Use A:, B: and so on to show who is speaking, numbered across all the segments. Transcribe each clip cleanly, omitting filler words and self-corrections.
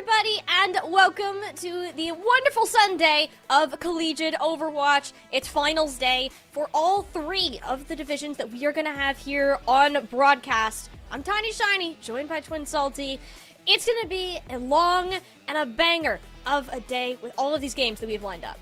A: everybody, and welcome to the wonderful Sunday of Collegiate Overwatch. It's finals day for all three of the divisions that we are going to have here on broadcast. I'm Tiny Shiny, joined by Twin Salty. It's going to be a long and a banger of a day with all of these games that we've lined up.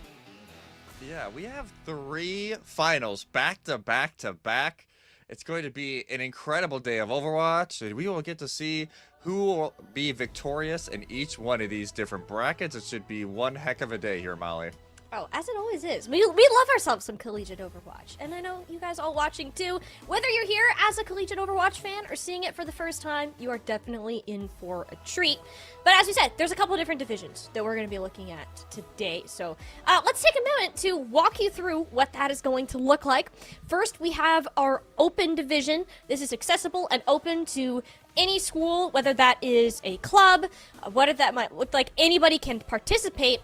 B: Yeah, we have three finals back to back to back. It's going to be an incredible day of Overwatch, and we will get to see who will be victorious in each one of these different brackets. It should be one heck of a day here, Molly.
A: Oh, as it always is. We love ourselves some Collegiate Overwatch, and I know you guys all watching too. Whether you're here as a Collegiate Overwatch fan or seeing it for the first time, you are definitely in for a treat. But as we said, there's a couple different divisions that we're going to be looking at today. So let's take a moment to walk you through what that is going to look like. First, we have our open division. This is accessible and open to any school, whether that is a club, what that might look like. Anybody can participate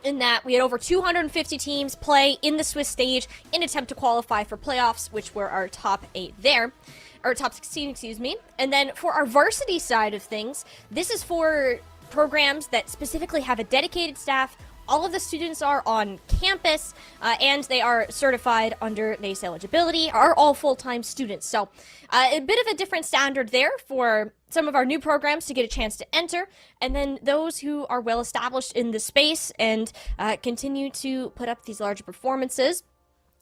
A: in that. We had over 250 teams play in the Swiss stage in attempt to qualify for playoffs, which were our top 8 there. Or top 16, excuse me. And then for our varsity side of things, this is for programs that specifically have a dedicated staff. All of the students are on campus, and they are certified under NACE eligibility, are all full-time students. So a bit of a different standard there for some of our new programs to get a chance to enter, and then those who are well established in the space and continue to put up these larger performances.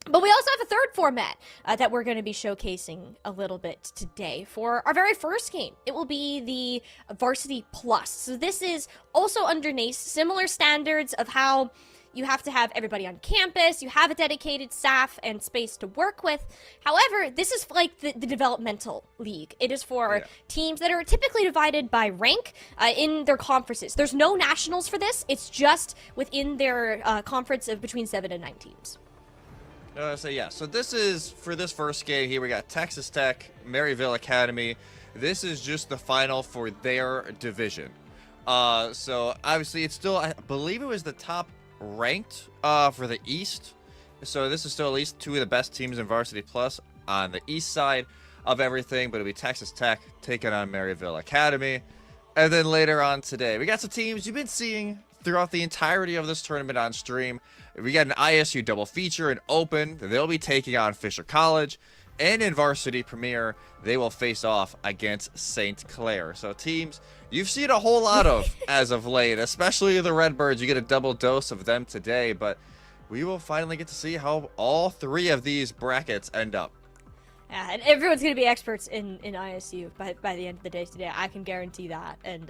A: But we also have a third format that we're going to be showcasing a little bit today for our very first game. It will be the Varsity Plus. So this is also under NACE, similar standards of how you have to have everybody on campus, you have a dedicated staff and space to work with. However, this is like the developmental league. It is for teams that are typically divided by rank in their conferences. There's no nationals for this. It's just within their conference of between 7 and 9 teams.
B: So this is, for this first game here, we got Texas Tech, Maryville Academy. This is just the final for their division. So obviously it's still, I believe it was the top ranked for the East. So this is still at least two of the best teams in Varsity Plus on the East side of everything, but it'll be Texas Tech taking on Maryville Academy. And then later on today, we got some teams you've been seeing throughout the entirety of this tournament on stream. We got an ISU double feature and open. They'll be taking on Fisher College. And in Varsity Premier, they will face off against St. Clair. So teams you've seen a whole lot of as of late, especially the Redbirds. You get a double dose of them today, but we will finally get to see how all three of these brackets end up.
A: Yeah, and everyone's going to be experts in ISU by the end of the day today. I can guarantee that. And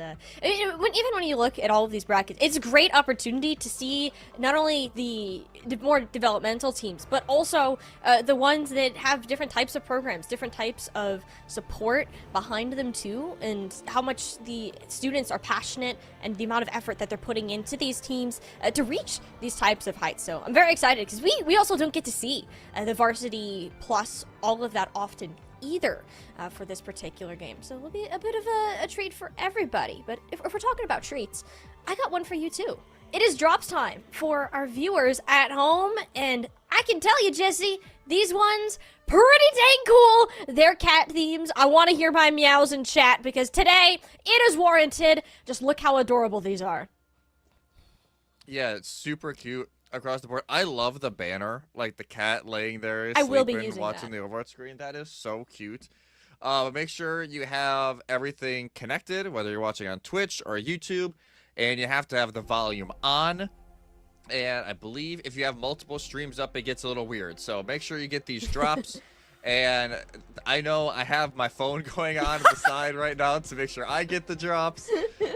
A: even when you look at all of these brackets, it's a great opportunity to see not only the more developmental teams, but also the ones that have different types of programs, different types of support behind them too, and how much the students are passionate and the amount of effort that they're putting into these teams to reach these types of heights. So I'm very excited because we also don't get to see the Varsity Plus all of that often either for this particular game. So it'll be a bit of a treat for everybody. But if we're talking about treats, I got one for you too. It is drops time for our viewers at home, and I can tell you, Jesse, these ones pretty dang cool. They're cat themes. I want to hear my meows in chat because today it is warranted. Just look how adorable these are.
B: Yeah, it's super cute across the board. I love the banner, like the cat laying there,
A: I will be
B: sleeping,
A: using
B: watching
A: that.
B: the Overwatch screen. That is so cute. But make sure you have everything connected, whether you're watching on Twitch or YouTube, and you have to have the volume on. And I believe if you have multiple streams up, it gets a little weird. So make sure you get these drops. And I know I have my phone going on the side right now to make sure I get the drops.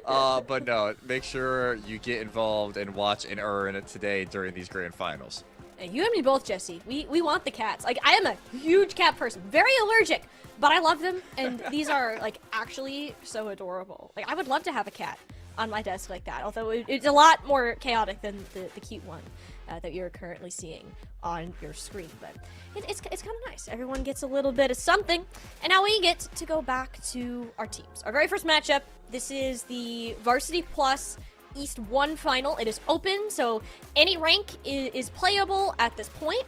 B: But no, make sure you get involved and watch and earn it today during these grand finals.
A: You and me both, Jesse. We want the cats. Like, I am a huge cat person. Very allergic, but I love them. And these are, like, actually so adorable. Like, I would love to have a cat on my desk like that. Although it's a lot more chaotic than the cute one that you're currently seeing on your screen. But it's kind of nice. Everyone gets a little bit of something. And now we get to go back to our teams. Our very first matchup, this is the Varsity Plus East 1 final. It is open, so any rank is playable at this point.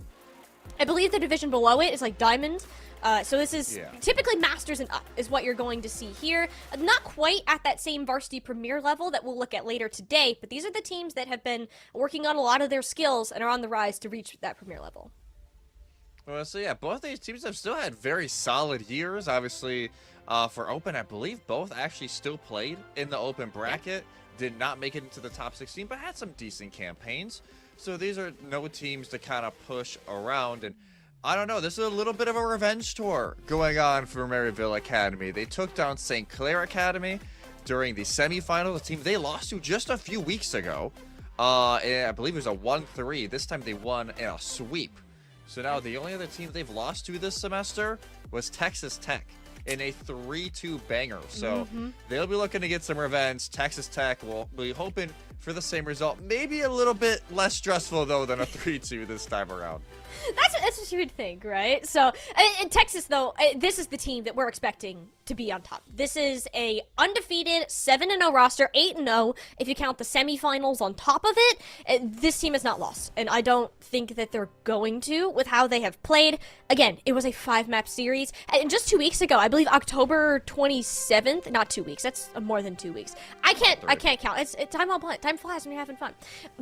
A: I believe the division below it is like Diamond, So this is typically Masters and up is what you're going to see here. Not quite at that same Varsity Premier level that we'll look at later today, but these are the teams that have been working on a lot of their skills and are on the rise to reach that Premier level.
B: Well, so yeah, both these teams have still had very solid years. Obviously, for Open, I believe both actually still played in the Open bracket. Did not make it into the top 16, but had some decent campaigns. So these are no teams to kind of push around. And I don't know, this is a little bit of a revenge tour going on for Maryville Academy. They took down St. Clair Academy during the semifinals, a team they lost to just a few weeks ago. And I believe it was a 1-3. This time they won in a sweep. So now the only other team they've lost to this semester was Texas Tech in a 3-2 banger. So they'll be looking to get some revenge. Texas Tech will be hoping for the same result. Maybe a little bit less stressful, though, than a 3-2 this time around.
A: That's what you would think, right? So, in Texas, though, this is the team that we're expecting to be on top. This is a undefeated 7-0 roster, 8-0 if you count the semifinals on top of it. This team has not lost, and I don't think that they're going to with how they have played. Again, it was a 5-map series, and just 2 weeks ago, I believe October 27th, not 2 weeks, that's more than 2 weeks. I can't count. It's time on play. Time flies when you're having fun.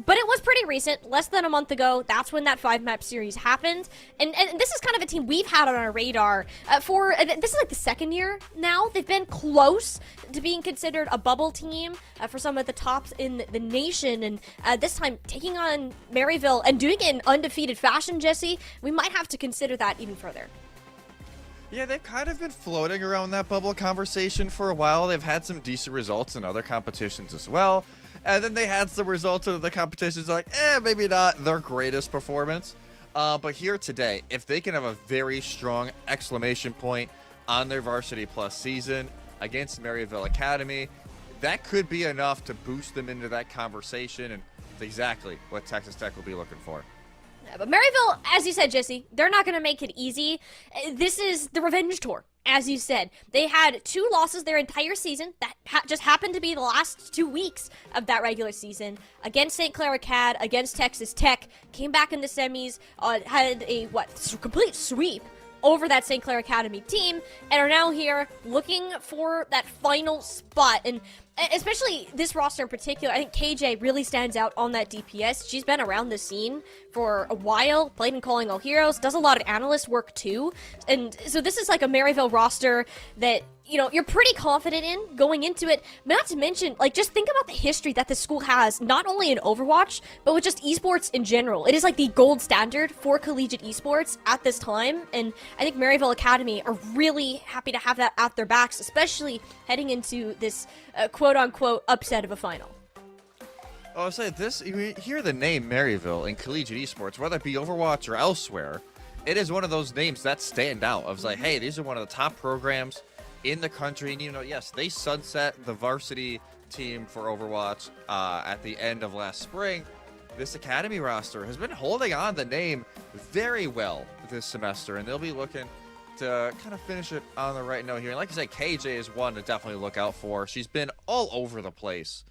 A: But it was pretty recent, less than a month ago. That's when that 5-map series happened, and this is kind of a team we've had on our radar for this is like the second year now. They've been close to being considered a bubble team for some of the tops in the nation, and this time taking on Maryville and doing it in undefeated fashion, Jesse, we might have to consider that even further.
B: Yeah, they've kind of been floating around that bubble conversation for a while. They've had some decent results in other competitions as well, and then they had some results in the competitions like, maybe not their greatest performance. But here today, if they can have a very strong exclamation point on their Varsity Plus season against Maryville Academy, that could be enough to boost them into that conversation, and it's exactly what Texas Tech will be looking for.
A: Yeah, but Maryville, as you said, Jesse, they're not going to make it easy. This is the revenge tour. As you said, they had 2 losses their entire season that just happened to be the last 2 weeks of that regular season against St. Clair Acad, against Texas Tech, came back in the semis, had a, complete sweep over that St. Clair Academy team, and are now here looking for that final spot. And especially this roster in particular, I think KJ really stands out on that DPS. She's been around the scene for a while, played in Calling All Heroes, does a lot of analyst work too. And so this is like a Maryville roster that, you know, you're pretty confident in going into it. Not to mention, like, just think about the history that the school has, not only in Overwatch, but with just esports in general. It is like the gold standard for collegiate esports at this time, and I think Maryville Academy are really happy to have that at their backs, especially heading into this quote-unquote upset of a final.
B: Oh, say this, you hear the name Maryville in collegiate esports, whether it be Overwatch or elsewhere, it is one of those names that stand out. I was like, hey, these are one of the top programs in the country, and you know, yes, they sunset the varsity team for Overwatch at the end of last spring. This academy roster has been holding on the name very well this semester, and they'll be looking to kind of finish it on the right note here. And like I said, KJ is one to definitely look out for. She's been all over the place.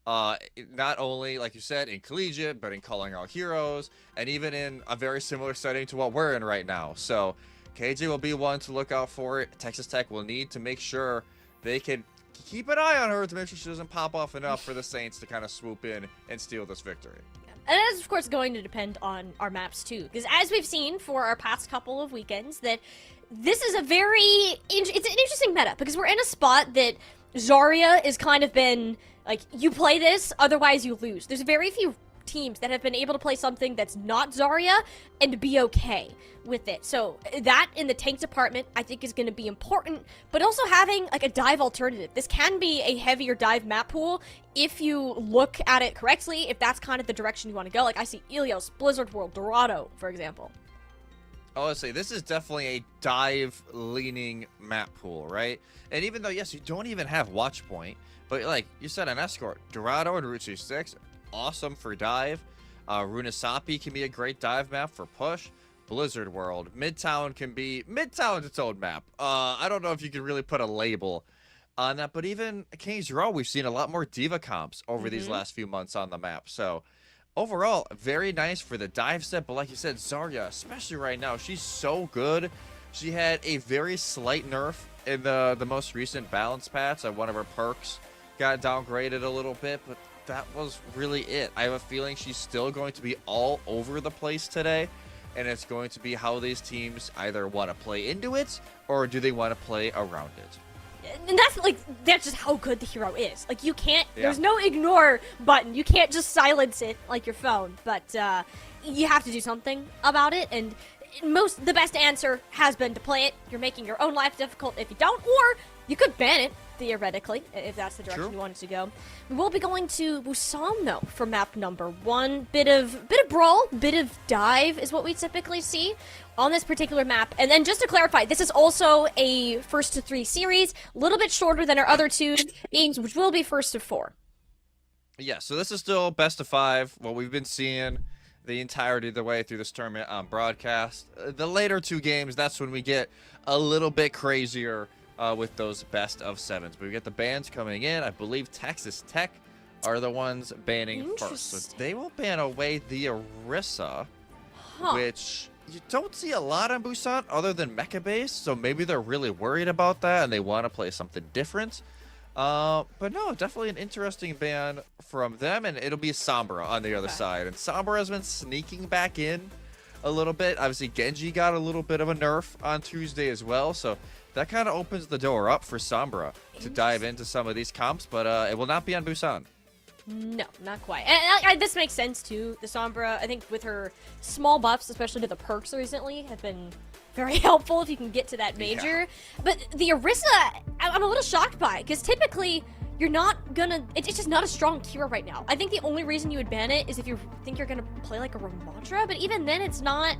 B: Not only, like you said, in Collegiate, but in Calling All Heroes, and even in a very similar setting to what we're in right now. So KJ will be one to look out for. Texas Tech will need to make sure they can keep an eye on her to make sure she doesn't pop off enough for the Saints to kind of swoop in and steal this victory.
A: And that is, of course, going to depend on our maps, too. Because as we've seen for our past couple of weekends, that this is a it's an interesting meta. Because we're in a spot that Zarya is kind of been, like, you play this, otherwise you lose. There's very few teams that have been able to play something that's not Zarya and be okay with it. So that in the tank department I think is going to be important, but also having like a dive alternative. This can be a heavier dive map pool if you look at it correctly, if that's kind of the direction you want to go. Like I see Ilios, Blizzard World, Dorado, for example.
B: I would say this is definitely a dive leaning map pool, right? And even though, yes, you don't even have watch point, but like you said, an escort, Dorado and Route 6, awesome for dive. Runasapi can be a great dive map for push. Blizzard World, Midtown's its own map. I don't know if you can really put a label on that, but even Kings Row, we've seen a lot more diva comps over these last few months on the map. So overall, very nice for the dive set, but like you said, Zarya, especially right now, she's so good She had a very slight nerf in the most recent balance patch. One of her perks got downgraded a little bit, but that was really it. I have a feeling she's still going to be all over the place today, and it's going to be how these teams either want to play into it or do they want to play around it.
A: And that's just how good the hero is. Like, you can't, there's no ignore button. You can't just silence it like your phone, but you have to do something about it, and the best answer has been to play it. You're making your own life difficult if you don't, or you could ban it, theoretically, if that's the direction you want it to go. We will be going to Busan, though, for map number 1. Bit of brawl, bit of dive is what we typically see on this particular map. And then just to clarify, this is also a first to 3 series, a little bit shorter than our other 2 games, which will be first to 4.
B: Yeah, so this is still best of 5, what we've been seeing the entirety of the way through this tournament on broadcast. The later 2 games, that's when we get a little bit crazier with those best of 7s. But we get the bans coming in. I believe Texas Tech are the ones banning first. So they will ban away the Orisa, which you don't see a lot on Busan other than Mecha Base. So maybe they're really worried about that and they want to play something different. But no, definitely an interesting ban from them, and it'll be Sombra on the other side. And Sombra has been sneaking back in a little bit. Obviously, Genji got a little bit of a nerf on Tuesday as well, so that kind of opens the door up for Sombra to dive into some of these comps, but it will not be on Busan.
A: No, not quite. And this makes sense, too. The Sombra, I think with her small buffs, especially to the perks recently, have been very helpful if you can get to that major. But the Orisa, I'm a little shocked by, because typically you're not gonna, it's just not a strong hero right now. I think the only reason you would ban it is if you think you're gonna play like a Ramontra, but even then it's not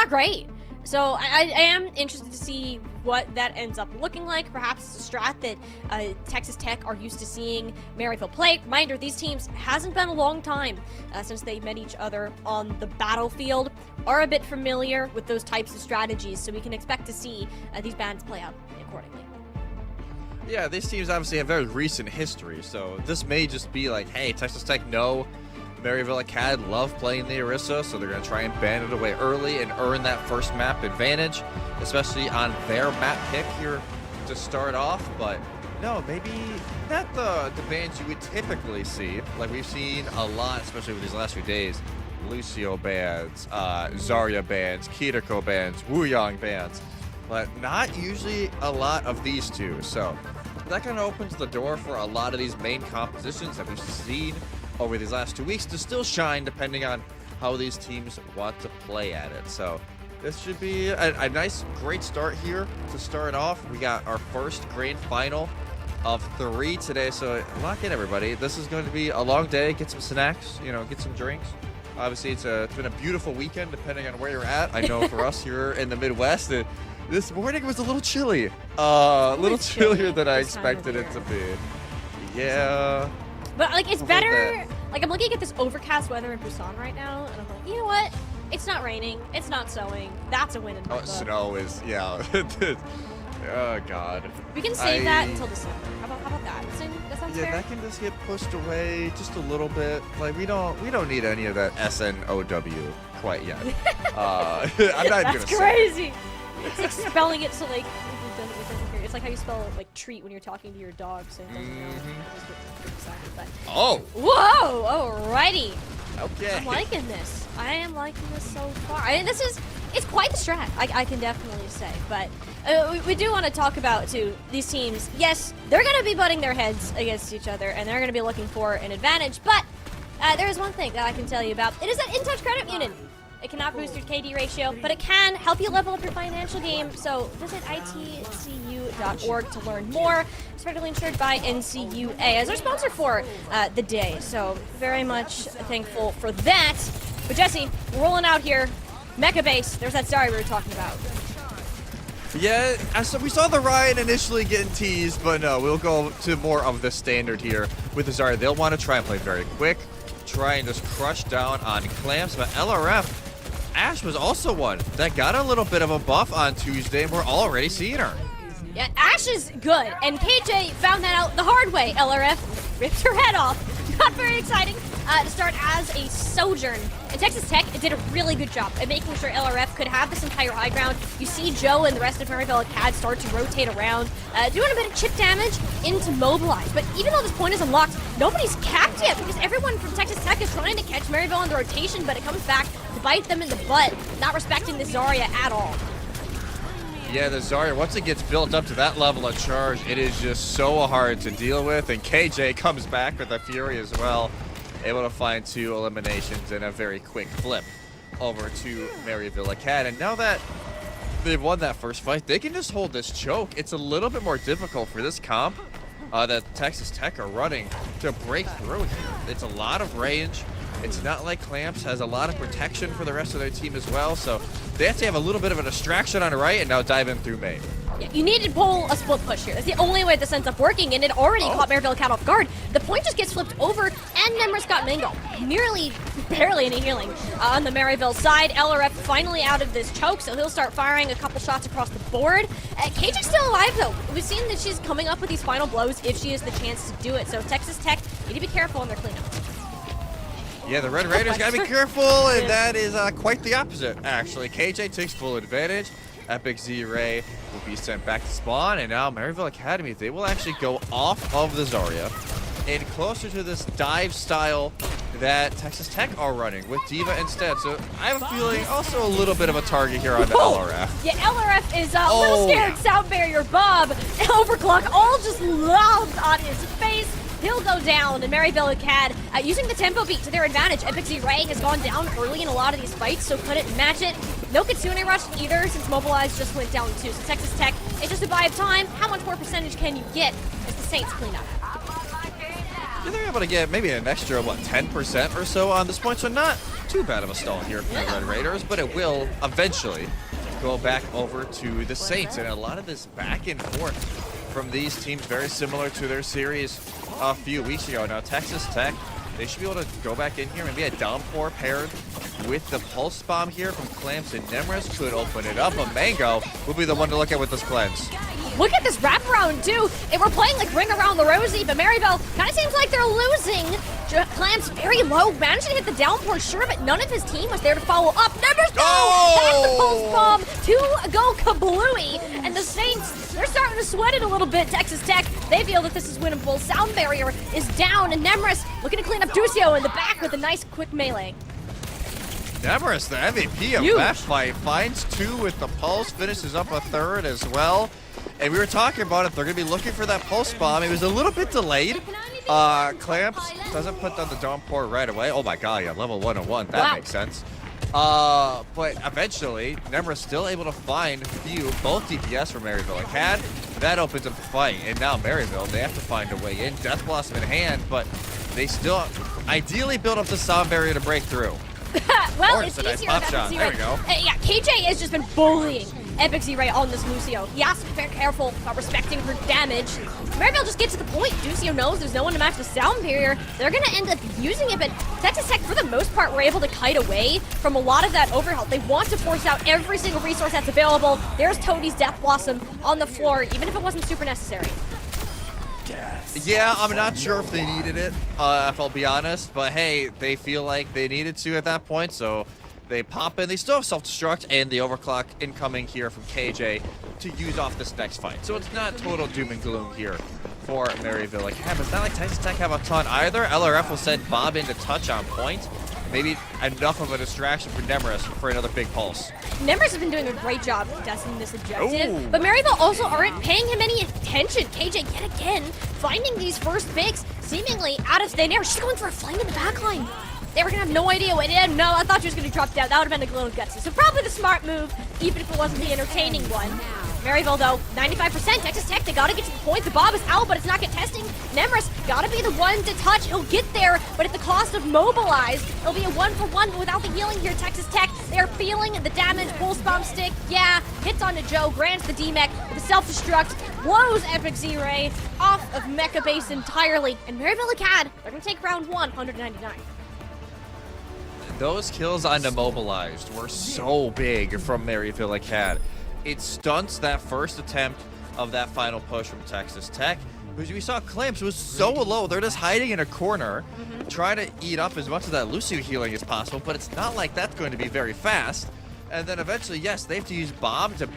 A: great. So I am interested to see what that ends up looking like. Perhaps it's a strat that Texas Tech are used to seeing Maryville play. Reminder, these teams hasn't been a long time since they met each other on the battlefield. Are a bit familiar with those types of strategies, so we can expect to see these bans play out accordingly.
B: Yeah, these teams obviously have very recent history, so this may just be like, hey, Texas Tech know Maryville Acad love playing the Orisa, so they're going to try and ban it away early and earn that first map advantage, especially on their map pick here to start off. But no, maybe not the bans you would typically see. Like we've seen a lot, especially with these last few days. Lucio bans, Zarya bans, Kiriko bans, Wuyong bans, but not usually a lot of these two. So that kind of opens the door for a lot of these main compositions that we've seen over these last 2 weeks to still shine, depending on how these teams want to play at it. So this should be a nice, great start here to start off. We got our first grand final of 3 today, so lock in, everybody. This is going to be a long day. Get some snacks, get some drinks. Obviously, it's been a beautiful weekend, depending on where you're at. I know for us here in the Midwest, this morning was a little chilly. A little chillier than I expected it to be. Yeah.
A: But, like, it's better. Like, I'm looking at this overcast weather in Busan right now, and I'm like, you know what? It's not raining. It's not snowing. That's a win in my book.
B: Snow is, yeah. Oh, God.
A: We can save that until December. How about that? That sounds fair?
B: Yeah, that can just get pushed away just a little bit. Like, we don't need any of that SNOW quite yet. I'm not even gonna
A: That's crazy. It's like spelling it so, like, it doesn't hear. It's like how you spell, like, treat when you're talking to your dog, so it doesn't know. But...
B: Oh!
A: Whoa! Alrighty.
B: Okay.
A: I'm liking this. I am liking this so far. It's quite the strat, I can definitely say. But we do want to talk about, too, these teams. Yes, they're going to be butting their heads against each other, and they're going to be looking for an advantage. But there is one thing that I can tell you about. It is an in-touch credit unit. It cannot boost your KD ratio, but it can help you level up your financial game. So visit itcu.org to learn more. It's federally insured by NCUA as our sponsor for the day. So very much thankful for that. But Jesse, we're rolling out here. Mecha Base. There's that Zarya we were talking about.
B: Yeah, so we saw the Ryan initially getting teased, but no, we'll go to more of the standard here with the Zarya. They'll want to try and play very quick, try and just crush down on clamps, but LRF, Ashe was also one that got a little bit of a buff on Tuesday, and we're already seeing her.
A: Yeah, Ashe is good, and KJ found that out the hard way. LRF ripped her head off. Not very exciting, to start as a Sojourn. And Texas Tech did a really good job at making sure LRF could have this entire high ground. You see Joe and the rest of Maryville Acad start to rotate around, doing a bit of chip damage into Mobilize. But even though this point is unlocked, nobody's capped yet because everyone from Texas Tech is trying to catch Maryville in the rotation, but it comes back to bite them in the butt, not respecting the Zarya at all.
B: Yeah, the Zarya, once it gets built up to that level of charge, it is just so hard to deal with. And KJ comes back with a Fury as well, able to find 2 eliminations and a very quick flip over to Maryville Acad. And now that they've won that first fight, they can just hold this choke. It's a little bit more difficult for this comp that Texas Tech are running to break through here. It's a lot of range. It's not like Clamps has a lot of protection for the rest of their team as well, so they have to have a little bit of a distraction on the right and now dive in through main.
A: Yeah, you need to pull a split push here. That's the only way this ends up working, and it already caught Maryville Acad off guard. The point just gets flipped over, and Nemris got Mango. Barely any healing on the Maryville side. LRF finally out of this choke, so he'll start firing a couple shots across the board. KJ's still alive, though. We've seen that she's coming up with these final blows if she has the chance to do it, so Texas Tech need to be careful on their cleanup.
B: Yeah, the Red Raiders gotta be careful, and that is quite the opposite, actually. KJ takes full advantage. Epic Z-Ray will be sent back to spawn, and now Maryville Academy, they will actually go off of the Zarya and closer to this dive style that Texas Tech are running with D.Va instead. So I have a feeling also a little bit of a target here on the LRF.
A: Yeah, LRF is a little scared. Sound barrier Bob, Overclock, all just lobbed on his face. He'll go down, and Maryville Acad using the tempo beat to their advantage. Epic Z-Ray has gone down early in a lot of these fights, so couldn't match it. No Kitsune Rush either, since Mobilize just went down too. So Texas Tech, it's just a buy of time. How much more percentage can you get as the Saints clean up?
B: Yeah, they're able to get maybe an extra, 10% or so on this point, so not too bad of a stall here for the Red Raiders, but it will eventually go back over to the Saints. And a lot of this back and forth from these teams, very similar to their series a few weeks ago. Now, Texas Tech, they should be able to go back in here. Maybe a downpour paired with the pulse bomb here from Clamps and Nemris could open it up. But Mango will be the one to look at with this cleanse.
A: Look at this wraparound, too. If we're playing like Ring Around the Rosie, but Maryville kind of seems like they're losing. Clamps very low, managed to hit the downpour, sure, but none of his team was there to follow up. Nemris, that's the pulse bomb to go kablooey. And the Saints, they're starting to sweat it a little bit. Texas Tech, they feel that this is winnable. Sound barrier is down, and Nemris looking to clean up Ducio in the back with a nice quick melee.
B: Nemris, the MVP of that fight, finds 2 with the pulse, finishes up a 3rd as well. And we were talking about it, they're going to be looking for that pulse bomb. It was a little bit delayed. Clamps doesn't put down the downpour right away. Oh my god, yeah, level 101, that makes sense. But eventually, Nemris still able to find both DPS from Maryville Acad. That opens up the fight, and now Maryville, they have to find a way in. Death Blossom in hand, but they still ideally build up the sound barrier to break through.
A: Well, it's easier
B: pop shot. There we go.
A: Yeah, KJ has just been bullying Epic Z-Ray on this Lucio. He has to be very careful about respecting her damage. Maryville just gets to the point. Ducio knows there's no one to match the sound barrier. They're going to end up using it, but Texas Tech, for the most part, were able to kite away from a lot of that overhealth. They want to force out every single resource that's available. There's Toadie's Death Blossom on the floor, even if it wasn't super necessary.
B: Yeah, I'm not sure if they needed it, if I'll be honest, but hey, they feel like they needed to at that point, so they pop in. They still have self-destruct and the overclock incoming here from KJ to use off this next fight. So it's not total doom and gloom here for Maryville. Like, yeah, but it's not like Texas Tech have a ton either. LRF will send Bob in to touch on point. Maybe enough of a distraction for Nemris for another big pulse.
A: Nemris has been doing a great job contesting this objective, but Maryville also aren't paying him any attention. KJ, yet again, finding these first picks seemingly out of thin air. She's going for a flame in the backline. They were going to have no idea what it is. No, I thought she was going to drop down. That would have been a little gutsy. So probably the smart move, even if it wasn't the entertaining one. Maryville, though, 95%. Texas Tech, they got to get to the point. The Bob is out, but it's not contesting. Nemris got to be the one to touch. He'll get there, but at the cost of Mobilize. It'll be a 1-for-1 without the healing here. Texas Tech, they are feeling the damage. Pulse Bomb Stick, yeah, hits onto Joe, grants the D-Mech with a self-destruct, blows Epic Z-Ray off of Mecha Base entirely. And Maryville Acad, they're going to take round 1, 199.
B: Those kills on Immobilized were so big from Maryville Acad. It stunts that first attempt of that final push from Texas Tech. Because we saw Clamps was so low, they're just hiding in a corner, trying to eat up as much of that Lucio healing as possible, but it's not like that's going to be very fast. And then eventually, yes, they have to use Bomb to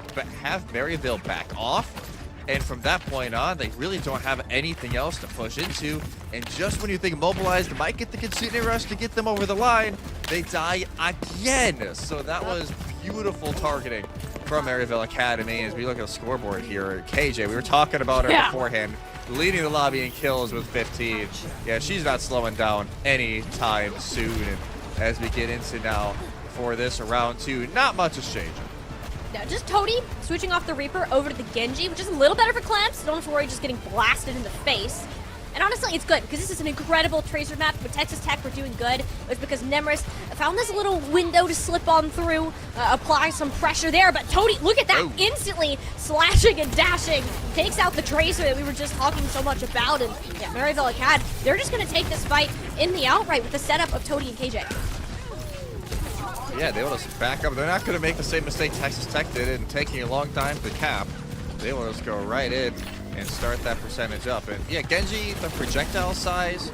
B: have Maryville back off. And from that point on, they really don't have anything else to push into. And just when you think Mobilized might get the Kitsune Rush to get them over the line, they die again. So that was beautiful targeting from Maryville Academy. As we look at the scoreboard here, KJ, we were talking about her beforehand, leading the lobby in kills with 15. Yeah, she's not slowing down anytime soon. And as we get into now for this round 2, not much is changing.
A: Yeah, just Toady switching off the Reaper over to the Genji, which is a little better for Clamps. Don't have to worry just getting blasted in the face. And honestly, it's good, because this is an incredible Tracer map. When Texas Tech were doing good, it was because Nemris found this little window to slip on through, apply some pressure there. But Toady, look at that, instantly slashing and dashing, takes out the Tracer that we were just talking so much about. And yeah, Maryville Acad, they're just going to take this fight in the outright with the setup of Toady and KJ.
B: Yeah, they will just back up. They're not going to make the same mistake Texas Tech did in taking a long time to cap. They will just go right in and start that percentage up. And yeah, Genji, the projectile size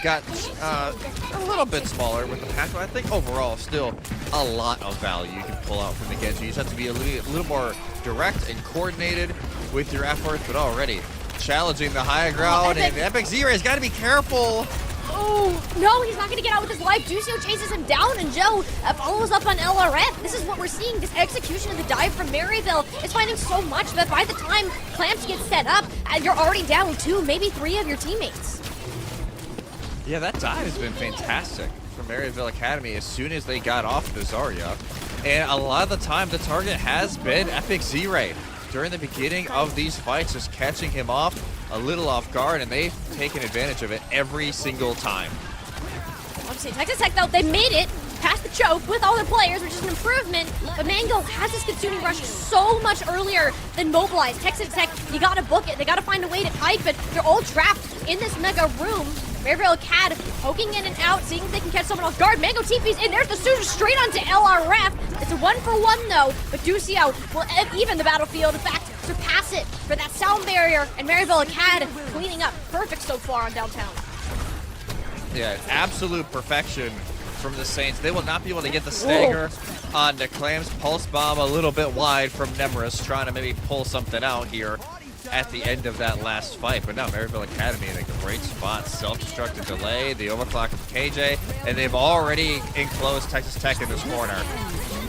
B: got a little bit smaller with the pack, but I think overall still a lot of value you can pull out from the Genji. You just have to be a little more direct and coordinated with your efforts, but already challenging the high ground. And Epic Z-Ray's got to be careful.
A: Oh, no, he's not going to get out with his life. Ducio chases him down, and Joe follows up on LRF. This is what we're seeing. This execution of the dive from Maryville is finding so much that by the time Clamps gets set up, you're already down 2, maybe 3 of your teammates.
B: Yeah, that dive has been fantastic from Maryville Academy as soon as they got off the Zarya. And a lot of the time, the target has been Epic Z-Ray. During the beginning of these fights, just catching him off a little off guard, and they've taken advantage of it every single time.
A: Obviously, Texas Tech, though, they made it past the choke with all their players, which is an improvement. But Mango has this Kitsune Rush so much earlier than Mobilized. Texas Tech, you gotta book it. They gotta find a way to pike, but they're all trapped in this mega room. Maryville Acad poking in and out, seeing if they can catch someone off guard. Mango TP's in. There's the Suda straight onto LRF. It's a 1-for-1 though, but Ducio will even the battlefield. In fact, surpass it for that sound barrier, and Maryville Acad cleaning up. Perfect so far on downtown.
B: Yeah, absolute perfection from the Saints. They will not be able to get the stagger on the Clamps. Pulse Bomb a little bit wide from Nemris, trying to maybe pull something out here at the end of that last fight. But now Maryville Academy in a great spot. Self-destructive delay, the overclock of KJ, and they've already enclosed Texas Tech in this corner.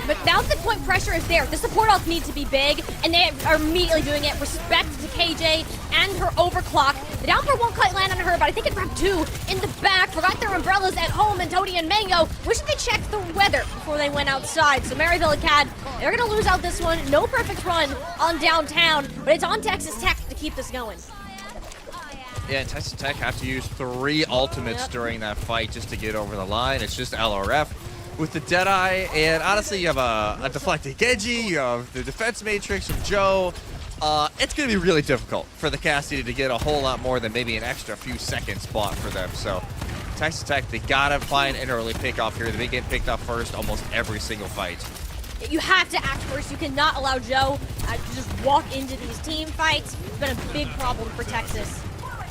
A: But now the point pressure is there. The support ult needs to be big, and they are immediately doing it. Respect to KJ and her overclock. The down for 1 quite land on her, but I think it grabbed 2 in the back. Forgot their umbrellas at home, and Toady and Mango wish they checked the weather before they went outside. So Maryville Acad, they're going to lose out this one. No perfect run on downtown, but it's on Texas Tech to keep this going.
B: Yeah, and Texas Tech have to use 3 ultimates during that fight just to get over the line. It's just LRF with the Deadeye, and honestly, you have a deflected Genji, you have the defense matrix of Joe. It's going to be really difficult for the Cassidy to get a whole lot more than maybe an extra few seconds bought for them. So Texas Tech, they got to find an early pickoff here. They get picked off first almost every single fight.
A: You have to act first. You cannot allow Joe to just walk into these team fights. It's been a big problem for Texas.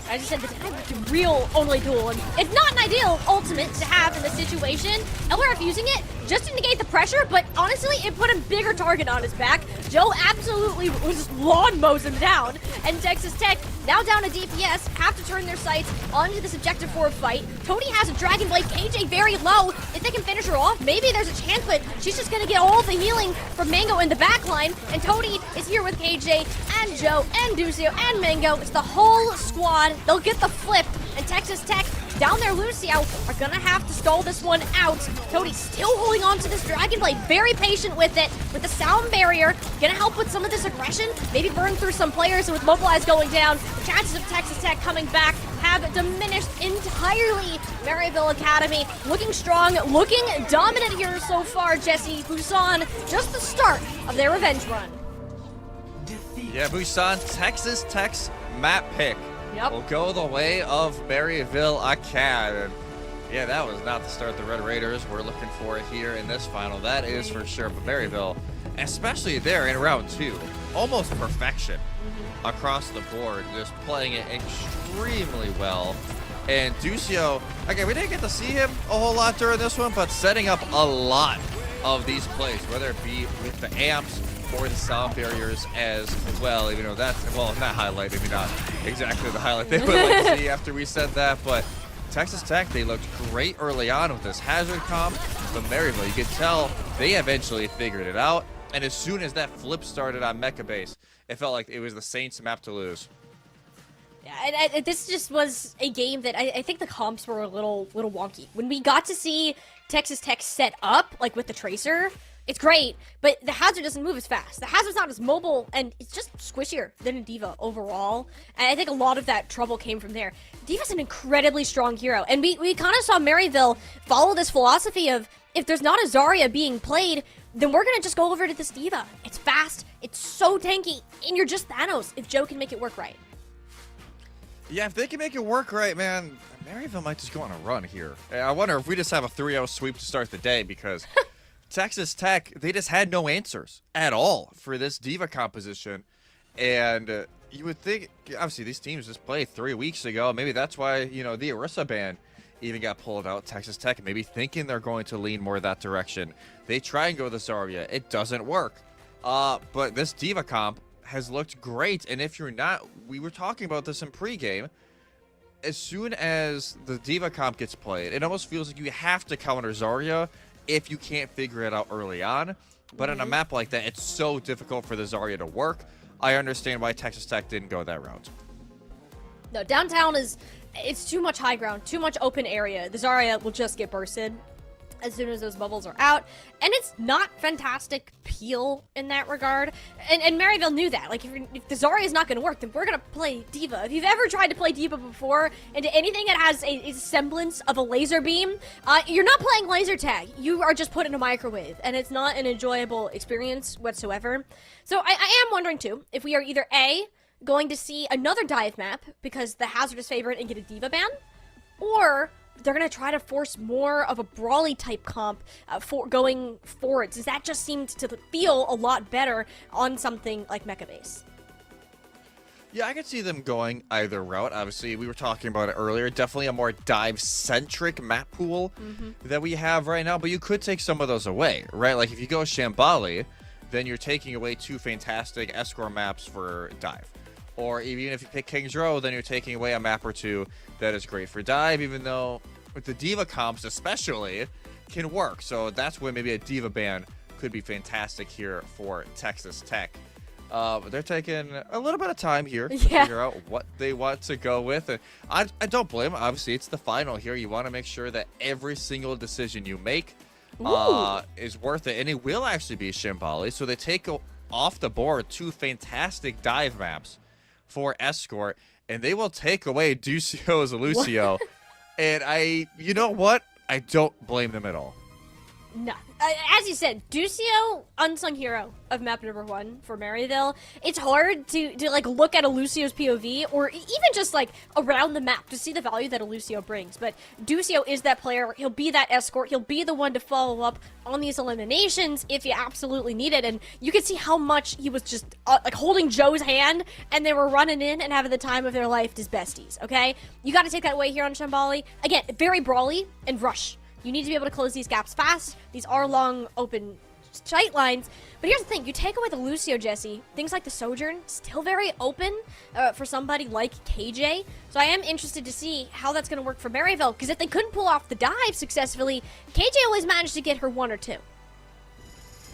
A: I just said the real only duel, and it's not an ideal ultimate to have in this situation. LRF using it just to negate the pressure, but honestly, it put a bigger target on his back. Joe absolutely was just lawn mows him down, and Texas Tech, now down to DPS, have to turn their sights onto this objective 4 fight. Toady has a Dragon Blade, KJ very low. If they can finish her off, maybe there's a chance, but she's just gonna get all the healing from Mango in the backline, and Toady is here with KJ and Joe and Ducio and Mango. It's the whole squad. They'll get the flip, and Texas Tech down there, Lucio, are gonna have to stall this one out. Toady still holding on to this Dragon Blade, very patient with it, with the sound barrier, gonna help with some of this aggression, maybe burn through some players, and with Mobilize going down, the chances of Texas Tech coming back have diminished entirely. Maryville Academy looking strong, looking dominant here so far, Jesse. Busan, just the start of their revenge run.
B: Yeah, Busan, Texas Tech's map pick. Will go the way of Maryville Acad. Yeah, that was not the start the Red Raiders were looking for here in this final. That is for sure. But Maryville, especially there in round 2, almost perfection across the board, just playing it extremely well. And Ducio, again, we didn't get to see him a whole lot during this one, but setting up a lot of these plays, whether it be with the amps or the sound barriers as well, even though that's, well, not highlight, maybe not exactly the highlight they would like to see after we said that, but Texas Tech, they looked great early on with this hazard comp, but Maryville, you could tell they eventually figured it out, and as soon as that flip started on Mecha Base, it felt like it was the Saints' map to lose.
A: Yeah, and this just was a game that I think the comps were a little wonky. When we got to see Texas Tech set up, like with the Tracer, it's great, but the Hazard doesn't move as fast. The Hazard's not as mobile, and it's just squishier than a D.Va overall. And I think a lot of that trouble came from there. D.Va's an incredibly strong hero, and we kind of saw Maryville follow this philosophy of, if there's not a Zarya being played, then we're going to just go over to this D.Va. It's fast, it's so tanky, and you're just Thanos if Joe can make it work right.
B: Yeah, if they can make it work right, man, Maryville might just go on a run here. I wonder if we just have a 3-0 sweep to start the day, because Texas Tech, they just had no answers at all for this D.Va composition. And you would think, obviously, these teams just played 3 weeks ago. Maybe that's why, you know, the Orisa ban even got pulled out. Texas Tech maybe thinking they're going to lean more that direction. They try and go the Zarya. It doesn't work. But this D.Va comp has looked great. And if you're not, we were talking about this in pregame, as soon as the D.Va comp gets played, it almost feels like you have to counter Zarya if you can't figure it out early on. But on a map like that, it's so difficult for the Zarya to work. I understand why Texas Tech didn't go that route.
A: No, downtown it's too much high ground, too much open area. The Zarya will just get bursted as soon as those bubbles are out. And it's not fantastic peel in that regard. And Maryville knew that. Like, if the Zarya is not going to work, then we're going to play D.Va. If you've ever tried to play D.Va before into anything that has a semblance of a laser beam, you're not playing laser tag. You are just put in a microwave. And it's not an enjoyable experience whatsoever. So I am wondering, too, if we are either A, going to see another dive map because the Hazard is favored and get a D.Va ban, or they're going to try to force more of a brawly type comp for going forwards. Does that just seem to feel a lot better on something like Mecha Base?
B: Yeah, I could see them going either route. Obviously, we were talking about it earlier. Definitely a more dive-centric map pool that we have right now, but you could take some of those away, right? Like, if you go Shambali, then you're taking away 2 fantastic escort maps for dive. Or even if you pick King's Row, then you're taking away a map or 2 that is great for dive, even though with the D.Va comps especially can work. So that's when maybe a D.Va ban could be fantastic here for Texas Tech. They're taking a little bit of time here to figure out what they want to go with. And I don't blame them. Obviously, it's the final here. You want to make sure that every single decision you make is worth it. And it will actually be Shambali. So they take off the board 2 fantastic dive maps for escort, and they will take away Ducio's Lucio. And you know what? I don't blame them at all.
A: No. As you said, Ducio, unsung hero of map number 1 for Maryville. It's hard to like look at a Lucio's POV or even just like around the map to see the value that a Lucio brings. But Ducio is that player. He'll be that escort. He'll be the one to follow up on these eliminations if you absolutely need it. And you can see how much he was just like holding Joe's hand, and they were running in and having the time of their life as besties. Okay, you got to take that away here on Shambali. Again, very brawly and rush. You need to be able to close these gaps fast. These are long, open sight lines. But here's the thing. You take away the Lucio, Jesse. Things like the Sojourn, still very open for somebody like KJ. So I am interested to see how that's going to work for Maryville. Because if they couldn't pull off the dive successfully, KJ always managed to get her 1 or 2.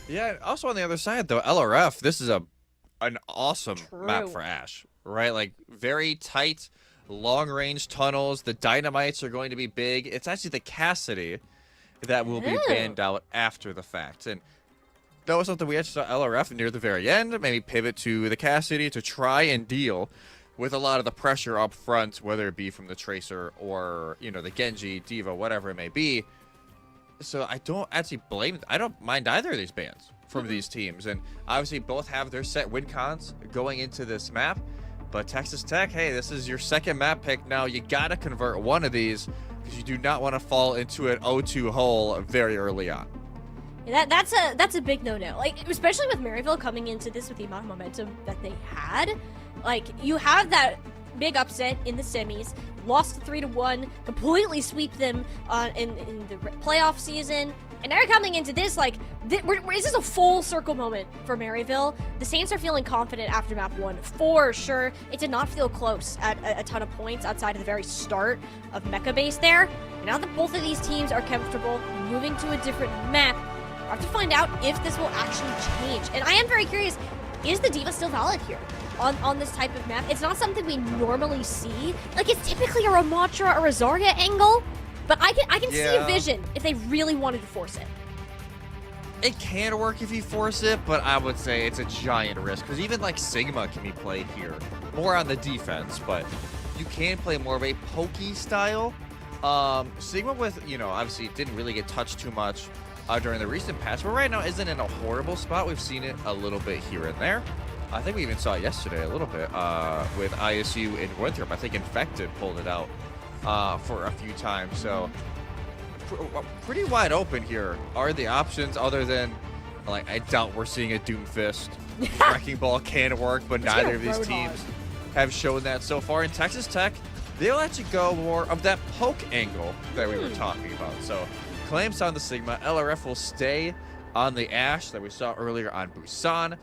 B: Yeah, also on the other side, though, LRF, this is an awesome map for Ashe, right? Like, very tight, long-range tunnels. The dynamites are going to be big. It's actually the Cassidy that will be banned out after the fact. And that was something we actually saw LRF near the very end. Maybe pivot to the Cassidy to try and deal with a lot of the pressure up front, whether it be from the Tracer or, you know, the Genji, D.Va, whatever it may be. So I don't actually I don't mind either of these bans from these teams. And obviously both have their set win cons going into this map. But Texas Tech, hey, this is your second map pick now. You got to convert one of these because you do not want to fall into an 0-2 hole very early on.
A: That's a big no-no. Like, especially with Maryville coming into this with the amount of momentum that they had. Like, you have that big upset in the semis, lost 3-1, completely sweep them in the playoff season. And now you're coming into this, like, this is a full circle moment for Maryville. The Saints are feeling confident after map 1, for sure. It did not feel close at a ton of points outside of the very start of Mecha Base there. And now that both of these teams are comfortable moving to a different map, I have to find out if this will actually change. And I am very curious, is the D.Va still valid here on this type of map? It's not something we normally see. Like, it's typically a Ramattra or a Zarya angle. But I can see a vision if they really wanted to force it.
B: It can work if you force it, but I would say it's a giant risk. Because even like Sigma can be played here. More on the defense, but you can play more of a pokey style. Sigma with, obviously didn't really get touched too much during the recent patch. But right now isn't in a horrible spot. We've seen it a little bit here and there. I think we even saw it yesterday a little bit with ISU in Winthrop. I think Infected pulled it out for a few times, so pretty wide open here are the options, other than, like, I doubt we're seeing a Doomfist. Wrecking Ball can work, but neither of these teams have shown that so far. In Texas Tech, they'll actually go more of that poke angle that we were talking about. So Clamps on the Sigma, LRF will stay on the Ashe that we saw earlier on Busan,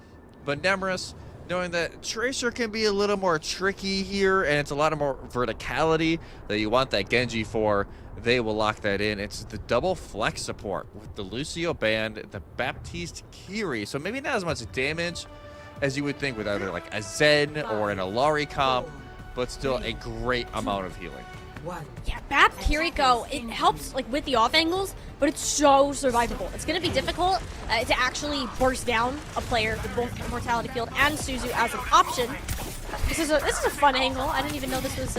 B: but Nemris, knowing that Tracer can be a little more tricky here, and it's a lot of more verticality that you want that Genji for, they will lock that in. It's the double flex support with the Lucio Band, the Baptiste Kiri. So maybe not as much damage as you would think with either like a Zen or an Alari comp, but still a great amount of healing.
A: Yeah, Bap Kiriko, it helps like with the off angles, but it's so survivable. It's going to be difficult to actually burst down a player with both Mortality Field and Suzu as an option. This is a fun angle. I didn't even know this was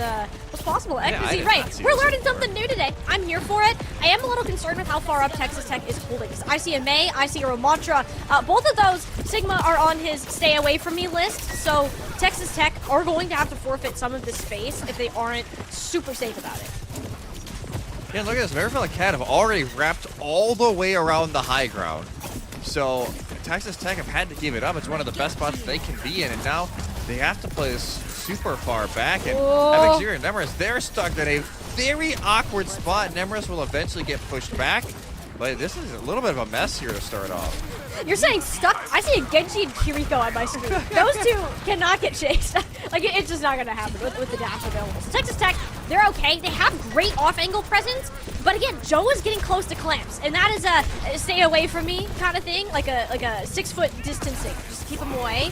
A: possible. XZ, right? We're learning something new today. I'm here for it. I am a little concerned with how far up Texas Tech is holding. I see a Mei, I see a Ramattra. Both of those, Sigma are on his stay away from me list, so Texas Tech are going to have to forfeit some of this space if they aren't super safe about it.
B: Yeah, look at this. Maryville Acad have already wrapped all the way around the high ground. So Texas Tech have had to give it up. It's one of the best spots they can be in, and now they have to play this super far back. And FXZero and Nemris, they're stuck at a very awkward spot. Nemris will eventually get pushed back, but this is a little bit of a mess here to start off.
A: You're saying stuck? I see a Genji and Kiriko on my screen. Those two cannot get chased. Like, it's just not going to happen with the dash available. So Texas Tech, they're okay. They have great off-angle presence, but again, Joe is getting close to Clamps, and that is a stay away from me kind of thing, like a 6-foot distancing. Just keep them away.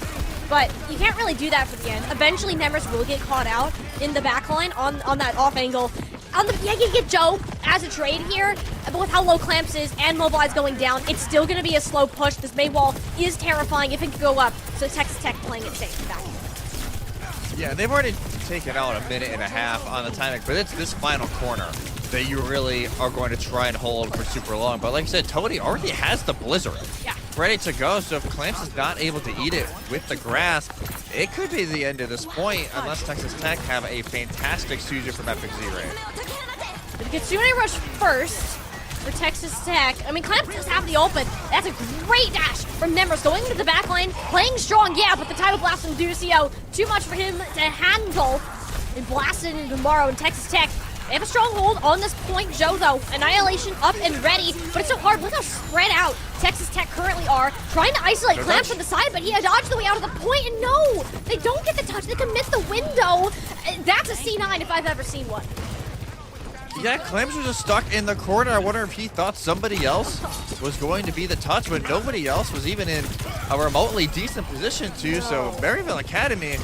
A: But you can't really do that for the end. Eventually, Nemris will get caught out in the backline on that off angle. You can get Joe as a trade here, but with how low Clamps is and Mobilize going down, it's still going to be a slow push. This Mei wall is terrifying if it could go up, so Texas Tech playing it safe back here.
B: Yeah, they've already taken out a minute and a half on the timing, but it's this final corner that you really are going to try and hold for super long. But like I said, Tony already has the Blizzard ready to go, so if Clamps is not able to eat it with the grasp, it could be the end of this point unless Texas Tech have a fantastic Suzu from FXZero.
A: The Kitsune rush first for Texas Tech. I mean, Clamps does have the open. That's a great dash from Nemris going into the backline, playing strong, yeah, but the Tidal Blast from Ducio, too much for him to handle. And blasted into Morrow and Texas Tech. They have a stronghold on this point. Joe, though, Annihilation up and ready, but it's so hard. Look how spread out Texas Tech currently are. Trying to isolate Clamps from the side, but he dodged the way out of the point, and no! They don't get the touch. They commit the window. That's a C9 if I've ever seen one.
B: Yeah, Clamps was just stuck in the corner. I wonder if he thought somebody else was going to be the touch, but nobody else was even in a remotely decent position to. So Maryville Academy,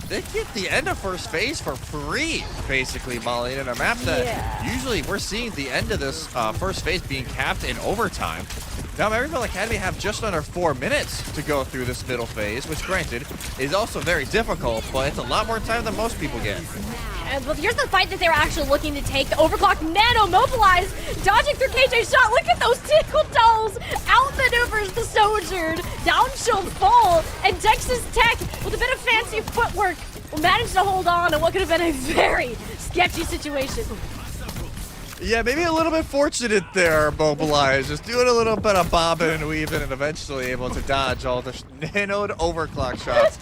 B: they get the end of first phase for free, basically, Molly, in a map that usually we're seeing the end of this first phase being capped in overtime. Now, Maryville Academy have just under 4 minutes to go through this middle phase, which, granted, is also very difficult, but it's a lot more time than most people get.
A: Well, here's the fight that they were actually looking to take. The overclock nano mobilized, dodging through KJ's shot. Look at those tickle toes. Outmaneuvers the Sojourn. Down shield fall. And Texas Tech, with a bit of fancy footwork, will manage to hold on in what could have been a very sketchy situation.
B: Yeah, maybe a little bit fortunate there, Mobilize. Just doing a little bit of bobbing and weaving and eventually able to dodge all the nanoed overclock shots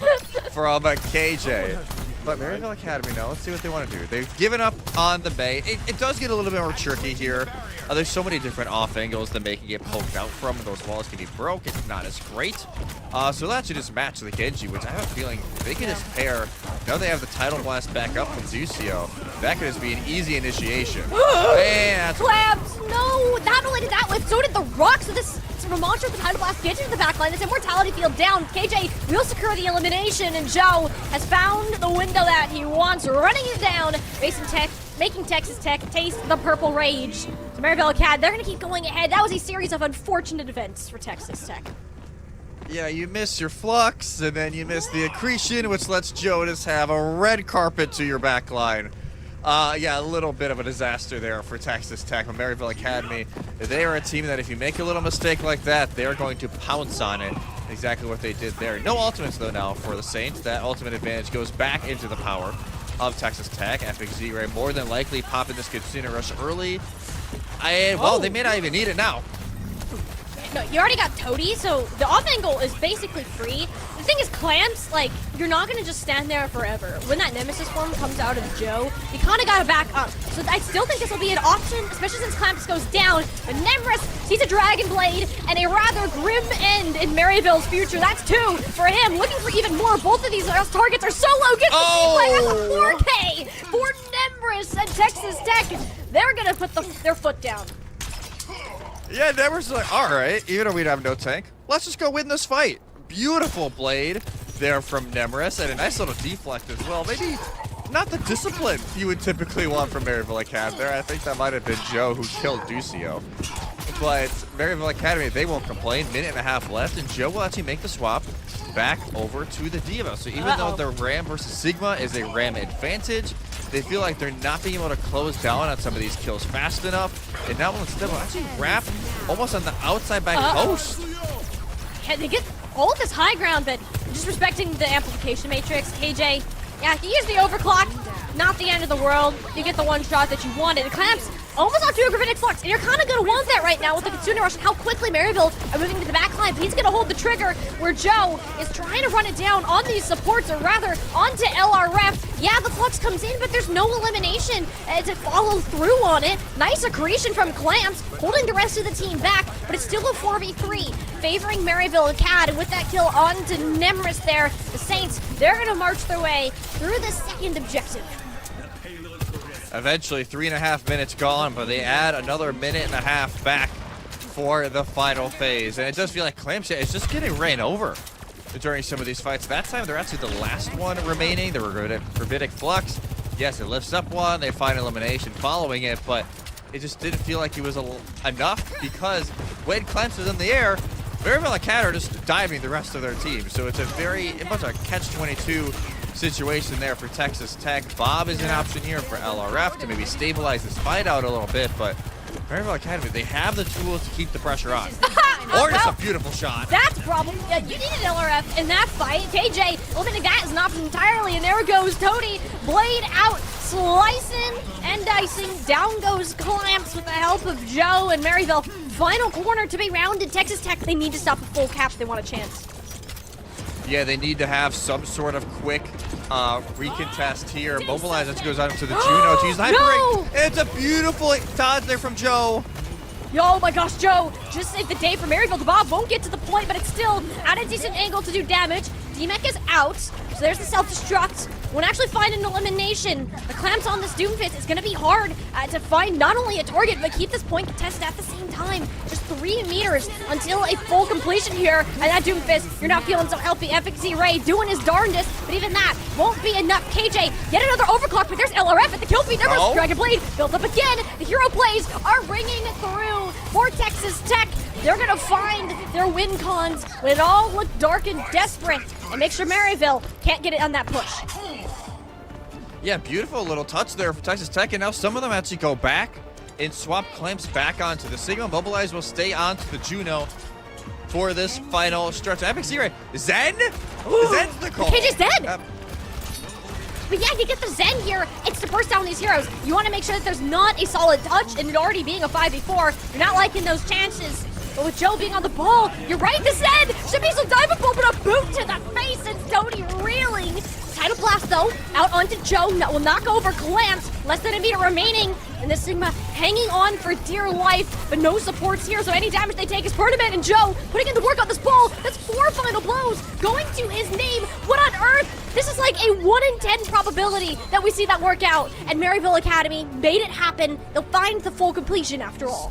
B: from KJ. But Maryville Academy now, let's see what they want to do. They've given up on the bait. It does get a little bit more tricky here. There's so many different off angles that they can get poked out from. Those walls can be broke. It's not as great. So they'll actually just match the Genji, which I have a feeling they can just pair. Now they have the Tidal Blast back up from Zucio. That could just be an easy initiation. And
A: Clams! No! Not only did that whip, so did the rocks of this Ramontra with the Tidal Blast get into the backline. This Immortality Field down. KJ will secure the elimination, and Joe has found the window that he wants, running it down. Racing Tech, making Texas Tech taste the purple rage. So Maryville Acad, they're going to keep going ahead. That was a series of unfortunate events for Texas Tech.
B: yeah, you miss your flux, and then you miss the accretion, which lets Jonas have a red carpet to your backline. Yeah, a little bit of a disaster there for Texas Tech. But Maryville Academy, they are a team that if you make a little mistake like that, they're going to pounce on it. Exactly what they did there. No ultimates, though, now for the Saints. That ultimate advantage goes back into the power of Texas Tech. Epic Z-Ray more than likely popping this Kitsune Rush early. Well, they may not even need it now.
A: No, you already got Toady, so the off angle is basically free. The thing is, Clamps, like, you're not going to just stand there forever. When that Nemesis form comes out of Joe, you kind of got to back up. So I still think this will be an option, especially since Clamps goes down. But Nemrus sees a Dragon Blade and a rather grim end in Maryville's future. That's 2 for him. Looking for even more. Both of these targets are so low. Gets the C-Flag. That's a 4K for Nemrus and Texas Tech. They're going to put their foot down.
B: Yeah, Nemrus like, all right, even though we'd have no tank, let's just go win this fight. Beautiful blade there from Nemrus, and a nice little deflect as well. Maybe not the discipline you would typically want from Maryville Academy there. I think that might have been Joe who killed Ducio. But Maryville Academy, they won't complain. Minute and a half left, and Joe will actually make the swap back over to the Diva. So even though the Ram versus Sigma is a Ram advantage, they feel like they're not being able to close down on some of these kills fast enough. And now instead will actually wrap almost on the outside back post.
A: Yeah, they get all of this high ground, but just respecting the amplification matrix. KJ, yeah, he used the overclock. Not the end of the world. You get the one shot that you wanted. The Clamps almost onto a Gravitic Flux, and you're kind of going to want that right now with the Kitsune Rush and how quickly Maryville are moving to the back line. But he's going to hold the trigger where Joe is trying to run it down on these supports, or rather onto LRF. Yeah, the Flux comes in, but there's no elimination to follow through on it. Nice accretion from Clamps, holding the rest of the team back, but it's still a 4v3, favoring Maryville Acad. And with that kill onto Nemrus there, the Saints, they're going to march their way through the second objective.
B: Eventually, 3.5 minutes gone, but they add another minute and a half back for the final phase. And it does feel like Clamps is just getting ran over during some of these fights. That time, they're actually the last one remaining. The Gravitic Flux. Yes, it lifts up one. They find elimination following it, but it just didn't feel like it was enough because when Clamps is in the air, Maryville Acad are just diving the rest of their team. So it's a much a catch-22 situation there for Texas Tech. Bob is an option here for LRF to maybe stabilize this fight out a little bit, but Maryville Academy, they have the tools to keep the pressure on. Or just a beautiful shot.
A: That's a problem. Yeah, you needed LRF in that fight. KJ eliminating that as an option entirely, and there goes Toady. Blade out, slicing and dicing. Down goes Clamps with the help of Joe and Maryville. Final corner to be rounded. Texas Tech, they need to stop a full cap if they want a chance.
B: Yeah, they need to have some sort of quick recontest here. Mobilize, that goes out to the Juno to use the Hyper Ring. It's a beautiful dodge there from Joe.
A: Oh my gosh, Joe, just saved the day for Maryville. The Bob won't get to the point, but it's still at a decent angle to do damage. D-Mech is out, so there's the self-destruct. Won't actually find an elimination. The Clamps on this Doomfist is going to be hard to find not only a target, but keep this point contested at the same time. Just 3 meters until a full completion here. And that Doomfist, you're not feeling so healthy. Epic Z-Ray doing his darndest, but even that won't be enough. KJ, yet another overclock, but there's LRF at the kill feed. There's Dragon Blade built up again. The hero plays are ringing through for Texas Tech. They're going to find their win cons when it all looked dark and desperate and make sure Maryville can't get it on that push.
B: Yeah, beautiful little touch there for Texas Tech, and now some of them actually go back and swap Clamps back onto the Sigma. Mobilize will stay onto the Juno for this final stretch. Epic Z-Ray. Zen? Zen's the call.
A: KJ's dead. But yeah, you get the Zen here. It's to burst down these heroes. You want to make sure that there's not a solid touch, and it already being a 5v4, you're not liking those chances. But with Joe being on the ball, you're right, the Zen should be some diveable, but a boot to the face, and Tony reeling. Tidal Blast, though, out onto Joe. That will knock over Glance. Less than a meter remaining. And the Sigma hanging on for dear life, but no supports here, so any damage they take is permanent. And Joe putting in the work on this ball. That's 4 final blows going to his name. What on earth? This is like a 1 in 10 probability that we see that work out. And Maryville Academy made it happen. They'll find the full completion after all.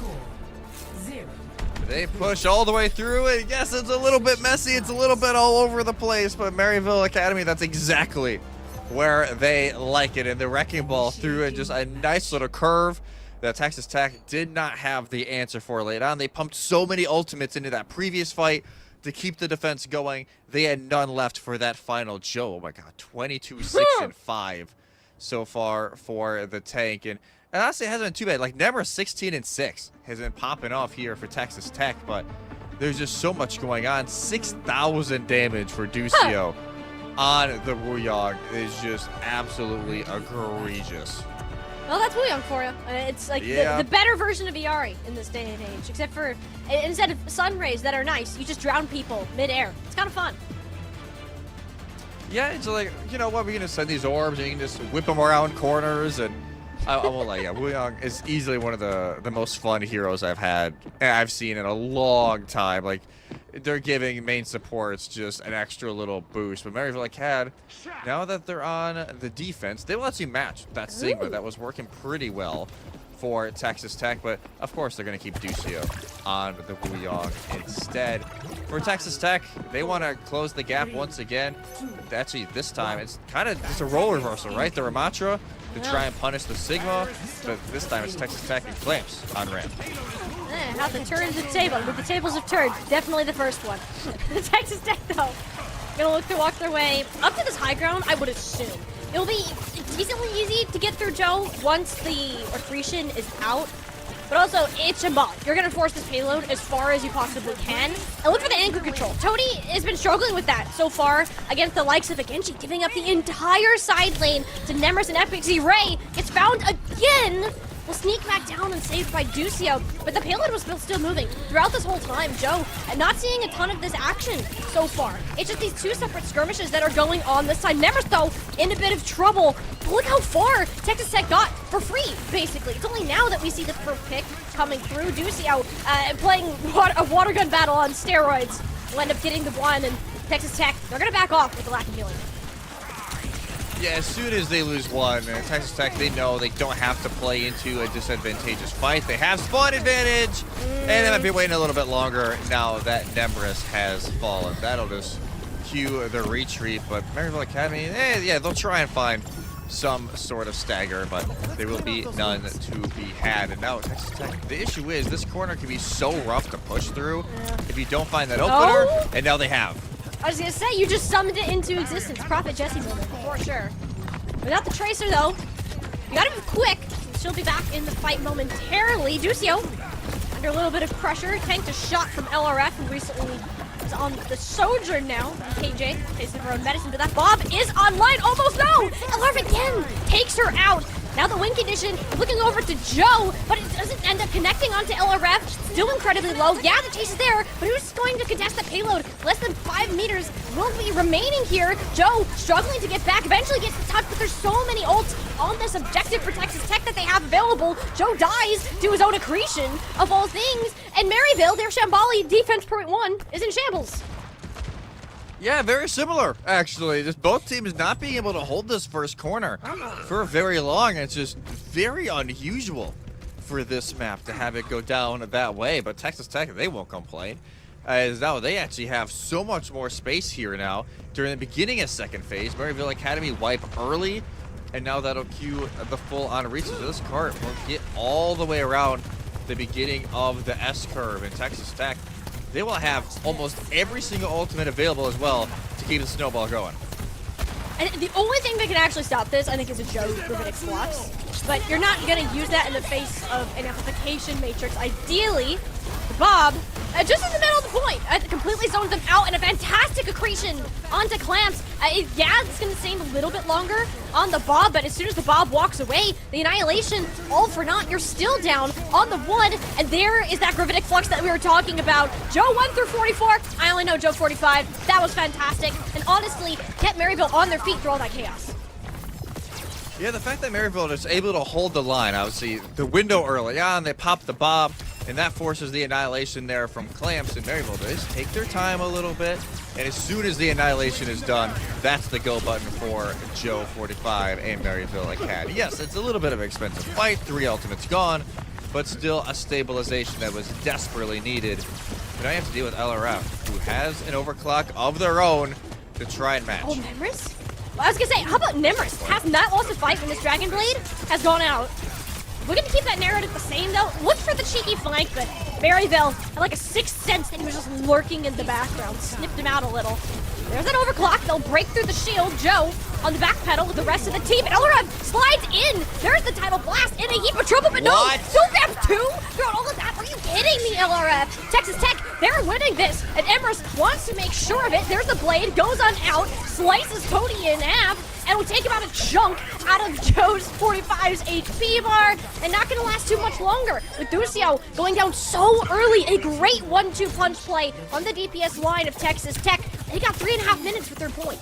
B: They push all the way through it. Yes, it's a little bit messy. It's a little bit all over the place, but Maryville Academy, that's exactly where they like it. And the Wrecking Ball threw in just a nice little curve that Texas Tech did not have the answer for late on. They pumped so many ultimates into that previous fight to keep the defense going. They had none left for that final Joe. Oh my God, 22, 6, and 5 so far for the tank. And honestly, it hasn't been too bad. Like, Nemra 16 and 6 has been popping off here for Texas Tech, but there's just so much going on. 6,000 damage for Ducio on the Wuyong is just absolutely egregious.
A: Well, that's Wuyong for you. It's like the better version of Iari in this day and age, except for instead of sun rays that are nice, you just drown people mid-air. It's kind of fun.
B: Yeah, it's like, you know what, we're going to send these orbs and you can just whip them around corners. And I won't lie, yeah, Wuyong is easily one of the most fun heroes I've seen in a long time. Like, they're giving main supports just an extra little boost. But Maryville Acad, now that they're on the defense, they will actually match that Sigma that was working pretty well for Texas Tech. But of course, they're going to keep Ducio on the Wuyong instead. For Texas Tech, they want to close the gap once again. Actually, this time, it's kind of just a role reversal, right? The Ramatra to try and punish the Sigma, but this time it's Texas Tech and Flames on ramp.
A: How the turns of the table, but the tables have turned. Definitely the first one. The Texas Tech, though, gonna look to walk their way up to this high ground, I would assume. It'll be decently easy to get through Joe once the accretion is out. But also, it's a ball. You're gonna force this payload as far as you possibly can. And look for the anchor control. Tony has been struggling with that so far against the likes of Agenji, giving up the entire side lane to Nemris and Epic Z. Ray gets found again. Will sneak back down and saved by Ducio, but the payload was still moving throughout this whole time. Joe, not seeing a ton of this action so far. It's just these two separate skirmishes that are going on this side. Nemris, though, in a bit of trouble. But look how far Texas Tech got for free, basically. It's only now that we see the first pick coming through. Ducio playing a water gun battle on steroids. Will end up getting the one, and Texas Tech, they're going to back off with the lack of healing.
B: Yeah, as soon as they lose one, Texas Tech, they know they don't have to play into a disadvantageous fight. They have spawn advantage, and they might be waiting a little bit longer now that Nemris has fallen. That'll just cue the retreat, but Maryville Academy, yeah, they'll try and find some sort of stagger, but there will be none to be had. And now Texas Tech, the issue is this corner can be so rough to push through if you don't find that opener, and now they have.
A: I was gonna say, you just summoned it into existence. Prophet Jesse moment, for sure. Without the Tracer, though, you gotta be quick. She'll be back in the fight momentarily. Ducio, under a little bit of pressure, tanked a shot from LRF, who recently is on the Sojourn now. KJ facing her own medicine, but that Bob is online. Almost no! LRF again takes her out. Now the win condition looking over to Joe, but it doesn't end up connecting onto LRF. Still incredibly low. Yeah, the chase is there, but who's going to contest the payload? Less than 5 meters will be remaining here. Joe struggling to get back, eventually gets the touch, but there's so many ults on this objective for Texas Tech that they have available. Joe dies to his own accretion, of all things, and Maryville, their Shambali defense .1, is in shambles.
B: Yeah, very similar, actually. Just both teams not being able to hold this first corner for very long. It's just very unusual for this map to have it go down that way. But Texas Tech, they won't complain, as now they actually have so much more space here now. During the beginning of second phase, Maryville Academy wipe early, and now that'll cue the full-on reach. So this cart will get all the way around the beginning of the S-curve in Texas Tech. They will have almost every single ultimate available as well to keep the snowball going.
A: And the only thing that can actually stop this, I think, is a Joe Rubidic Flux. But you're not going to use that in the face of an amplification matrix. Ideally, Bob just in the middle of the point. Completely zoned them out, and a fantastic accretion onto Clamps. Yeah, it's going to stay a little bit longer on the Bob, but as soon as the Bob walks away, the Annihilation, all for naught. You're still down on the 1, and there is that Gravitic Flux that we were talking about. Joe 1 through 44. I only know Joe 45. That was fantastic, and honestly, kept Maryville on their feet through all that chaos.
B: Yeah, the fact that Maryville is able to hold the line, obviously, the window early on, they pop the Bob, and that forces the Annihilation there from Clamps, and Maryville. They just take their time a little bit, and as soon as the Annihilation is done, that's the go button for Joe 45 and Maryville Academy. Yes, it's a little bit of an expensive fight, 3 ultimates gone, but still a stabilization that was desperately needed. And now you have to deal with LRF, who has an overclock of their own to try and match.
A: Oh, Nemris? Well, I was gonna say, how about Nemris? Has not lost a fight when this Dragon Blade has gone out. We're gonna keep that narrative the same though. Look for the cheeky flank, but Maryville had like a sixth sense that he was just lurking in the background. Sniffed him out a little. There's an overclock. They'll break through the shield. Joe on the back pedal with the rest of the team. And LRF slides in. There's the title blast in a heap of trouble, but no map 2 throughout all of that. Are you kidding me, LRF? Texas Tech, they're winning this. And Emrys wants to make sure of it. There's the blade, goes on out, slices Tony in half, and will take about a chunk out of Joe's 45's HP bar, and not gonna last too much longer. With Lucio going down so early, a great 1-2 punch play on the DPS line of Texas Tech. They got 3.5 minutes with their point.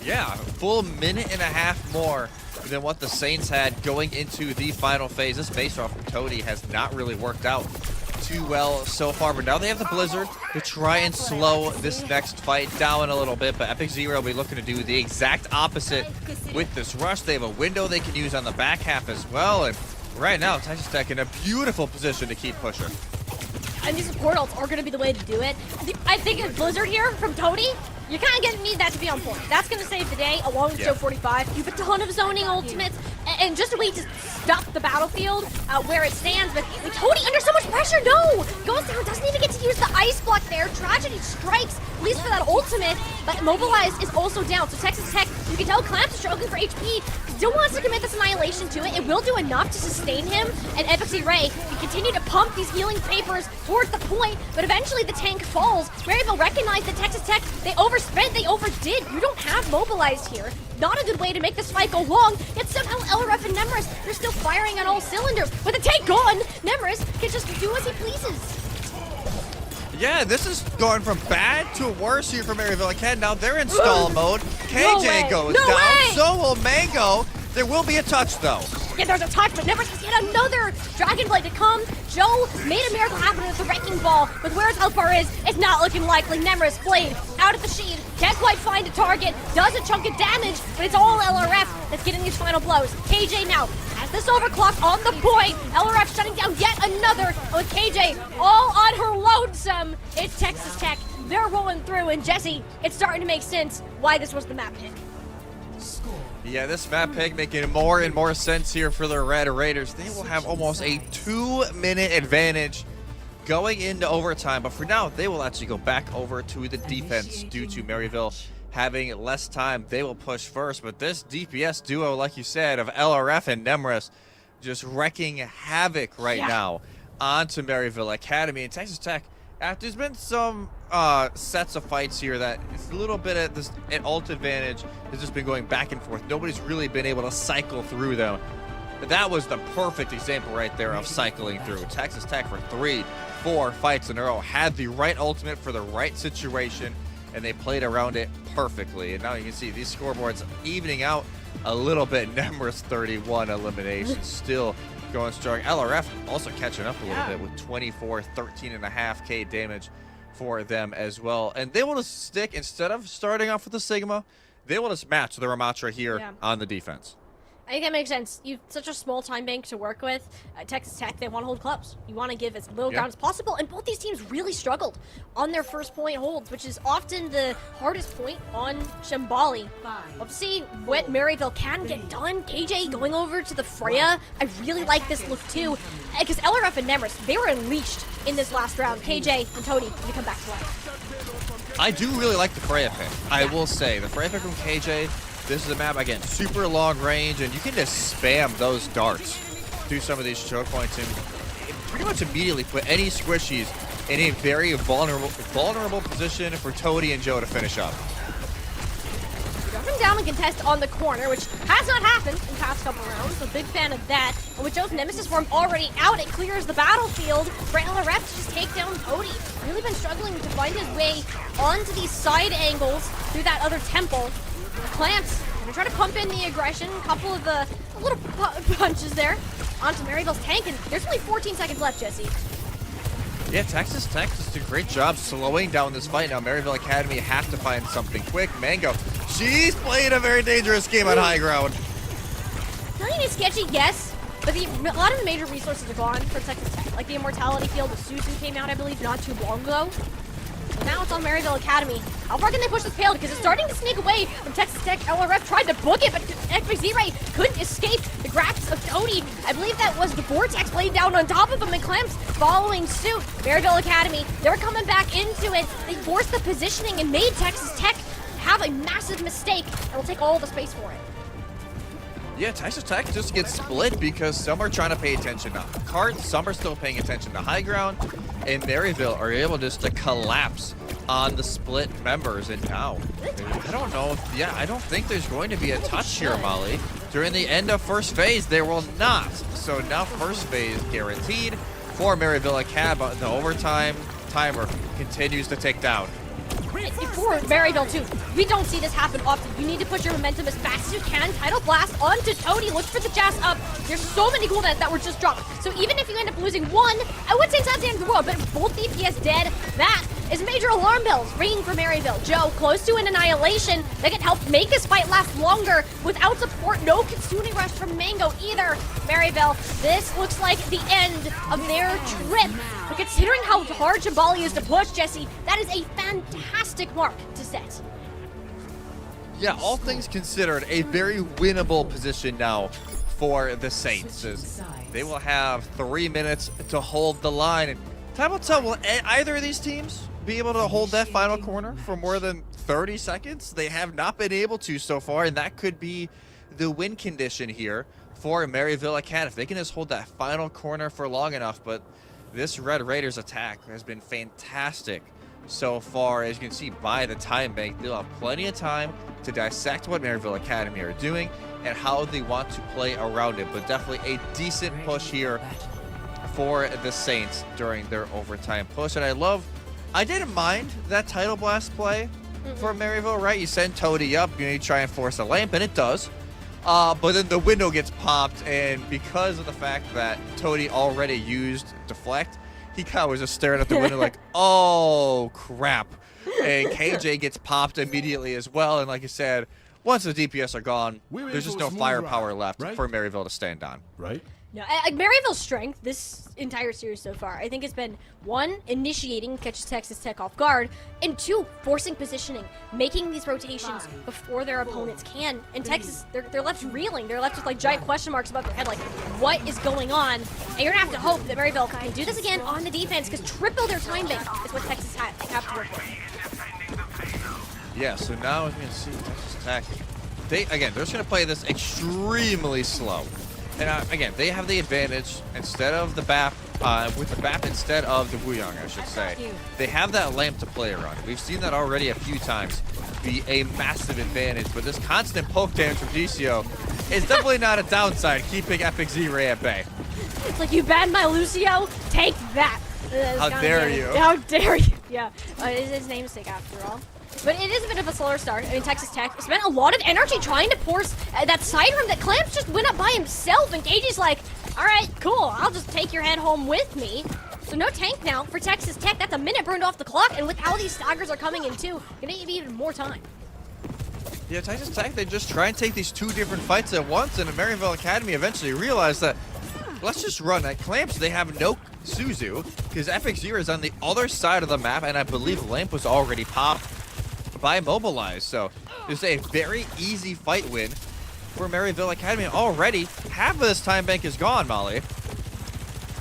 B: Yeah, a full minute and a half more than what the Saints had going into the final phase. This base off from Tony has not really worked out too well so far, but now they have the Blizzard to try and slow this next fight down a little bit, but Epic Zero will be looking to do the exact opposite with this rush. They have a window they can use on the back half as well, and right now Texas Tech in a beautiful position to keep pushing.
A: And these support ults are going to be the way to do it. I think a Blizzard here from Tony, you're kind of going to need that to be on point. That's going to save the day, along with Joe 45. You have a ton of zoning ultimates, and just a way to stop the battlefield where it stands. But with Tony under so much pressure, no! Goes down, doesn't even get to use the ice block there. Tragedy strikes, at least for that ultimate, but Mobilize is also down. So Texas Tech, you can tell Clamps is struggling for HP. Still wants to commit this Annihilation to it. It will do enough to sustain him, and Epic Ray can continue to pump these healing papers towards the point, but eventually the tank falls. Maryville recognized that Texas Tech, they overspent, they overdid. You don't have Mobilized here. Not a good way to make this fight go long, yet somehow LRF and Nemris, they're still firing on all cylinders. With the tank gone, Nemris can just do as he pleases.
B: Yeah, this is going from bad to worse here for Maryville Academy. Now they're in stall mode. KJ goes down, so will Mango. There will be a touch though.
A: Yeah, there's a touch, but Nemris has yet another Dragon Blade to come. Joe made a miracle happen with the Wrecking Ball, but where his Elfar is, it's not looking likely. Nemris, Blade, out of the sheet, can't quite find a target, does a chunk of damage, but it's all LRF that's getting these final blows. KJ now has this overclock on the point. LRF shutting down yet another, and with KJ all on her lonesome. It's Texas Tech. They're rolling through, and Jesse, it's starting to make sense why this was the map pick.
B: Yeah, this map pick making more and more sense here for the Red Raiders. They will have almost a 2-minute advantage going into overtime, but for now, they will actually go back over to the defense due to Maryville having less time. They will push first, but this DPS duo, like you said, of LRF and Nemris just wrecking havoc right now onto Maryville Academy. And Texas Tech, there's been some sets of fights here that it's a little bit of this an ult advantage has just been going back and forth. Nobody's really been able to cycle through them. But that was the perfect example right there of cycling through. Texas Tech for 3-4 fights in a row had the right ultimate for the right situation, and they played around it perfectly. And now you can see these scoreboards evening out a little bit. Nemris 31 eliminations still going strong. LRF also catching up a little bit with 24, 13.5k damage for them as well. And they want to stick, instead of starting off with the Sigma, they want to match the Ramatra here on the defense.
A: I think that makes sense. You've such a small time bank to work with. Texas Tech, they want to hold clubs. You want to give as little ground as possible, and both these teams really struggled on their first point holds, which is often the hardest point on Shambali. We'll see what Maryville can get done. KJ going over to the Freya. I really like this look too, because LRF and Nemris, they were unleashed in this last round. KJ and Tony going to come back to life.
B: I do really like the Freya pick. I will say, the Freya pick from KJ, this is a map, again, super long range, and you can just spam those darts through some of these choke points and pretty much immediately put any squishies in a very vulnerable position for Toady and Joe to finish up.
A: Jumping down and contest on the corner, which has not happened in the past couple rounds, so big fan of that. And with Joe's Nemesis form already out, it clears the battlefield for LRF to just take down Toady. Really been struggling to find his way onto these side angles through that other temple. Clamps gonna try to pump in the aggression, a couple of the little punches there onto Maryville's tank, and there's only 14 seconds left, Jesse.
B: Yeah, Texas Tech does a great job slowing down this fight. Now, Maryville Academy have to find something quick. Mango, she's playing a very dangerous game on high ground.
A: Telling you it's sketchy, yes, but a lot of the major resources are gone for Texas Tech. Like the Immortality Field with Suzu came out, I believe, not too long ago. So now it's on Maryville Academy. How far can they push this payload? Because it's starting to sneak away from Texas Tech. LRF tried to book it, but XYZ-Ray couldn't escape the grasp of Toady. I believe that was the Vortex laid down on top of him, and Clamps following suit. Maryville Academy, they're coming back into it. They forced the positioning and made Texas Tech have a massive mistake, and will take all the space for it.
B: Yeah, Texas Tech just gets split because some are trying to pay attention to Cart, some are still paying attention to high ground, and Maryville are able just to collapse on the split members. And now, I don't know if, I don't think there's going to be a touch here, Molly. During the end of first phase, there will not. So now first phase guaranteed for Maryville Academy. The overtime timer continues to tick down.
A: For Maryville too, we don't see this happen often. You need to push your momentum as fast as you can. Tidal Blast onto Toady. Look for the Jazz up. There's so many cooldowns that were just dropped. So even if you end up losing one, I would say it's not the end of the world, but if both DPS dead, that is major alarm bells ringing for Maryville. Joe, close to an annihilation that can help make this fight last longer without support. No Kitsune Rush from Mango either. Maryville, this looks like the end of their trip. But considering how hard Jabali is to push, Jesse, that is a fantastic mark to set.
B: Yeah, all things considered, a very winnable position now for the Saints. They will have 3 minutes to hold the line. And time will tell, will either of these teams be able to hold that final corner for more than 30 seconds? They have not been able to so far, and that could be the win condition here for Maryville Academy. If they can just hold that final corner for long enough, but this Red Raiders attack has been fantastic so far. As you can see by the time bank, they'll have plenty of time to dissect what Maryville Academy are doing and how they want to play around it. But definitely a decent push here for the Saints during their overtime push. And I didn't mind that Tidal Blast play for Maryville, right? You send Toady up, you try and force a lamp, and it does. But then the window gets popped, and because of the fact that Toady already used Deflect, he kind of was just staring at the window like, oh, crap. And KJ gets popped immediately as well, and like I said, once the DPS are gone, there's just no firepower left for Maryville to stand on.
C: Right?
A: No, Maryville's strength this entire series so far, I think, has been 1, initiating, catches Texas Tech off guard, and 2, forcing positioning, making these rotations before their opponents can. And Texas, they're left reeling. They're left with like giant question marks above their head, like, what is going on? And you're gonna have to hope that Maryville can do this again on the defense, because triple their time bank is what Texas have to work with.
B: Yeah, so now as we can see, Texas Tech, they're just gonna play this extremely slow. And again, they have the advantage instead of the BAP, with the BAP instead of the Wuyong, I should say. They have that lamp to play around. We've seen that already a few times be a massive advantage, but this constant poke damage from DCO is definitely not a downside, keeping Epic Z-Ray at bay.
A: It's like, you banned my Lucio? Take that!
B: How dare you?
A: How dare you? Yeah, it's his namesake after all. But it is a bit of a slower start. I mean, Texas Tech spent a lot of energy trying to force that side room that Clamps just went up by himself, and KJ's like, all right, cool, I'll just take your head home with me. So no tank now for Texas Tech. That's a minute burned off the clock, and with how these staggers are coming in too, gonna give even more time.
B: Yeah, Texas Tech, they just try and take these 2 different fights at once, and Maryville Academy eventually realized that, let's just run. At Clamps, they have no Suzu, because Epic Zero is on the other side of the map, and I believe Lamp was already popped by Mobilize. So it's a very easy fight win for Maryville Academy. Already, half of this time bank is gone, Molly.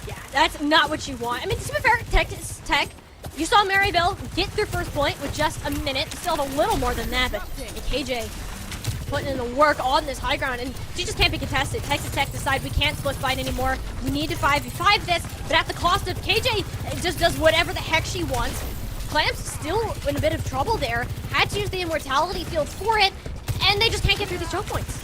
A: Yeah, that's not what you want. I mean, to be fair, Texas Tech, you saw Maryville get their first point with just a minute. Still have a little more than that, but KJ putting in the work on this high ground, and she just can't be contested. Texas Tech decide we can't split fight anymore. We need to 5v5 this, but at the cost of KJ just does whatever the heck she wants. Clamps still in a bit of trouble there. Had to use the immortality field for it, and they just can't get through these choke points.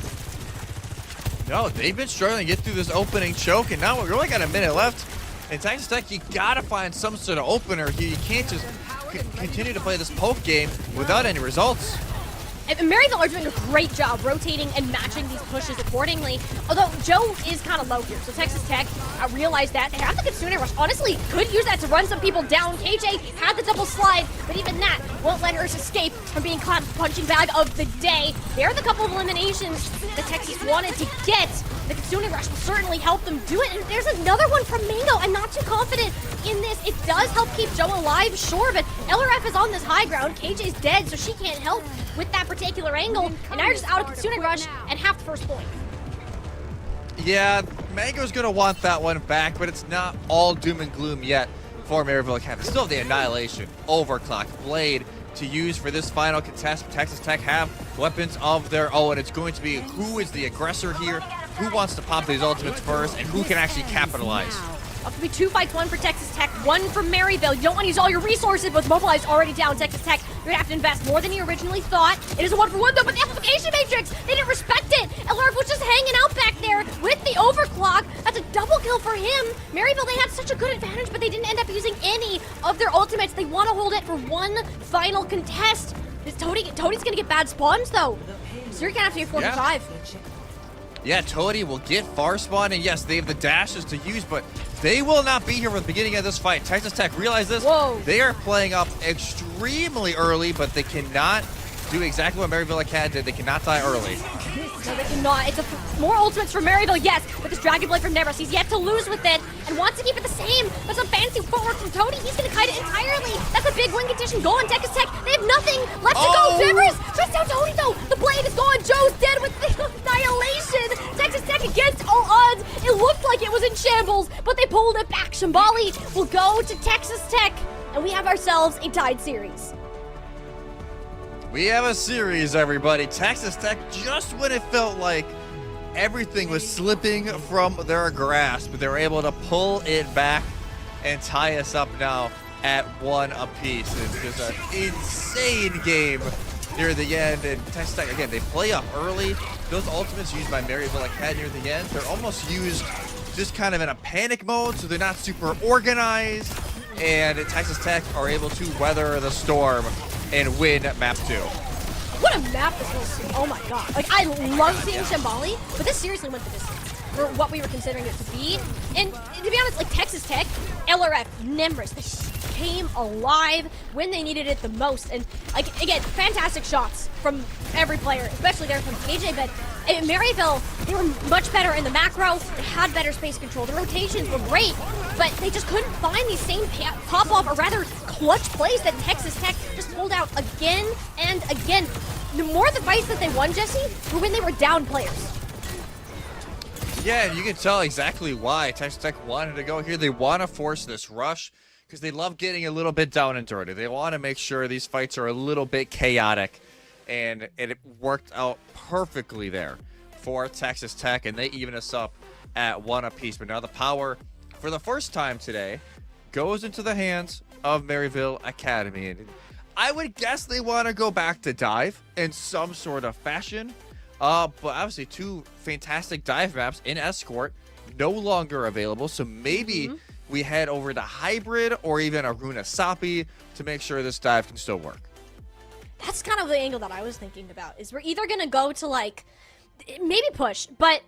B: No, they've been struggling to get through this opening choke, and now we've only got a minute left. In Texas Tech, you gotta find some sort of opener here. You can't just continue to play this poke game without any results.
A: And Maryville are doing a great job rotating and matching these pushes accordingly. Although Joe is kind of low here, so Texas Tech realized that. They have the Kitsune Rush. Honestly, could use that to run some people down. KJ had the double slide, but even that won't let her escape from being caught punching bag of the day. There are the couple of eliminations that Texas wanted to get. The Kitsune Rush will certainly help them do it. And there's another one from Mango. I'm not too confident in this. It does help keep Joe alive, sure, but LRF is on this high ground. KJ's dead, so she can't help with that particular angle. And now you're just out of Kitsune Rush and half the first point.
B: Yeah, Mango's gonna want that one back, but it's not all doom and gloom yet for Maryville Academy. Still have the Annihilation, Overclock, Blade to use for this final contest. Texas Tech have weapons of their own. It's going to be who is the aggressor here, who wants to pop these ultimates first, and who can actually capitalize.
A: Up to be 2 fights, 1 for Texas Tech, 1 for Maryville. You don't want to use all your resources, but Mobilize already down. Texas Tech, you're gonna have to invest more than you originally thought. It is a 1-for-1 though, but the amplification matrix, they didn't respect it. LRF was just hanging out back there with the overclock. That's a double kill for him. Maryville, they had such a good advantage, but they didn't end up using any of their ultimates. They want to hold it for one final contest. This Toadie's gonna get bad spawns though, so you're gonna have to get 45.
B: Yeah, Toadie will get far spawn, and yes, they have the dashes to use, but they will not be here for the beginning of this fight. Texas Tech realize this.
A: Whoa.
B: They are playing up extremely early, but they cannot do exactly what Maryville Acad did. They cannot die early.
A: No, they cannot. It's more ultimates for Maryville, yes, but this Dragon Blade from Nevers, he's yet to lose with it and wants to keep it the same. But some fancy footwork from Toadie, he's going to kite it entirely. That's a big win condition. Go on Texas Tech. They have nothing left to go. Nevers shuts down Toadie, though. The blade is gone. Joe's dead with the annihilation. Texas Tech against all odds. It looked like it was in shambles, but they pulled it back. Shambali will go to Texas Tech, and we have ourselves a tied series.
B: We have a series, everybody. Texas Tech, just when it felt like everything was slipping from their grasp, they were able to pull it back and tie us up now at 1 apiece. It's just an insane game near the end. And Texas Tech, again, they play up early. Those ultimates used by Maryville Acad near the end, they're almost used just kind of in a panic mode, so they're not super organized. And Texas Tech are able to weather the storm and win map 2.
A: What a map this was. Oh my god. Like, I love seeing Shambali, but this seriously went the distance for what we were considering it to be. And to be honest, like Texas Tech, LRF, Nemris, they came alive when they needed it the most. And like, again, fantastic shots from every player, especially there from KJ, but in Maryville, they were much better in the macro. They had better space control. The rotations were great, but they just couldn't find these same pop-off, or rather clutch plays that Texas Tech just pulled out again and again. The more the fights that they won, Jesse, were when they were down players.
B: Yeah, and you can tell exactly why Texas Tech wanted to go here. They want to force this rush because they love getting a little bit down and dirty. They want to make sure these fights are a little bit chaotic, and it worked out perfectly there for Texas Tech, and they even us up at 1 apiece. But now the power, for the first time today, goes into the hands of Maryville Academy. And I would guess they want to go back to dive in some sort of fashion. But obviously 2 fantastic dive maps in Escort no longer available. So maybe we head over to Hybrid or even Aruna Sapi to make sure this dive can still work.
A: That's kind of the angle that I was thinking about, is we're either going to go to, like, maybe push, but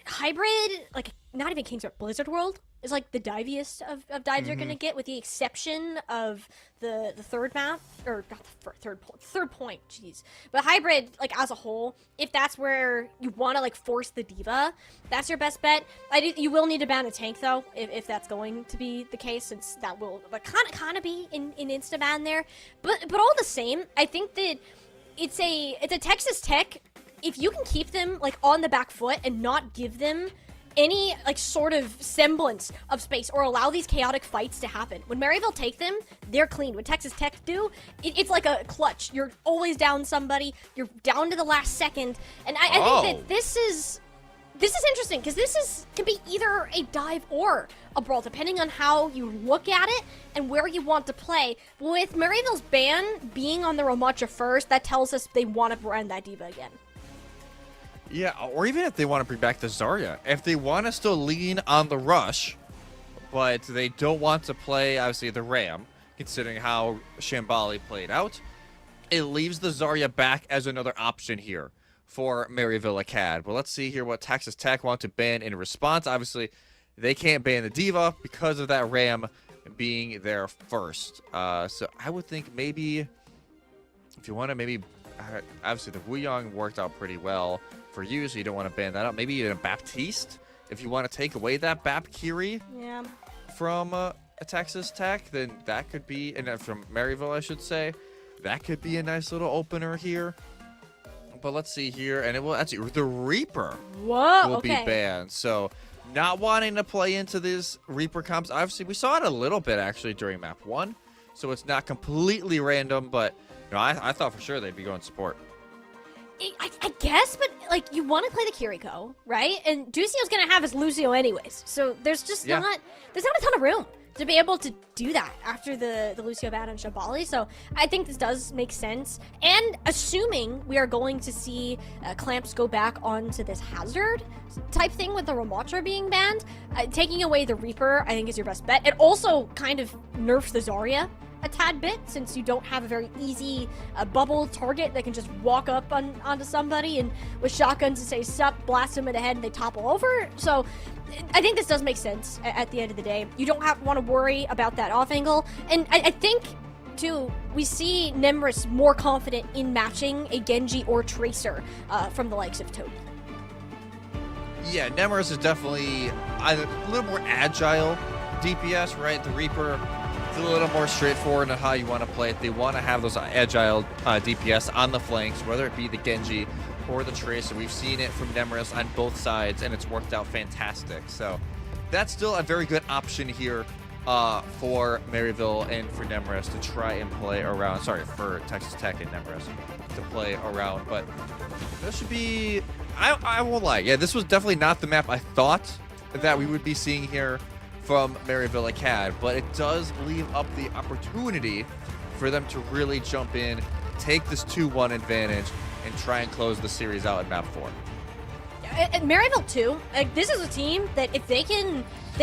A: Hybrid, like, not even King's Blizzard World is, like, the diviest of dives you're going to get, with the exception of the third map, or not the third point, jeez. But Hybrid, like, as a whole, if that's where you want to, like, force the diva, that's your best bet. You will need to ban a tank, though, if that's going to be the case, since that will, like, kind of be in insta-ban there. But all the same, I think that it's a Texas Tech, if you can keep them, like, on the back foot and not give them any like sort of semblance of space or allow these chaotic fights to happen. When Maryville take them, they're clean. When Texas Tech do, it's like a clutch. You're always down somebody. You're down to the last second. And I think that this is interesting because can be either a dive or a brawl, depending on how you look at it and where you want to play. With Maryville's ban being on the Ramattra first, that tells us they want to brand that diva again.
B: Yeah, or even if they want to bring back the Zarya. If they want to still lean on the rush, but they don't want to play, obviously, the Ram, considering how Shambali played out, it leaves the Zarya back as another option here for Maryville Acad. But let's see here what Texas Tech want to ban in response. Obviously, they can't ban the Diva because of that Ram being there first. So I would think maybe, if you want to maybe, obviously the Wuyong worked out pretty well for you, so you don't want to ban that out. Maybe a Baptiste, if you want to take away that Bap Kiri from a Texas Tech, then that could be, and from Maryville, I should say, that could be a nice little opener here. But let's see here, and it will actually, the Reaper will be banned. So not wanting to play into these Reaper comps. Obviously, we saw it a little bit actually during map 1, so it's not completely random, but you know, I thought for sure they'd be going support.
A: I guess, but like you want to play the Kiriko, right? And Ducio's gonna have his Lucio anyways, so there's just not a ton of room to be able to do that after the Lucio ban on Shambali. So I think this does make sense. And assuming we are going to see clamps go back onto this hazard type thing with the Ramattra being banned, taking away the Reaper I think is your best bet. It also kind of nerfs the Zarya a tad bit, since you don't have a very easy bubble target that can just walk up onto somebody and with shotguns and say sup, blast them in the head and they topple over. So I think this does make sense at the end of the day. You don't want to worry about that off angle. And I think too, we see Nemris more confident in matching a Genji or Tracer from the likes of Toby.
B: Yeah, Nemris is definitely a little more agile DPS, right? The Reaper, it's a little more straightforward on how you want to play it. They want to have those agile DPS on the flanks, whether it be the Genji or the Tracer. We've seen it from Nemris on both sides, and it's worked out fantastic. So that's still a very good option here for Maryville and for Nemris to try and play around. Sorry, for Texas Tech and Nemris to play around. But this should be, I won't lie. Yeah, this was definitely not the map I thought that we would be seeing here from Maryville Acad, but it does leave up the opportunity for them to really jump in, take this 2-1 advantage, and try and close the series out in map 4.
A: And Maryville too, like, this is a team that if they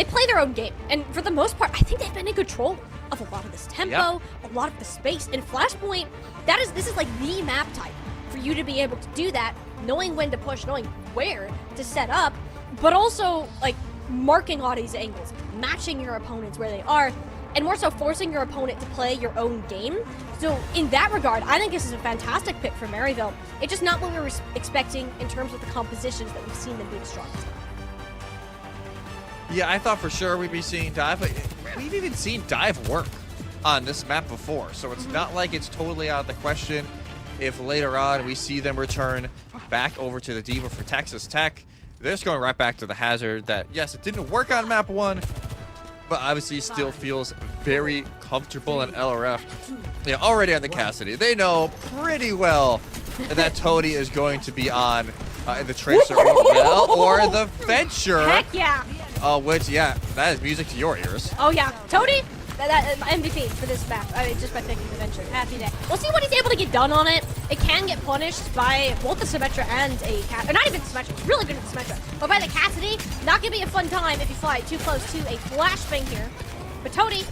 A: play their own game, and for the most part, I think they've been in control of a lot of this tempo, a lot of the space. In Flashpoint, this is like the map type for you to be able to do that, knowing when to push, knowing where to set up, but also like marking all these angles, matching your opponents where they are, and more so forcing your opponent to play your own game. So in that regard, I think this is a fantastic pick for Maryville. It's just not what we were expecting in terms of the compositions that we've seen them being strongest.
B: Yeah, I thought for sure we'd be seeing dive, but we've even seen dive work on this map before, so it's not like it's totally out of the question if later on we see them return back over to the Diva for Texas Tech. They're just going right back to the hazard that, yes, it didn't work on map 1, but obviously still feels very comfortable in LRF. Yeah, already on the Cassidy. They know pretty well that Toady is going to be on the Tracer or the Venture.
A: Heck yeah.
B: Which, yeah, that is music to your ears.
A: Oh yeah, Toady, that MVP for this map. I mean, just by picking the Venture. Happy day. We'll see what he's able to get done on it. It can get punished by both the Symmetra and a Cat, or not even Symmetra. It's really good at Symmetra, but by the Cassidy, not gonna be a fun time if you fly too close to a flashbang here. But Toady,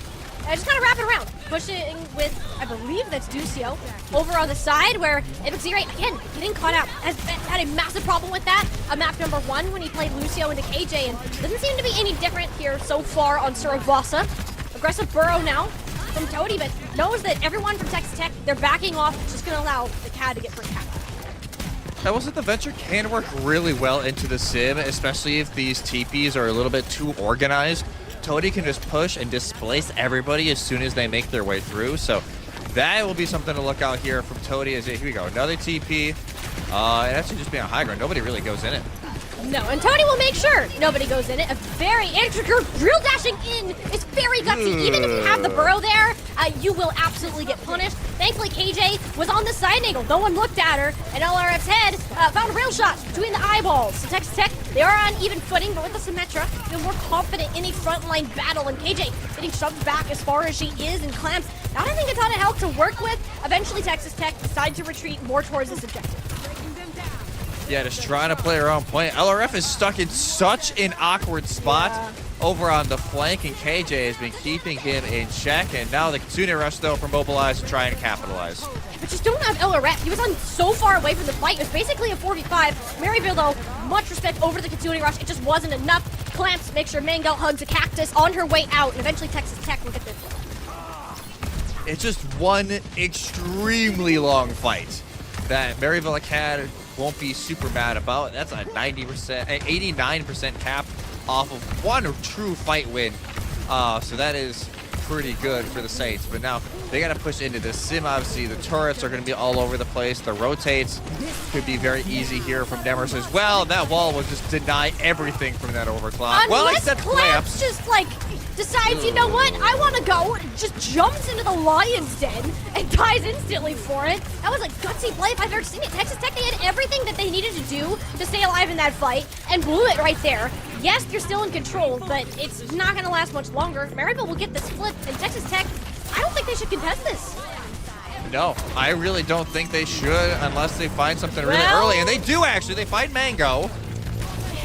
A: just kind of wrapping around, pushing with, I believe that's Ducio, over on the side where Xerate, again, getting caught out, has had a massive problem with that on map number 1 when he played Lucio into KJ, and doesn't seem to be any different here so far on Suravasa. Aggressive burrow now from Toady, but knows that everyone from Texas Tech, they're backing off, just gonna allow the Cad to get first cap.
B: I will say the Venture can work really well into the sim, especially if these TPs are a little bit too organized. Toady can just push and displace everybody as soon as they make their way through, so that will be something to look out here from Toady. Here we go, another TP, and actually just being on high ground. Nobody really goes in it.
A: No, and Tony will make sure nobody goes in it. A very intricate drill dashing in is very gutsy. Even if you have the burrow there, you will absolutely get punished. Thankfully, KJ was on the side angle. No one looked at her, and LRF's head found a rail shot between the eyeballs. So Texas Tech, they are on even footing, but with the Symmetra, they're more confident in a frontline battle. And KJ getting shoved back as far as she is and clamps. Not having a ton of help to work with. Eventually, Texas Tech decide to retreat more towards this objective.
B: Yeah, just trying to play her own play. LRF is stuck in such an awkward spot over on the flank, and KJ has been keeping him in check. And now the Kitsune Rush, though, for Mobilize to try and capitalize.
A: But just don't have LRF. He was on so far away from the fight. It was basically a 4v5. Maryville, though, much respect over the Kitsune Rush. It just wasn't enough. Clamps, make sure Mango hugs a cactus on her way out, and eventually Texas Tech will get their kill.
B: It's just one extremely long fight that Maryville Acad won't be super mad about. That's a 90%, 89% cap off of one true fight win. So that is pretty good for the Saints. But now they got to push into this sim. Obviously, the turrets are going to be all over the place. The rotates could be very easy here from Nemers as well. That wall will just deny everything from that overclock.
A: Unless
B: well, I said
A: Clamps just like decides, you know what, I want to go, just jumps into the lion's den and dies instantly for it. That was a gutsy play if I've ever seen it. Texas Tech, they had everything that they needed to do to stay alive in that fight and blew it right there. Yes, you're still in control, but it's not going to last much longer. Maryville will get this flip, and Texas Tech, I don't think they should contest this.
B: No, I really don't think they should unless they find something really early. And they do, actually. They find Mango.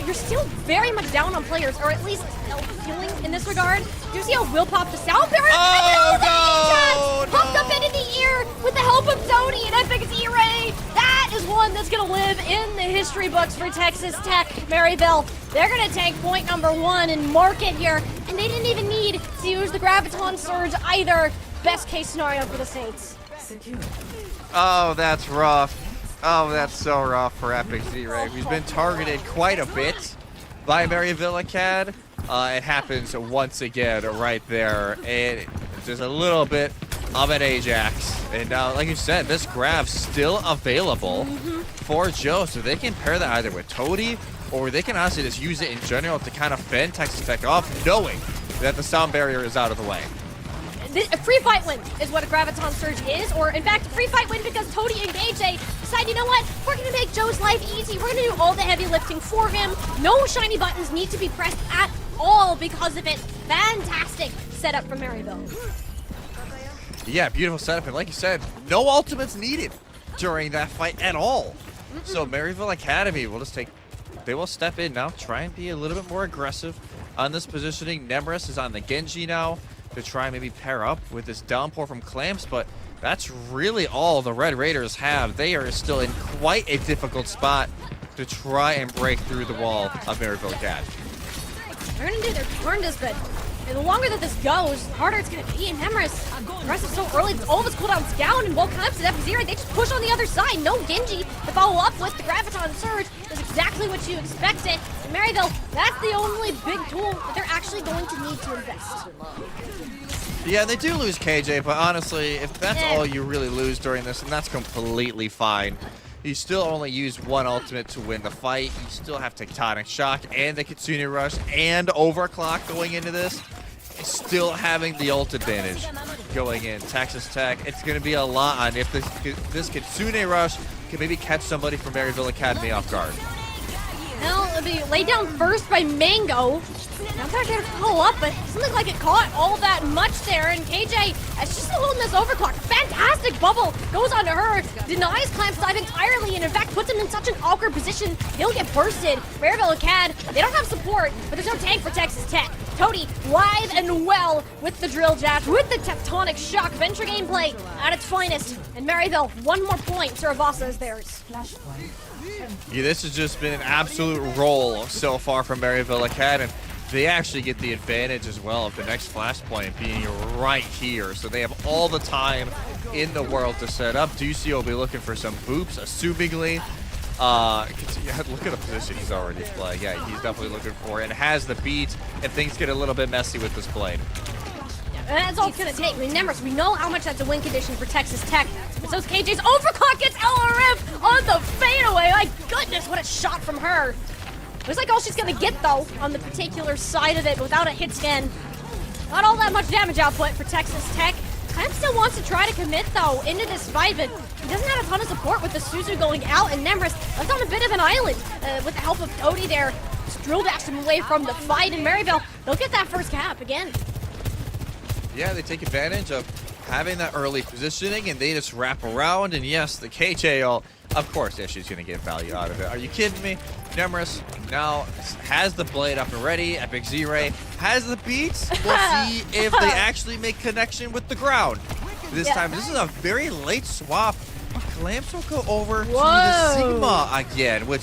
A: You're still very much down on players, or at least feeling in this regard. Do you see how Will popped the sound barrier?
B: Oh, no!
A: Popped up into the ear with the help of Tony and Epic's E-Ray. That is one that's going to live in the history books for Texas Tech. Maryville, they're going to take point number 1 and mark it here. And they didn't even need to use the Graviton Surge either. Best case scenario for the Saints.
B: Oh, that's rough. Oh, that's so rough for Epic Z-Ray, who's been targeted quite a bit by Maryville Acad. It happens once again right there. And there's a little bit of an Ajax. And like you said, this grab's still available for Joe. So they can pair that either with Toady, or they can honestly just use it in general to kind of fend Texas Tech off, knowing that the sound barrier is out of the way.
A: A free fight win is what a Graviton Surge is, or in fact, a free fight win because Toady and KJ decide, you know what, we're going to make Joe's life easy. We're going to do all the heavy lifting for him. No shiny buttons need to be pressed at all because of it. Fantastic setup from Maryville.
B: Yeah, beautiful setup, and like you said, no ultimates needed during that fight at all. So Maryville Academy will just they will step in now, try and be a little bit more aggressive on this positioning. Nemris is on the Genji now to try and maybe pair up with this downpour from Clamps, but that's really all the Red Raiders have. They are still in quite a difficult spot to try and break through the wall of Maryville Acad.
A: They're going to do their darndest, but the longer that this goes, the harder it's going to be. And Nemris aggressive so early, all of his cooldowns down, and while Clamps is F0, they just push on the other side. No Genji to follow up with the Graviton Surge. That's exactly what you expected. And Maryville, that's the only big tool that they're actually going to need to invest.
B: Yeah, they do lose KJ, but honestly, if that's all you really lose during this, then that's completely fine. You still only use one ultimate to win the fight. You still have Tectonic Shock and the Kitsune Rush and Overclock going into this. Still having the ult advantage going in. Texas Tech, it's going to be a lot on if this Kitsune Rush can maybe catch somebody from Maryville Academy off guard.
A: Well, it'll be laid down first by Mango. Now they're going to follow up, but it doesn't look like it caught all that much there. And KJ is just holding this overclock. Fantastic bubble goes onto her, denies Clamps dive entirely, and in fact puts him in such an awkward position. He'll get bursted. Maryville Acad, they don't have support, but there's no tank for Texas Tech. Toady, live and well with the drill dash, with the Tectonic Shock. Venture gameplay at its finest. And Maryville, one more point. Saravasa is theirs.
B: Yeah, this has just been an absolute roll so far from Maryville Acad, and they actually get the advantage as well of the next flashpoint being right here. So they have all the time in the world to set up. Ducey will be looking for some boops, assumingly. Look at the position he's already playing. Yeah, he's definitely looking for it and has the beat, and things get a little bit messy with this blade.
A: And that's all it's going to take. Remember, we know how much that's a win condition for Texas Tech. But so's KJ's overclock gets LRF on the fadeaway. My goodness, what a shot from her. Looks like all she's gonna get, though, on the particular side of it without a hit scan. Not all that much damage output for Texas Tech. Clamp still wants to try to commit, though, into this fight, but he doesn't have a ton of support with the Suzu going out, and Nemris left on a bit of an island with the help of Cody there. Just drill dashed him away from the fight, and Maryville, they'll get that first cap again.
B: Yeah, they take advantage of having that early positioning, and they just wrap around, and yes, the KJL, of course, yeah, she's going to get value out of it. Are you kidding me? Nemris now has the blade up and ready. Epic Z-Ray has the beats. We'll see if they actually make connection with the ground. This time, this is a very late swap. Clamps will go over to the Sigma again, which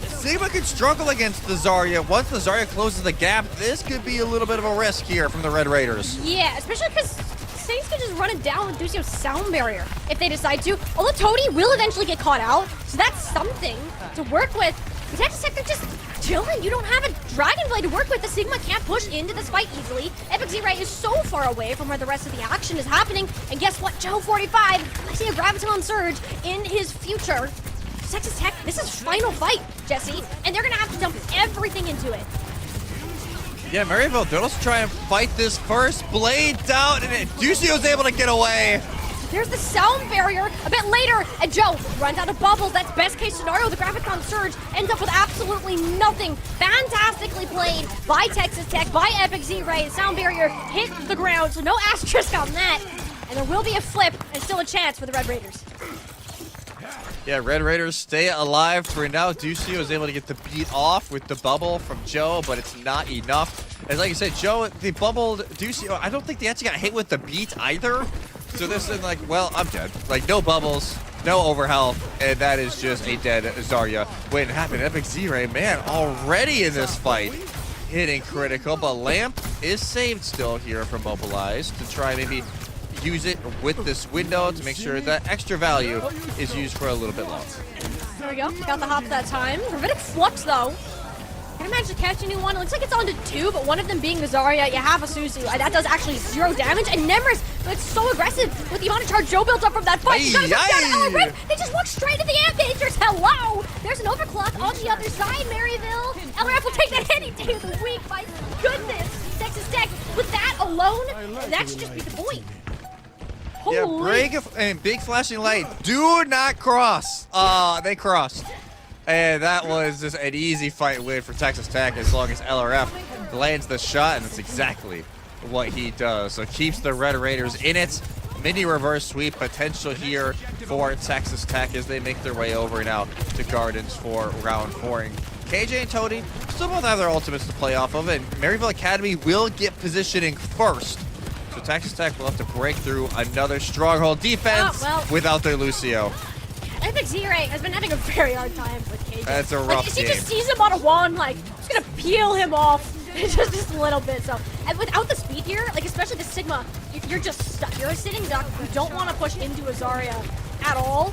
B: Sigma could struggle against the Zarya. Once the Zarya closes the gap, this could be a little bit of a risk here from the Red Raiders.
A: Yeah, especially because Saints can just run it down with Ducio's sound barrier if they decide to. Although Tony will eventually get caught out, so that's something to work with. The Texas Tech, they're just chilling. You don't have a Dragon Blade to work with. The Sigma can't push into this fight easily. Epic Z-Ray is so far away from where the rest of the action is happening. And guess what? Joe 45, I see a Graviton Surge in his future. Texas Tech, this is final fight, Jesse, and they're gonna have to dump everything into it.
B: Yeah, Maryville, they'll just try and fight this first. Blade down, and Ducio's able to get away.
A: There's the sound barrier a bit later, and Joe runs out of bubbles. That's best case scenario. The Graviton Surge ends up with absolutely nothing. Fantastically played by Texas Tech, by Epic Z-Ray. Sound barrier hit the ground, so no asterisk on that. And there will be a flip and still a chance for the Red Raiders.
B: Yeah, Red Raiders stay alive for now. Ducio is able to get the beat off with the bubble from Joe, but it's not enough. As like I said, Joe, the bubbled Ducio, I don't think they actually got hit with the beat either. So this is like, well, I'm dead. Like, no bubbles, no overhealth, and that is just a dead Zarya. Wait, it happened. Epic Z-Ray, man, already in this fight. Hitting critical, but Lamp is saved still here from Mobilize to try maybe use it with this window to make sure that extra value is used for a little bit longer.
A: There we go. Got the hop that time. Ravitic Flux, though. Can I manage to catch a new one? It looks like it's on to 2, but one of them being the Zarya. You have a Suzu. That does actually 0 damage. And Nemris looks so aggressive with the amount of charge Joe built up from that fight. They just walk straight to the Ampagers. Hello! There's an overclock on the other side, Maryville. LRF will take that any day of the week. My goodness. Texas Tech, with that alone, that should just be the point. Holy.
B: Yeah, break and big flashing light. Do not cross. They crossed. And that was just an easy fight win for Texas Tech as long as LRF lands the shot, and that's exactly what he does. So keeps the Red Raiders in it. Mini reverse sweep potential here for Texas Tech as they make their way over now to Gardens for round 4. And KJ and Tony still both have their ultimates to play off of, and Maryville Academy will get positioning first. So Texas Tech will have to break through another stronghold defense without their Lucio.
A: Epic Z-Ray has been having a very hard time with KJ.
B: That's a rough
A: She
B: game.
A: just sees him on a wand, like, just gonna peel him off. just a little bit, so. And without the speed here, like, especially the Sigma, you're just stuck. You're a sitting duck. You don't want to push into a Zarya at all.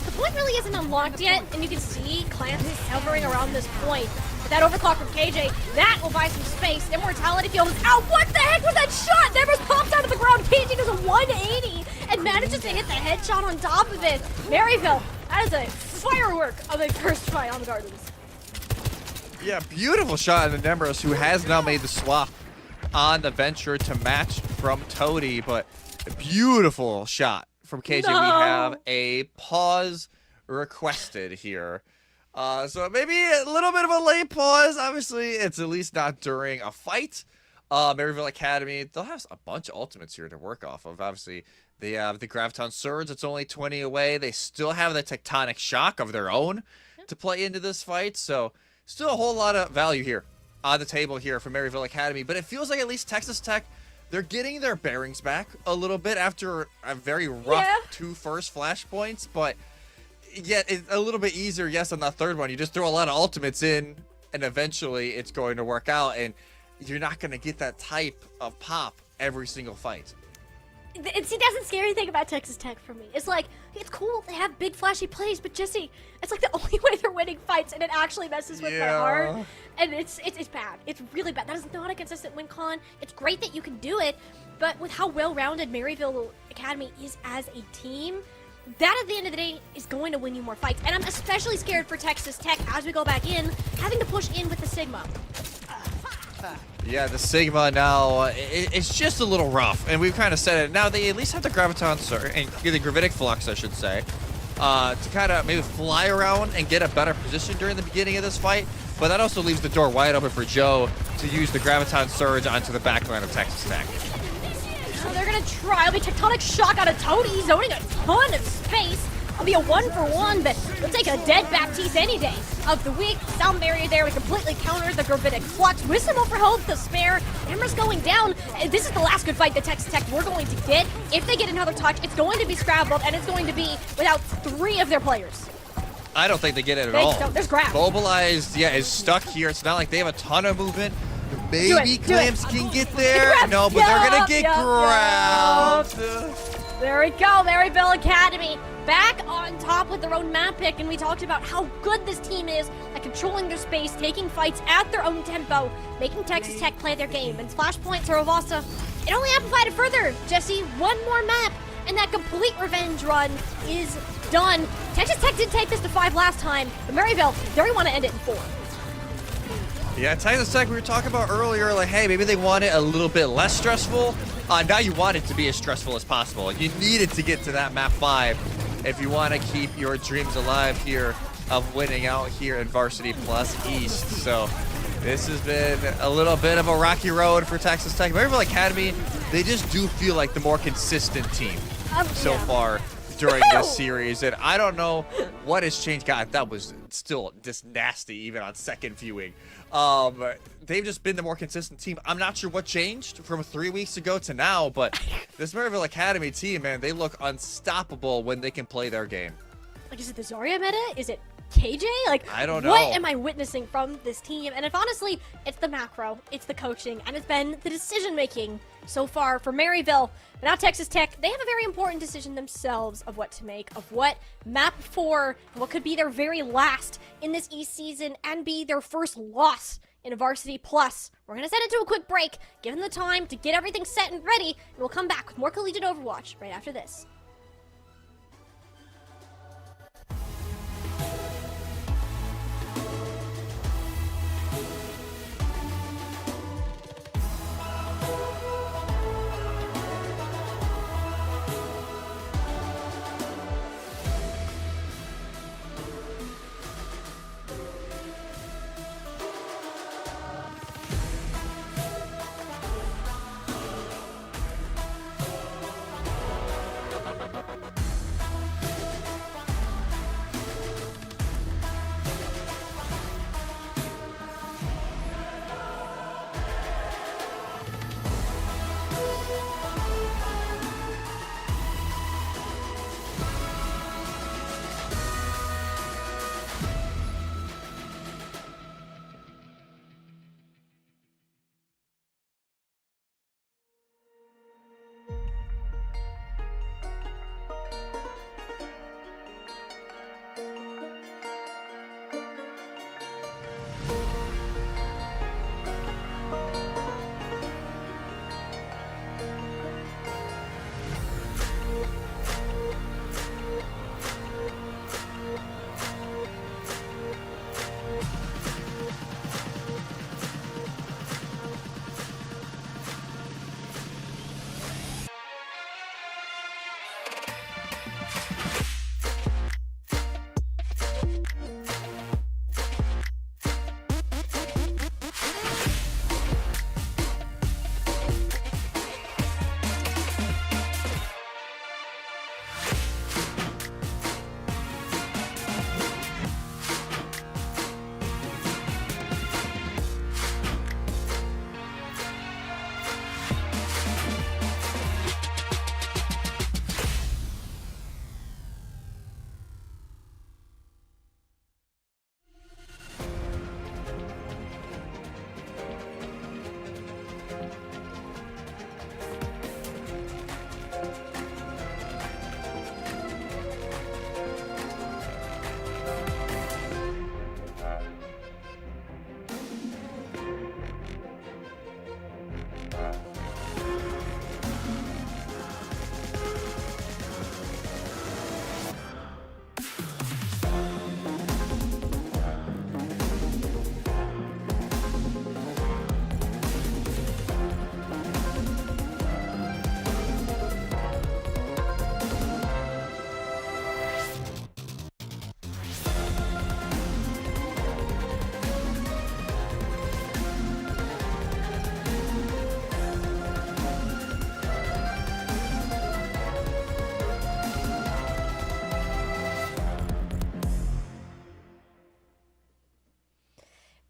A: The point really isn't unlocked yet, and you can see Clamp is hovering around this point. But that overclock from KJ, that will buy some space. Immortality field is out. What the heck was that shot? Nevers pops out of the ground. KJ does a 180 and manages to hit the headshot on top of it. Maryville, that is a firework of a first fight on the Gardens.
B: Yeah, beautiful shot in the Nemris, who has now made the swap on the venture to match from Toady, but a beautiful shot from KJ.
A: No.
B: We have a pause requested here. So maybe a little bit of a late pause. Obviously, it's at least not during a fight. Maryville Academy, they'll have a bunch of ultimates here to work off of. Obviously, they have the Graviton Surge. It's only 20 away. They still have the Tectonic Shock of their own to play into this fight. So still a whole lot of value here on the table here for Maryville Academy. But it feels like at least Texas Tech, they're getting their bearings back a little bit after a very rough 2 first flashpoints. But yet it's a little bit easier, yes, on that third one. You just throw a lot of ultimates in, and eventually it's going to work out. And you're not going to get that type of pop every single fight.
A: And see, that's the scary thing about Texas Tech for me. It's like, it's cool, they have big flashy plays, but Jesse, it's like the only way they're winning fights, and it actually messes with my heart. And it's bad. It's really bad. That is not a consistent win con. It's great that you can do it, but with how well-rounded Maryville Academy is as a team, that at the end of the day is going to win you more fights. And I'm especially scared for Texas Tech as we go back in, having to push in with the Sigma.
B: Yeah, the Sigma now, it's just a little rough, and we've kind of said it. Now they at least have the Graviton Surge, and the Gravitic Flux, I should say, to kind of maybe fly around and get a better position during the beginning of this fight, but that also leaves the door wide open for Joe to use the Graviton Surge onto the backline of Texas Tech.
A: So they're gonna try. It'll be Tectonic Shock out of Tony, zoning a ton of space. It'll be a 1-for-1, but we'll take a dead Baptiste any day of the week. Sound barrier there. We completely counter the Gravitic Flux. Wisdom for health to spare. Emmer's going down. This is the last good fight that Texas Tech we're going to get. If they get another touch, it's going to be scrambled, and it's going to be without 3 of their players.
B: I don't think they get it at all.
A: There's grab.
B: Mobilized, yeah, is stuck here. It's not like they have a ton of movement. Maybe Clamps can get there. No, but they're going to get grabbed.
A: There we go, Maryville Academy. Back on top with their own map pick, and we talked about how good this team is at controlling their space, taking fights at their own tempo, making Texas Tech play their game. And Flashpoint to Ravasta, it only amplified it further. Jesse, one more map, and that complete revenge run is done. Texas Tech did take this to 5 last time, but Maryville, they really want to end it in 4.
B: Yeah, Texas Tech, we were talking about earlier, like, hey, maybe they want it a little bit less stressful. Now you want it to be as stressful as possible. You need it to get to that map 5 if you want to keep your dreams alive here of winning out here in Varsity Plus East. So this has been a little bit of a rocky road for Texas Tech. Maryville Academy, they just do feel like the more consistent team so far during this series, and I don't know what has changed. God, that was still just nasty even on second viewing. They've just been the more consistent team. I'm not sure what changed from 3 weeks ago to now, but this Maryville Academy team, man, they look unstoppable when they can play their game.
A: Like, is it the Zarya meta? Is it KJ? Like,
B: I don't know.
A: What am I witnessing from this team? And if honestly, it's the macro, it's the coaching, and it's been the decision-making so far for Maryville. But now Texas Tech, they have a very important decision themselves of what to make, of what map 4, what could be their very last in this East season, and be their first loss in a Varsity Plus. We're going to send it to a quick break, give them the time to get everything set and ready, and we'll come back with more Collegiate Overwatch right after this.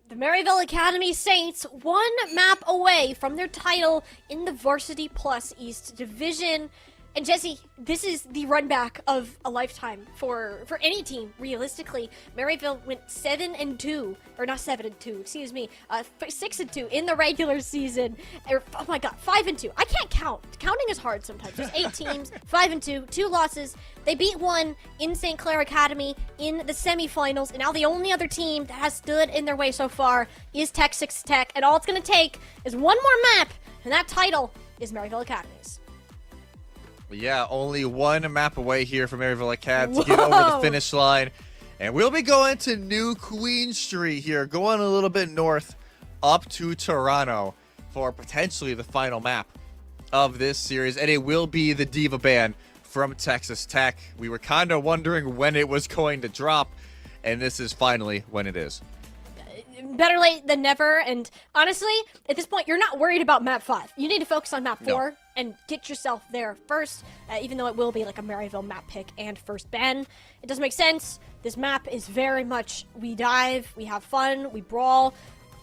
A: The Maryville Academy Saints, one map away from their title in the Varsity Plus East Division. And Jesse, this is the run back of a lifetime for any team, realistically. Maryville went 7-2, or not 7-2, excuse me, 6-2 in the regular season. Oh my god, 5-2. I can't count. Counting is hard sometimes. There's 8 teams, 5-2, 2 losses. They beat one in St. Clair Academy in the semifinals, and now the only other team that has stood in their way so far is Texas Tech, and all it's going to take is one more map, and that title is Maryville Academy's.
B: Yeah, only one map away here from Maryville Academy to get over the finish line. And we'll be going to New Queen Street here, going a little bit north up to Toronto for potentially the final map of this series. And it will be the Diva Band from Texas Tech. We were kind of wondering when it was going to drop, and this is finally when it is.
A: Better late than never, and honestly, at this point, you're not worried about map 5. You need to focus on map 4 and get yourself there first, even though it will be like a Maryville map pick and first ban. It doesn't make sense. This map is very much, we dive, we have fun, we brawl.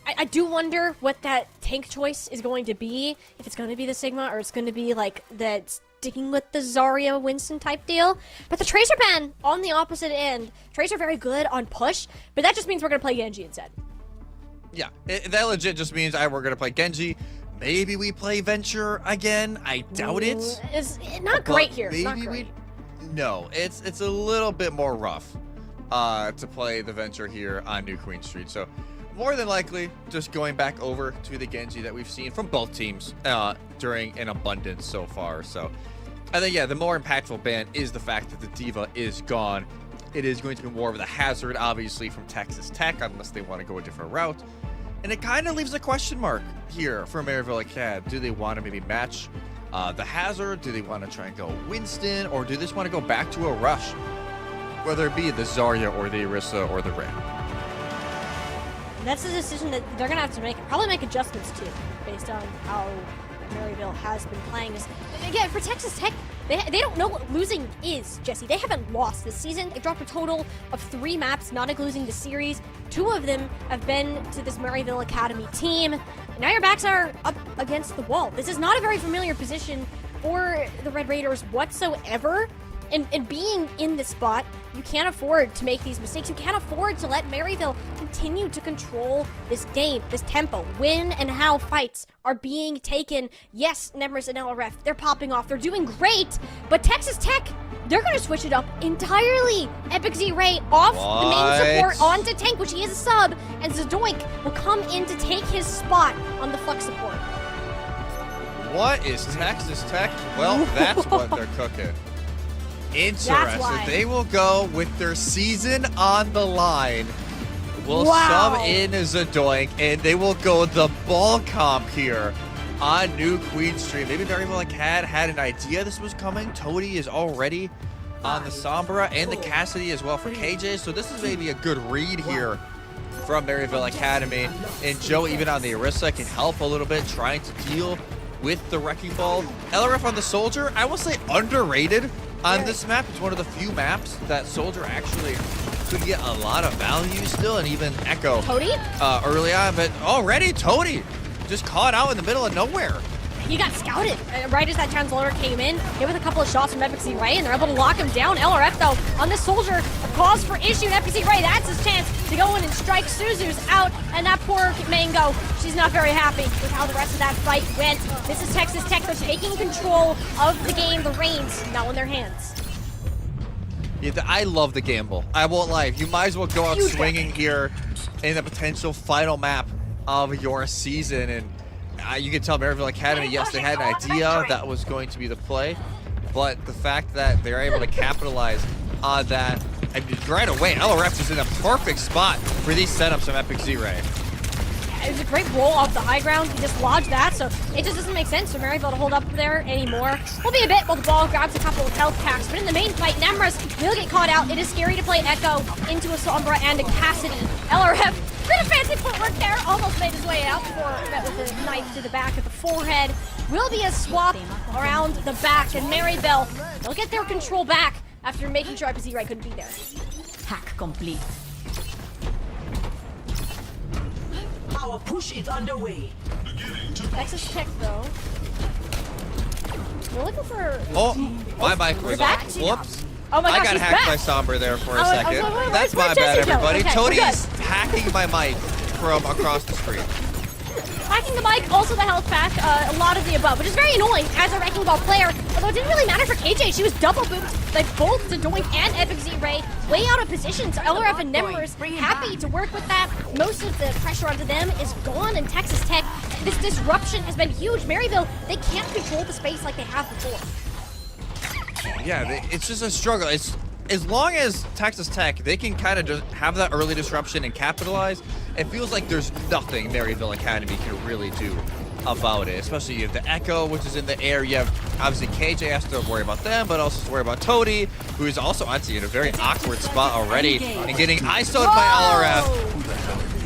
A: I do wonder what that tank choice is going to be, if it's going to be the Sigma, or it's going to be like the sticking with the Zarya Winston type deal. But the Tracer ban on the opposite end, Tracer very good on push, but that just means we're going to play Genji instead.
B: Yeah, that legit just means we're going to play Genji. Maybe we play Venture again. I doubt it.
A: It's not great here.
B: Maybe
A: not great.
B: No, it's a little bit more rough to play the Venture here on New Queen Street. So more than likely, just going back over to the Genji that we've seen from both teams during an abundance so far. So I think, yeah, the more impactful ban is the fact that the Diva is gone. It is going to be more of the hazard, obviously, from Texas Tech, unless they want to go a different route. And it kind of leaves a question mark here for Maryville Acad. Do they want to maybe match the hazard? Do they want to try and go Winston? Or do they just want to go back to a rush? Whether it be the Zarya or the Orisa or the Ray.
A: That's a decision that they're going to have to make. Probably make adjustments too, based on how Maryville has been playing. Again, for Texas Tech, they don't know what losing is, Jesse. They haven't lost this season. They've dropped a total of 3 maps, not including the series. 2 of them have been to this Maryville Academy team. And now your backs are up against the wall. This is not a very familiar position for the Red Raiders whatsoever. And being in this spot, you can't afford to make these mistakes. You can't afford to let Maryville continue to control this game, this tempo, when and how fights are being taken. Yes, Nemris and LRF, they're popping off. They're doing great. But Texas Tech, they're going to switch it up entirely. Epic Z-Ray off the main support onto tank, which he is a sub. And Zadoink will come in to take his spot on the flex support.
B: What is Texas Tech? Well, that's what they're cooking. Interesting. They will go with their season on the line. Will sub in Zadoink, and they will go the ball comp here on New Queen Street. Maybe Maryville had an idea this was coming. Toady is already on the Sombra and the Cassidy as well for KJ. So this is maybe a good read here from Maryville Academy. And Joe, even on the Orisa, can help a little bit trying to deal with the Wrecking Ball. LRF on the Soldier, I will say underrated on this map. It's one of the few maps that Soldier actually could get a lot of value still, and even Echo early on. But already Toady just caught out in the middle of nowhere.
A: He got scouted right as that translator came in, hit with a couple of shots from Epic Z-Ray, and they're able to lock him down. LRF, though, on this Soldier, a cause for issue. And Epic Z-Ray, that's his chance to go in and strike. Suzu's out, and that poor Mango, she's not very happy with how the rest of that fight went. This is Texas Tech. They're taking control of the game, the reins now in their hands.
B: Yeah, I love the gamble. I won't lie. You might as well go out swinging here in the potential final map of your season. And you can tell Maryville Academy, yes, they had an idea that was going to be the play, but the fact that they're able to capitalize on that, and right away, LRF is in a perfect spot for these setups from Epic Z-Ray.
A: It was a great roll off the high ground. He just lodged that, so it just doesn't make sense for Maryville to hold up there anymore. Will be a bit while the ball grabs a couple of health packs, but in the main fight, Nemris will get caught out. It is scary to play Echo into a Sombra and a Cassidy. LRF did a fancy footwork there, almost made his way out before met with a knife to the back of the forehead. Will be a swap around the back, and Maryville, they'll get their control back after making sure Epic Z-Ray couldn't be there.
C: Hack complete. Our push is underway.
A: Texas Tech, though. We're looking for...
B: Oh, my mic was
A: back?
B: off. Whoops.
A: Oh my gosh,
B: I got
A: he's
B: hacked by
A: back.
B: Sombra there for a
A: I was
B: second.
A: like, where's
B: That's my bad,
A: Jesse go?
B: everybody.
A: Okay, we're
B: Tony's
A: good.
B: hacking my mic from across the street.
A: Hacking the mic, also the health pack, a lot of the above, which is very annoying as a Wrecking Ball player. Although it didn't really matter for KJ. She was double booped by both Zedoink and Epic Z-Ray, way out of position. So LRF and Nemers happy to work with that. Most of the pressure onto them is gone in Texas Tech. This disruption has been huge. Maryville, they can't control the space like they have before.
B: Yeah, it's just a struggle. It's as long as Texas Tech, they can kind of just have that early disruption and capitalize, it feels like there's nothing Maryville Academy can really do about it. Especially you have the Echo, which is in the air. You have, obviously, KJ has to worry about them, but also has to worry about Toady, who is also, honestly, in a very awkward spot already and getting ISO'd by LRF.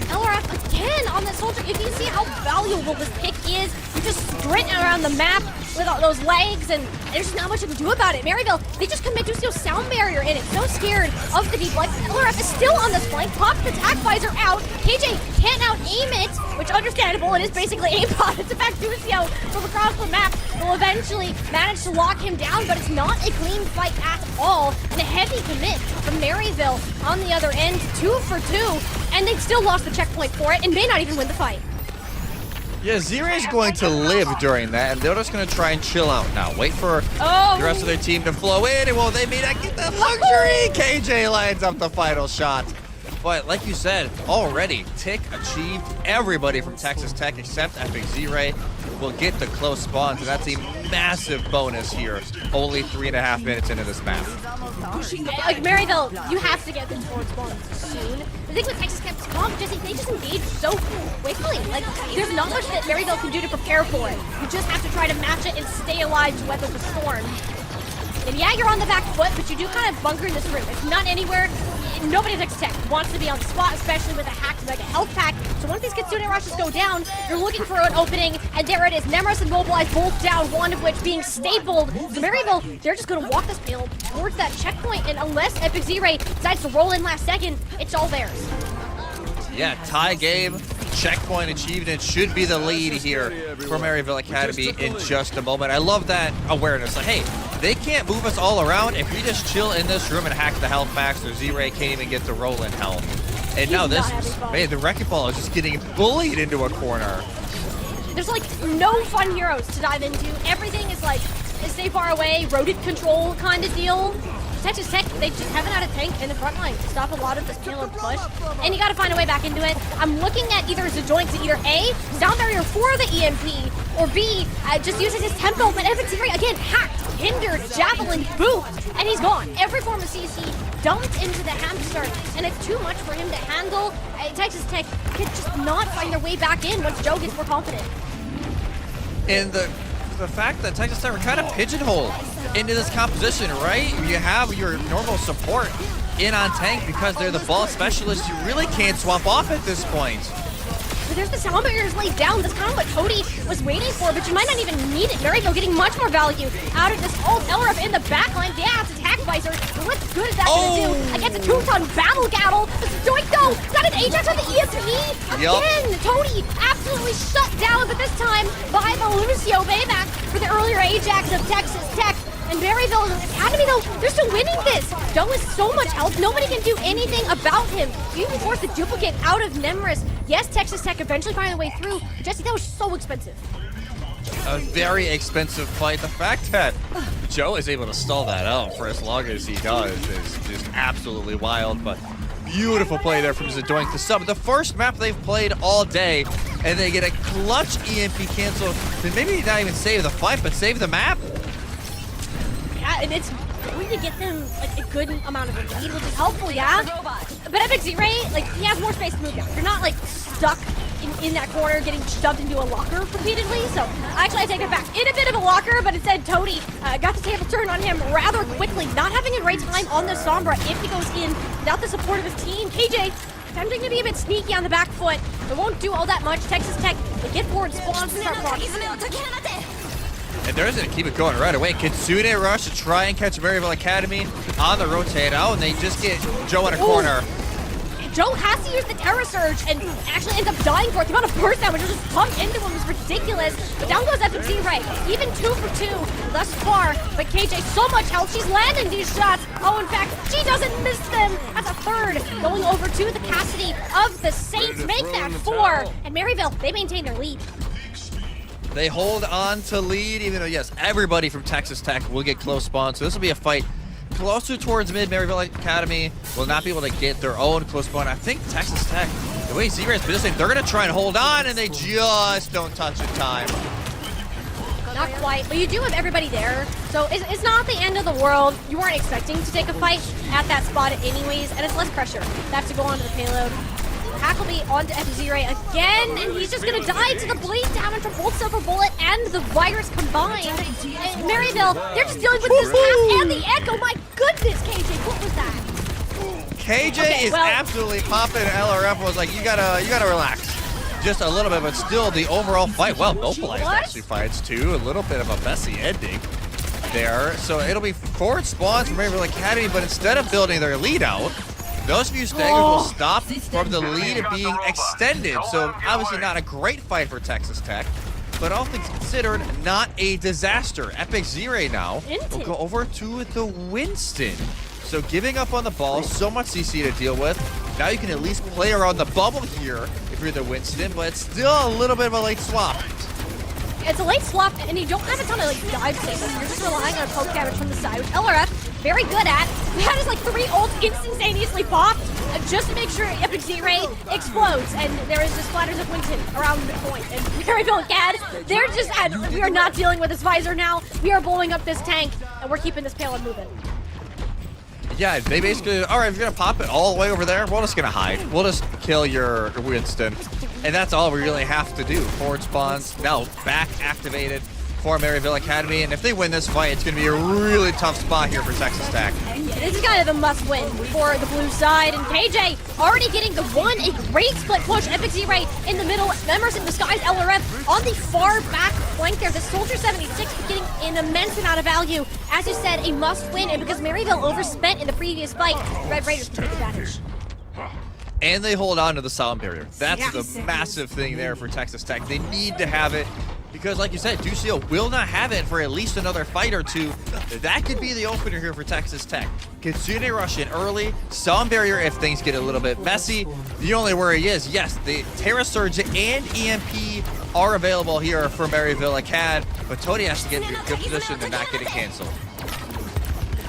A: LRF again on the soldier. If you see how valuable this pick is, you just sprint around the map with all those legs, and there's not much you can do about it. Maryville, they just commit to a sound barrier in it. So scared of the deep light. LRF is still on this flank. Pops the attack visor out. KJ can't out aim it, which understandable. It is basically aimbot. It's in fact Ducio from across the map will eventually manage to lock him down, but it's not a clean fight at all. And a heavy commit from Maryville on the other end, 2 for 2, and they still lost the checkpoint for it and may not even win the fight.
B: Yeah, Z-Ray's going to live during that, and they're just going to try and chill out now. Wait for the rest of their team to flow in, and well, they may not get that luxury. KJ lines up the final shot. But like you said, already, Tick achieved. Everybody from Texas Tech except Epic Z-Ray will get the close spawns, and that's a massive bonus here. Only 3.5 minutes into this map.
A: Like, Maryville, you have to get them forward spawns soon. The thing with Texas Tech's comp, they just engage so quickly. Like, there's not much that Maryville can do to prepare for it. You just have to try to match it and stay alive to weather the storm. And yeah, you're on the back foot, but you do kind of bunker in this room. It's not anywhere. Nobody at Texas Tech wants to be on the spot, especially with a hacked mega health pack. So once these Kitsune rushes go down, you're looking for an opening, and there it is. Nemris and Mobilize both down, one of which being stapled. So Maryville, they're just going to walk this payload towards that checkpoint, and unless Epic Z-Ray decides to roll in last second, it's all theirs.
B: Yeah, tie game, checkpoint achieved, and it should be the lead here for Maryville Academy in just a moment. I love that awareness. Like, hey, they can't move us all around if we just chill in this room and hack the health packs, so Z-Ray can't even get the roll in health. And now this, man, the Wrecking Ball is just getting bullied into a corner.
A: There's like no fun heroes to dive into. Everything is like stay far away, rodent control kind of deal. Texas Tech, they just haven't had a tank in the front line to stop a lot of this payload push, and you gotta find a way back into it. I'm looking at either Zedoink to either A, sound barrier for the EMP, or B, just uses his tempo, but Epic Z-Ray, again, hacked, hindered, javelin, boom, and he's gone. Every form of CC dumped into the hamster, and it's too much for him to handle. Texas Tech could just not find their way back in once Joe gets more confident.
B: And the fact that Texas Tech were kind of pigeonholed into this composition, right? You have your normal support in on tank because they're the ball specialists. You really can't swap off at this point.
A: But there's the sound barriers laid down. That's kind of what Toady was waiting for, but you might not even need it. Maryville getting much more value out of this ult. LRF in the backline. Yeah, it's attack visor. But what good is that going to do against a 2-ton battle gattle? Doink though, got an Ajax on the ESP. Again, Toady absolutely shut down, but this time by the Lucio payback for the earlier Ajax of Texas Tech. And Maryville Academy, though, they're still winning this. Doe is so much health, nobody can do anything about him. You even force the duplicate out of Nemris. Yes, Texas Tech eventually finding their way through. Jesse, that was so expensive.
B: A very expensive fight. The fact that Joe is able to stall that out for as long as he does is just absolutely wild, but beautiful play there from Zedoink to sub. The first map they've played all day, and they get a clutch EMP cancel to maybe not even save the fight, but save the map.
A: Yeah, and it's going to get them like a good amount of a lead, which is helpful, yeah? But Epic Z-Ray, like, he has more space to move down. You're not like stuck in that corner getting shoved into a locker repeatedly. So actually I take it back. In a bit of a locker, but instead Toady got the table turned on him rather quickly, not having a great time on the Sombra if he goes in without the support of his team. KJ attempting to be a bit sneaky on the back foot. It won't do all that much. Texas Tech, they get forward spawns and start blocking.
B: And there isn't keep it going right away. Kitsune rush to try and catch Maryville Academy on the rotate out, and they just get Joe in a corner.
A: Joe has to use the Terra Surge and actually ends up dying for it. The amount of burst damage just pumped into him was ridiculous. But down goes FMC Ray. Even 2 for 2 thus far. But KJ, so much health. She's landing these shots. Oh, in fact, she doesn't miss them. That's a third going over to the Cassidy of the Saints. Make that 4. And Maryville, they maintain their lead.
B: They hold on to lead, even though, yes, everybody from Texas Tech will get close spawn. So this will be a fight closer towards mid. Maryville Academy will not be able to get their own close spawn. I think Texas Tech, the way Z-Ray's positioned, they're going to try and hold on, and they just don't touch in time.
A: Not quite, but you do have everybody there. So it's not the end of the world. You weren't expecting to take a fight at that spot anyways, and it's less pressure. That's to go onto the payload. Hackleby onto FZ-Ray again, and he's just gonna die to the bleed damage from both Silver Bullet and the virus combined. And Maryville, they're just dealing with this half and the echo. My goodness, KJ, what was that?
B: KJ is absolutely popping. LRF was like, you gotta relax. Just a little bit, but still the overall fight, well, mobilized actually fights too. A little bit of a messy ending there. So it'll be 4 spawns from Maryville Academy, but instead of building their lead out, those few staggers will stop from the lead being extended. So obviously not a great fight for Texas Tech, but all things considered, not a disaster. Epic Z-Ray now will go over to the Winston. So giving up on the ball, so much CC to deal with. Now you can at least play around the bubble here if you're the Winston, but it's still a little bit of a late swap.
A: It's a late swap, and you don't have a ton of dive saves. You're just relying on poke damage from the side, which LRF very good at. That is 3 ults instantaneously popped just to make sure Epic Z-Ray explodes, and there is just splatters of Winston around midpoint. And Maryville Acad, they're just we are not dealing with this visor now. We are blowing up this tank, and we're keeping this payload moving.
B: Yeah, they basically, all right, if you're going to pop it all the way over there, we're just going to hide. We'll just kill your Winston. And that's all we really have to do. Forward spawns now back activated for Maryville Academy. And if they win this fight, it's going to be a really tough spot here for Texas Tech.
A: This is kind of a must-win for the blue side. And KJ already getting the 1. A great split push. Epic Z-Ray in the middle. Members in disguise LRF on the far back flank there. The Soldier 76 getting an immense amount of value. As you said, a must-win. And because Maryville overspent in the previous fight, Red Raiders can take advantage.
B: And they hold on to the sound barrier. That's the massive thing there for Texas Tech. They need to have it because, like you said, Ducio will not have it for at least another fight or 2. That could be the opener here for Texas Tech. Kitsune rush in early, sound barrier if things get a little bit messy. The only worry is, yes, the Terra Surge and EMP are available here for Maryville Acad, but Tony has to get in a good position to not get it canceled.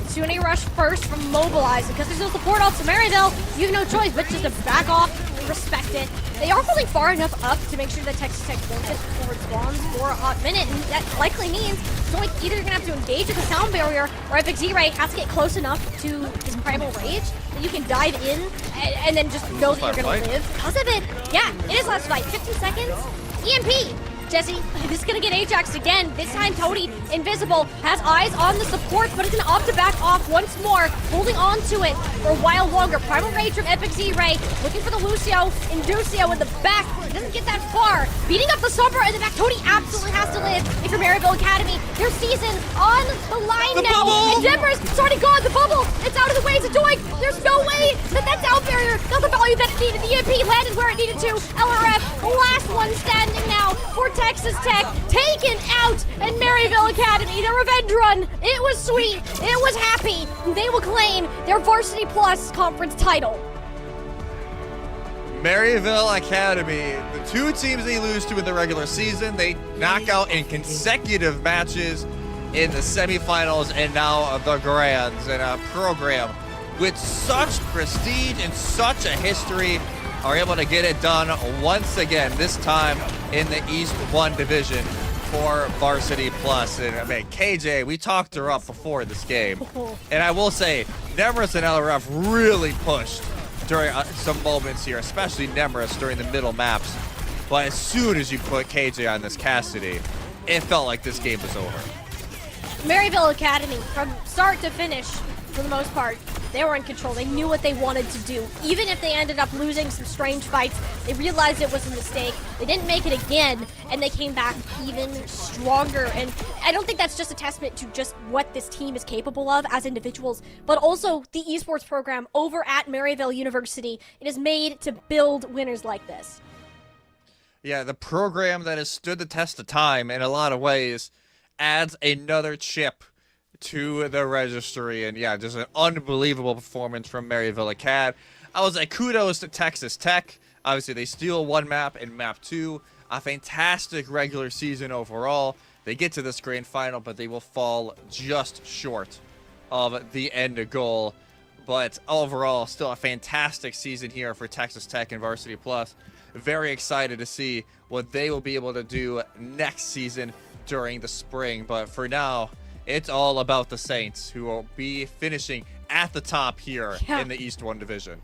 A: Kitsune rush first from Mobilize because there's no support off to Maryville. You have no choice but just to back off, respect it. They are holding far enough up to make sure that Texas Tech won't get forward spawns for a hot minute, and that likely means it's only either you're gonna have to engage with the sound barrier or Epic Z-Ray has to get close enough to his primal rage that you can dive in and then just know that you're gonna live. Because of it, yeah, it is last fight. 15 seconds. EMP. Jesse, this is gonna get Ajax again. This time Tony, invisible, has eyes on the support, but is gonna opt to back off once more, holding on to it for a while longer. Primal Rage from Epic Z-Ray, looking for the Lucio, Inducio in the back. It doesn't get that far. Beating up the Sombra in the back. Tony absolutely has to live. If you're Maryville Academy, their season on the line now. And Denver's already gone. The bubble, it's out of the way. It's a doink. There's no way that sound barrier got the value that it needed. The EMP landed where it needed to. LRF, the last one standing now for Texas Tech, taken out, and Maryville Academy, the revenge run. It was sweet. It was happy. They will claim their Varsity Plus conference title.
B: Maryville Academy, the 2 teams they lose to in the regular season, they knock out in consecutive matches in the semifinals and now the grands, and a program with such prestige and such a history are able to get it done once again, this time in the East 1 division for Varsity Plus. And I mean, KJ, we talked her up before this game, and I will say, Nemris and LRF really pushed during some moments here, especially Nemris during the middle maps. But as soon as you put KJ on this Cassidy, it felt like this game was over.
A: Maryville Academy, from start to finish, for the most part, They were in control. They knew what they wanted to do. Even if they ended up losing some strange fights, they realized it was a mistake. They didn't make it again, and they came back even stronger. And I don't think that's just a testament to just what this team is capable of as individuals, but also the esports program over at Maryville University. It is made to build winners like this.
B: Yeah, the program that has stood the test of time in a lot of ways adds another chip to the registry. And yeah, just an unbelievable performance from Maryville Acad. I was like, kudos to Texas Tech. Obviously, they steal one map in map 2. A fantastic regular season overall. They get to this grand final, but they will fall just short of the end goal. But overall, still a fantastic season here for Texas Tech and Varsity Plus. Very excited to see what they will be able to do next season during the spring. But for now, it's all about the Saints, who will be finishing at the top here in the East 1 division.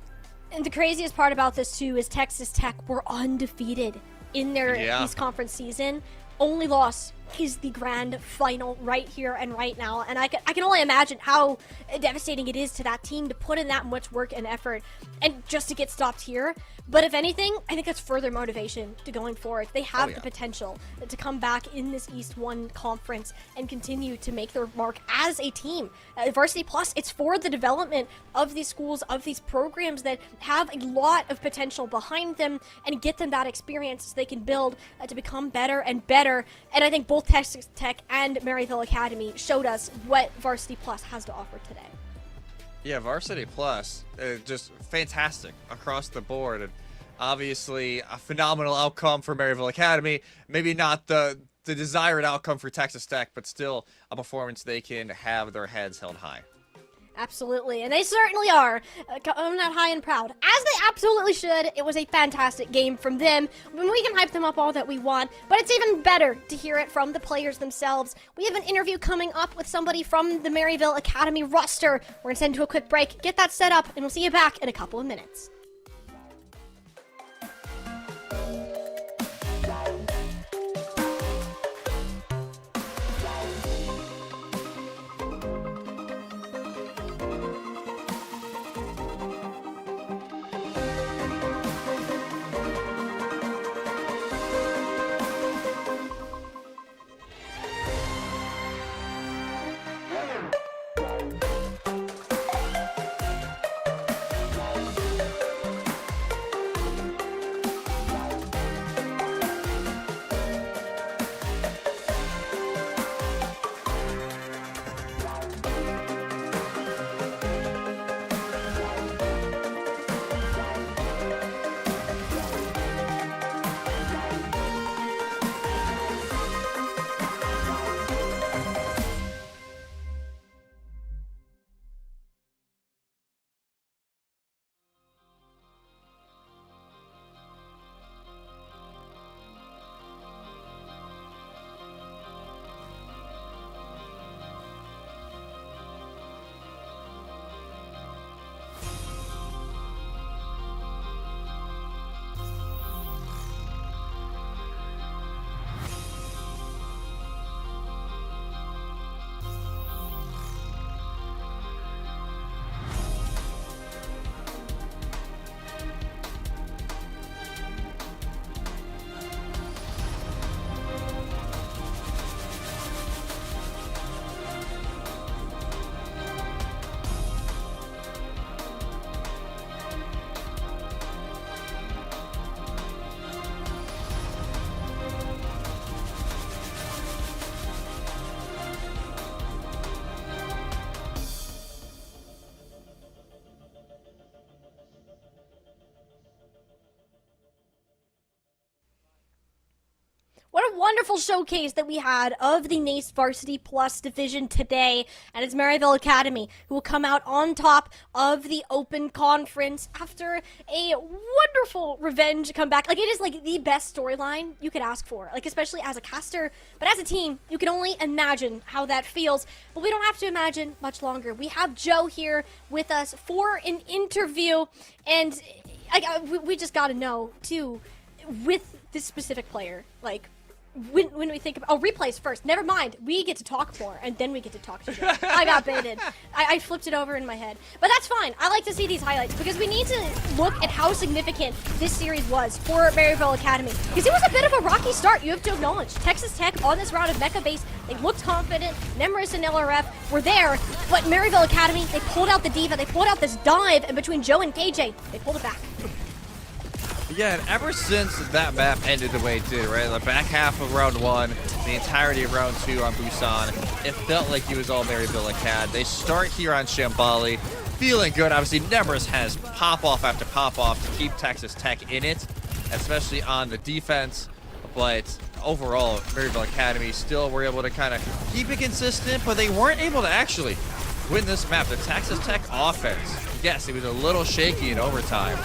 A: And the craziest part about this, too, is Texas Tech were undefeated in their East Conference season. Only loss is the grand final right here and right now. And I can only imagine how devastating it is to that team to put in that much work and effort and just to get stopped here. But if anything, I think that's further motivation to going forward. They have the potential to come back in this East 1 conference and continue to make their mark as a team. Varsity Plus, it's for the development of these schools, of these programs that have a lot of potential behind them, and get them that experience so they can build to become better and better. And I think both Texas Tech and Maryville Academy showed us what Varsity Plus has to offer today.
B: Yeah, Varsity Plus, just fantastic across the board. And obviously, a phenomenal outcome for Maryville Academy. Maybe not the desired outcome for Texas Tech, but still a performance they can have their heads held high.
A: Absolutely, and they certainly are. I'm not high and proud, as they absolutely should. It was a fantastic game from them. We can hype them up all that we want, but it's even better to hear it from the players themselves. We have an interview coming up with somebody from the Maryville Academy roster. We're going to send to a quick break, get that set up, and we'll see you back in a couple of minutes. What a wonderful showcase that we had of the NACE Varsity Plus division today, and it's Maryville Academy who will come out on top of the Open Conference after a wonderful revenge comeback. Like, it is like the best storyline you could ask for, like, especially as a caster, but as a team, you can only imagine how that feels. But we don't have to imagine much longer. We have Joe here with us for an interview, and we just got to know too, with this specific player, like, when we think about replays first, never mind. We get to talk more, and then we get to talk to Joe. I got baited. I flipped it over in my head, but that's fine. I like to see these highlights because we need to look at how significant this series was for Maryville Academy, because it was a bit of a rocky start. You have to acknowledge Texas Tech on this round of Mecha Base. They looked confident. Nemris and LRF were there, but Maryville Academy, they pulled out the diva. They pulled out this dive, and between Joe and KJ, they pulled it back.
B: Yeah, and ever since that map ended the way it did, right? The back half of round 1, the entirety of round 2 on Busan, it felt like it was all Maryville Acad. They start here on Shambali, feeling good. Obviously, Nemris has pop-off after pop-off to keep Texas Tech in it, especially on the defense. But overall, Maryville Academy still were able to kind of keep it consistent, but they weren't able to actually win this map. The Texas Tech offense, yes, it was a little shaky in overtime,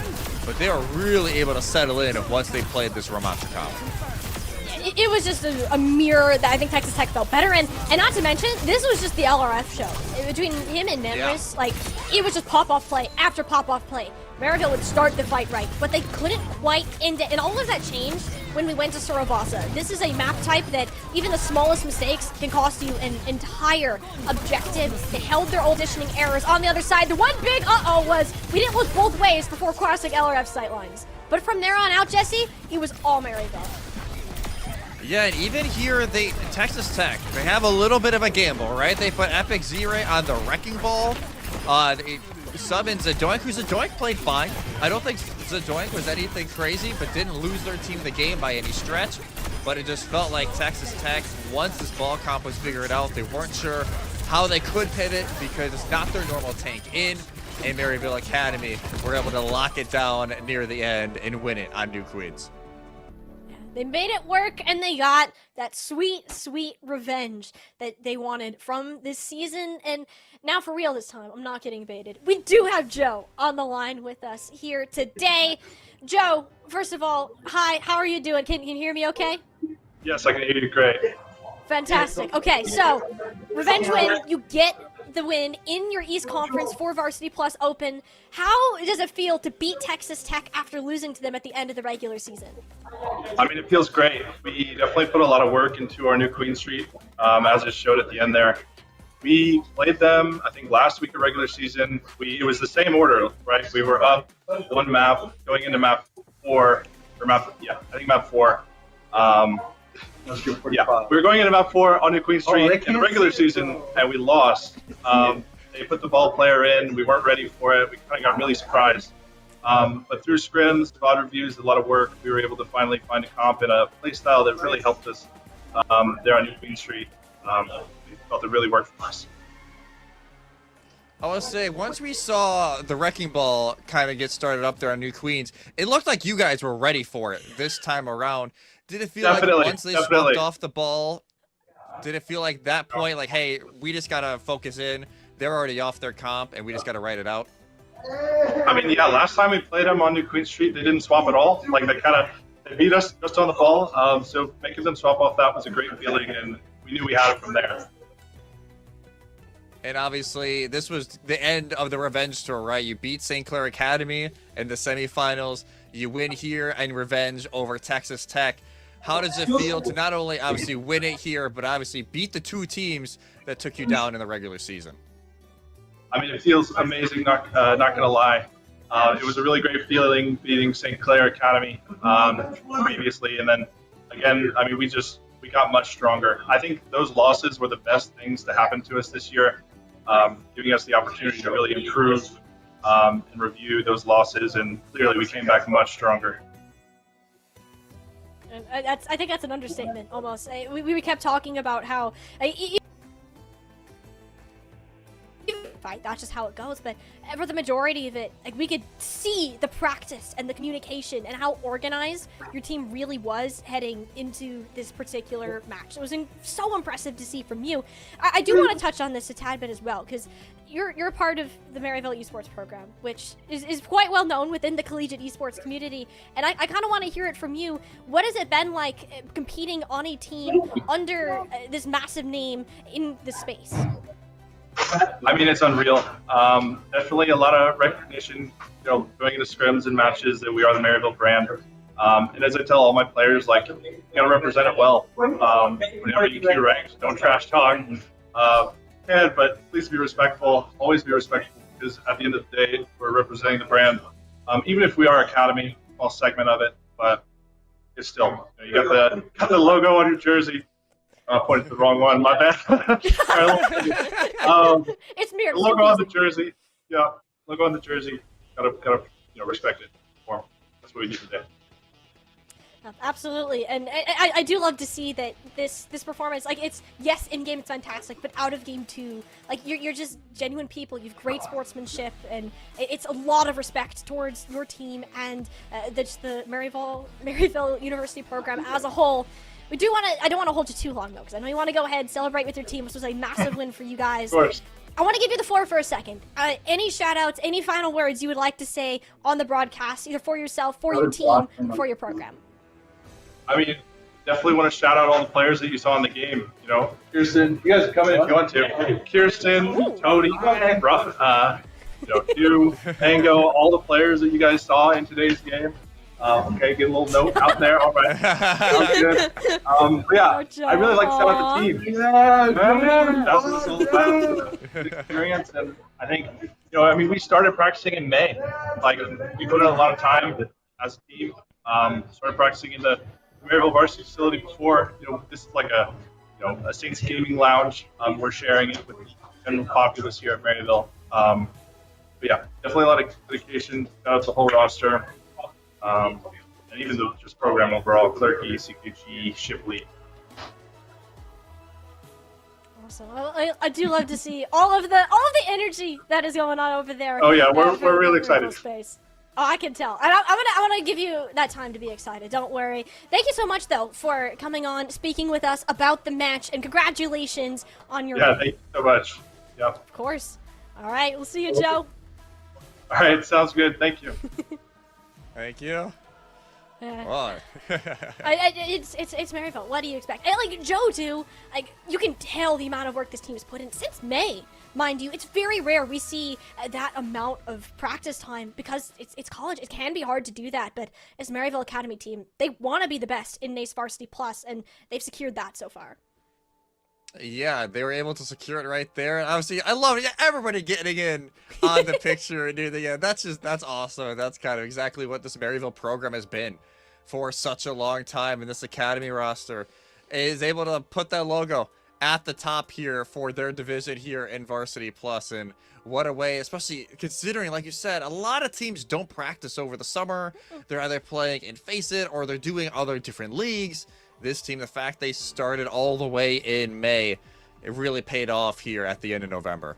B: but they were really able to settle in once they played this Ramattra comp.
A: It was just a mirror that I think Texas Tech felt better in. And not to mention, this was just the LRF show. Between him and Nemris, like, it was just pop-off play after pop-off play. Maryville would start the fight right, but they couldn't quite end it. And all of that changed when we went to Sorobasa. This is a map type that even the smallest mistakes can cost you an entire objective. They held their auditioning errors on the other side. The one big uh-oh was we didn't look both ways before crossing LRF sightlines. But from there on out, Jesse, it was all Maryville.
B: Yeah, and even here, Texas Tech, they have a little bit of a gamble, right? They put Epic Z-Ray on the Wrecking Ball. They sub in Zadoink, who Zadoink played fine. I don't think Zadoink was anything crazy, but didn't lose their team the game by any stretch. But it just felt like Texas Tech, once this ball comp was figured out, they weren't sure how they could pivot because it's not their normal tank in. And Maryville Academy were able to lock it down near the end and win it on New Queens.
A: They made it work, and they got that sweet, sweet revenge that they wanted from this season. And now, for real this time, I'm not getting baited. We do have Joe on the line with us here today. Joe, first of all, hi, how are you doing? Can you hear me okay?
C: Yes, I can hear you great.
A: Fantastic. Okay, so, revenge win, you get the win in your East Conference for Varsity Plus Open. How does it feel to beat Texas Tech after losing to them at the end of the regular season?
C: I mean, it feels great. We definitely put a lot of work into our new Queen Street, as it showed at the end there. We played them, I think, last week of regular season. It was the same order, right? We were up one map, going into map 4, or map 4. We were going into map 4 on New Queen Street in the regular season, and we lost. They put the ball player in. We weren't ready for it. We kind of got really surprised. But through scrims, VOD reviews, a lot of work, we were able to finally find a comp and a play style that really helped us there on New Queen Street. We felt it really worked for us.
B: I want to say, once we saw the Wrecking Ball kind of get started up there on New Queens, it looked like you guys were ready for it this time around. Did it feel like once they swapped off the ball, did it feel like that point, like, hey, we just got to focus in, they're already off their comp, and we just got to write it out?
C: I mean, yeah, last time we played them on New Queen Street, they didn't swap at all. Like, they beat us just on the ball. So making them swap off that was a great feeling, and we knew we had it from there.
B: And obviously, this was the end of the revenge tour, right? You beat St. Clair Academy in the semifinals. You win here in revenge over Texas Tech. How does it feel to not only obviously win it here, but obviously beat the two teams that took you down in the regular season?
C: I mean, it feels amazing, not gonna lie. It was a really great feeling beating St. Clair Academy previously, and then again, I mean, we got much stronger. I think those losses were the best things to happen to us this year, giving us the opportunity to really improve and review those losses, and clearly we came back much stronger.
A: And I think that's an understatement, almost. We kept talking about how fight, that's just how it goes, but for the majority of it, like, we could see the practice and the communication and how organized your team really was heading into this particular match. It was so impressive to see from you. I do want to touch on this a tad bit as well, because you're a part of the Maryville Esports program, which is quite well known within the collegiate esports community, and I kind of want to hear it from you. What has it been like competing on a team under this massive name in the space?
C: I mean, it's unreal. Definitely a lot of recognition, going into scrims and matches that we are the Maryville brand. And as I tell all my players, like, you gotta represent it well. Whenever you queue ranks, don't trash talk. But please be respectful. Always be respectful, because at the end of the day, we're representing the brand. Even if we are Academy, small segment of it, but it's still, you got the logo on your jersey. Pointed to the wrong one. My bad.
A: It's mirrored.
C: The logo on the jersey. Yeah, logo on the jersey. Gotta respect it. That's what we do today.
A: Absolutely, and I do love to see that this performance, like, it's, yes, in game it's fantastic, but out of game too, like, you're just genuine people. You've great sportsmanship, and it's a lot of respect towards your team and the Maryville University program as a whole. I don't want to hold you too long though, because I know you want to go ahead, celebrate with your team. This was a massive win for you guys.
C: Of course.
A: I want to give you the floor for a second. Any shout-outs, any final words you would like to say on the broadcast, either for yourself, for your team, or for your program?
C: I mean, definitely want to shout out all the players that you saw in the game. Kirsten, you guys come in if you want to. Kirsten, Tony, you, Mango, all the players that you guys saw in today's game. Okay, get a little note out there. All right. Sounds good. But yeah, I really like to shout out the team. That was an experience, and I think, we started practicing in May. Like, we put in a lot of time as a team. Started practicing in the Maryville varsity facility before. This is like a Saints gaming lounge. We're sharing it with the general populace here at Maryville. But yeah, definitely a lot of dedication. Shout out to the whole roster. And even the just program overall, Clerky, CQG, Shipley.
A: Awesome. I do love to see all of the energy that is going on over there.
C: Oh yeah, we're really excited.
A: Space. Oh, I can tell. And I want to give you that time to be excited. Don't worry. Thank you so much, though, for coming on, speaking with us about the match, and congratulations on your win.
C: Thank you so much. Yeah.
A: Of course. All right, we'll see you, Joe.
C: All right, sounds good. Thank you.
B: Thank you.
A: Well, it's Maryville. What do you expect? And like Joe too, like, you can tell the amount of work this team has put in since May. Mind you, it's very rare we see that amount of practice time, because it's college. It can be hard to do that, but as Maryville Academy team, they want to be the best in NACE Varsity Plus, and they've secured that so far.
B: Yeah, they were able to secure it right there. And obviously, I love it. Yeah, everybody getting in on the picture and doing the, that's awesome. That's kind of exactly what this Maryville program has been for such a long time. And this academy roster is able to put that logo at the top here for their division here in Varsity Plus. And what a way, especially considering, like you said, a lot of teams don't practice over the summer. They're either playing in Face It or they're doing other different leagues. This team, the fact they started all the way in May, it really paid off here at the end of November.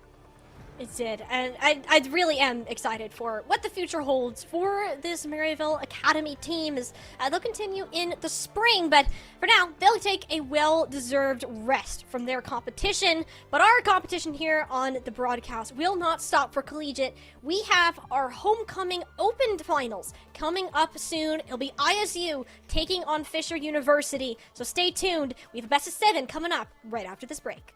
A: It did, and I really am excited for what the future holds for this Maryville Academy team. As they'll continue in the spring, but for now, they'll take a well-deserved rest from their competition. But our competition here on the broadcast will not stop for Collegiate. We have our homecoming open finals coming up soon. It'll be ISU taking on Fisher University, so stay tuned. We have a best of 7 coming up right after this break.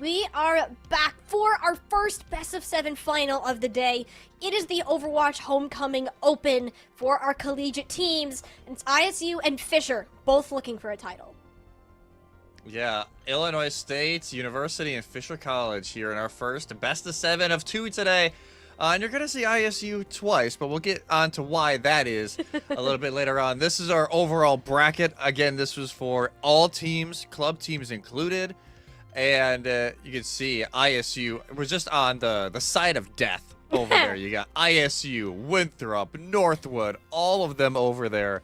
A: We are back for our first best of 7 final of the day. It is the Overwatch Homecoming Open for our collegiate teams. And it's ISU and Fisher both looking for a title.
B: Yeah, Illinois State University and Fisher College here in our first best of 7 of 2 today. And you're going to see ISU twice, but we'll get on to why that is a little bit later on. This is our overall bracket. Again, this was for all teams, club teams included. And you can see ISU was just on the side of death over there. You got ISU, Winthrop, Northwood, all of them over there.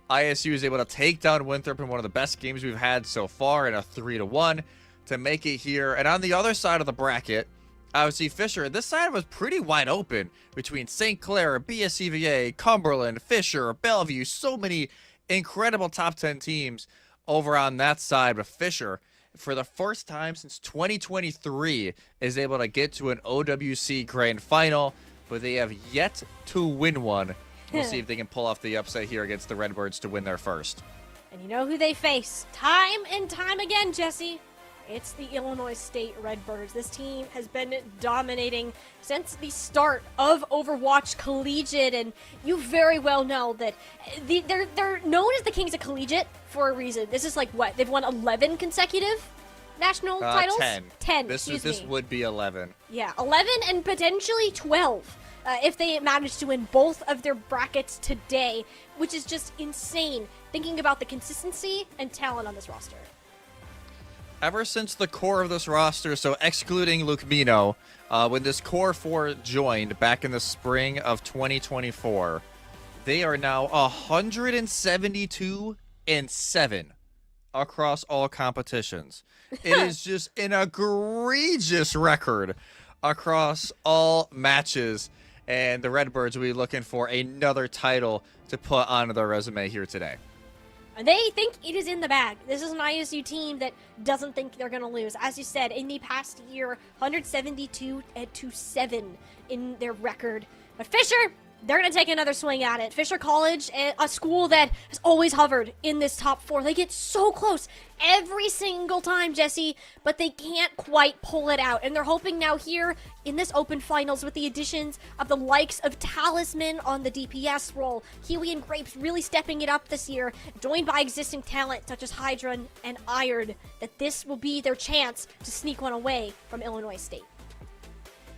B: ISU is able to take down Winthrop in one of the best games we've had so far in a 3-1 to make it here. And on the other side of the bracket, obviously Fisher, this side was pretty wide open between St. Clair, BSCVA, Cumberland, Fisher, Bellevue. So many incredible top 10 teams over on that side. But Fisher, for the first time since 2023, is able to get to an OWC Grand Final, but they have yet to win one. We'll see if they can pull off the upset here against the Redbirds to win their first.
A: And you know who they face time and time again, Jesse? It's the Illinois State Redbirds. This team has been dominating since the start of Overwatch Collegiate, and you very well know that they're known as the Kings of Collegiate for a reason. This is like what? They've won 11 consecutive national titles?
B: 10.
A: 10,
B: This would be 11.
A: Yeah, 11 and potentially 12 if they manage to win both of their brackets today, which is just insane thinking about the consistency and talent on this roster.
B: Ever since the core of this roster, so excluding Luke Mino, when this core 4 joined back in the spring of 2024, they are now 172-7 across all competitions. It is just an egregious record across all matches, and the Redbirds will be looking for another title to put on their resume here today.
A: And they think it is in the bag. This is an ISU team that doesn't think they're going to lose. As you said, in the past year, 172-7 in their record. But Fisher, they're going to take another swing at it. Fisher College, a school that has always hovered in this top 4. They get so close every single time, Jesse, but they can't quite pull it out. And they're hoping now here in this open finals with the additions of the likes of Talisman on the DPS role, Kiwi and Grapes really stepping it up this year, joined by existing talent such as Hydra and Iron, that this will be their chance to sneak one away from Illinois State.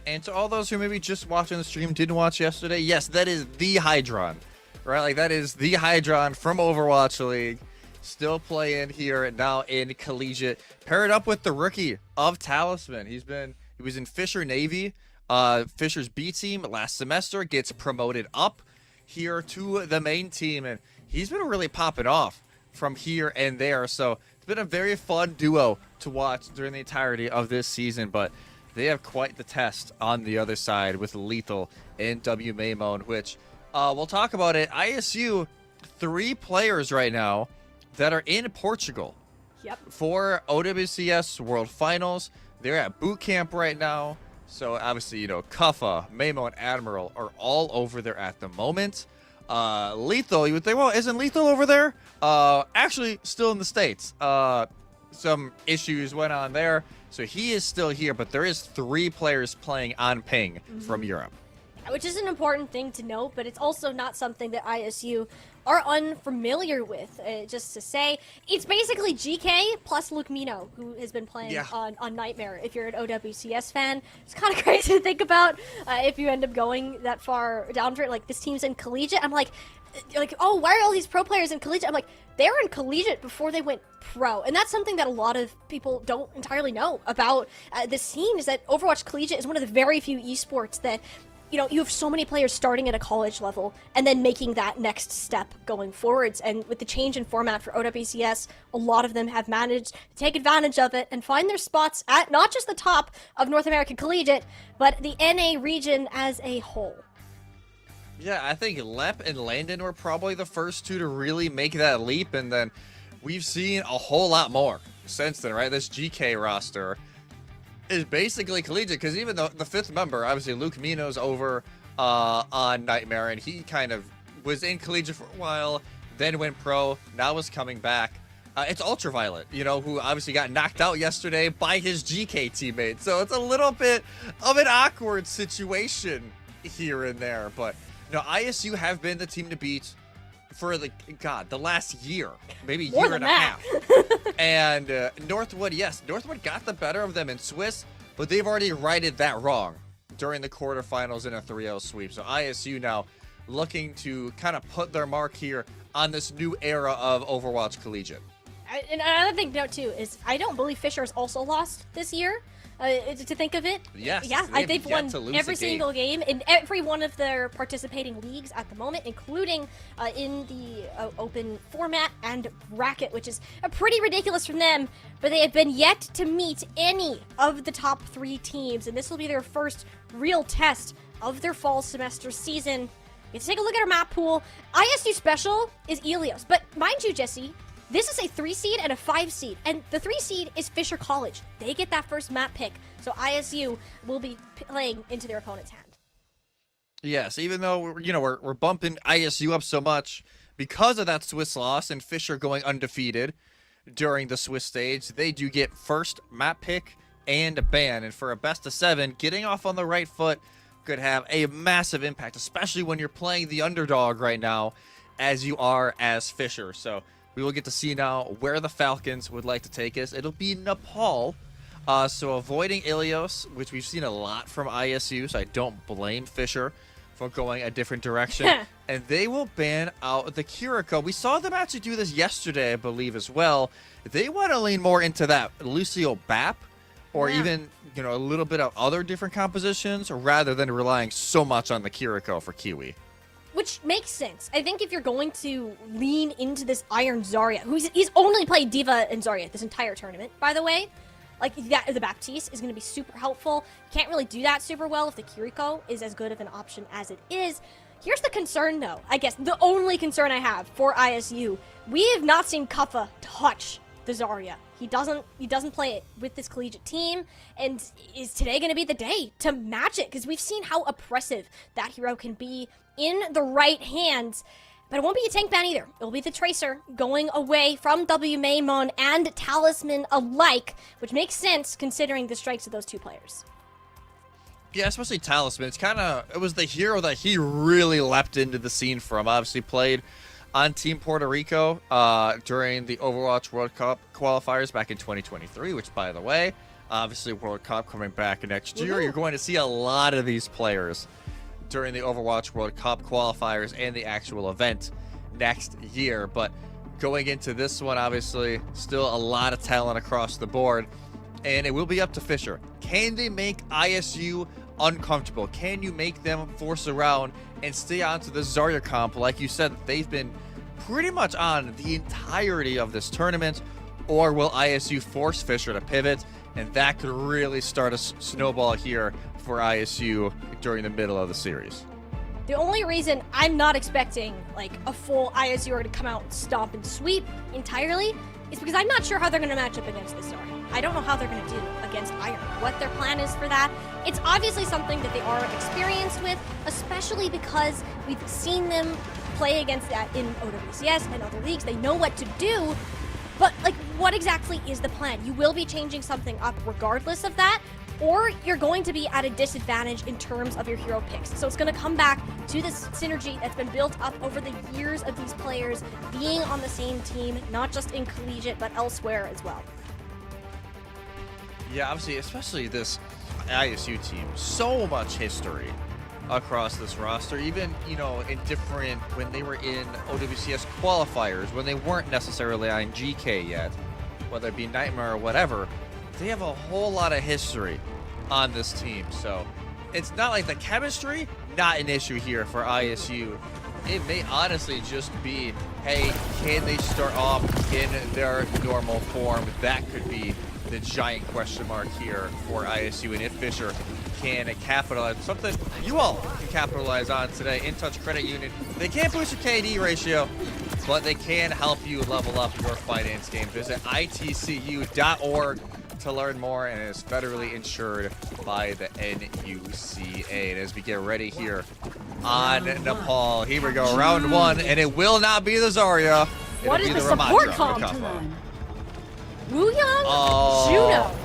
B: And to all those who maybe just watching the stream, didn't watch yesterday, yes, that is the Hydron, right? Like, that is the Hydron from Overwatch League, still playing here now in Collegiate, paired up with the rookie of Talisman. He was in Fisher Navy, Fisher's B team last semester, gets promoted up here to the main team, and he's been really popping off from here and there. So it's been a very fun duo to watch during the entirety of this season, but they have quite the test on the other side with Lethal and W. Maymone, which we'll talk about it. ISU, 3 players right now that are in Portugal for OWCS World Finals. They're at boot camp right now. So obviously, you know, Kuffa, Maymone, Admiral are all over there at the moment. Lethal, you would think, well, isn't Lethal over there? Actually, still in the States. Some issues went on there. So he is still here, but there is 3 players playing on ping from Europe.
A: Which is an important thing to note, but it's also not something that ISU are unfamiliar with. Just to say, it's basically GK plus Luke Mino, who has been playing on Nightmare. If you're an OWCS fan, it's kind of crazy to think about if you end up going that far down for it. Like, this team's in Collegiate. I'm like, oh, why are all these pro players in Collegiate? I'm like, they were in Collegiate before they went pro. And that's something that a lot of people don't entirely know about this scene, is that Overwatch Collegiate is one of the very few esports that, you know, you have so many players starting at a college level and then making that next step going forwards. And with the change in format for OWCS, a lot of them have managed to take advantage of it and find their spots at not just the top of North American Collegiate, but the NA region as a whole.
B: Yeah, I think Lep and Landon were probably the first 2 to really make that leap, and then we've seen a whole lot more since then, right? This GK roster is basically Collegiate, because even though the 5th member, obviously Luke Mino's over on Nightmare, and he kind of was in Collegiate for a while, then went pro, now is coming back. It's Ultraviolet, you know, who obviously got knocked out yesterday by his GK teammate. So it's a little bit of an awkward situation here and there. But, you know, ISU have been the team to beat for, the last year, maybe
A: More
B: year
A: than
B: and a
A: that.
B: half. And Northwood, yes, Northwood got the better of them in Swiss, but they've already righted that wrong during the quarterfinals in a 3-0 sweep. So ISU now looking to kind of put their mark here on this new era of Overwatch Collegiate.
A: And another thing to note too is I don't believe Fisher's also lost this year. To think of it,
B: yes,
A: yeah, they've
B: yet
A: won
B: to lose
A: every
B: a game.
A: single game in every one of their participating leagues at the moment, including in the open format and bracket, which is pretty ridiculous from them. But they have been yet to meet any of the top 3 teams, and this will be their first real test of their fall semester season. Let's take a look at our map pool. ISU Special is Elios, but mind you, Jesse, this is a 3 seed and a 5 seed, and the 3 seed is Fisher College. They get that first map pick, so ISU will be playing into their opponent's hand.
B: Yes, even though we're bumping ISU up so much because of that Swiss loss and Fisher going undefeated during the Swiss stage, they do get first map pick and a ban, and for a best of 7, getting off on the right foot could have a massive impact, especially when you're playing the underdog right now, as you are as Fisher. So we will get to see now where the Falcons would like to take us. It'll be Nepal. So avoiding Ilios, which we've seen a lot from ISU, so I don't blame Fisher for going a different direction. And they will ban out the Kiriko. We saw them actually do this yesterday, I believe, as well. They want to lean more into that Lucio Bap, or even, a little bit of other different compositions, rather than relying so much on the Kiriko for Kiwi.
A: Which makes sense. I think if you're going to lean into this Iron Zarya, he's only played Diva and Zarya this entire tournament, by the way. Like, the Baptiste is going to be super helpful. Can't really do that super well if the Kiriko is as good of an option as it is. Here's the concern, though. I guess the only concern I have for ISU. We have not seen Kuffa touch the Zarya. He doesn't play it with this collegiate team, and is today going to be the day to match it? Because we've seen how oppressive that hero can be in the right hands. But it won't be a tank ban either. It'll be the Tracer going away from WMaimon and Talisman alike, which makes sense considering the strikes of those 2 players.
B: Yeah, especially Talisman. It was the hero that he really leapt into the scene from. Obviously played on Team Puerto Rico during the Overwatch World Cup qualifiers back in 2023, which, by the way, obviously World Cup coming back next year. You're going to see a lot of these players during the Overwatch World Cup qualifiers and the actual event next year. But going into this one, obviously, still a lot of talent across the board, and it will be up to Fisher. Can they make ISU uncomfortable? Can you make them force around and stay onto the Zarya comp? Like you said, they've been pretty much on the entirety of this tournament, or will ISU force Fisher to pivot? And that could really start a snowball here for ISU during the middle of the series.
A: The only reason I'm not expecting like a full ISU to come out and stomp and sweep entirely is because I'm not sure how they're going to match up against this Zarya. I don't know how they're going to do against Iron, what their plan is for that. It's obviously something that they are experienced with, especially because we've seen them play against that in OWCS and other leagues. They know what to do, but like, what exactly is the plan? You will be changing something up regardless of that, or you're going to be at a disadvantage in terms of your hero picks. So it's going to come back to this synergy that's been built up over the years of these players being on the same team, not just in Collegiate, but elsewhere as well.
B: Yeah, obviously, especially this ISU team, so much history across this roster, even, in different, when they were in OWCS qualifiers, when they weren't necessarily on GK yet, whether it be Nightmare or whatever, they have a whole lot of history on this team. So it's not like the chemistry, not an issue here for ISU. It may honestly just be, hey, can they start off in their normal form? That could be the giant question mark here for ISU, and if Fisher can capitalize, something you all can capitalize on today. In Touch Credit Union, they can't boost your KD ratio, but they can help you level up your finance game. Visit itcu.org to learn more, and it is federally insured by the NUCA. And as we get ready here on Nepal, here we go, round 1, and it will not be the Zarya.
A: What
B: It'll
A: is
B: be
A: the support
B: Ramatra
A: comp?
B: or Kappa.
A: Wooyoung?
B: Oh.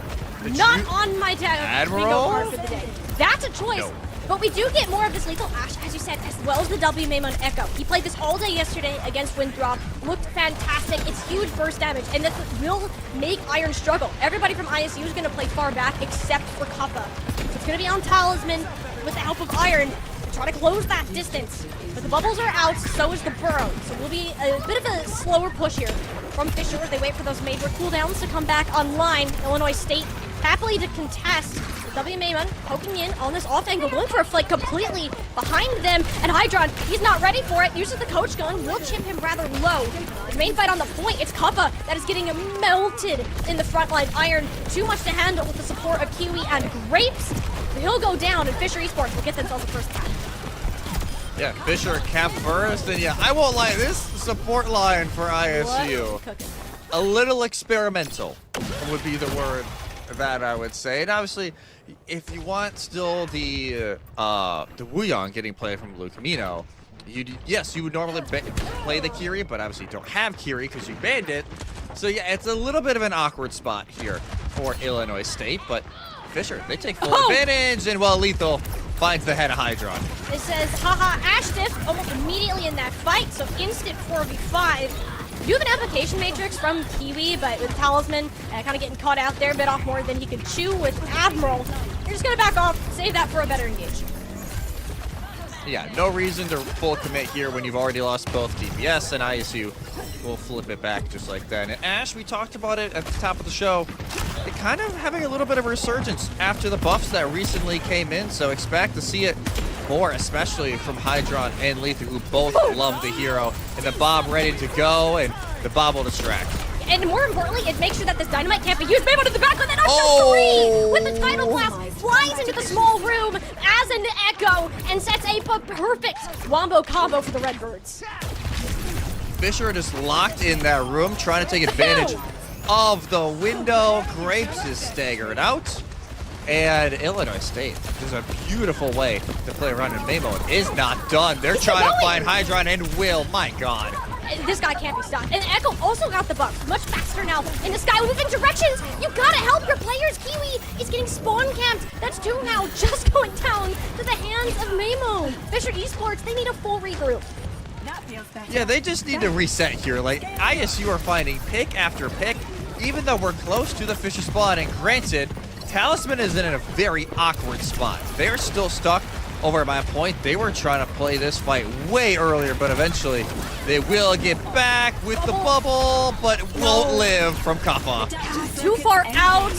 A: Juno. Not on my bingo
B: Admiral?
A: card for the day. That's a choice.
B: No.
A: But we do get more of this lethal Ash, as you said, as well as the W Maimon Echo. He played this all day yesterday against Winthrop. Looked fantastic. It's huge burst damage, and this will make Iron struggle. Everybody from ISU is going to play far back except for Kappa. So it's going to be on Talisman with the help of Iron to try to close that distance. But the bubbles are out, so is the Burrow. So it will be a bit of a slower push here from Fisher as they wait for those major cooldowns to come back online. Illinois State happily to contest. W Maimon poking in on this off angle, going for a flight completely behind them, and Hydron, he's not ready for it. Uses the coach gun, will chip him rather low. The main fight on the point, it's Kappa that is getting melted in the front line. Iron, too much to handle with the support of Kiwi and Grapes. He'll go down, and Fisher Esports will get themselves a first cap.
B: Yeah, Fisher cap first, and yeah, I won't lie, this support line for ISU, a little experimental would be the word that I would say. And obviously, if you want still the Wooyoung getting played from Blue Camino, yes, you would normally play the Kiri, but obviously you don't have Kiri because you banned it. So yeah, it's a little bit of an awkward spot here for Illinois State, but Fisher, they take full advantage, and well, Lethal finds the head of Hydron.
A: It says, haha, Ash diff almost immediately in that fight, so instant 4v5. You have an application matrix from Kiwi, but with Talisman kind of getting caught out there, bit off more than he could chew with Admiral. You're just going to back off, save that for a better engage.
B: Yeah, no reason to full commit here when you've already lost both DPS, and ISU will flip it back just like that. And Ash, we talked about it at the top of the show, it kind of having a little bit of a resurgence after the buffs that recently came in, so expect to see it more, especially from Hydron and Lethal, who both love the hero, and the bomb ready to go, and the bomb will distract.
A: And more importantly, it makes sure that this dynamite can't be used. Maimon in the back with an three with the tidal blast, flies into the small room as an echo, and sets a perfect wombo combo for the Redbirds.
B: Fisher just locked in that room, trying to take advantage of the window. Grapes is staggered out. And Illinois State, this is a beautiful way to play around, and Maimon is not done. They're trying to find Hydron and Will. My God.
A: This guy can't be stopped. And Echo also got the buff. Much faster now in the sky, moving directions. You gotta help your players. Kiwi is getting spawn camped. That's two now, just going down to the hands of Maimon. Fisher Esports, they need a full regroup.
B: Yeah, they just need to reset here. Like, ISU are finding pick after pick, even though we're close to the Fisher spawn. And granted, Talisman is in a very awkward spot. They're still stuck over at my point. They were trying to play this fight way earlier, but eventually they will get back with the bubble, but won't live from Kappa.
A: Too far out.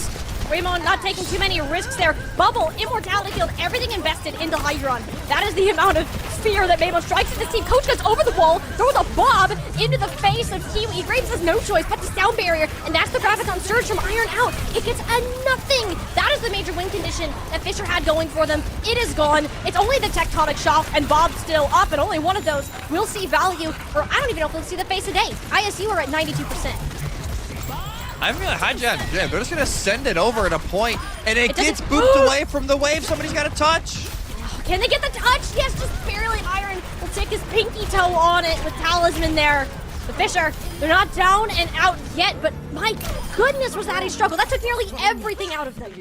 A: Raymond not taking too many risks there. Bubble, Immortality Field, everything invested into Hydron. That is the amount of fear that Maimon strikes at this team. Coach goes over the wall, throws a bob into the face of Kiwi. Graves has no choice but to sound barrier, and that's the graphic on Surge from Iron out. It gets a nothing. That is the major win condition that Fisher had going for them. It is gone. It's only the Tectonic Shock, and Bob's still up, and only one of those will see value, or I don't even know if we'll see the face a day. ISU are at 92%.
B: I feel like Hydron, yeah, they're just going to send it over at a point, and it gets booped away from the wave. Somebody's got to touch.
A: Can they get the touch? Yes, just barely. Iron will take his pinky toe on it with Talisman there. The Fisher, they're not down and out yet, but my goodness, was that a struggle. That took nearly everything out of them.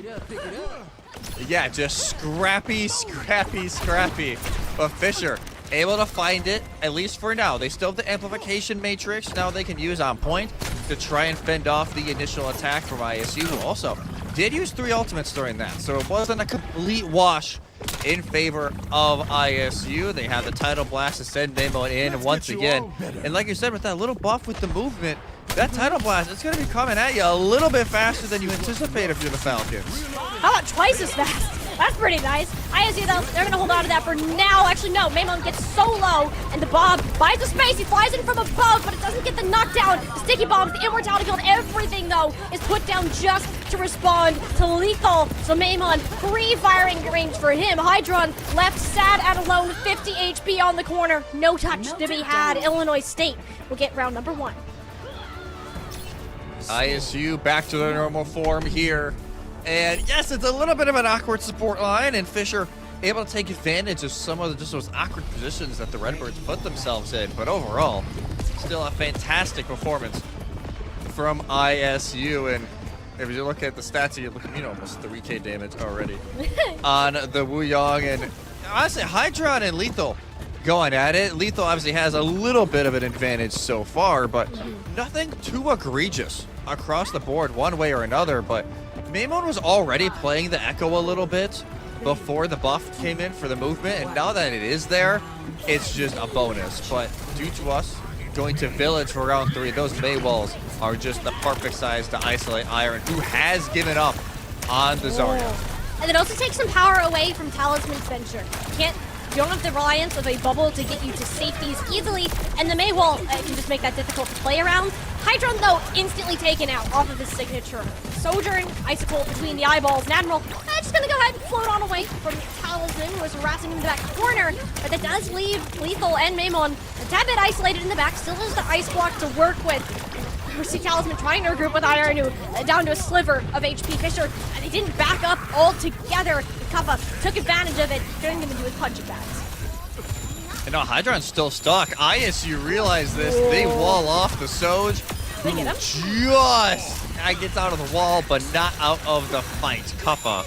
B: Yeah, just scrappy. But Fisher able to find it, at least for now. They still have the amplification matrix now they can use on point to try and fend off the initial attack from ISU, who also did use 3 ultimates during that. So it wasn't a complete wash in favor of ISU. They have the tidal blast to send Maimon in once again. And like you said, with that little buff with the movement, that tidal blast, it's going to be coming at you a little bit faster than you anticipate if you're the Falcons.
A: How about twice as fast? That's pretty nice. ISU, though, they're going to hold on to that for now. Actually, no. Maimon gets so low, and the Bob buys the space. He flies in from above, but it doesn't get the knockdown. The sticky bombs, the immortality field, everything, though, is put down just to respond to Lethal. So Maimon, free firing range for him. Hydron left sad and alone, 50 HP on the corner. No touch to be had. Illinois State will get round number 1.
B: ISU back to their normal form here. And yes, it's a little bit of an awkward support line, and Fisher able to take advantage of some of just those awkward positions that the Redbirds put themselves in. But overall, still a fantastic performance from ISU. And if you look at the stats, you're looking, almost 3k damage already on the Wuyong. And honestly, Hydron and Lethal going at it. Lethal obviously has a little bit of an advantage so far, but nothing too egregious across the board one way or another. But Maimon was already playing the Echo a little bit before the buff came in for the movement, and now that it is there, it's just a bonus. But due to us going to Village for round 3, those Mei walls are just the perfect size to isolate Iron, who has given up on the Zarya.
A: And it also takes some power away from Talisman's Venture. You don't have the reliance of a bubble to get you to safeties easily, and the Mei wall can just make that difficult to play around. Hydron, though, instantly taken out off of his signature. Sojourn, Icicle between the eyeballs, and Admiral just gonna go ahead and float on away from Talisman, who was harassing him in the back corner, but that does leave Lethal and Maimon a tad bit isolated in the back, still has the ice block to work with. We see Talisman trying to regroup with Iron, who down to a sliver of HP. Fisher, and they didn't back up altogether. Kappa took advantage of it, turning them into his punching bags.
B: And now Hydron's still stuck. ISU realize this. They wall off the Soj.
A: They get him.
B: Just gets out of the wall, but not out of the fight. Kappa.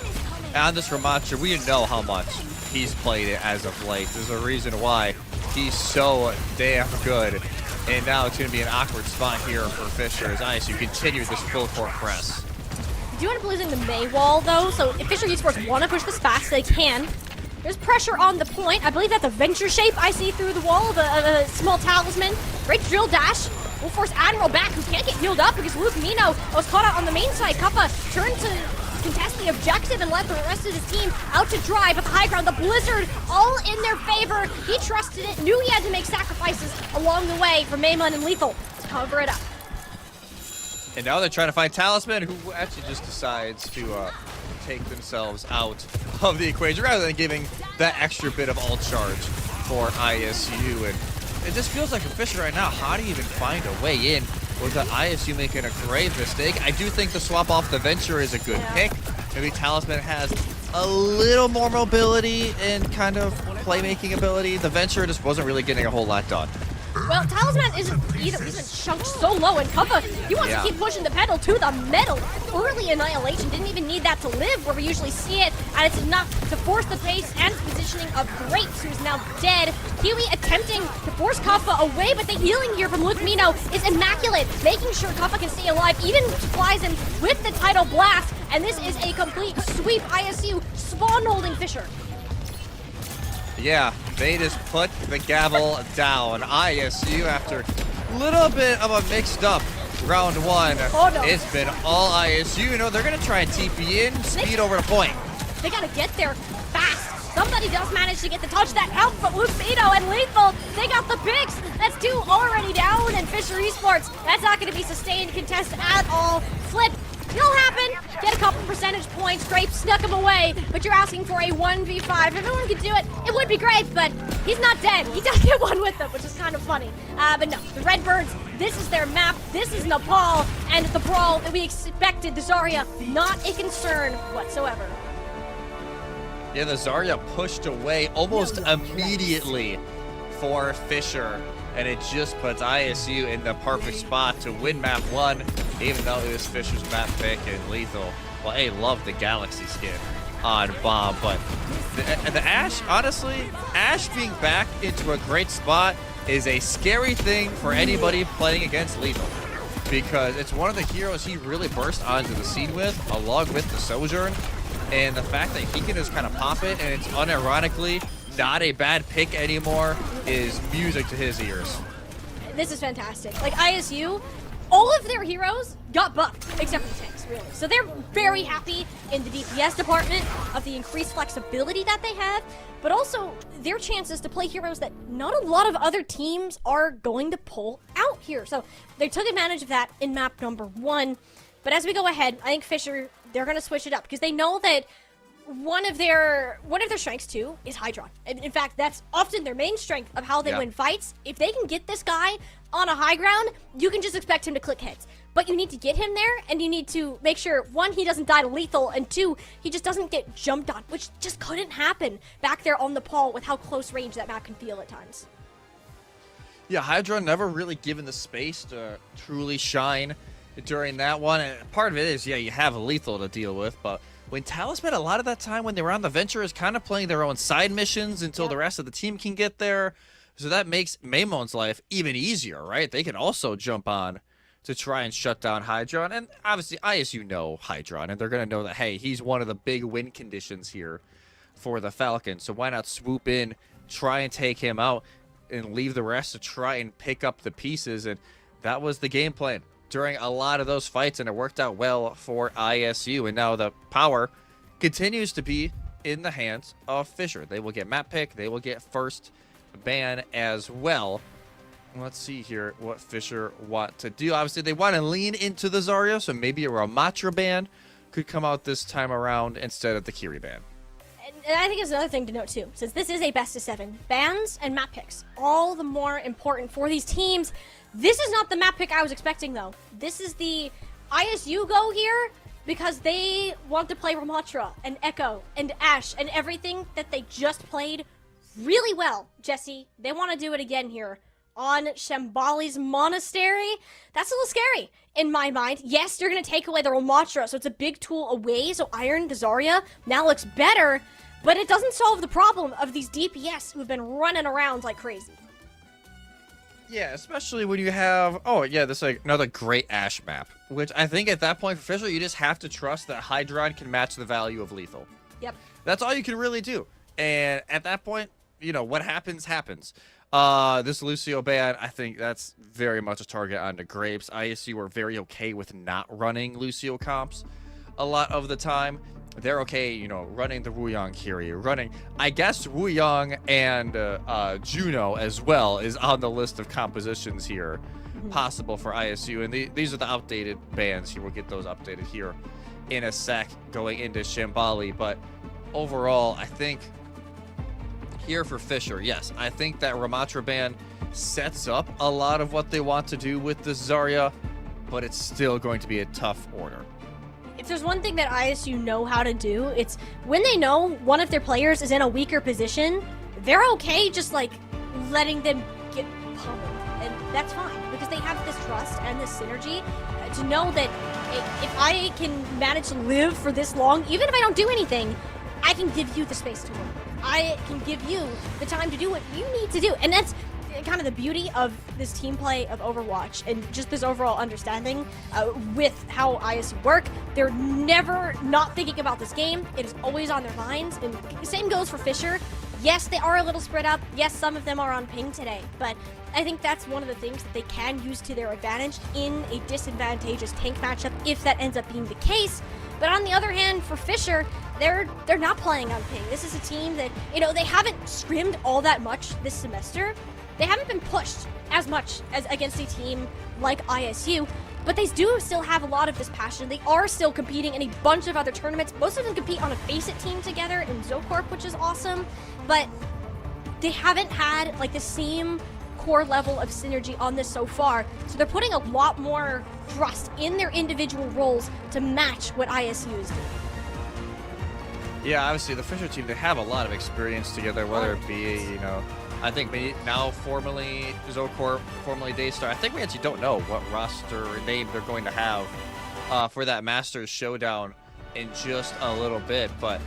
B: And this Ramacha, we know how much he's played it as of late. There's a reason why he's so damn good. And now it's going to be an awkward spot here for Fisher as ISU continue this full court press.
A: Do end up losing the Mei wall, though, so if Fisher Esports want to push this fast, they can. There's pressure on the point. I believe that's a venture shape I see through the wall of a small Talisman. Great drill dash. Will force Admiral back, who can't get healed up because Luke Mino was caught out on the main side. Kappa turned to contest the objective and let the rest of his team out to dry, but the high ground, the Blizzard, all in their favor. He trusted it, knew he had to make sacrifices along the way for Maimon and Lethal to cover it up.
B: And now they're trying to find Talisman, who actually just decides to take themselves out of the equation rather than giving that extra bit of ult charge for ISU. And it just feels like a Fisher right now. How do you even find a way in without ISU making a grave mistake? I do think the swap off the Venture is a good pick. Maybe Talisman has a little more mobility and kind of playmaking ability. The Venture just wasn't really getting a whole lot done.
A: Well, Talisman isn't either. He's been chunked so low, and Kappa, he wants to keep pushing the pedal to the metal. Early Annihilation didn't even need that to live where we usually see it, and it's enough to force the pace and positioning of Grapes, who's now dead. Kiwi attempting to force Kappa away, but the healing here from Luke Mino is immaculate, making sure Kappa can stay alive, even supplies him with the Tidal Blast, and this is a complete sweep. ISU spawn-holding Fisher.
B: Yeah, they just put the gavel down. ISU, after a little bit of a mixed up round 1, it's been all ISU. They're going to try and TP in, speed over to point.
A: They got to get there fast. Somebody does manage to get the touch that helped, but Lucino and Lethal, they got the picks. That's 2 already down, and Fisher Esports, that's not going to be sustained contest at all. Flip. It'll happen. Get a couple percentage points. Grape snuck him away, but you're asking for a 1v5. If everyone could do it, it would be great, but he's not dead. He does get one with them, which is kind of funny. But no, the Redbirds, this is their map. This is Nepal, and the brawl that we expected. The Zarya, not a concern whatsoever.
B: Yeah, the Zarya pushed away almost immediately for Fisher, and it just puts ISU in the perfect spot to win map 1, even though it was Fisher's map pick and Lethal. Well, hey, love the Galaxy skin on Bomb, but the Ashe, honestly, Ashe being back into a great spot is a scary thing for anybody playing against Lethal, because it's one of the heroes he really burst onto the scene with, along with the Sojourn, and the fact that he can just kind of pop it, and it's unironically not a bad pick anymore, is music to his ears.
A: This is fantastic. Like, ISU, all of their heroes got buffed, except for the tanks, really. So they're very happy in the DPS department of the increased flexibility that they have, but also their chances to play heroes that not a lot of other teams are going to pull out here. So they took advantage of that in map number 1. But as we go ahead, I think Fisher, they're going to switch it up because they know that one of their strengths too is Hydron. And in fact, that's often their main strength of how they win fights. If they can get this guy on a high ground, you can just expect him to click heads. But you need to get him there, and you need to make sure, 1, he doesn't die to lethal, and 2, he just doesn't get jumped on, which just couldn't happen back there on the Paul with how close range that map can feel at times.
B: Yeah, Hydra never really given the space to truly shine during that one. And part of it is, yeah, you have Lethal to deal with, but when Talon spent a lot of that time when they were on the Venture is kind of playing their own side missions until the rest of the team can get there. So that makes Maymon's life even easier, right? They can also jump on to try and shut down Hydron. And obviously, ISU know Hydron, and they're going to know that, hey, he's one of the big win conditions here for the Falcons. So why not swoop in, try and take him out, and leave the rest to try and pick up the pieces. And that was the game plan during a lot of those fights, and it worked out well for ISU. And now the power continues to be in the hands of Fisher. They will get map pick. They will get first ban as well. Let's see here what Fisher want to do. Obviously, they want to lean into the Zarya, so maybe a Ramatra ban could come out this time around instead of the Kiri ban.
A: And I think it's another thing to note too, since this is a best of 7, bans and map picks, all the more important for these teams. This is not the map pick I was expecting though. This is the ISU go here because they want to play Ramatra and Echo and Ashe and everything that they just played really well, Jesse. They want to do it again here on Shambhali's Monastery. That's a little scary in my mind. Yes, you're going to take away the Ramatra, so it's a big tool away, so Iron, the Zarya, now looks better, but it doesn't solve the problem of these DPS who've been running around like crazy.
B: Yeah, especially when you have, oh yeah, this is like another great Ashe map, which I think at that point for Fisher, you just have to trust that Hydron can match the value of Lethal.
A: Yep.
B: That's all you can really do. And at that point, you know, what happens, happens. This Lucio ban, I think that's very much a target on the Grapes. ISU were very okay with not running Lucio comps a lot of the time. They're okay, you know, running the Wuyong Kiri, running, I guess, Wuyong and Juno as well is on the list of compositions here possible for ISU. And these are the outdated bans here. We'll get those updated here in a sec going into Shambhali. But overall, I think here for Fisher, yes, I think that Ramatra ban sets up a lot of what they want to do with the Zarya, but it's still going to be a tough order.
A: If there's one thing that ISU know how to do, it's when they know one of their players is in a weaker position, they're okay just like letting them get pummeled. And that's fine because they have this trust and this synergy to know that if I can manage to live for this long, even if I don't do anything, I can give you the space to work. I can give you the time to do what you need to do. And that's kind of the beauty of this team play of Overwatch and just this overall understanding with how ISU work. They're never not thinking about this game. It is always on their minds. And the same goes for Fisher. Yes, they are a little spread up. Yes, some of them are on ping today. But I think that's one of the things that they can use to their advantage in a disadvantageous tank matchup if that ends up being the case. But on the other hand, for Fisher, they're not playing on ping. This is a team that, you know, they haven't scrimmed all that much this semester. They haven't been pushed as much as against a team like ISU, but they do still have a lot of this passion. They are still competing in a bunch of other tournaments. Most of them compete on a Face-It team together in Zocorp, which is awesome, but they haven't had like the same core level of synergy on this so far, so they're putting a lot more trust in their individual roles to match what ISU is doing.
B: Yeah, obviously the Fisher team, they have a lot of experience together, whether it be, you know, I think maybe now formerly Zocorp, formerly Daystar. I think we actually don't know what roster name they're going to have for that Masters Showdown in just a little bit. But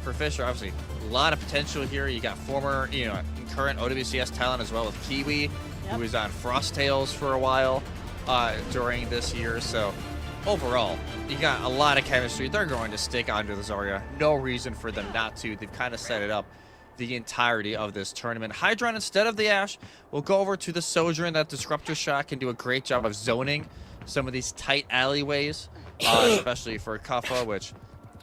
B: for Fisher, obviously, a lot of potential here. You got former, you know, current OWCS talent as well with Kiwi, who was on Frost Tales for a while during this year. So overall, you got a lot of chemistry. They're going to stick onto the Zarya. No reason for them not to. They've kind of set it up the entirety of this tournament. Hydron, instead of the Ashe, will go over to the Sojourn. That Disruptor shot can do a great job of zoning some of these tight alleyways, especially for Kuffa, which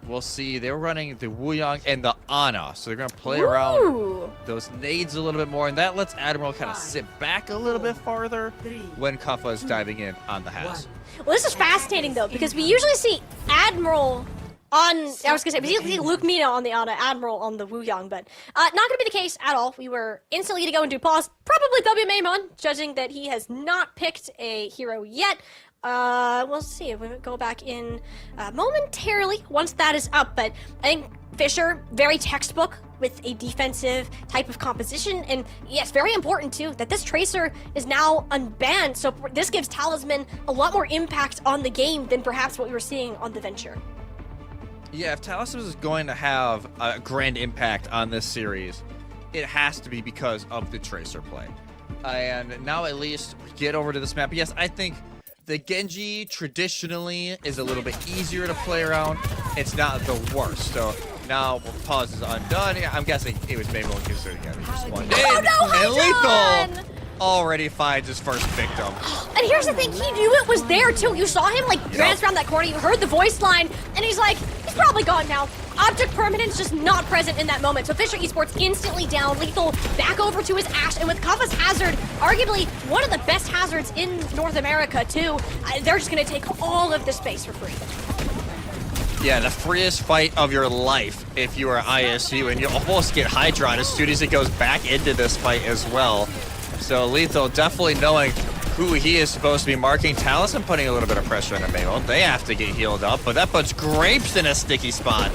B: we'll see. They're running the Wuyong and the Ana, so they're going to play around those nades a little bit more, and that lets Admiral kind of sit back a little bit farther when Kuffa is diving in on the Has.
A: Well, this is fascinating, though, because we usually see Admiral on, I was going to say, we usually see Luke Mina on the Ana, Admiral on the Wuyong, but not going to be the case at all. We were instantly to go and do pause. Probably WMAMon, judging that he has not picked a hero yet. We'll see if we go back in momentarily once that is up, but I think Fisher, very textbook with a defensive type of composition. And yes, very important too, that this Tracer is now unbanned. So this gives Talisman a lot more impact on the game than perhaps what we were seeing on the Venture.
B: Yeah, if Talisman is going to have a grand impact on this series, it has to be because of the Tracer play. And now at least we get over to this map. Yes, I think the Genji traditionally is a little bit easier to play around. It's not the worst. So now pause is undone. Yeah, I'm guessing it was maybe considered again. Just one. And Lethal already finds his first victim.
A: And here's the thing, he knew it was there too. You saw him like glance around that corner, you heard the voice line, and he's like, he's probably gone now. Object permanence just not present in that moment. So Fisher Esports instantly down, Lethal back over to his Ashe, and with Kaffa's Hazard, arguably one of the best hazards in North America too, they're just gonna take all of the space for free.
B: Yeah, the freest fight of your life if you are ISU, and you almost get Hydron as soon as it goes back into this fight as well. So Lethal definitely knowing who he is supposed to be marking. Talisman putting a little bit of pressure on the Mayo. They have to get healed up, but that puts Grapes in a sticky spot.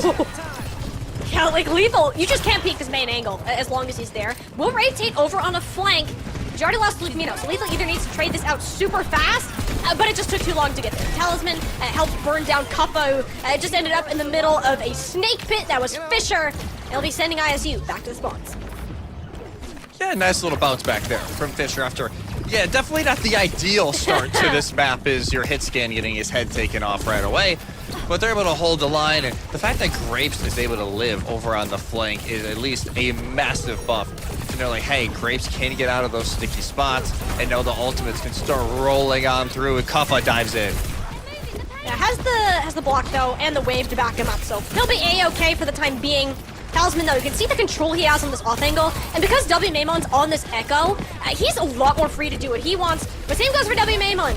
A: Yeah, like Lethal, you just can't peek his main angle as long as he's there. Will rotate over on a flank. You already lost Lukemino, so Lethal either needs to trade this out super fast, but it just took too long to get there. Talisman helped burn down Kaffa, who just ended up in the middle of a snake pit. That was Fisher. He'll be sending ISU back to the spawns.
B: Yeah, nice little bounce back there from Fisher after, yeah, definitely not the ideal start to this map is your hit scan getting his head taken off right away, but they're able to hold the line, and the fact that Grapes is able to live over on the flank is at least a massive buff to know, like, hey, Grapes can get out of those sticky spots, and know the ultimates can start rolling on through, and Kaffa dives in.
A: Yeah, has the block though, and the wave to back him up, so he'll be A-okay for the time being. Talisman, though, you can see the control he has on this off angle, and because W Maymon's on this Echo, he's a lot more free to do what he wants, but same goes for W Maymon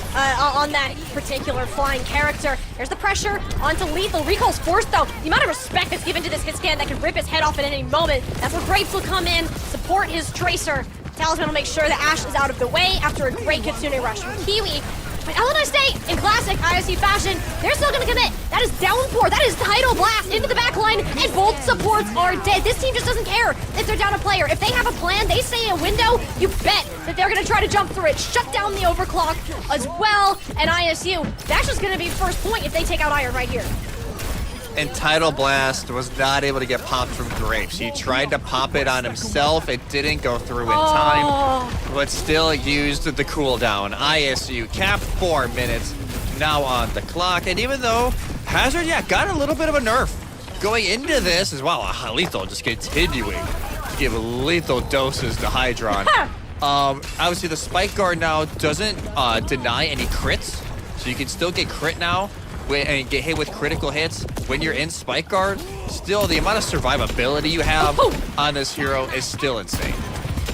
A: on that particular flying character. There's the pressure onto Lethal. Recall's forced, though. The amount of respect that's given to this hit scan that can rip his head off at any moment. That's where Grapes will come in, support his Tracer. Talisman will make sure that Ashe is out of the way after a great Kitsune rush from Kiwi. But Illinois State, in classic ISC fashion, they're still gonna commit. That is Downpour, that is Tidal Blast into the back line, and both supports are dead. This team just doesn't care if they're down a player. If they have a plan, they say a window, you bet that they're gonna try to jump through it, shut down the overclock as well, and ISU, that's just gonna be first point if they take out Iron right here.
B: And Tidal Blast was not able to get popped from Grapes. He tried to pop it on himself. It didn't go through in time, but still used the cooldown. ISU capped 4 minutes now on the clock. And even though Hazard, yeah, got a little bit of a nerf going into this as well. Lethal just continuing to give lethal doses to Hydron. Obviously, the Spike Guard now doesn't deny any crits, so you can still get crit now and get hit with critical hits when you're in Spike Guard. Still, the amount of survivability you have on this hero is still insane.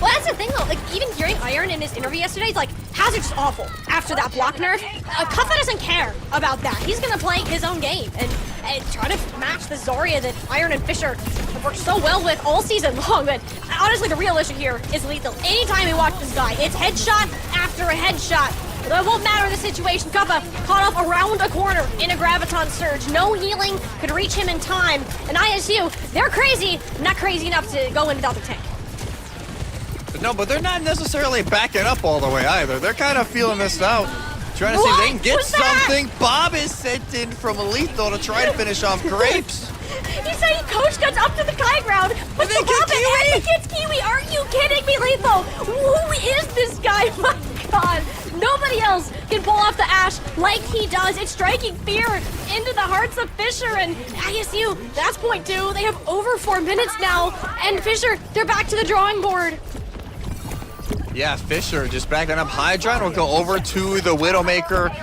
A: Well, that's the thing though, like even hearing Iron in his interview yesterday, he's like, Hazard's just awful after that block nerf. Kaffa doesn't care about that. He's gonna play his own game and try to match the Zarya that Iron and Fisher have worked so well with all season long. But honestly, the real issue here is Lethal. Anytime we watch this guy, it's headshot after a headshot. Though it won't matter in the situation. Kaffa caught off around a corner in a Graviton Surge. No healing could reach him in time. And ISU, they're crazy, not crazy enough to go in without the tank.
B: No, but they're not necessarily backing up all the way either. They're kind of feeling this out. Trying to see if they can get something. Bob is sent in from Lethal to try to finish off Grapes.
A: He said he coach cuts up to the high ground, but the Bob and the kids Kiwi. Are you kidding me, Lethal? Who is this guy? My God. Nobody else can pull off the Ashe like he does. It's striking fear into the hearts of Fisher and ISU. That's point 2. They have over 4 minutes now, and Fisher, they're back to the drawing board.
B: Yeah, Fisher just backing up. Hydron will go over to the Widowmaker,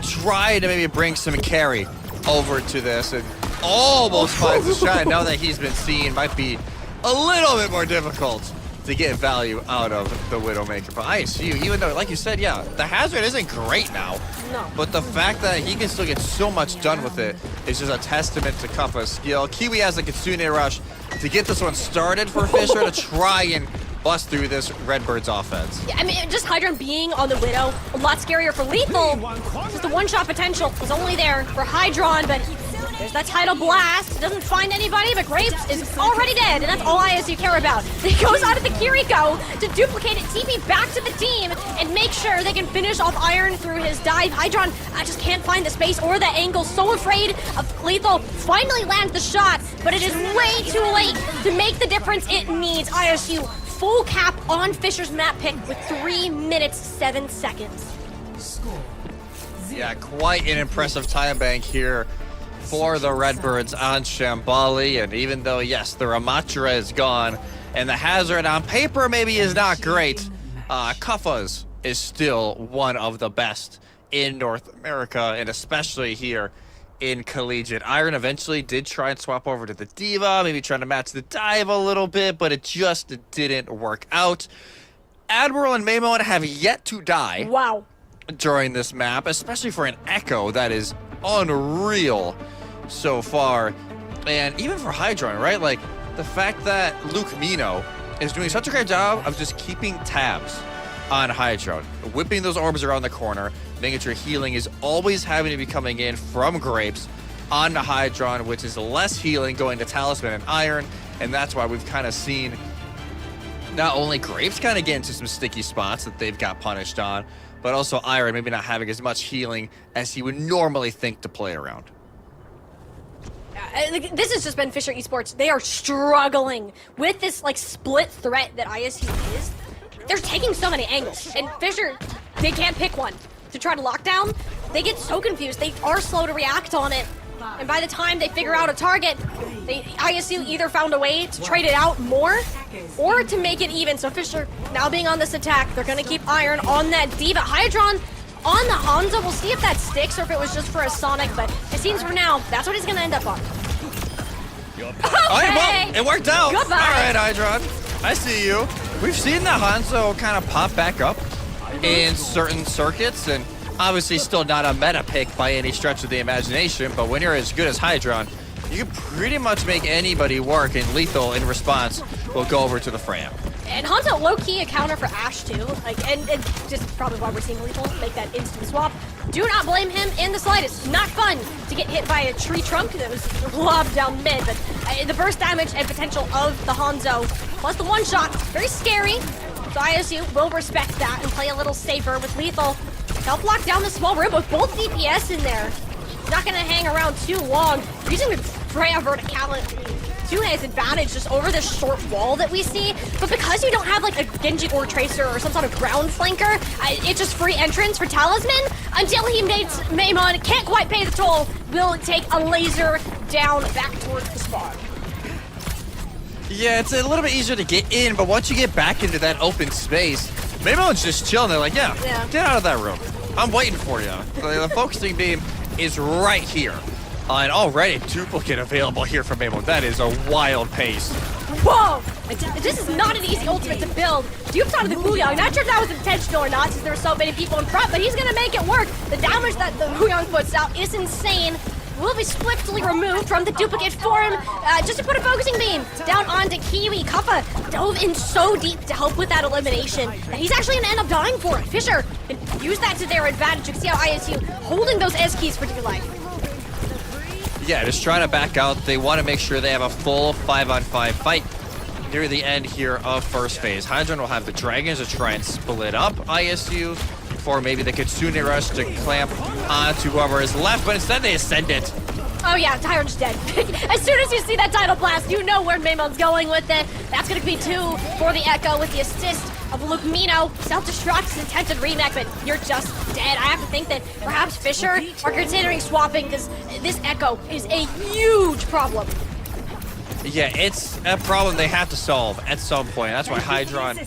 B: try to maybe bring some carry over to this, and almost finds the shot. Now that he's been seen, might be a little bit more difficult to get value out of the Widowmaker. But ISU, even though, like you said, yeah, the Hazard isn't great now.
A: No.
B: But the fact that he can still get so much done with it is just a testament to Kaffa's skill. Kiwi has a Kitsune rush to get this one started for Fisher to try and bust through this Redbirds offense.
A: Yeah, I mean, just Hydron being on the Widow, a lot scarier for Lethal. Just the one-shot potential was only there for Hydron, but There's that tidal blast. Doesn't find anybody, but Grapes is already dead, and that's all ISU care about. He goes out of the Kiriko to duplicate it, TP back to the team, and make sure they can finish off Iron through his dive. Hydron just can't find the space or the angle. So afraid of Lethal. Finally lands the shot, but it is way too late to make the difference it needs. ISU full cap on Fisher's map pick with 3 minutes, 7 seconds.
B: Yeah, quite an impressive time bank here for the Redbirds on Shambali. And even though, yes, the Ramatra is gone and the hazard on paper maybe is not great, Kuffa's is still one of the best in North America, and especially here in Collegiate. Iron eventually did try and swap over to the Diva, maybe trying to match the dive a little bit, but it just didn't work out. Admiral and Maymon have yet to die.
A: Wow.
B: During this map, especially for an Echo that is unreal so far. And even for Hydron, right? Like, the fact that Luke Mino is doing such a great job of just keeping tabs on Hydron, whipping those orbs around the corner, making sure healing is always having to be coming in from Grapes onto Hydron, which is less healing going to Talisman and Iron, and that's why we've kind of seen not only Grapes kind of get into some sticky spots that they've got punished on, but also Iron maybe not having as much healing as he would normally think to play around.
A: This has just been Fisher Esports. They are struggling with this like split threat that ISU is. They're taking so many angles, and Fisher, they can't pick one to try to lock down. They get so confused. They are slow to react on it, and by the time they figure out a target, ISU either found a way to trade it out more or to make it even. So Fisher now being on this attack, they're gonna keep Iron on that Diva. Hydron on the Hanzo. We'll see if that sticks or if it was just for a Sonic, but it seems for now that's what he's gonna end up on.
B: Okay, well, it worked out.
A: Goodbye.
B: All right, Hydron, I see you. We've seen the Hanzo kind of pop back up in certain circuits, and obviously still not a meta pick by any stretch of the imagination, but when you're as good as Hydron, you can pretty much make anybody work, and Lethal in response will go over to the Fram.
A: And Hanzo low-key a counter for Ashe too, like, and just probably why we're seeing Lethal make that instant swap. Do not blame him in the slightest. Not fun to get hit by a tree trunk that was lobbed down mid, but the burst damage and potential of the Hanzo, plus the one shot, very scary. So ISU will respect that and play a little safer with Lethal. Help lock down the small room with both DPS in there. Not gonna hang around too long. Using the Freya verticality to his advantage just over this short wall that we see, but because you don't have like a Genji or Tracer or some sort of ground flanker, it's just free entrance for Talisman until he makes Maymon can't quite pay the toll, will take a laser down back towards the spawn.
B: Yeah, it's a little bit easier to get in, but once you get back into that open space, Maymon's just chilling. They're like, yeah, get out of that room. I'm waiting for you. The focusing beam is right here. And already duplicate available here from Maymon. That is a wild pace.
A: Whoa! This is not an easy ultimate to build. Dupes onto the Wuyang. Not sure if that was intentional or not, since there were so many people in front, but he's gonna make it work. The damage that the Wuyang puts out is insane. Will be swiftly removed from the duplicate form, just to put a focusing beam down onto Kiwi. Kuffa dove in so deep to help with that elimination that he's actually gonna end up dying for it. Fisher can use that to their advantage. You can see how ISU holding those S keys for dear life.
B: Yeah, just trying to back out. They want to make sure they have a full 5-on-5 fight near the end here of first phase. Hydron will have the Dragons to try and split up ISU, or maybe the Kitsune Rush to clamp onto whoever is left, but instead they ascend it.
A: Oh yeah, Tyron's dead. As soon as you see that tidal blast, you know where Maymon's going with it. That's gonna be 2 for the Echo with the assist of Luke Mino. Self-destruct is intended remake, but you're just dead. I have to think that perhaps Fisher are considering swapping, because this Echo is a huge problem.
B: Yeah, it's a problem they have to solve at some point. That's why Hydron,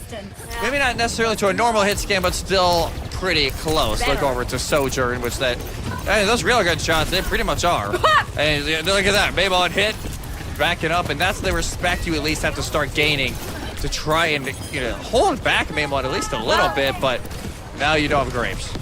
B: maybe not necessarily to a normal hit scan, but still pretty close. Look over to Sojourn, which those real good shots, they pretty much are. And look at that, Maymon hit, backing up, and that's the respect you at least have to start gaining to try and hold back Maymon at least a little bit, but now you don't have Grapes.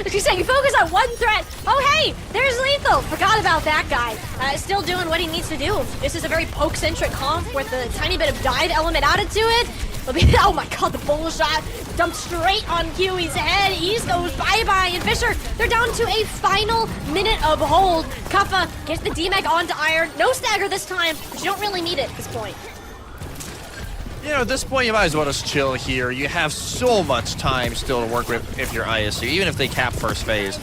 A: As you say, you focus on one threat. Oh hey, there's Lethal. Forgot about that guy. Still doing what he needs to do. This is a very poke-centric comp with a tiny bit of dive element added to it. Oh my god, the bull shot dumped straight on Huey's head. He goes bye-bye, and Fisher, they're down to a final minute of hold. Kuffa gets the D-Mag onto Iron. No stagger this time, but you don't really need it at this point.
B: You know, at this point, you might as well just chill here. You have so much time still to work with if you're ISU. Even if they cap first phase,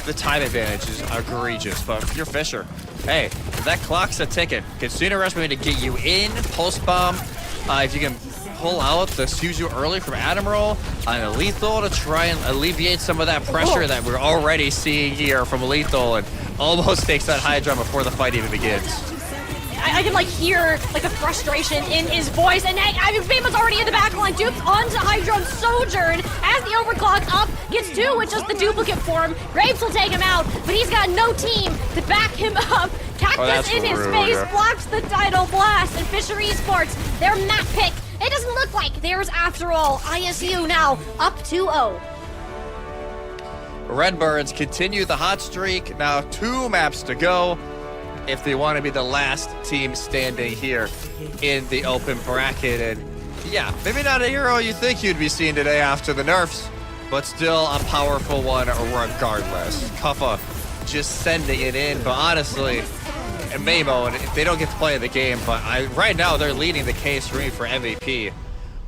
B: the time advantage is egregious. But if you're Fisher, hey, that clock's a ticking. Casino Rush going to get you in, Pulse Bomb. If you can pull out the Suzu early from Admiral, and Lethal to try and alleviate some of that pressure that we're already seeing here from Lethal, and almost takes that Hydra before the fight even begins.
A: I can like hear like the frustration in his voice, and Baymon's already in the back line, duped onto Hydron Sojourn as the overclock up gets two with just the duplicate form. Graves will take him out, but he's got no team to back him up. Cactus in his face blocks the title blast, and Fisher Esports, their map pick. It doesn't look like theirs after all. ISU now up 2-0.
B: Redbirds continue the hot streak. Now 2 maps to go if they want to be the last team standing here in the open bracket. And yeah, maybe not a hero you think you'd be seeing today after the nerfs, but still a powerful one regardless. Kuffa just sending it in, but honestly, Maymon, they don't get to play the game, but right now they're leading the case for me for MVP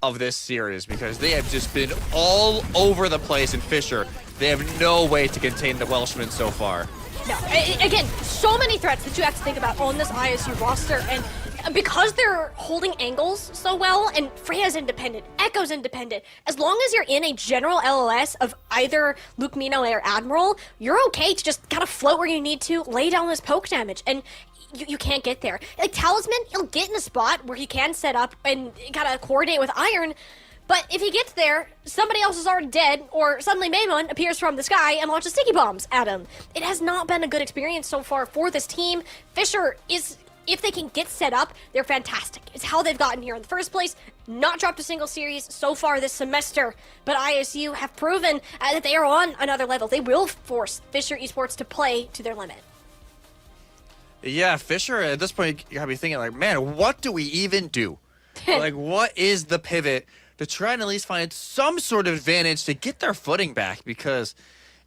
B: of this series because they have just been all over the place in Fisher. They have no way to contain the Welshman so far.
A: No, again, so many threats that you have to think about on this ISU roster, and because they're holding angles so well, and Freya's independent, Echo's independent, as long as you're in a general LOS of either Luke Mino or Admiral, you're okay to just kind of float where you need to, lay down this poke damage, and you can't get there. Like Talisman, he'll get in a spot where he can set up and kind of coordinate with Iron, but if he gets there, somebody else is already dead, or suddenly Maymon appears from the sky and launches sticky bombs at him. It has not been a good experience so far for this team. Fisher is, if they can get set up, they're fantastic. It's how they've gotten here in the first place. Not dropped a single series so far this semester, but ISU have proven that they are on another level. They will force Fisher Esports to play to their limit.
B: Yeah, Fisher, at this point, you gotta be thinking like, man, what do we even do? Like, what is the pivot to try and at least find some sort of advantage to get their footing back, because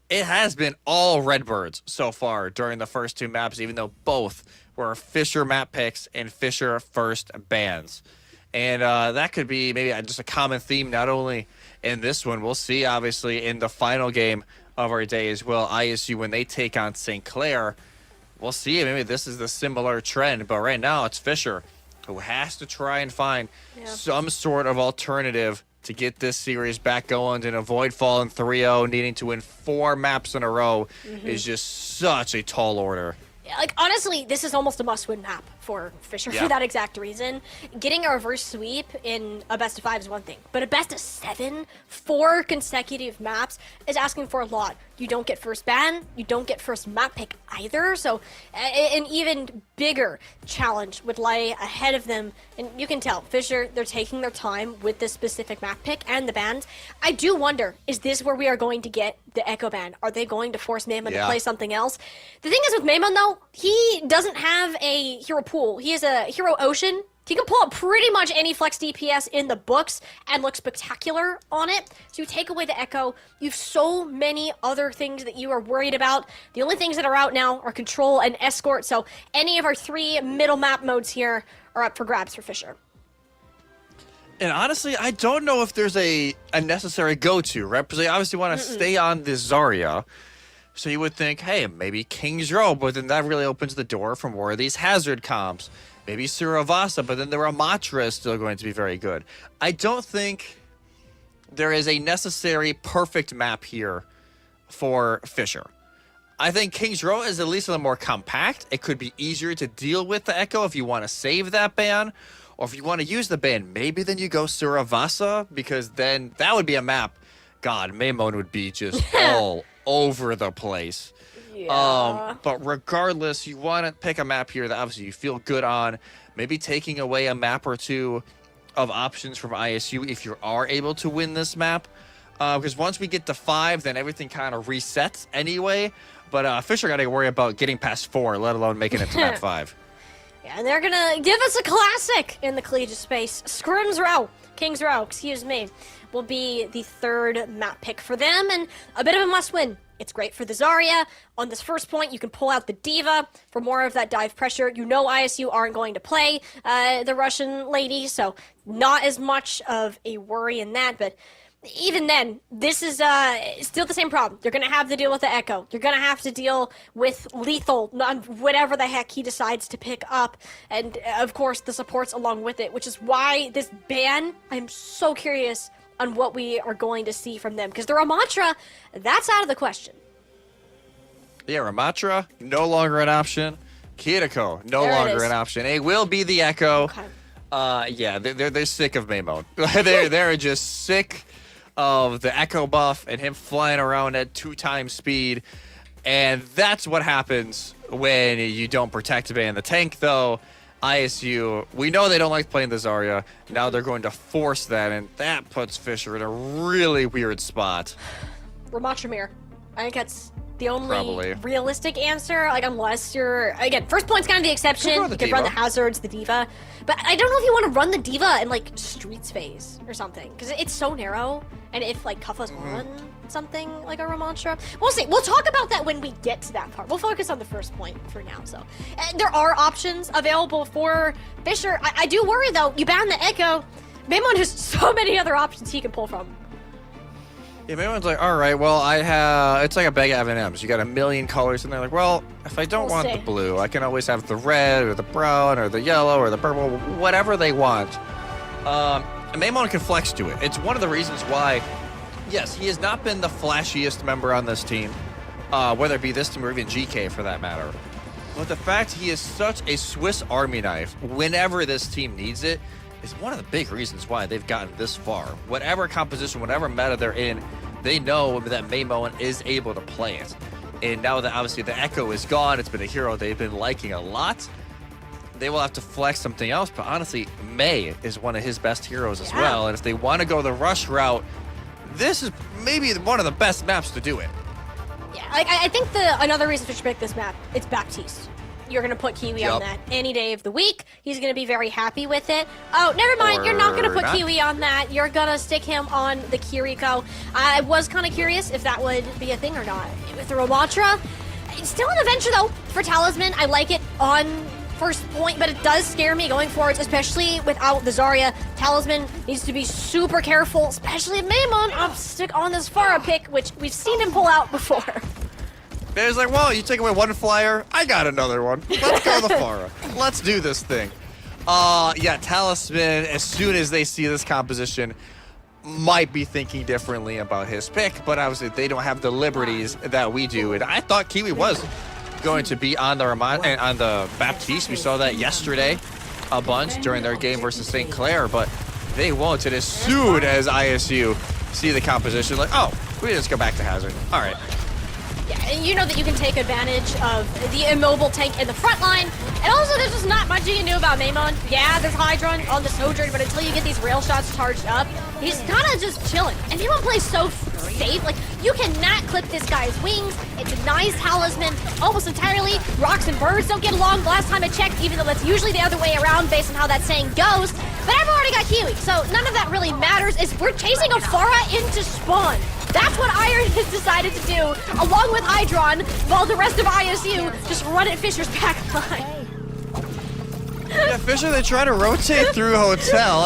B: it has been all Redbirds so far during the first 2 maps, even though both were Fisher map picks and Fisher first bans. And that could be maybe just a common theme, not only in this one. We'll see, obviously, in the final game of our day as well, ISU, when they take on St. Clair. We'll see. Maybe this is the similar trend, but right now it's Fisher who has to try and find some sort of alternative to get this series back going and avoid falling 3-0. Needing to win 4 maps in a row is just such a tall order.
A: Like, honestly, this is almost a must-win map for Fisher for that exact reason. Getting a reverse sweep in a best-of-5 is one thing, but a best-of-7, 4 consecutive maps is asking for a lot. You don't get first ban, you don't get first map pick either, so an even bigger challenge would lie ahead of them. And you can tell, Fisher, they're taking their time with this specific map pick and the bans. I do wonder, is this where we are going to get the Echo ban? Are they going to force Maymon to play something else? The thing is with Maymon, though, he doesn't have a hero pool. He has a hero ocean. He can pull up pretty much any flex DPS in the books and look spectacular on it. So you take away the Echo, you have so many other things that you are worried about. The only things that are out now are Control and Escort, so any of our 3 middle map modes here are up for grabs for Fisher.
B: And honestly, I don't know if there's a necessary go-to, right? Because they obviously want to stay on this Zarya. So you would think, hey, maybe King's Row, but then that really opens the door for more of these hazard comps. Maybe Suravasa, but then the Ramatra is still going to be very good. I don't think there is a necessary perfect map here for Fisher. I think King's Row is at least a little more compact. It could be easier to deal with the Echo if you want to save that ban. Or if you want to use the ban, maybe then you go Suravasa, because then that would be a map. God, Maymon would be just all over the place.
A: Yeah.
B: But regardless, you want to pick a map here that obviously you feel good on. Maybe taking away a map or 2 of options from ISU if you are able to win this map. Because once we get to 5, then everything kind of resets anyway. But Fisher got to worry about getting past 4, let alone making it to map 5.
A: Yeah, and they're gonna give us a classic in the Collegiate space. Scrim's Row, King's Row, excuse me, will be the third map pick for them, and a bit of a must-win. It's great for the Zarya. On this first point, you can pull out the Diva for more of that dive pressure. You know ISU aren't going to play the Russian lady, so not as much of a worry in that, but even then, this is still the same problem. You're going to have to deal with the Echo. You're going to have to deal with Lethal, whatever the heck he decides to pick up, and of course the supports along with it, which is why this ban, I'm so curious on what we are going to see from them, because the Ramatra, that's out of the question.
B: Yeah, Ramatra, no longer an option. Kiriko, no
A: There it
B: longer
A: is.
B: an option. It will be the Echo.
A: Okay.
B: Yeah, they're sick of Maymon. they're just sick of the Echo buff and him flying around at 2x speed. And that's what happens when you don't protect ban the tank, though. ISU, we know they don't like playing the Zarya. Now they're going to force that, and that puts Fisher in a really weird spot.
A: Ramatra Mir. I think that's the only
B: Probably.
A: realistic answer, like unless you're, again, first point's kind of the exception.
B: Could run
A: You
B: the
A: could run the
B: Diva.
A: Hazards, the Diva, but I don't know if you want to run the Diva in like Streets phase or something, because it's so narrow, and if like Kuffa's on something like a Ramatra, we'll see. We'll talk about that when we get to that part. We'll focus on the first point for now. So there are options available for Fisher. I do worry though, you ban the Echo, Maymon has so many other options he can pull from.
B: Yeah, Maymon's like, all right, well, I have, it's like a bag of M&Ms. You got a million colors, and they're like, well, if I don't
A: We'll
B: want
A: see.
B: the blue, I can always have the red or the brown or the yellow or the purple, whatever they want. And Maymon can flex to it. It's one of the reasons why, yes, he has not been the flashiest member on this team, whether it be this team or even GK for that matter. But the fact he is such a Swiss Army knife whenever this team needs it is one of the big reasons why they've gotten this far. Whatever composition, whatever meta they're in, they know that Maymon is able to play it. And now that obviously the Echo is gone, it's been a hero they've been liking a lot. They will have to flex something else, but honestly, May is one of his best heroes as well. And if they want to go the rush route, this is maybe one of the best maps to do it.
A: Yeah, I think another reason Fisher picked this map, it's Baptiste. You're going to put Kiwi on that any day of the week. He's going to be very happy with it. Oh, never mind. You're not going to put Kiwi on that. You're going to stick him on the Kiriko. I was kind of curious if that would be a thing or not. With the Ramatra, it's still an adventure, though, for Talisman. I like it on first point, but it does scare me going forwards, especially without the Zarya. Talisman needs to be super careful, especially if Maymon stick on this Pharah pick, which we've seen him pull out before.
B: There's like, well, you take away one flyer, I got another one. Let's go the Pharah. Let's do this thing. Yeah, Talisman, as soon as they see this composition, might be thinking differently about his pick, but obviously they don't have the liberties that we do. And I thought Kiwi was going to be on the Baptiste. We saw that yesterday a bunch during their game versus St. Clair, but they won't. And as soon as ISU see the composition, like, oh, we just go back to Hazard. All right.
A: Yeah, and you know that you can take advantage of the immobile tank in the front line. And also, there's just not much you can do about Maymon. Yeah, there's Hydron on the Sojourn, but until you get these rail shots charged up, he's kind of just chilling. And Maymon plays so safe. Like, you cannot clip this guy's wings. It denies Talisman almost entirely. Rocks and birds don't get along the last time I checked, even though that's usually the other way around based on how that saying goes. But I've already got Kiwi, so none of that really matters. We're chasing a Pharah into spawn. That's what Iron has decided to do, along with Hydron, while the rest of ISU just run at Fisher's back line.
B: Yeah, Fisher, they try to rotate through Hotel.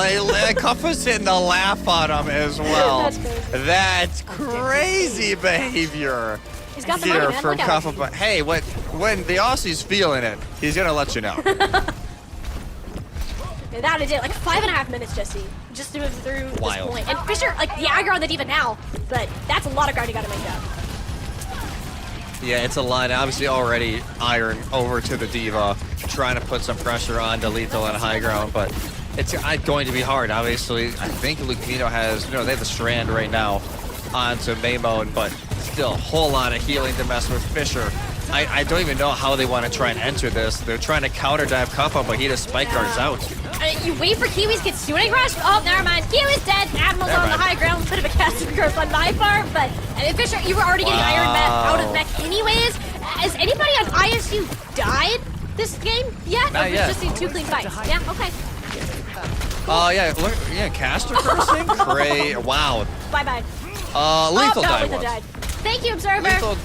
B: Kuffa's hitting the laugh on him as well.
A: That's crazy.
B: That's crazy behavior.
A: He's got the
B: here
A: money, man.
B: from
A: Look at
B: Kuffa.
A: him.
B: But hey, when the Aussie's feeling it, he's gonna let you know.
A: That it, like 5.5 minutes, Jesse, just to move through
B: Wild.
A: this point. And Fisher, like, the aggro on the Diva now, but that's a lot of ground you gotta make up.
B: Yeah, it's a line. Obviously, already Iron over to the Diva, trying to put some pressure on to Lethal and High Ground, but it's going to be hard. Obviously, I think Lucino has, they have the Strand right now onto Maymon, but still a whole lot of healing to mess with Fisher. I don't even know how they want to try and enter this. They're trying to counter dive Kuffa, but he just spike guards out.
A: You wait for Kiwis to get Suning Rush? Oh, never mind. Kiwi's dead. Admiral's on the high ground. Bit of a casting curve on my part, but Fisher, you were already getting Iron Mech out of mech anyways. Has anybody on ISU died this game yet?
B: Not
A: or
B: yet.
A: Just seen 2 clean fights? Yeah, okay.
B: Yeah, look, yeah, caster cursing? Great, wow.
A: Bye-bye.
B: Lethal
A: no,
B: died
A: Lethal
B: once.
A: died. Thank you, Observer.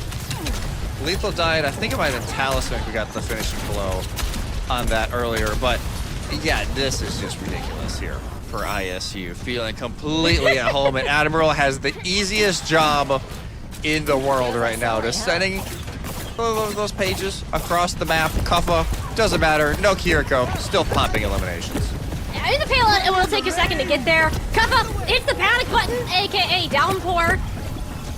B: Lethal died, I think it might have been Talisman who got the finishing blow on that earlier, but yeah, this is just ridiculous here for ISU. Feeling completely at home, and Admiral has the easiest job in the world right now, just sending those pages across the map. Kuffa, doesn't matter, no Kiriko, still popping eliminations.
A: Yeah, in the payload, it will take a second to get there. Kuffa hits the panic button, aka downpour.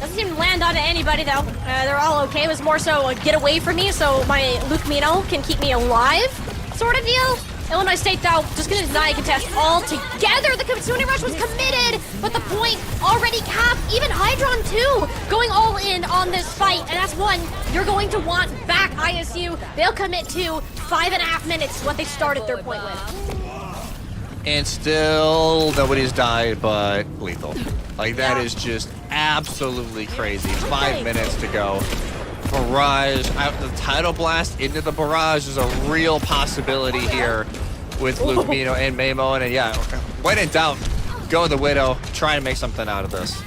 A: Doesn't seem to land onto anybody though. They're all okay. It was more so a get away from me so my Luke Mino can keep me alive sort of deal. Illinois State though, just gonna deny a contest altogether. The Kitsune Rush was committed, but the point already capped. Even Hydron too, going all in on this fight. And that's one you're going to want back, ISU. They'll commit to 5.5 minutes, what they started their point with.
B: And still, nobody's died but Lethal. Like, that is just absolutely crazy. 5 minutes to go. Barrage, the tidal blast into the barrage is a real possibility here with Luke Mino and Maymon. And yeah, when in doubt, go the Widow, try to make something out of this.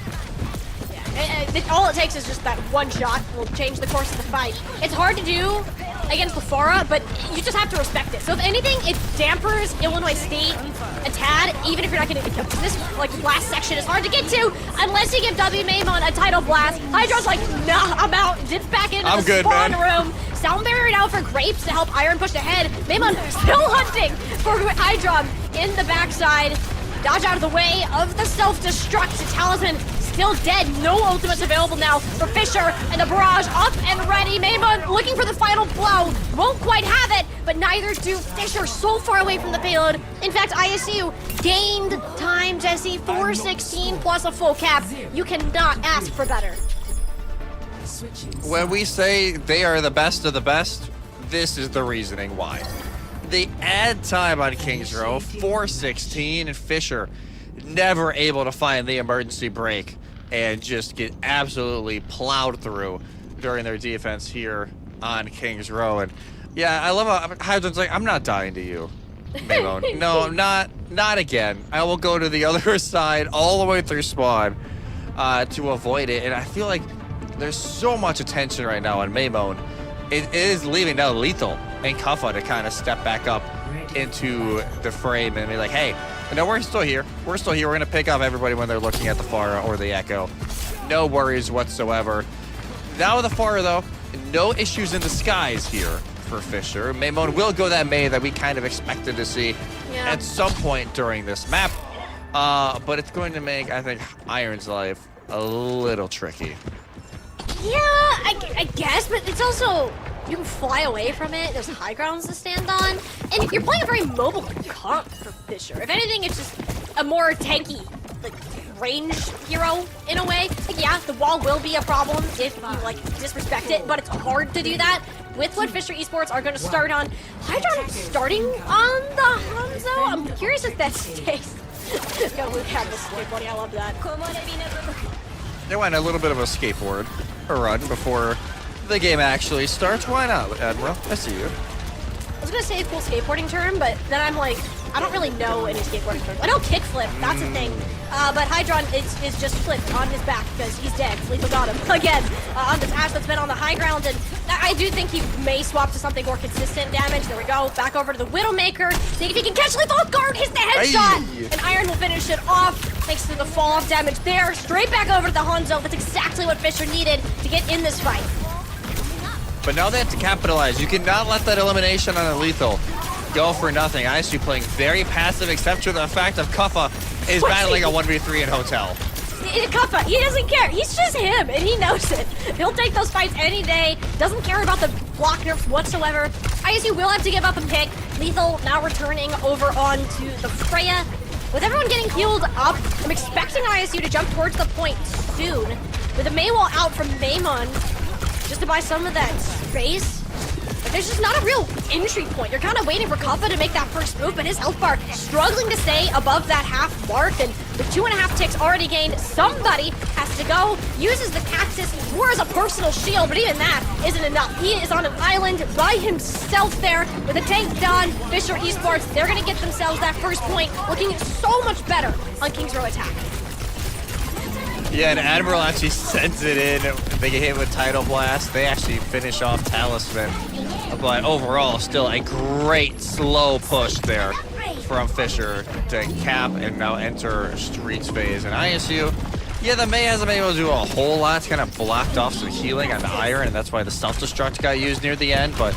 A: All it takes is just that one shot will change the course of the fight. It's hard to do against Lafara, but you just have to respect it. So if anything, it dampers Illinois State a tad, even if you're not getting the kill. This last section is hard to get to unless you give W Maymon a tidal blast. Hydron's like, nah, I'm out. Dips back into the spawn room. Sound barrier now for Grapes to help Iron push ahead. Maymon still hunting for Hydron in the backside. Dodge out of the way of the self-destruct. Talisman still dead. No ultimates available now for Fisher, and the barrage up and ready. Maymon looking for the final blow. Won't quite have it, but neither do Fisher. So far away from the payload. In fact, ISU gained time, Jesse. 416 plus a full cap. You cannot ask for better.
B: When we say they are the best of the best, this is the reasoning why. They add time on Kings Row, 416, and Fisher never able to find the emergency break and just get absolutely plowed through during their defense here on Kings Row. And yeah, I love how Hydron's like, I'm not dying to you, Maymon. No, not again. I will go to the other side all the way through spawn to avoid it. And I feel like there's so much attention right now on Maymon. It is leaving now Lethal and Kuffa to kind of step back up into the frame and be like, hey, no, we're still here. We're still here. We're going to pick off everybody when they're looking at the Pharah or the Echo. No worries whatsoever. Now with the Pharah, though, no issues in the skies here for Fisher. Maymon will go that main that we kind of expected to see at some point during this map. But it's going to make, I think, Iron's life a little tricky.
A: Yeah, I guess, but it's also, you can fly away from it. There's high grounds to stand on. And you're playing a very mobile comp for Fisher. If anything, it's just a more tanky, range hero in a way. Yeah, the wall will be a problem if you, disrespect it, but it's hard to do that. With what Fisher Esports are going to start on. Hydron starting on the Hanzo. I'm curious if that stays. Got Luke have this skateboarding. I love that.
B: They went a little bit of a skateboard run before the game actually starts. Why not, Admiral? I see you.
A: I was gonna say a cool skateboarding term, but then I'm like, I don't really know any skateboarding terms. I know kickflip, that's a thing. But Hydron is just flipped on his back because he's dead. Lethal got him again on this Ash that's been on the high ground, and I do think he may swap to something more consistent damage. There we go, back over to the Widowmaker. See if he can catch Lethal off guard, hits the headshot, and Iron will finish it off thanks to the fall off damage there. Straight back over to the Hanzo. That's exactly what Fisher needed to get in this fight.
B: But now they have to capitalize. You cannot let that elimination on a Lethal go for nothing. ISU playing very passive, except for the fact of Kuffa is battling a 1v3 in Hotel.
A: Kuffa, he doesn't care. He's just him, and he knows it. He'll take those fights any day. Doesn't care about the block nerfs whatsoever. ISU will have to give up a pick. Lethal now returning over onto the Freya. With everyone getting healed up, I'm expecting ISU to jump towards the point soon. With a Maywall out from Maymon, just to buy some of that space. but there's just not a real entry point. You're kind of waiting for Kappa to make that first move, but his health bar struggling to stay above that half mark, and with 2.5 ticks already gained, somebody has to go, uses the cactus more as a personal shield, but even that isn't enough. He is on an island by himself there with a tank done. Fisher Esports, they're gonna get themselves that first point, looking so much better on King's Row attack.
B: Yeah, and Admiral actually sends it in. They get hit with Tidal Blast. They actually finish off Talisman. But overall, still a great slow push there from Fisher to cap and now enter Streets phase. And ISU, yeah, the May hasn't been able to do a whole lot. It's kind of blocked off some healing on the Iron, and that's why the self-destruct got used near the end. But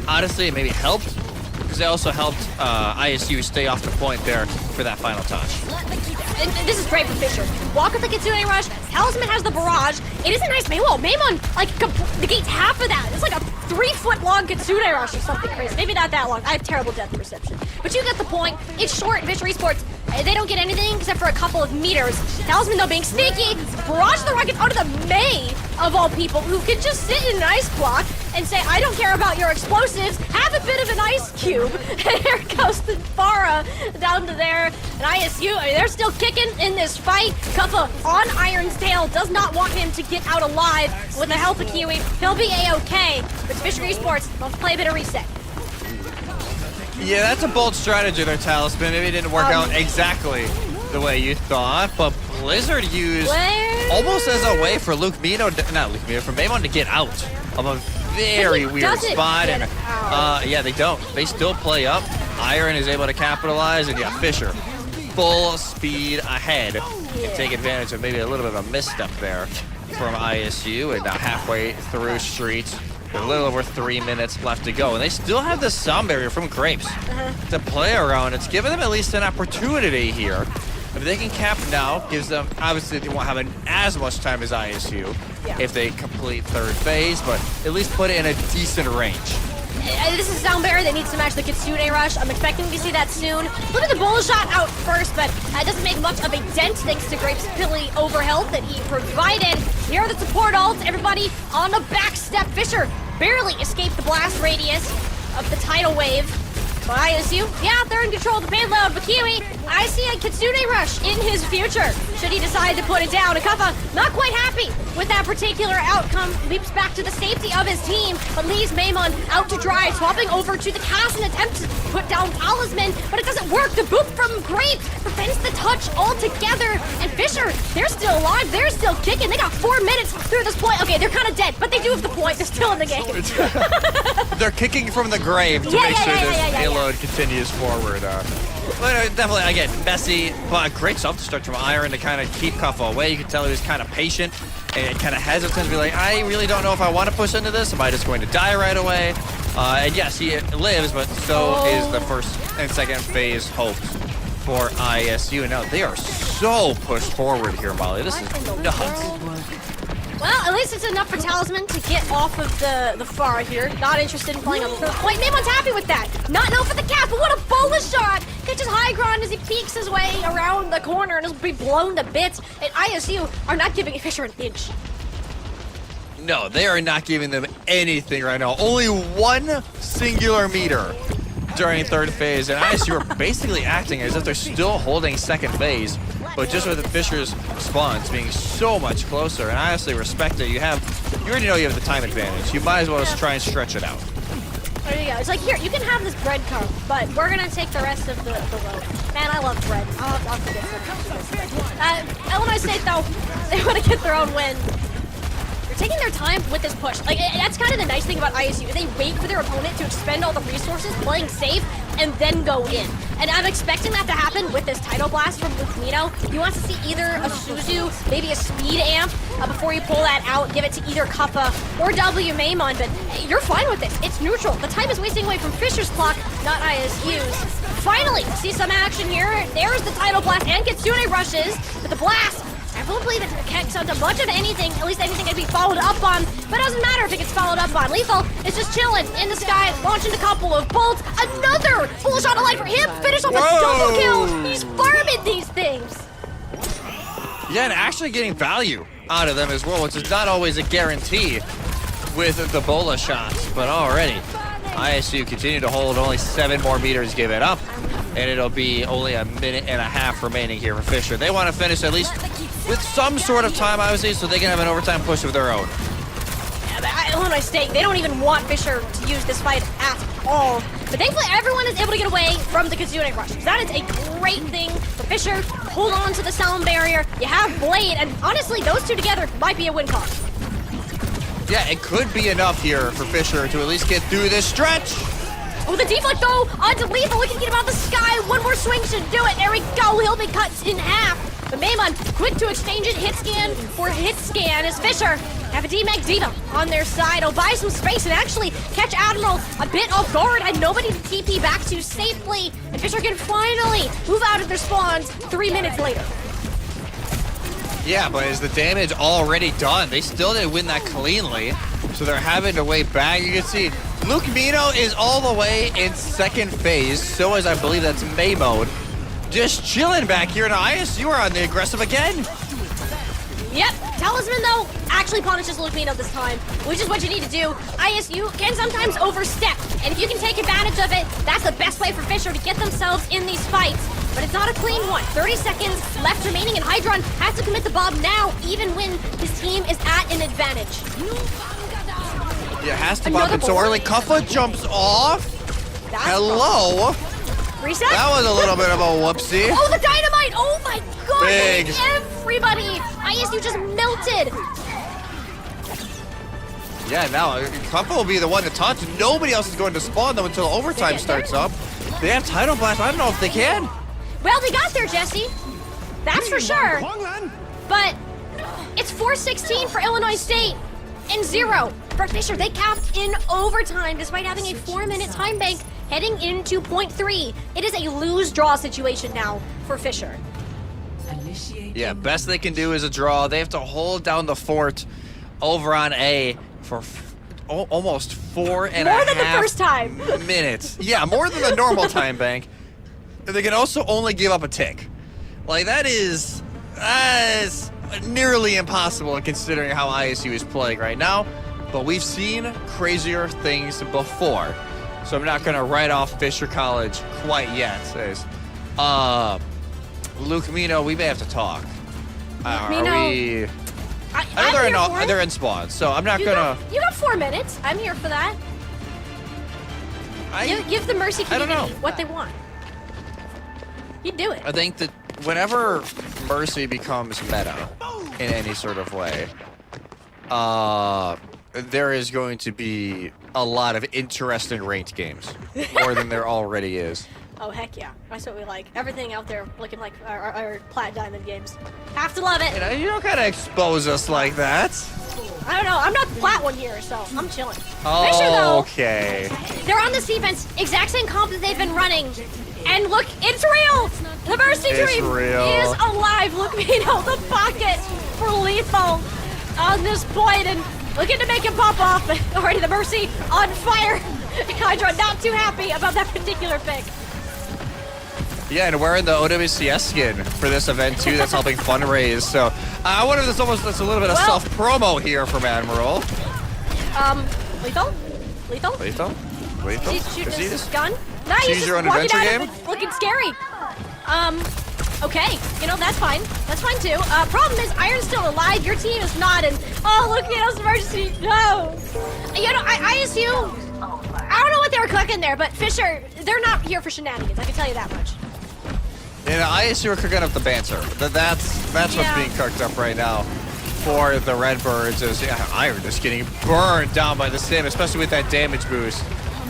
B: honestly, it maybe helped, because they also helped ISU stay off the point there for that final touch.
A: And this is great for Fisher. Walk with the Kitsune Rush. Talisman has the barrage. It is a nice Maywall. Maymon, like, negates half of that. It's like a 3-foot-long Kitsune Rush or something crazy. Maybe not that long. I have terrible depth perception. But you get the point. It's short. Fisher Esports, they don't get anything except for a couple of meters. Talisman, though, being sneaky, barrage the rocket onto the May, of all people, who can just sit in an ice block and say, I don't care about your explosives. Have a bit of an ice cube. And here goes the Farah down to there. And ISU, they're still kicking in this fight. Kuffa on Iron's tail, does not want him to get out alive. With the help of Kiwi, he'll be A-okay. But Fisher Esports, they'll play a bit of reset.
B: Yeah, that's a bold strategy there, Talisman. Maybe it didn't work out exactly the way you thought, but Blizzard used almost as a way for for Maymon to get out of a very weird spot. And yeah, they don't. They still play up. Iron is able to capitalize, and yeah, Fisher, full speed ahead, and take advantage of maybe a little bit of a misstep there from ISU, and now halfway through Streets. With a little over 3 minutes left to go, and they still have the sound barrier from Grapes to play around. It's given them at least an opportunity here. If they can cap now, gives them, obviously they won't have as much time as ISU if they complete third phase, but at least put it in a decent range.
A: This is sound barrier. They need to match the Kitsune Rush. I'm expecting to see that soon. Look at the bull shot out first, but it doesn't make much of a dent thanks to Grape's Pilly overhealth that he provided. Here are the support ults. Everybody on the back step. Fisher barely escaped the blast radius of the tidal wave. But ISU, yeah, they're in control of the payload. But Kiwi, I see a Kitsune Rush in his future, should he decide to put it down. Akuffa, not quite happy with that particular outcome. Leaps back to the safety of his team, but leaves Maymon out to dry, swapping over to the cast and attempts to put down Talisman, but it doesn't work. The boop from Grape prevents the touch altogether. And Fisher, they're still alive. They're still kicking. They got 4 minutes through this point. Okay, they're kind of dead, but they do have the point. They're still in the game.
B: They're kicking from the grave to make sure this payload continues forward. But definitely, again, messy, but great self-destruct from Iron to kind of keep Kuffa away. You can tell he was kind of patient and kind of hesitant to be like, I really don't know if I want to push into this. Am I just going to die right away? And yes, he lives, but so is the first and second phase hopes for ISU. And now they are so pushed forward here, Molly. This is nuts.
A: Well, at least it's enough for Talisman to get off of the far here. Not interested in playing up to the point. Maymon's happy with that. Not known for the cap, but what a bullish shot! Catches high ground as he peeks his way around the corner and he'll be blown to bits. And ISU are not giving Fisher an inch.
B: No, they are not giving them anything right now. Only one singular meter during third phase, and ISU are basically acting as if they're still holding second phase, but just with the Fisher's spawns being so much closer. And I honestly respect it. You already know you have the time advantage. You might as well just try and stretch it out.
A: There you go. It's like, here, you can have this breadcrumb, but we're gonna take the rest of the load. Man, I love bread. I'll forget some. Illinois State, though, they want to get their own win. Taking their time with this push. Like, that's kind of the nice thing about ISU. They wait for their opponent to expend all the resources, playing safe, and then go in. And I'm expecting that to happen with this Tidal Blast from Lukmino. You want to see either a Suzu, maybe a Speed Amp, before you pull that out, give it to either Kuffa or W Maymon, but you're fine with this. It's neutral. The time is wasting away from Fisher's clock, not ISU's. Finally, see some action here. There's the Tidal Blast and Kitsune rushes, but the blast, I don't believe it can't sound much of anything, at least anything can be followed up on, but it doesn't matter if it gets followed up on. Lethal is just chilling in the sky, launching a couple of bolts. Another full shot of light for him, finish off a double kill. He's farming these things.
B: Yeah, and actually getting value out of them as well, which is not always a guarantee with the bola shots, but already ISU continue to hold, only 7 more meters given up. And it'll be only a minute and a half remaining here for Fisher. They want to finish at least with some sort of time, obviously, so they can have an overtime push of their own.
A: Illinois State, they don't even want Fisher to use this fight at all. But thankfully, everyone is able to get away from the Kazune Rush. That is a great thing for Fisher. Hold on to the sound barrier. You have Blade, and honestly, those two together might be a win cause.
B: Yeah, it could be enough here for Fisher to at least get through this stretch.
A: Oh, the deflect though onto Lethal. We can get him out the sky. One more swing should do it. There we go. He'll be cut in half. But Maimon, quick to exchange it. Hit scan for hit scan as Fisher have a D-Mag Diva on their side. He'll buy some space and actually catch Admiral a bit off guard. Had nobody to TP back to safely. And Fisher can finally move out of their spawns 3 minutes later.
B: Yeah, but is the damage already done? They still didn't win that cleanly, so they're having to wait back. You can see Luke Mino is all the way in second phase, so is I believe that's May mode. Just chilling back here, and ISU are on the aggressive again.
A: Yep, Talisman though actually punishes Luke Mino this time, which is what you need to do. ISU can sometimes overstep, and if you can take advantage of it, that's the best way for Fisher to get themselves in these fights. But it's not a clean one. 30 seconds left remaining, and Hydron has to commit the bomb now, even when his team is at an advantage.
B: Yeah, has to bomb it so early. Kuffa jumps off. Hello.
A: Reset?
B: That was a little bit of a whoopsie.
A: Oh, the dynamite! Oh my god!
B: Big.
A: Everybody! ISU just melted!
B: Yeah, now Kuffa will be the one to taunt. Nobody else is going to spawn though until overtime starts up. They have Tidal Blast. I don't know if they can.
A: Well, they got there, Jesse. That's for sure. But it's 4-16 for Illinois State and 0 for Fisher. They capped in overtime despite having a 4-minute time bank heading into point 3. It is a lose-draw situation now for Fisher.
B: Yeah, best they can do is a draw. They have to hold down the fort over on A for almost 4.5
A: More than the first time.
B: minutes. Yeah, more than the normal time bank. They can also only give up a tick. Like, that is nearly impossible considering how ISU is playing right now. But we've seen crazier things before. So I'm not going to write off Fisher College quite yet. Says, Luke Mino, we may have to talk. Are we... I know they're in spawn, so I'm not gonna...
A: You got 4 minutes. I'm here for that. Give the Mercy community what they want. You do it.
B: I think that whenever Mercy becomes meta in any sort of way, there is going to be a lot of interesting ranked games, more than there already is.
A: Oh, heck yeah. That's what we like. Everything out there looking like our Plat Diamond games. Have to love it.
B: You don't gotta expose us like that.
A: I don't know. I'm not the Plat one here, so I'm chilling.
B: Oh,
A: Fisher, though,
B: okay.
A: they're on this defense. Exact same comp that they've been running. And look, it's real! The Mercy Dream is alive. Look, you know, the pocket for Lethal on this point. And looking to make him pop off. Already the Mercy on fire. Hydra not too happy about that particular pick.
B: Yeah, and wearing the OWCS skin for this event too. That's helping fundraise. So I wonder if that's a little bit of self-promo here from Admiral.
A: Lethal? Shoot this gun? No, he's just walking out of it looking scary. Okay, you know, that's fine. That's fine too. Problem is, Iron's still alive. Your team is not, and oh, look at us, emergency. No. You know, ISU, I don't know what they were cooking there, but Fisher, they're not here for shenanigans. I can tell you that much.
B: Yeah, ISU are cooking up the banter. That's what's being cooked up right now for the Redbirds. Is Iron just getting burned down by the sim, especially with that damage boost.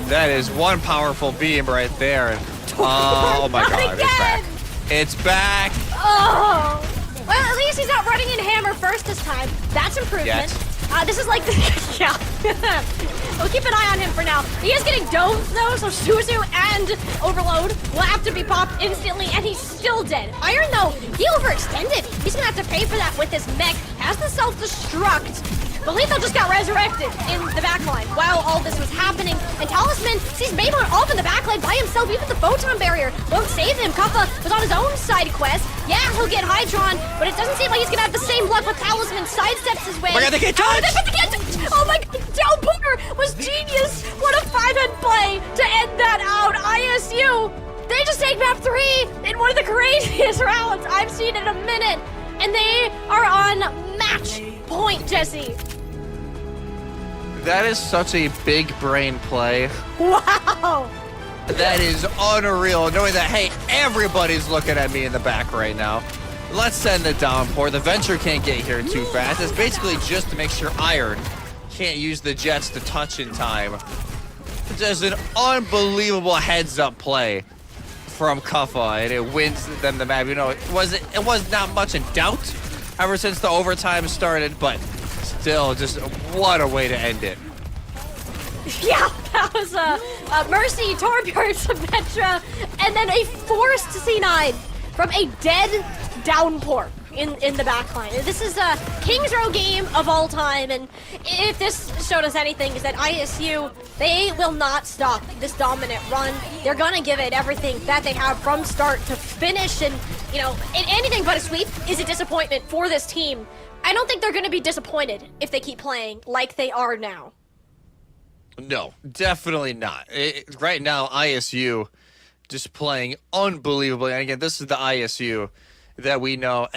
B: That is one powerful beam right there. Oh my god, it's back. It's back.
A: Oh. Well, at least he's not running in hammer first this time. That's improvement.
B: Yes.
A: This is like the we'll keep an eye on him for now. He is getting domed though, so Suzu and Overload will have to be popped instantly, and he's still dead. Iron though, he overextended. He's gonna have to pay for that with his mech. Has the self-destruct. But Lethal just got resurrected in the backline while all this was happening. And Talisman sees Maimon off in the backline by himself. Even the photon barrier won't save him. Kuffa was on his own side quest. Yeah, he'll get Hydron, but it doesn't seem like he's gonna have the same luck with Talisman. Sidesteps his way.
B: Oh my god, they can't touch!
A: Oh my god, downpour was genius! What a 5-head play to end that out! ISU, they just take map 3 in one of the craziest rounds I've seen in a minute, and they are on match point, Jesse.
B: That is such a big brain play.
A: Wow!
B: That is unreal, knowing that, hey, everybody's looking at me in the back right now. Let's send the downpour. The Venture can't get here too fast. It's basically just to make sure Iron can't use the Jets to touch in time. Just an unbelievable heads-up play from Kuffa, and it wins them the map. You know, it was not much in doubt ever since the overtime started, but still, just what a way to end it.
A: Yeah, that was a Mercy, Torbjorn, Symmetra, and then a forced C9 from a dead downpour in the backline. This is a Kings Row game of all time, and if this showed us anything, is that ISU, they will not stop this dominant run. They're gonna give it everything that they have from start to finish, and you know, anything but a sweep is a disappointment for this team. I don't think they're gonna be disappointed if they keep playing like they are now.
B: No, definitely not. Right now, ISU just playing unbelievably. And again, this is the ISU that we know,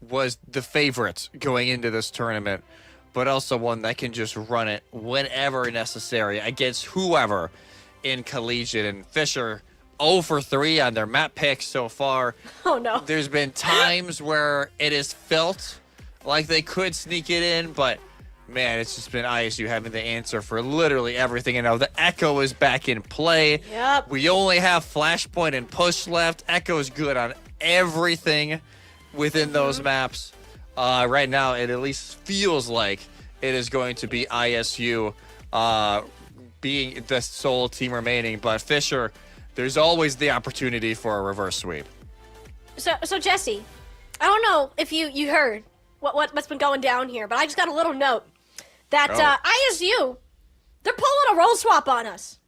B: was the favorite going into this tournament, but also one that can just run it whenever necessary against whoever in Collegiate. And Fisher 0 for 3 on their map picks so far.
A: Oh, no.
B: There's been times where it has felt like they could sneak it in, but man, it's just been ISU having the answer for literally everything. And now the Echo is back in play.
A: Yep.
B: We only have Flashpoint and Push left. Echo is good on everything within those maps. Right now, it at least feels like it is going to be ISU being the sole team remaining. But Fisher, there's always the opportunity for a reverse sweep.
A: So Jesse, I don't know if you heard what's been going down here, but I just got a little note that ISU, they're pulling a roll swap on us.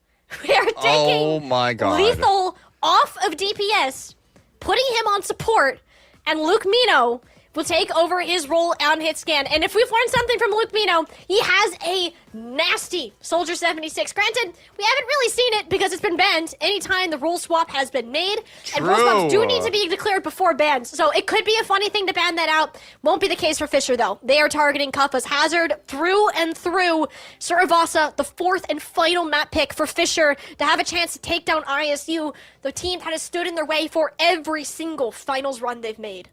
A: We are taking
B: oh my God.
A: Lethal off of DPS, putting him on support, and Luke Mino will take over his role on hit scan. And if we've learned something from Luke Mino, he has a nasty Soldier 76. Granted, we haven't really seen it because it's been banned anytime the role swap has been made.
B: True.
A: And role swaps do need to be declared before bans. So it could be a funny thing to ban that out. Won't be the case for Fisher, though. They are targeting Kuffa's Hazard through and through. Suravasa, the 4th and final map pick for Fisher to have a chance to take down ISU, the team that has stood in their way for every single finals run they've made.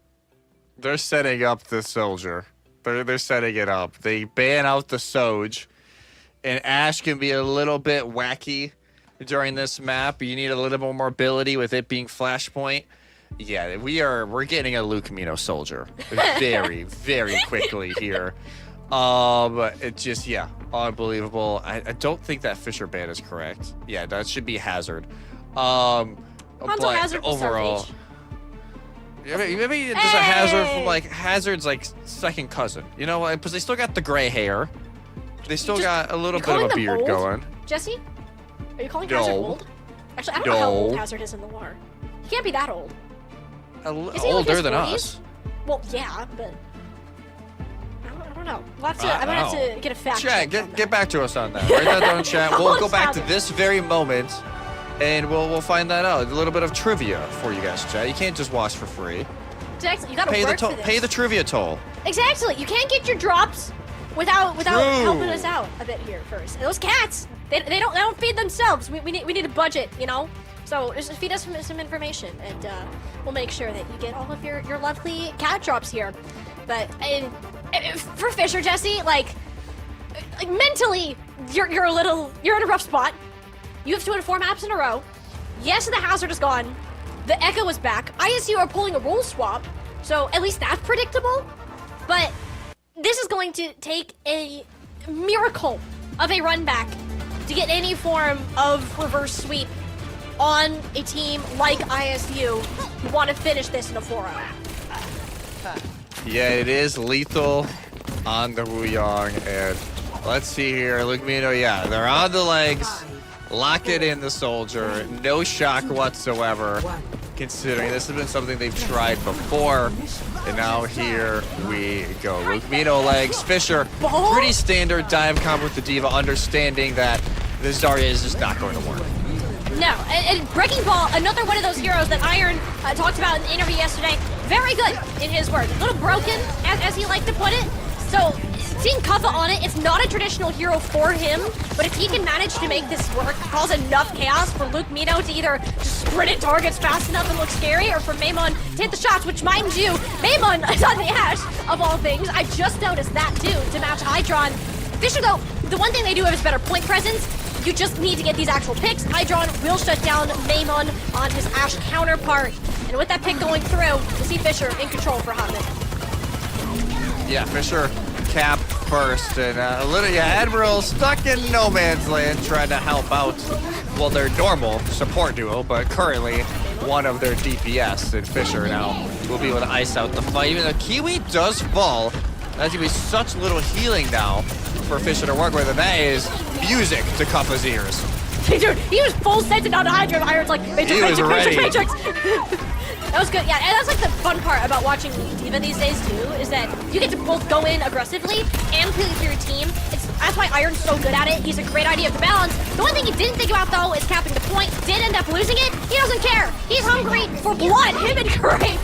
B: They're setting up the Soldier. They're setting it up. They ban out the Soj, and Ash can be a little bit wacky during this map. You need a little more mobility with it being Flashpoint. Yeah, we're getting a Luke Mino Soldier very, very quickly here. It just, yeah, unbelievable. I don't think that Fisher ban is correct. Yeah, that should be Hazard.
A: Hanzo
B: But
A: Hazard will
B: overall,
A: start H.
B: maybe there's a Hazard from like Hazard's like second cousin. You know, because they still got the gray hair. They still got a little bit of a beard going.
A: Jesse, are you calling
B: No.
A: Hazard old? Actually, I don't know how
B: No.
A: old Hazard is in the war. He can't be that old. Is he like
B: Older
A: his
B: than
A: 40s?
B: us.
A: Well, yeah, but I don't know. We'll have to,
B: I
A: I'm gonna have
B: know.
A: to get a fact
B: Chat,
A: check on
B: get
A: that.
B: back to us on that. Write that down in chat. We'll go back to
A: Hazard.
B: this very moment, and we'll find that out. A little bit of trivia for you guys, chat. You can't just watch for free.
A: Exactly, you gotta work for this.
B: Pay the trivia toll.
A: Exactly, you can't get your drops without
B: True.
A: helping us out a bit here first. And those cats, they don't feed themselves. We need a budget, you know. So just feed us some information, and we'll make sure that you get all of your lovely cat drops here. But for Fisher, Jesse, like mentally, you're in a rough spot. You have 2 out of 4 maps in a row. Yes, the Hazard is gone. The Echo is back. ISU are pulling a role swap, so at least that's predictable. But this is going to take a miracle of a run back to get any form of reverse sweep on a team like ISU who want to finish this in a 4-0.
B: Yeah, it is lethal on the Wuyong, and let's see here. Luke Mino, yeah, they're on the legs. Lock it in, the Soldier. No shock whatsoever. considering this has been something they've tried before. And now here we go. Lukemino legs, Fisher, pretty standard dive combo with the D.Va, understanding that this Zarya is just not going to work.
A: No, and Breaking Ball, another one of those heroes that Iron talked about in the interview yesterday. Very good, in his words. A little broken, as he liked to put it. So, seeing Kuffa on it, it's not a traditional hero for him, but if he can manage to make this work, cause enough chaos for Lukemino to either just sprint at targets fast enough and look scary, or for Maimon to hit the shots, which, mind you, Maimon is on the Ashe, of all things. I just noticed that, too, to match Hydron. Fisher, though, the one thing they do have is better point presence. You just need to get these actual picks. Hydron will shut down Maimon on his Ashe counterpart. And with that pick going through, we'll see Fisher in control for a hot minute.
B: Yeah, Fisher cap first, and Admiral stuck in no man's land trying to help out, well, their normal support duo, but currently one of their DPS, and Fisher now will be able to ice out the fight. Even though Kiwi does fall, that's going to be such little healing now for Fisher to work with, and that is music to Kuffa's ears.
A: Dude, he was full sent on Hydron. Iron's like, Matrix. That was good, yeah, and that's like the fun part about watching D.Va these days too, is that you get to both go in aggressively and play for your team. That's why Iron's so good at it. He's a great idea to balance. The one thing he didn't think about though is capping the point. Did end up losing it. He doesn't care. He's hungry for blood. Him and Graves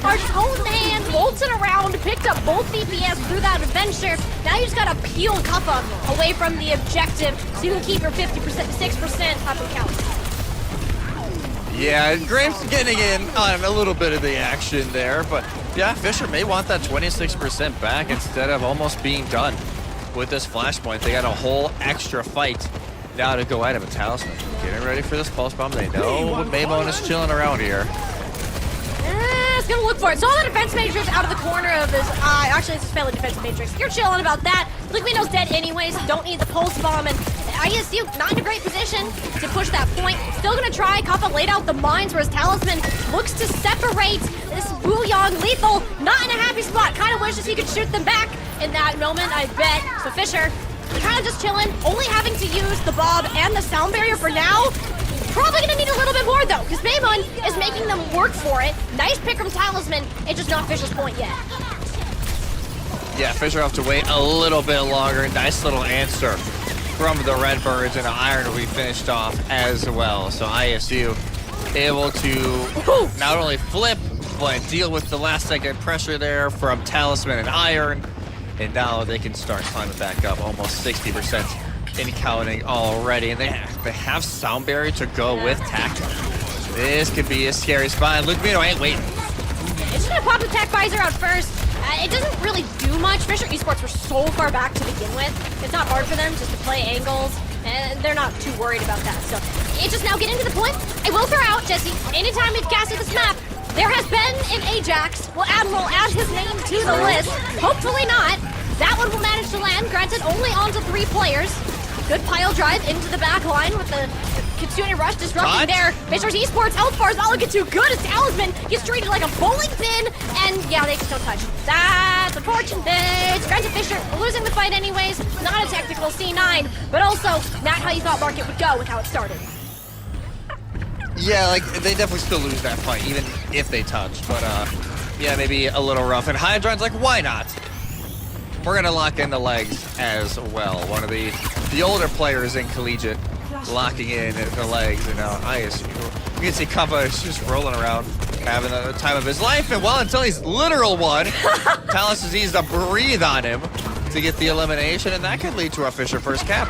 A: are just holding hands, bolting around, picked up both DPS through that adventure. Now you just gotta peel Kuffa away from the objective so you can keep your 6% up and count.
B: Yeah, Graves getting in on a little bit of the action there, but yeah, Fisher may want that 26% back instead of almost being done with this flashpoint. They got a whole extra fight now to go at him. A Talisman getting ready for this pulse bomb. They know Maimon is chilling around here.
A: It's gonna look for it. Saw the defense matrix out of the corner of his eye. Actually, it's a failing defense matrix. You're chilling about that. Lukemino's dead anyways. Don't need the pulse bomb, and ISU not in a great position to push that point. Still gonna try. Kuffa laid out the mines where his Talisman looks to separate this Wuyong lethal. Not in a happy spot. Kind of wishes he could shoot them back in that moment, I bet. So Fisher, kind of just chilling, only having to use the Bob and the sound barrier for now. Probably gonna need a little bit more though, because Maimon is making them work for it. Nice pick from Talisman. It's just not Fisher's point yet.
B: Yeah, Fisher will have to wait a little bit longer. Nice little answer from the Redbirds, and Iron will be finished off as well. So ISU able to not only flip, but deal with the last second pressure there from Talisman and Iron. And now they can start climbing back up, almost 60% in counting already. And they have Sound Barrier to go with Tactic. This could be a scary spot. Lukemino ain't waiting.
A: It's just gonna pop the Tech Visor out first. It doesn't really do much. Fisher Esports were so far back to begin with. It's not hard for them just to play angles, and they're not too worried about that. So it's just now getting to the point. I will throw out, Jesse, anytime you've casted this map, there has been an Ajax. Will Admiral add his name to the list? Hopefully not. That one will manage to land, granted only onto 3 players. Good pile drive into the back line with the Kitsune Rush disrupting there. Fisher's Esports health bar is not looking too good as Talisman gets treated like a bowling pin, and yeah, they just don't touch. That's unfortunate. Granted, Fisher losing the fight anyways. Not a technical C9, but also not how you thought Market would go with how it started.
B: Yeah, like, they definitely still lose that fight, even if they touch. But, yeah, maybe a little rough. And Hydron's like, why not? We're gonna lock in the legs as well. One of the older players in Collegiate locking in the legs. And now ISU, you can see Kuffa is just rolling around, having the time of his life. And well, until he's literal one, Talus is easy to breathe on him to get the elimination. And that could lead to a Fisher first cap.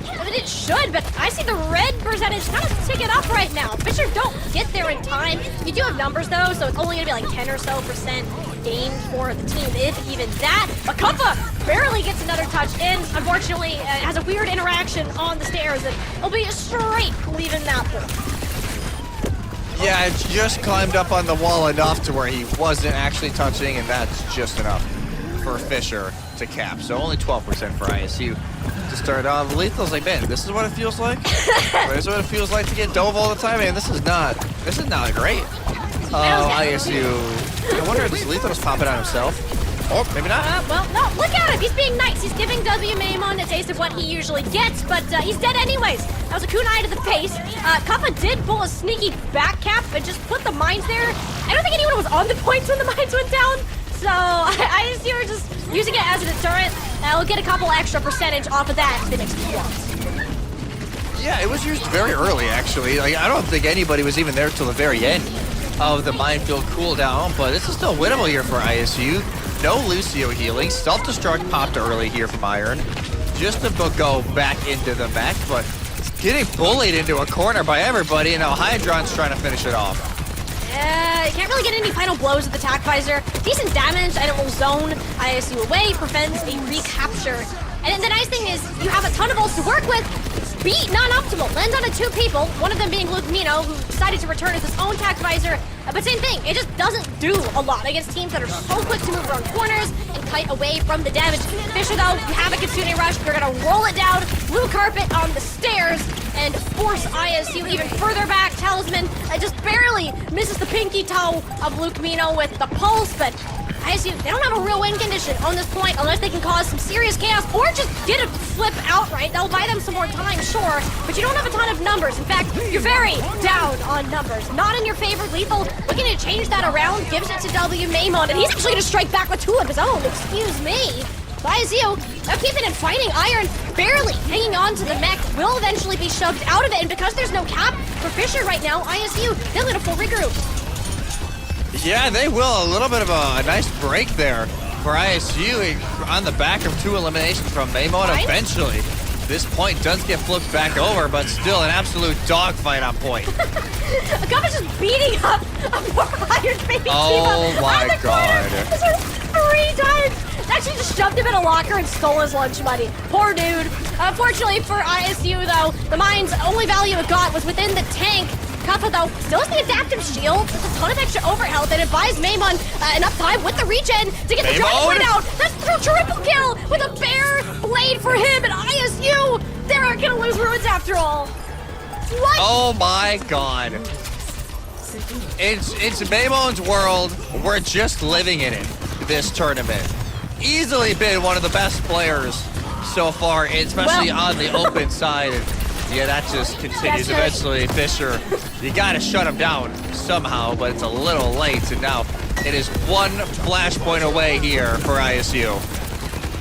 A: I mean, it should, but I see the red percentage kind of ticking up right now. Fisher don't get there in time. You do have numbers, though, so it's only going to be like 10 or so percent gained for the team, if even that. But Kuffa barely gets another touch in. Unfortunately, has a weird interaction on the stairs, and it'll be straight leaving that pool.
B: Yeah, it just climbed up on the wall enough to where he wasn't actually touching, and that's just enough for Fisher to cap. So only 12% for ISU to start off. Lethal's like, man, this is what it feels like. This is what it feels like to get dove all the time, man. This is not great. Oh, ISU. I wonder if this Lethal is popping on himself. Or maybe not.
A: Well, no, look at him. He's being nice. He's giving W Maimon a taste of what he usually gets, but he's dead anyways. That was a kunai to the face. Kuffa did pull a sneaky back cap and just put the mines there. I don't think anyone was on the points when the mines went down. So I just are just using it as a deterrent. I'll get a couple extra percentage off of that the next few rounds.
B: Yeah, it was used very early, actually. Like, I don't think anybody was even there till the very end of the minefield cooldown, but this is still winnable here for ISU. No Lucio healing. Self-destruct popped early here from Iron. Just to go back into the mech, but it's getting bullied into a corner by everybody, and now Hydron's trying to finish it off.
A: You can't really get any final blows with the Tac Visor. Decent damage, and it will zone ISU away, prevents a recapture. And the nice thing is, you have a ton of ults to work with. Beat non-optimal, lands on 2 people, one of them being Luke Mino, who decided to return as his own Tac Visor. But same thing, it just doesn't do a lot against teams that are so quick to move around corners and kite away from the damage. Fisher, though, you have a Kitsune Rush, you're gonna roll it down, blue carpet on the stairs, and force ISU even further back. Talisman just barely misses the pinky toe of Luke Mino with the pulse, but ISU, they don't have a real win condition on this point unless they can cause some serious chaos or just get a flip outright. They'll buy them some more time, sure, but you don't have a ton of numbers. In fact, you're very down on numbers. Not in your favor. Lethal looking to change that around, gives it to W Maimon, and he's actually going to strike back with 2 of his own. Excuse me. ISU, now keeping and fighting. Iron barely hanging on to the mech, will eventually be shoved out of it, and because there's no cap for Fisher right now, ISU, they'll get a full regroup.
B: Yeah, they will. A little bit of a nice break there for ISU on the back of 2 eliminations from Maimon.
A: Fine.
B: Eventually, this point does get flipped back over, but still an absolute dogfight on point.
A: Agapa's just beating up a poor Iron baby
B: Oh
A: Tifa
B: my
A: on the
B: God.
A: corner 3 times. Actually just shoved him in a locker and stole his lunch money. Poor dude. Unfortunately for ISU, though, the mine's only value it got was within the tank. Kaffa, though, still has the adaptive shield. There's a ton of extra overhealth, and it buys Maimon enough time with the regen to get the Dragon Blade out. That's the triple kill with a bear blade for him, and ISU, they're not gonna lose Ruins after all. What?
B: Oh my God. It's Maimon's world. We're just living in it this tournament. Easily been one of the best players so far, especially on the open side. Yeah, that just continues. Eventually, Fisher, you gotta shut him down somehow, but it's a little late, and now it is 1 flashpoint away here for ISU.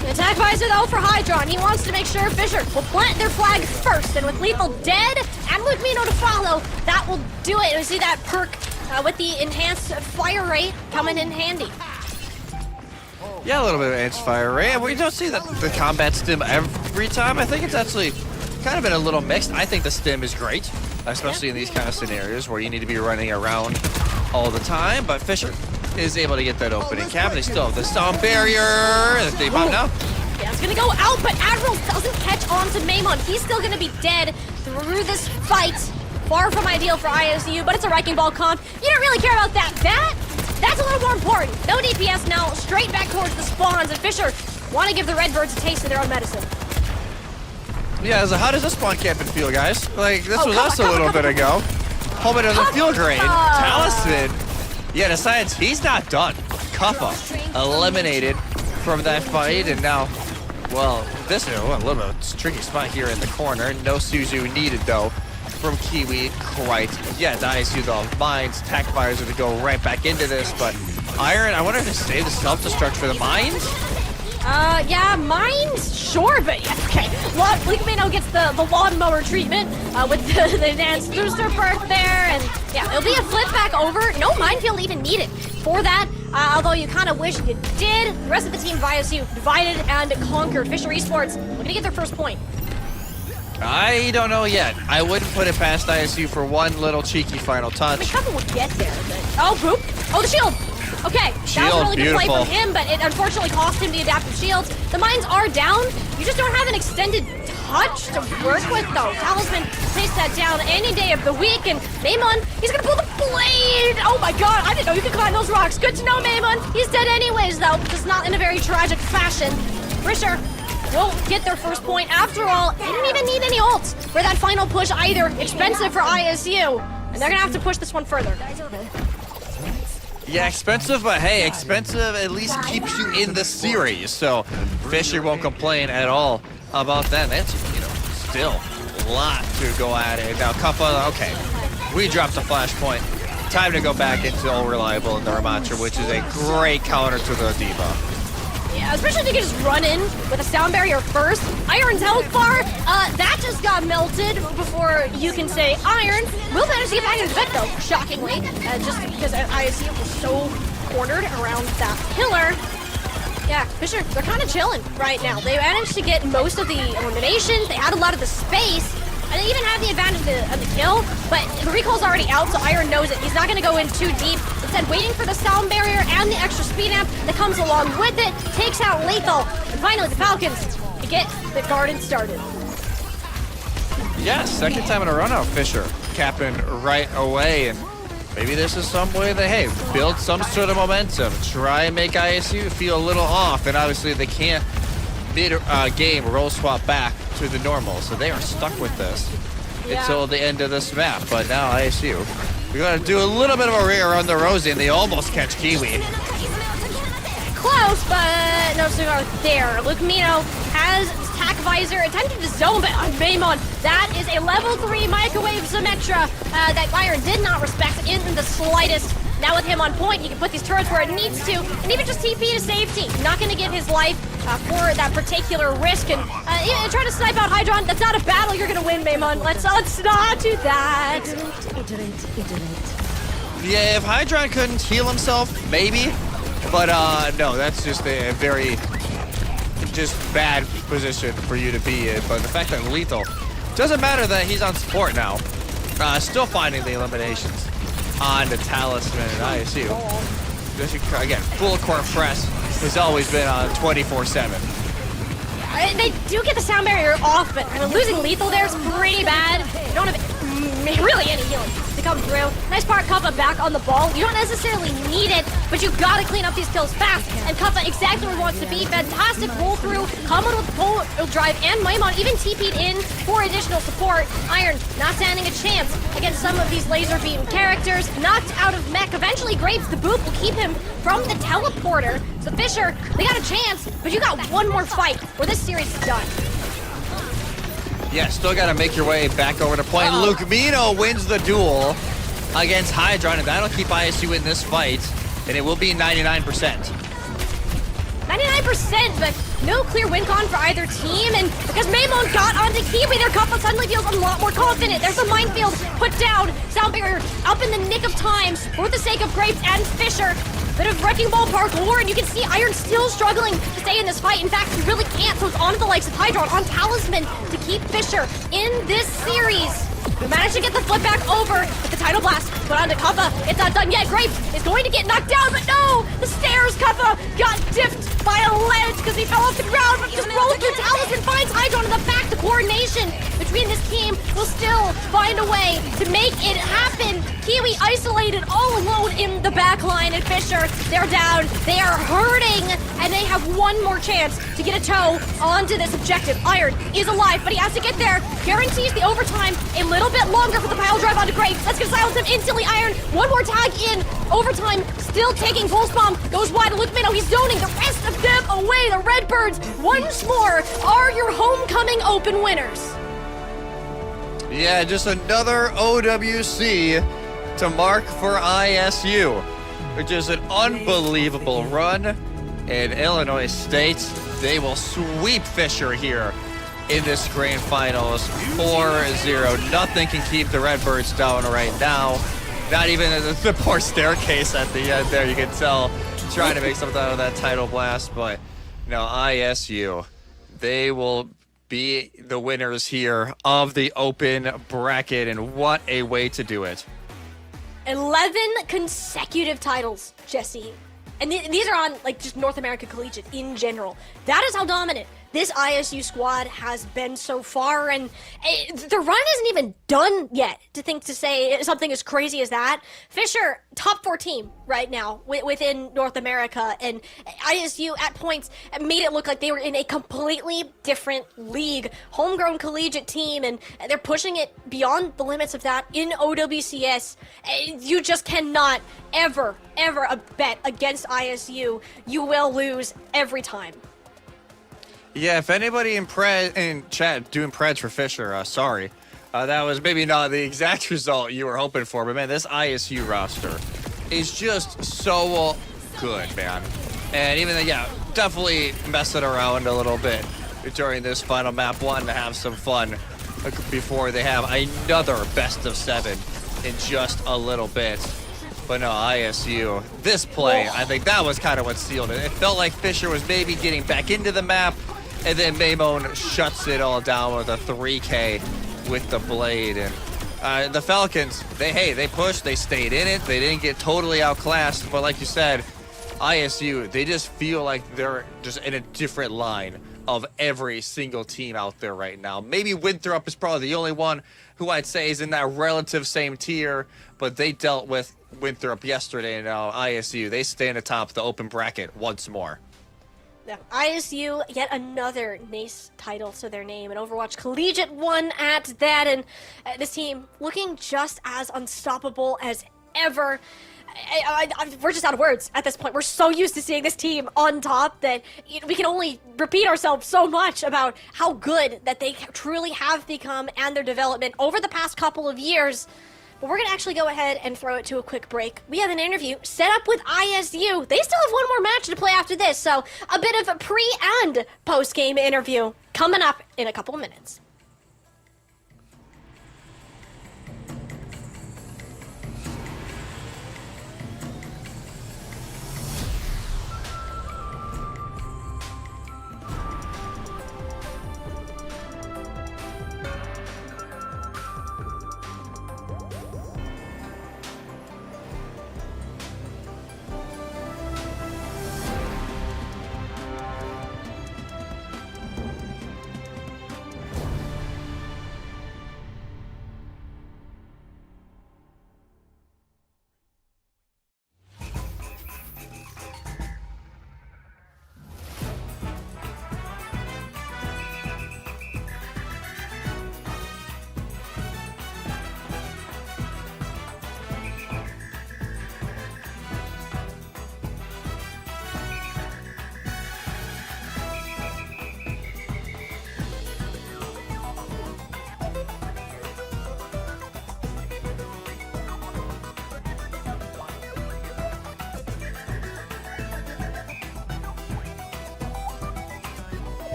A: The attack visor, though, for Hydron. He wants to make sure Fisher will plant their flag first, and with Lethal dead and Luke Mino to follow, that will do it. We see that perk with the enhanced fire rate coming in handy.
B: Yeah, a little bit of enhanced fire rate. We don't see the combat stim every time. I think it's actually kind of been a little mixed. I think the stim is great, especially in these kind of scenarios where you need to be running around all the time, but Fisher is able to get that opening cap. They still have the sound barrier that they bought now.
A: Yeah, it's gonna go out, but Admiral doesn't catch on to Maimon. He's still gonna be dead through this fight. Far from ideal for ISU, but it's a Wrecking Ball comp. You don't really care about that. That's a little more important. No DPS now, straight back towards the spawns, and Fisher want to give the Redbirds a taste of their own medicine.
B: Yeah, so how does this spawn camping feel, guys? Like, this was us a little bit ago. Hope it doesn't feel great. Talisman, yeah, decides he's not done. Kuffa eliminated from that fight, and now, well, this is a little bit of a tricky spot here in the corner. No Suzu needed, though, from Kiwi quite yet. ISU, though, mines, tac fires are to go right back into this, but Iron, I wonder if they save the self-destruct for the mines?
A: Yeah, mines? Sure, but yeah, okay. Luke Mino gets the lawnmower treatment with the enhanced booster perk there, and yeah, it'll be a flip back over. No minefield even needed for that, although you kind of wish you did. The rest of the team of ISU divided and conquered. Fisher Esports looking to get their first point.
B: I don't know yet. I wouldn't put it past ISU for one little cheeky final touch.
A: I mean, Kevin would get there, but... Oh, boop. Oh, the shield. Okay, that was a really good play from him, but it unfortunately cost him the adaptive shields. The mines are down. You just don't have an extended touch to work with, though. Talisman takes that down any day of the week, and Maimon, he's gonna pull the blade. Oh my God, I didn't know you could climb those rocks. Good to know, Maimon. He's dead anyways, though, just not in a very tragic fashion. Fisher will get their first point. After all, they didn't even need any ults for that final push either. Expensive for ISU, and they're gonna have to push this one further.
B: Yeah, expensive, but hey, expensive at least keeps you in the series. So Fisher won't complain at all about that. That's, still a lot to go at it. Now, Kuffa, okay, we dropped a flashpoint. time to go back into All Reliable and the Ramattra, which is a great counter to the D.Va.
A: Yeah, especially if you can just run in with a sound barrier first. Iron's health bar, that just got melted before you can say Iron. Will manage to get back into the bed though, shockingly, just because ISU was so cornered around that pillar. Yeah, Fisher, they're kind of chilling right now. They managed to get most of the eliminations. They had a lot of the space. And they even had the advantage of the kill, but the recall's already out, so Iron knows it. He's not going to go in too deep. Instead, waiting for the sound barrier and the extra speed amp that comes along with it, takes out Lethal. And finally, the Falcons to get the garden started.
B: Yeah, second time in a run out, Fisher capping right away, and maybe this is some way that, hey, build some sort of momentum, try and make ISU feel a little off, and obviously they can't mid-game roll swap back to the normal, so they are stuck with this until the end of this map. But now ISU, we gotta do a little bit of a rear on the Rosie, and they almost catch Kiwi.
A: Close, but no cigar there. Luke Mino has his tack visor, attempted to zone, but on Maimon, that is a level 3 microwave Symmetra that Iron did not respect in the slightest. Now with him on point, he can put these turrets where it needs to, and even just TP to safety. Not going to give his life for that particular risk, and try to snipe out Hydron. That's not a battle you're going to win, Maimon. Let's not do that.
B: Yeah, if Hydron couldn't heal himself, maybe. But no, that's just a very bad position for you to be in. But the fact that Lethal, doesn't matter that he's on support now, still finding the eliminations on the Talisman and ISU. Again, full court press has always been on 24/7.
A: They do get the sound barrier off, but losing Lethal there is pretty bad. You don't have really any healing to come through. Nice part, Kappa back on the ball. You don't necessarily need it, but you gotta clean up these kills fast. And Kappa exactly where he wants to be. Fantastic roll through, comboed with the pole drive, and Maimon even TP'd in for additional support. Iron not standing a chance against some of these laser beam characters. Knocked out of mech. Eventually, Grapes, the boop, will keep him from the teleporter. So Fisher, they got a chance, but you got one more fight where this series is done.
B: Yeah, still got to make your way back over to point. Luke Mino wins the duel against Hydron, and that'll keep ISU in this fight, and it will be 99%.
A: 99%, but no clear win con for either team, and because Maimon got onto Kiwi, their couple suddenly feels a lot more confident. There's a minefield put down, sound barrier up in the nick of time for the sake of Grapes and Fisher. Bit of Wrecking Ball parkour, and you can see Iron still struggling to stay in this fight. In fact, he really can't, so it's on to the likes of Hydron on Talisman to keep Fisher in this series. We managed to get the flip back over with the Tidal Blast, but onto Kappa. It's not done yet. Grapes is going to get knocked down, but no! The stairs, Kappa got dipped by a ledge because he fell off the ground, but he just rolls through Talisman, finds Hydron in the back. The coordination between this team will still find a way to make it happen. Kiwi isolated all alone in the back line, and Fisher, they're down. They are hurting, and they have one more chance to get a toe onto this objective. Iron is alive, but he has to get there. Guarantees the overtime a little bit longer for the pile drive onto Grapes. That's gonna silence him instantly. Iron, one more tag in. Overtime, still taking Pulse Bomb. Goes wide. Look, Mino, he's zoning the rest of them away. The Redbirds, once more, are your homecoming open winners.
B: Yeah, just another OWC to mark for ISU, which is an unbelievable run in Illinois State. They will sweep Fisher here in this grand finals 4-0. Nothing can keep the Redbirds down right now. Not even the poor staircase at the end there, you can tell, trying to make something out of that Tidal Blast. But ISU, they will be the winners here of the open bracket, and what a way to do it.
A: 11 consecutive titles, Jesse. And these are on, just North America Collegiate in general. That is how dominant this ISU squad has been so far, and the run isn't even done yet to say something as crazy as that. Fisher, top 4 team right now within North America, and ISU at points made it look like they were in a completely different league. Homegrown collegiate team, and they're pushing it beyond the limits of that in OWCS. You just cannot ever bet against ISU. You will lose every time.
B: Yeah, if anybody in chat doing preds for Fisher, sorry. That was maybe not the exact result you were hoping for, but man, this ISU roster is just so good, man. And even though, yeah, definitely messing around a little bit during this final map, wanting to have some fun before they have another best of 7 in just a little bit. But no, ISU, this play, I think that was kind of what sealed it. It felt like Fisher was maybe getting back into the map, and then Maymone shuts it all down with a 3K with the blade. And the Falcons, they pushed, they stayed in it, they didn't get totally outclassed, but like you said, ISU, they just feel like they're just in a different line of every single team out there right now. Maybe Winthrop is probably the only one who I'd say is in that relative same tier, but they dealt with Winthrop yesterday, and now ISU, they stand atop the open bracket once more.
A: Yeah, ISU, yet another NACE title to their name, and Overwatch Collegiate won at that, and this team looking just as unstoppable as ever. We're just out of words at this point. We're so used to seeing this team on top that we can only repeat ourselves so much about how good that they truly have become and their development over the past couple of years. But we're going to actually go ahead and throw it to a quick break. We have an interview set up with ISU. They still have one more match to play after this, so a bit of a pre- and post-game interview coming up in a couple of minutes.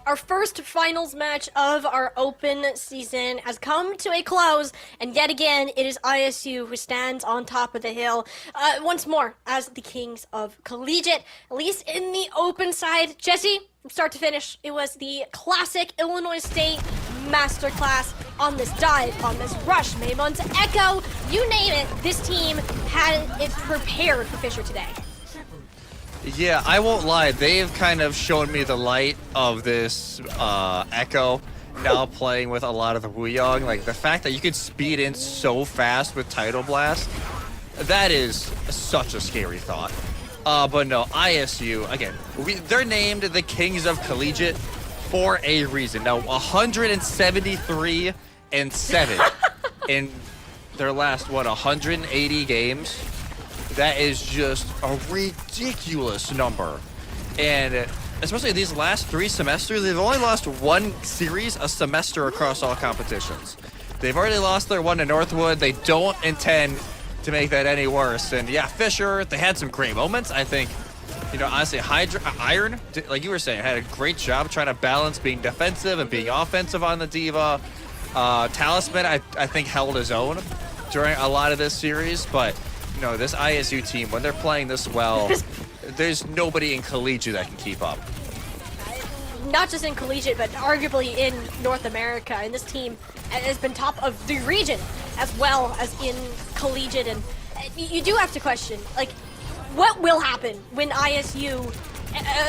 A: Our first finals match of our open season has come to a close, and yet again, it is ISU who stands on top of the hill once more as the kings of Collegiate, at least in the open side. Jesse, from start to finish, it was the classic Illinois State masterclass on this dive, on this rush, Maymon's Echo, you name it, this team had it prepared for Fisher today.
B: Yeah, I won't lie. They've kind of shown me the light of this Echo now playing with a lot of the Wuyong. Like, the fact that you could speed in so fast with Tidal Blast, that is such a scary thought. But no, ISU, again, they're named the Kings of Collegiate for a reason. Now, 173 and 7 in their last, 180 games? That is just a ridiculous number. And especially these last 3 semesters, they've only lost 1 series a semester across all competitions. They've already lost their one to Northwood. They don't intend to make that any worse. And yeah, Fisher, they had some great moments. I think, honestly, Iron, like you were saying, had a great job trying to balance being defensive and being offensive on the Diva. Talisman, I think, held his own during a lot of this series, but this ISU team, when they're playing this well, there's nobody in Collegiate that can keep up.
A: Not just in Collegiate, but arguably in North America. And this team has been top of the region as well as in Collegiate. And you do have to question, like, what will happen when ISU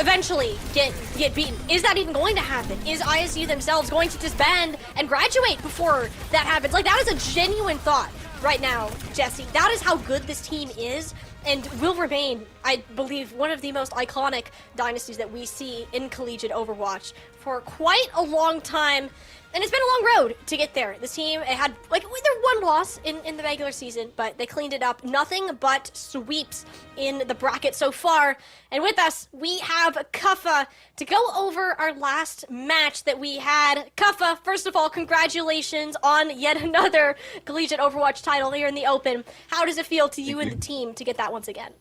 A: eventually get beaten? Is that even going to happen? Is ISU themselves going to disband and graduate before that happens? Like, that is a genuine thought right now, Jesse. That is how good this team is and will remain, I believe, one of the most iconic dynasties that we see in Collegiate Overwatch for quite a long time. And it's been a long road to get there. This team had, like, their 1 loss in the regular season, but they cleaned it up. Nothing but sweeps in the bracket so far. And with us, we have Kuffa to go over our last match that we had. Kuffa, first of all, congratulations on yet another Collegiate Overwatch title here in the Open. How does it feel to you and the team to get that once again?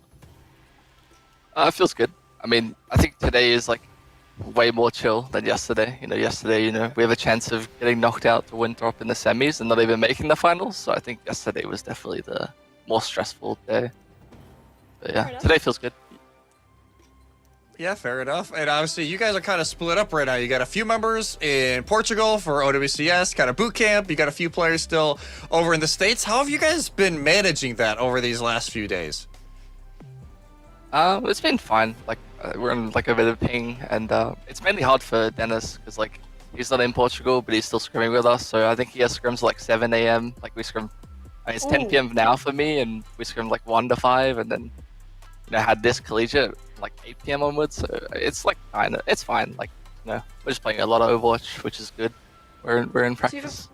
D: It feels good. I mean, I think today is, like, way more chill than yesterday. Yesterday, we have a chance of getting knocked out to Winthrop in the semis and not even making the finals. So I think yesterday was definitely the more stressful day. But yeah, today feels good.
B: Yeah, fair enough. And obviously, you guys are kind of split up right now. You got a few members in Portugal for OWCS, kind of boot camp. You got a few players still over in the States. How have you guys been managing that over these last few days?
D: It's been fine. Like, we're in like a bit of ping, and it's mainly hard for Dennis because like he's not in Portugal, but he's still scrimming with us. So I think he has scrims like 7 a.m. Like we scrim, it's 10 p.m. now for me, and we scrim like 1 to 5, and then had this collegiate like 8 p.m. onwards. So it's like fine. It's fine. Like we're just playing a lot of Overwatch, which is good. We're in practice.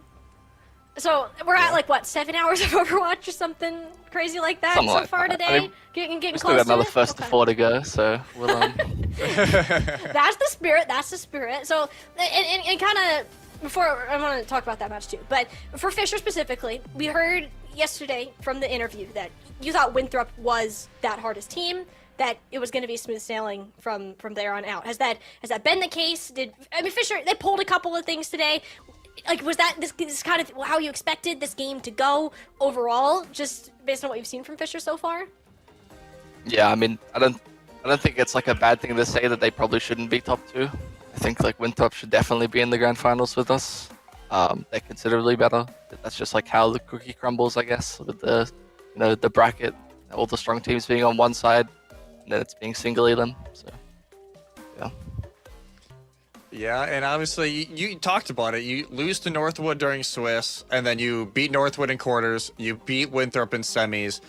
A: So we're at like what, 7 hours of Overwatch or something crazy like that
D: something
A: so
D: like
A: far
D: that.
A: today.
D: I mean,
A: getting
D: we
A: close
D: still got
A: to
D: another
A: it?
D: first to 4 to go, so we'll.
A: That's the spirit. That's the spirit. So and kind of before I want to talk about that match too, but for Fisher specifically, we heard yesterday from the interview that you thought Winthrop was that hardest team, that it was going to be smooth sailing from there on out. Has that been the case? Fisher, they pulled a couple of things today. Like, was that this kind of how you expected this game to go overall, just based on what you've seen from Fisher so far?
D: Yeah, I mean, I don't think it's like a bad thing to say that they probably shouldn't be top 2. I think like Winthrop should definitely be in the grand finals with us. They're considerably better. That's just like how the cookie crumbles, I guess, with the the bracket, all the strong teams being on one side, and then it's being single elim. So yeah.
B: Yeah, and obviously you talked about it. You lose to Northwood during Swiss, and then you beat Northwood in quarters. You beat Winthrop in semis.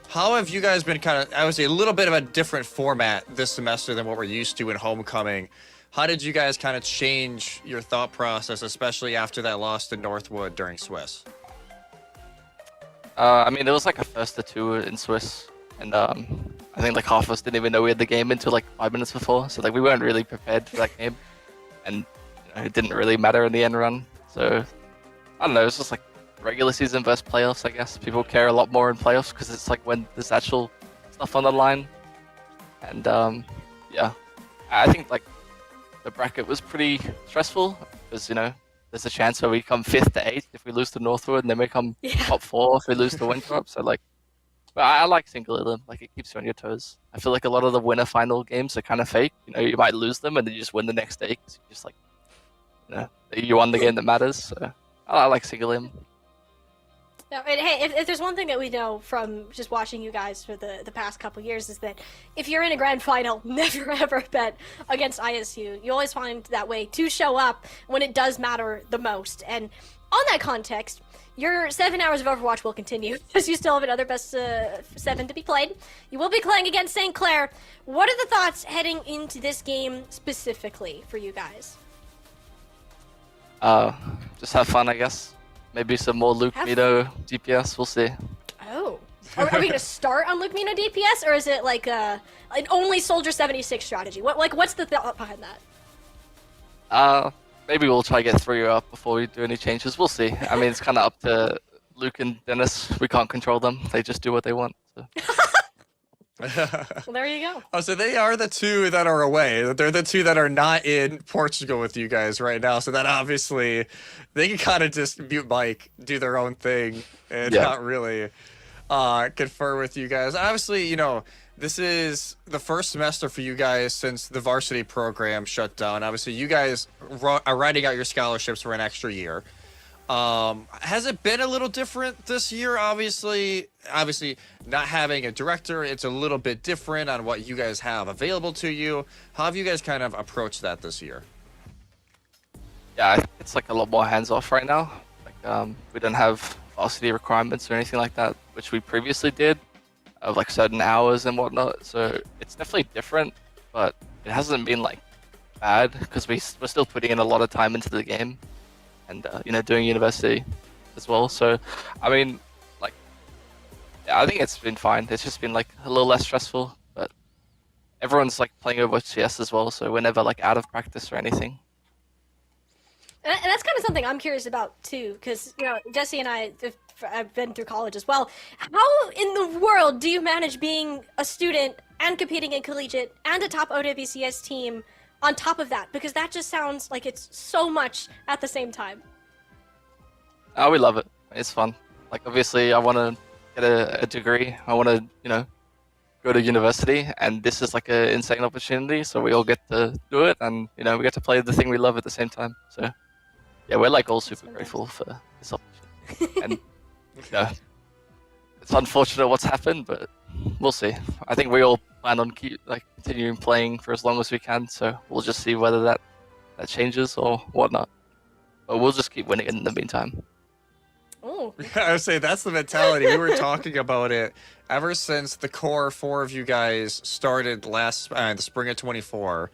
B: How have you guys been kind of, I would say, a little bit of a different format this semester than what we're used to in homecoming? How did you guys kind of change your thought process, especially after that loss to Northwood during Swiss?
D: I mean, it was like a first to 2 in Swiss, and I think like half of us didn't even know we had the game until like 5 minutes before. So like we weren't really prepared for that game. And it didn't really matter in the end run. So I don't know. It's just like regular season versus playoffs. I guess people care a lot more in playoffs because it's like when there's actual stuff on the line. And yeah, I think like the bracket was pretty stressful because there's a chance where we come 5th to 8th if we lose to Northwood, and then we come top 4 if we lose to Winthrop. So like, but I like single elim. Like it keeps you on your toes. I feel like a lot of the winner final games are kind of fake. You might lose them and then you just win the next day because you just like, you won the game that matters. So I like single elim.
A: No, and hey, if there's one thing that we know from just watching you guys for the past couple years is that if you're in a grand final, never ever bet against ISU. You always find that way to show up when it does matter the most. And on that context, your 7 hours of Overwatch will continue, because you still have another best 7 to be played. You will be playing against St. Clair. What are the thoughts heading into this game specifically for you guys?
D: Just have fun, I guess. Maybe some more Luke Mito DPS, we'll see.
A: Oh. Are we going to start on Luke Mino DPS, or is it like an only Soldier 76 strategy? What's the thought behind that?
D: Maybe we'll try to get 3 up before we do any changes. We'll see. I mean, it's kind of up to Luke and Dennis. We can't control them. They just do what they want. So.
A: Well, there you go.
B: Oh, so they are the two that are away. They're the two that are not in Portugal with you guys right now. So that obviously they can kind of just mute Mike, do their own thing, and not really confer with you guys. Obviously, you know, this is the first semester for you guys since the varsity program shut down. Obviously, you guys are writing out your scholarships for an extra year. Has it been a little different this year? Obviously, not having a director, it's a little bit different on what you guys have available to you. How have you guys kind of approached that this year?
D: Yeah, I think it's like a lot more hands-off right now. Like, we don't have varsity requirements or anything like that, which we previously did, of like certain hours and whatnot. So it's definitely different, but it hasn't been like bad because we're still putting in a lot of time into the game. And you know, doing university as well. So, I mean, like, yeah, I think it's been fine. It's just been like a little less stressful, but everyone's like playing Overwatch CS as well. So we're never like out of practice or anything.
A: And that's kind of something I'm curious about too, because you know, Jesse and I've been through college as well. How in the world do you manage being a student and competing in Collegiate and a top OWCS team on top of that? Because that just sounds like it's so much at the same time.
D: Oh, we love it. It's fun. Like, obviously, I want to get a degree. I want to, you know, go to university, and this is like an insane opportunity. So we all get to do it, and you know, we get to play the thing we love at the same time. So, yeah, we're like all super grateful for this opportunity. And you know, it's unfortunate what's happened, but we'll see. I think we all plan on continuing playing for as long as we can, so we'll just see whether that changes or whatnot. But we'll just keep winning in the meantime.
A: Oh.
B: I would say that's the mentality. We were talking about it ever since the core 4 of you guys started the spring of 24.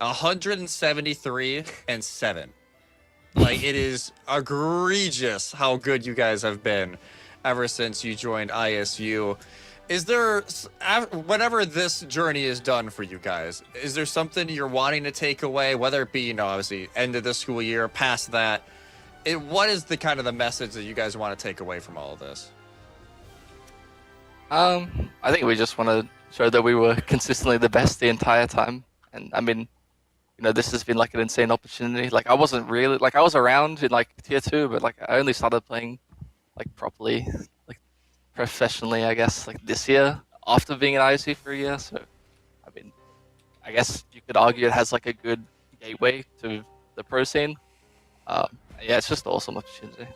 B: 173-7. Like, it is egregious how good you guys have been ever since you joined ISU. Is there, whenever this journey is done for you guys, is there something you're wanting to take away, whether it be, you know, obviously end of the school year, past that? What is the kind of the message that you guys want to take away from all of this?
D: I think we just want to show that we were consistently the best the entire time. And I mean, you know, this has been like an insane opportunity. Like, I wasn't really, like, I was around in like tier 2, but like I only started playing like properly, like professionally, I guess, like this year after being in ISU for a year. So, I mean, I guess you could argue it has like a good gateway to the pro scene. Yeah, it's just an awesome opportunity.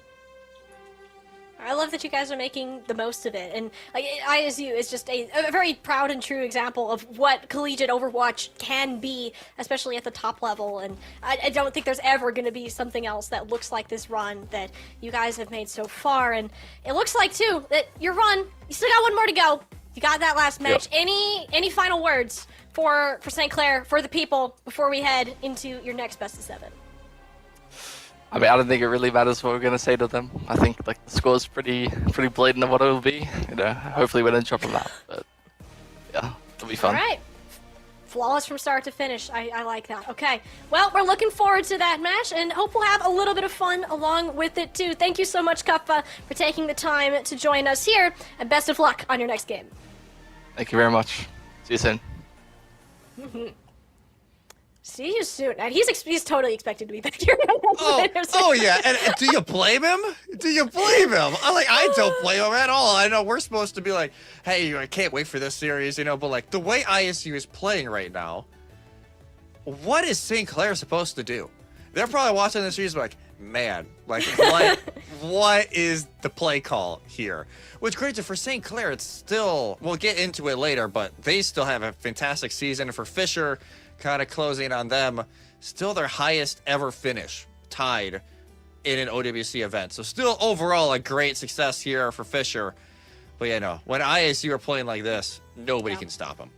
A: I love that you guys are making the most of it, and like ISU is just a very proud and true example of what collegiate Overwatch can be, especially at the top level. And I don't think there's ever going to be something else that looks like this run that you guys have made so far. And it looks like too that your run, you still got one more to go. You got that last match. Yep. Any final words for St. Clair, for the people, before we head into your next best of 7?
D: I mean, I don't think it really matters what we're going to say to them. I think like the score's pretty blatant of what it will be. You know, hopefully we don't drop them out, but yeah, it'll be fun.
A: All right. Flawless from start to finish. I like that. Okay. Well, we're looking forward to that match and hope we'll have a little bit of fun along with it too. Thank you so much, Kappa, for taking the time to join us here, and best of luck on your next game.
D: Thank you very much. See you soon.
A: See you soon. And he's totally expected to be back here.
B: Oh yeah. And do you blame him? Do you blame him? I don't blame him at all. I know we're supposed to be like, hey, I can't wait for this series, you know, but like the way ISU is playing right now, what is St. Clair supposed to do? They're probably watching this series like, man, like what is the play call here? What's great for St. Clair, it's still, we'll get into it later, but they still have a fantastic season. For Fisher, kind of closing on them, still their highest ever finish, tied in an OWC event. So still overall a great success here for Fisher. But yeah, no, when ISU are playing like this, nobody can stop them.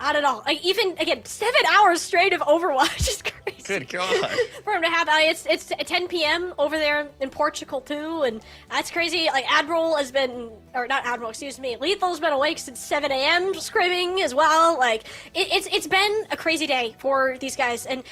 A: Not at all. Like, even, again, 7 hours straight of Overwatch is crazy.
B: Good God.
A: For him to have, it's 10 p.m. over there in Portugal, too, and that's crazy. Like, Admiral has been, or not Admiral, excuse me, Lethal's been awake since 7 a.m. screaming as well. Like, it's been a crazy day for these guys, and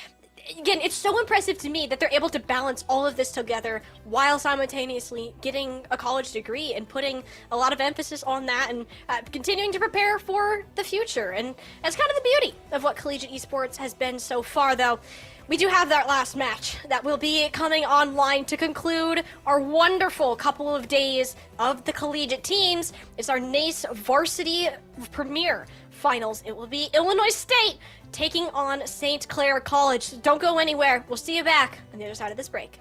A: again, it's so impressive to me that they're able to balance all of this together while simultaneously getting a college degree and putting a lot of emphasis on that and continuing to prepare for the future. And that's kind of the beauty of what Collegiate Esports has been so far, though. We do have that last match that will be coming online to conclude our wonderful couple of days of the Collegiate teams. It's our NACE Varsity Premier Finals. It will be Illinois State taking on St. Clair College. So don't go anywhere. We'll see you back on the other side of this break.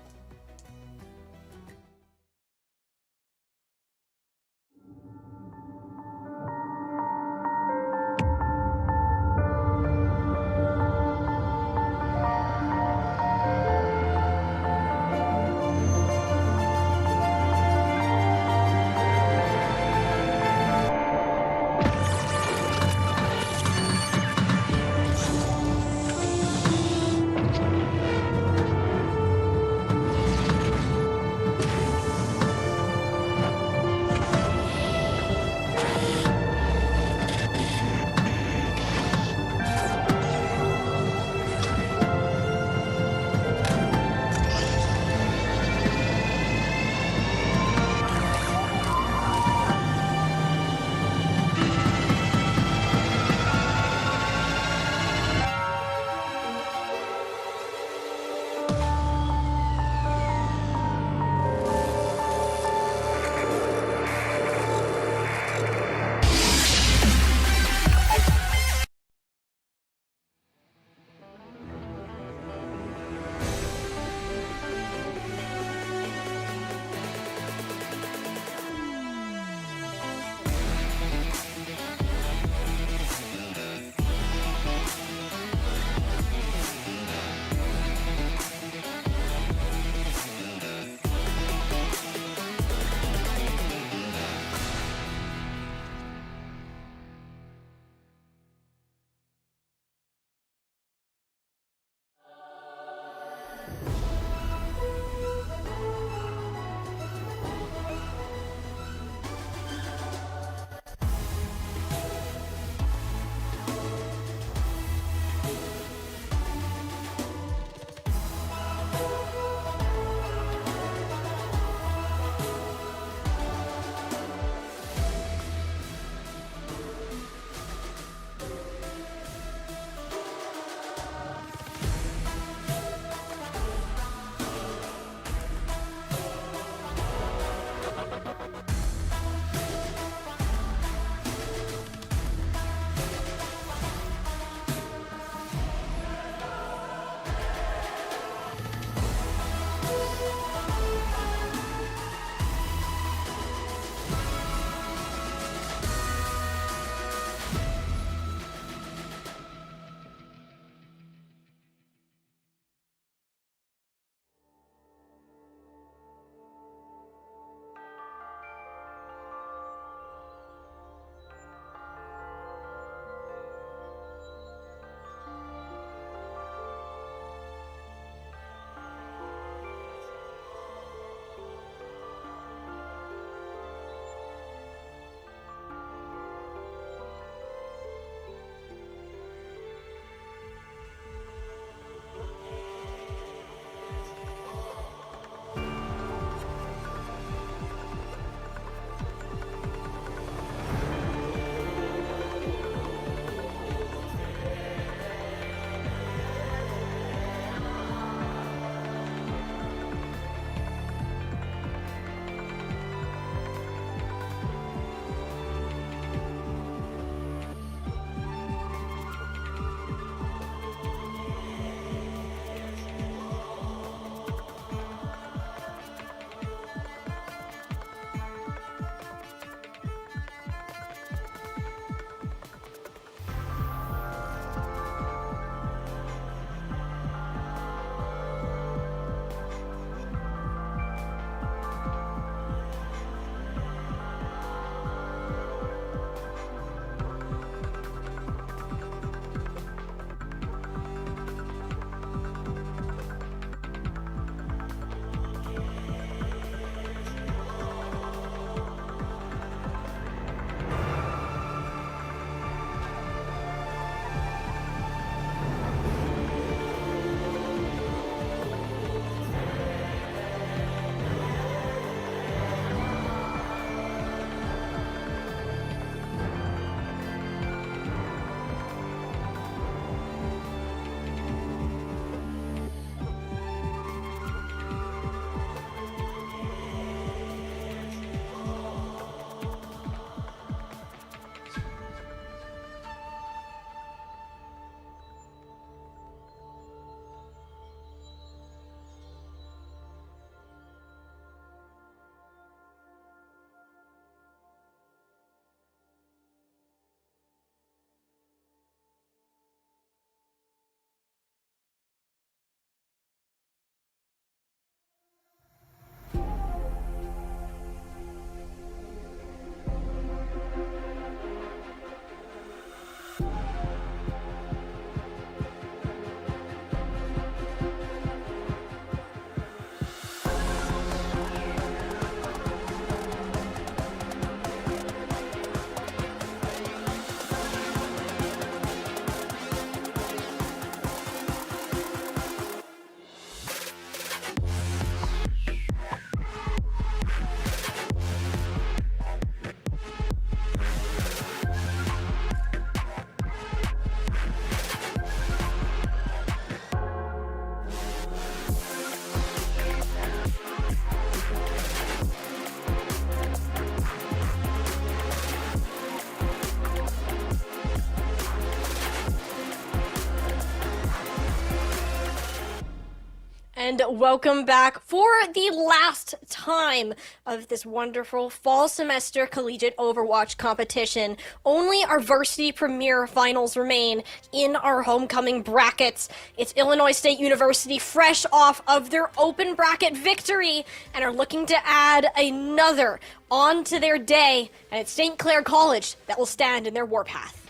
A: And welcome back for the last time of this wonderful fall semester collegiate Overwatch competition. Only our varsity premier finals remain in our homecoming brackets. It's Illinois State University fresh off of their open bracket victory and are looking to add another onto their day, and it's St. Clair College that will stand in their warpath.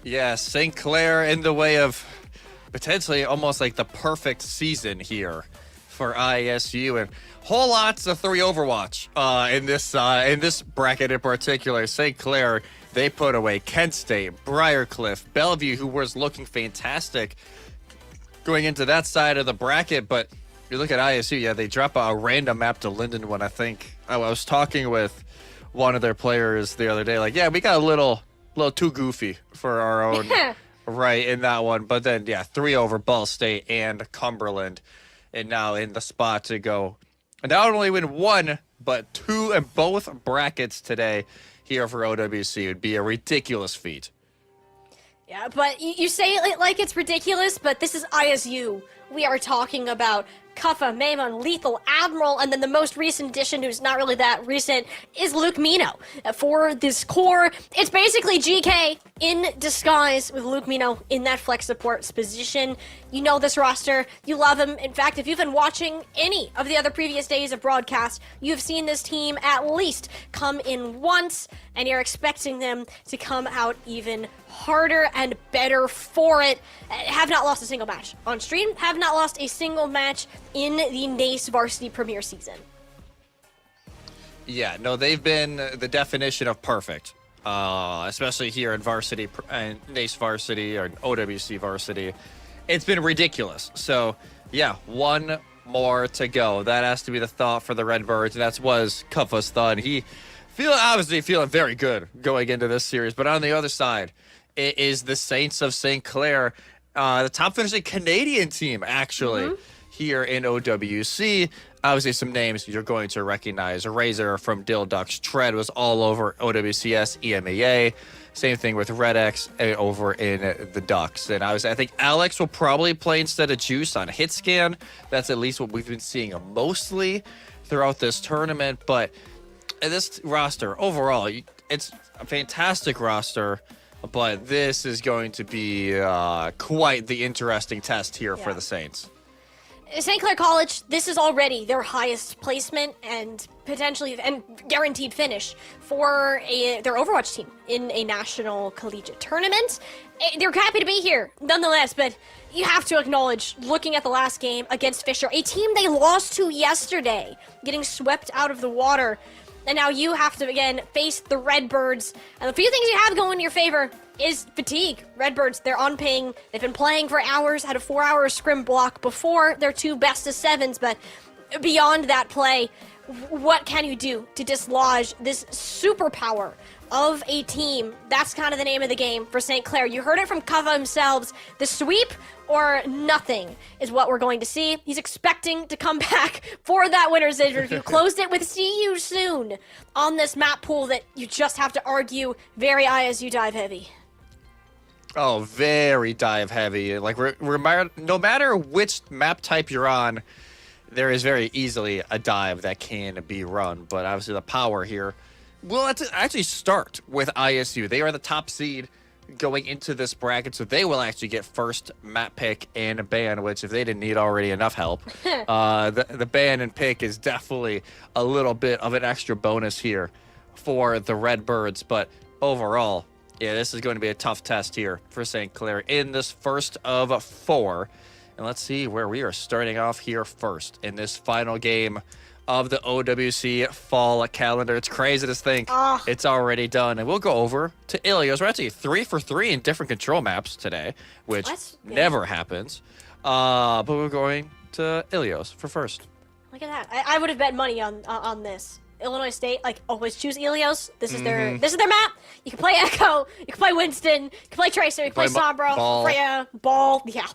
B: Yeah, St. Clair in the way of potentially almost like the perfect season here for ISU, and whole lots of 3 Overwatch in this bracket in particular. St. Clair, they put away Kent State, Briarcliff, Bellevue, who was looking fantastic going into that side of the bracket, but you look at ISU, yeah, they drop a random map to Lindenwood. I think I was talking with one of their players the other day, like, yeah, we got a little too goofy for our own right in that one. But then, yeah, 3 over Ball State and Cumberland, and now in the spot to go not only win 1, but 2 in both brackets today here for OWC. It would be a ridiculous feat.
A: Yeah, but you say it like it's ridiculous, but this is ISU. We are talking about Kuffa, Maimon, Lethal, Admiral, and then the most recent addition, who's not really that recent, is Luke Mino. For this core, it's basically GK in disguise with Luke Mino in that flex support position. You know this roster. You love him. In fact, if you've been watching any of the other previous days of broadcast, you've seen this team at least come in once, and you're expecting them to come out even harder and better for it. Have not lost a single match on stream. Have not lost a single match in the NACE Varsity Premier season.
B: Yeah, no, they've been the definition of perfect, especially here in Varsity and NACE Varsity or OWC Varsity. It's been ridiculous. So, yeah, 1 more to go. That has to be the thought for the Redbirds. That was Kuffa's thought. He obviously feeling very good going into this series. But on the other side, it is the Saints of St. Clair, the top finishing Canadian team, actually, here in OWC. Obviously, some names you're going to recognize. Razor from Dill Ducks. Tread was all over OWCS, EMEA. Same thing with Red X over in the Ducks. And I think Alex will probably play instead of Juice on HitScan. That's at least what we've been seeing mostly throughout this tournament. But this roster, overall, it's a fantastic roster. But this is going to be quite the interesting test here for the Saints.
A: St. Clair College, this is already their highest placement and potentially and guaranteed finish for their Overwatch team in a national collegiate tournament. They're happy to be here, nonetheless, but you have to acknowledge, looking at the last game against Fisher, a team they lost to yesterday, getting swept out of the water. And now you have to, again, face the Redbirds. And the few things you have going in your favor is fatigue. Redbirds, they're on ping. They've been playing for hours, had a 4-hour scrim block before their 2 best-of-7s. But beyond that play, what can you do to dislodge this superpower of a team? That's kind of the name of the game for St. Clair. You heard it from Kava themselves. The sweep or nothing is what we're going to see. He's expecting to come back for that winner's interview. Closed it with "see you soon" on this map pool that you just have to argue very ISU dive heavy.
B: Oh, very dive heavy. Like, no matter which map type you're on, there is very easily a dive that can be run. But obviously the power here will actually start with ISU. They are the top seed going into this bracket, so they will actually get first map pick and ban, which if they didn't need already enough help, the ban and pick is definitely a little bit of an extra bonus here for the Redbirds. But overall, yeah, this is going to be a tough test here for St. Clair in this first of 4. And let's see where we are starting off here first in this final game of the OWC fall calendar. It's crazy to think it's already done. And we'll go over to Ilios. We're actually 3 for 3 in different control maps today, which never happens. But we're going to Ilios for first.
A: Look at that. I would have bet money on this. Illinois State, like, always choose Ilios. This is their map. You can play Echo, you can play Winston, you can play Tracer, you can play Sombra,
B: Ball.
A: Freya, Ball. Yeah,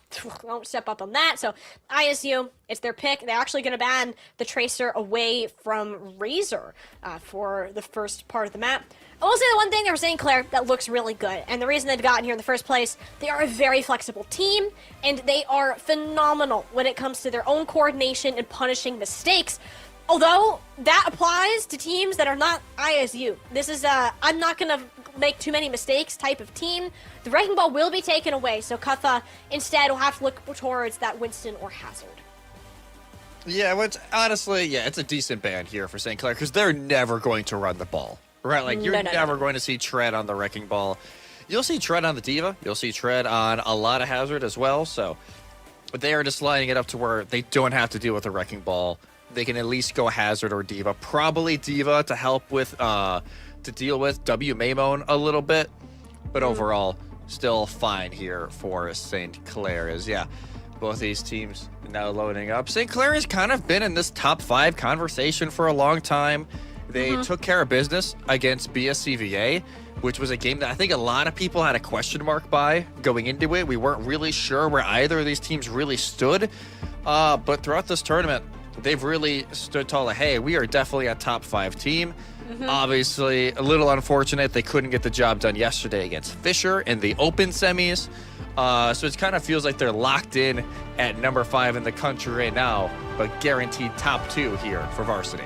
A: won't step up on that. So ISU, it's their pick. They're actually going to ban the Tracer away from Razor for the first part of the map. I will say the one thing, they were saying, Claire, that looks really good. And the reason they've gotten here in the first place, they are a very flexible team, and they are phenomenal when it comes to their own coordination and punishing mistakes. Although, that applies to teams that are not ISU. This is I'm not going to make too many mistakes type of team. The Wrecking Ball will be taken away, so Cutha instead will have to look towards that Winston or Hazard.
B: Yeah, which honestly, yeah, it's a decent ban here for St. Clair because they're never going to run the ball. Right, like you're never going to see Tread on the Wrecking Ball. You'll see Tread on the Diva. You'll see Tread on a lot of Hazard as well. So they are just lining it up to where they don't have to deal with the Wrecking Ball. They can at least go Hazard or Diva. Probably Diva to help with, to deal with W Maimon a little bit. But overall, still fine here for St. Clair. Yeah, both these teams now loading up. St. Clair has kind of been in this top 5 conversation for a long time. They took care of business against BSCVA, which was a game that I think a lot of people had a question mark by going into it. We weren't really sure where either of these teams really stood. But throughout this tournament, they've really stood tall. Like, hey, we are definitely a top 5 team. Obviously, a little unfortunate they couldn't get the job done yesterday against Fisher in the open semis. So it kind of feels like they're locked in at number 5 in the country right now, but guaranteed top 2 here for varsity.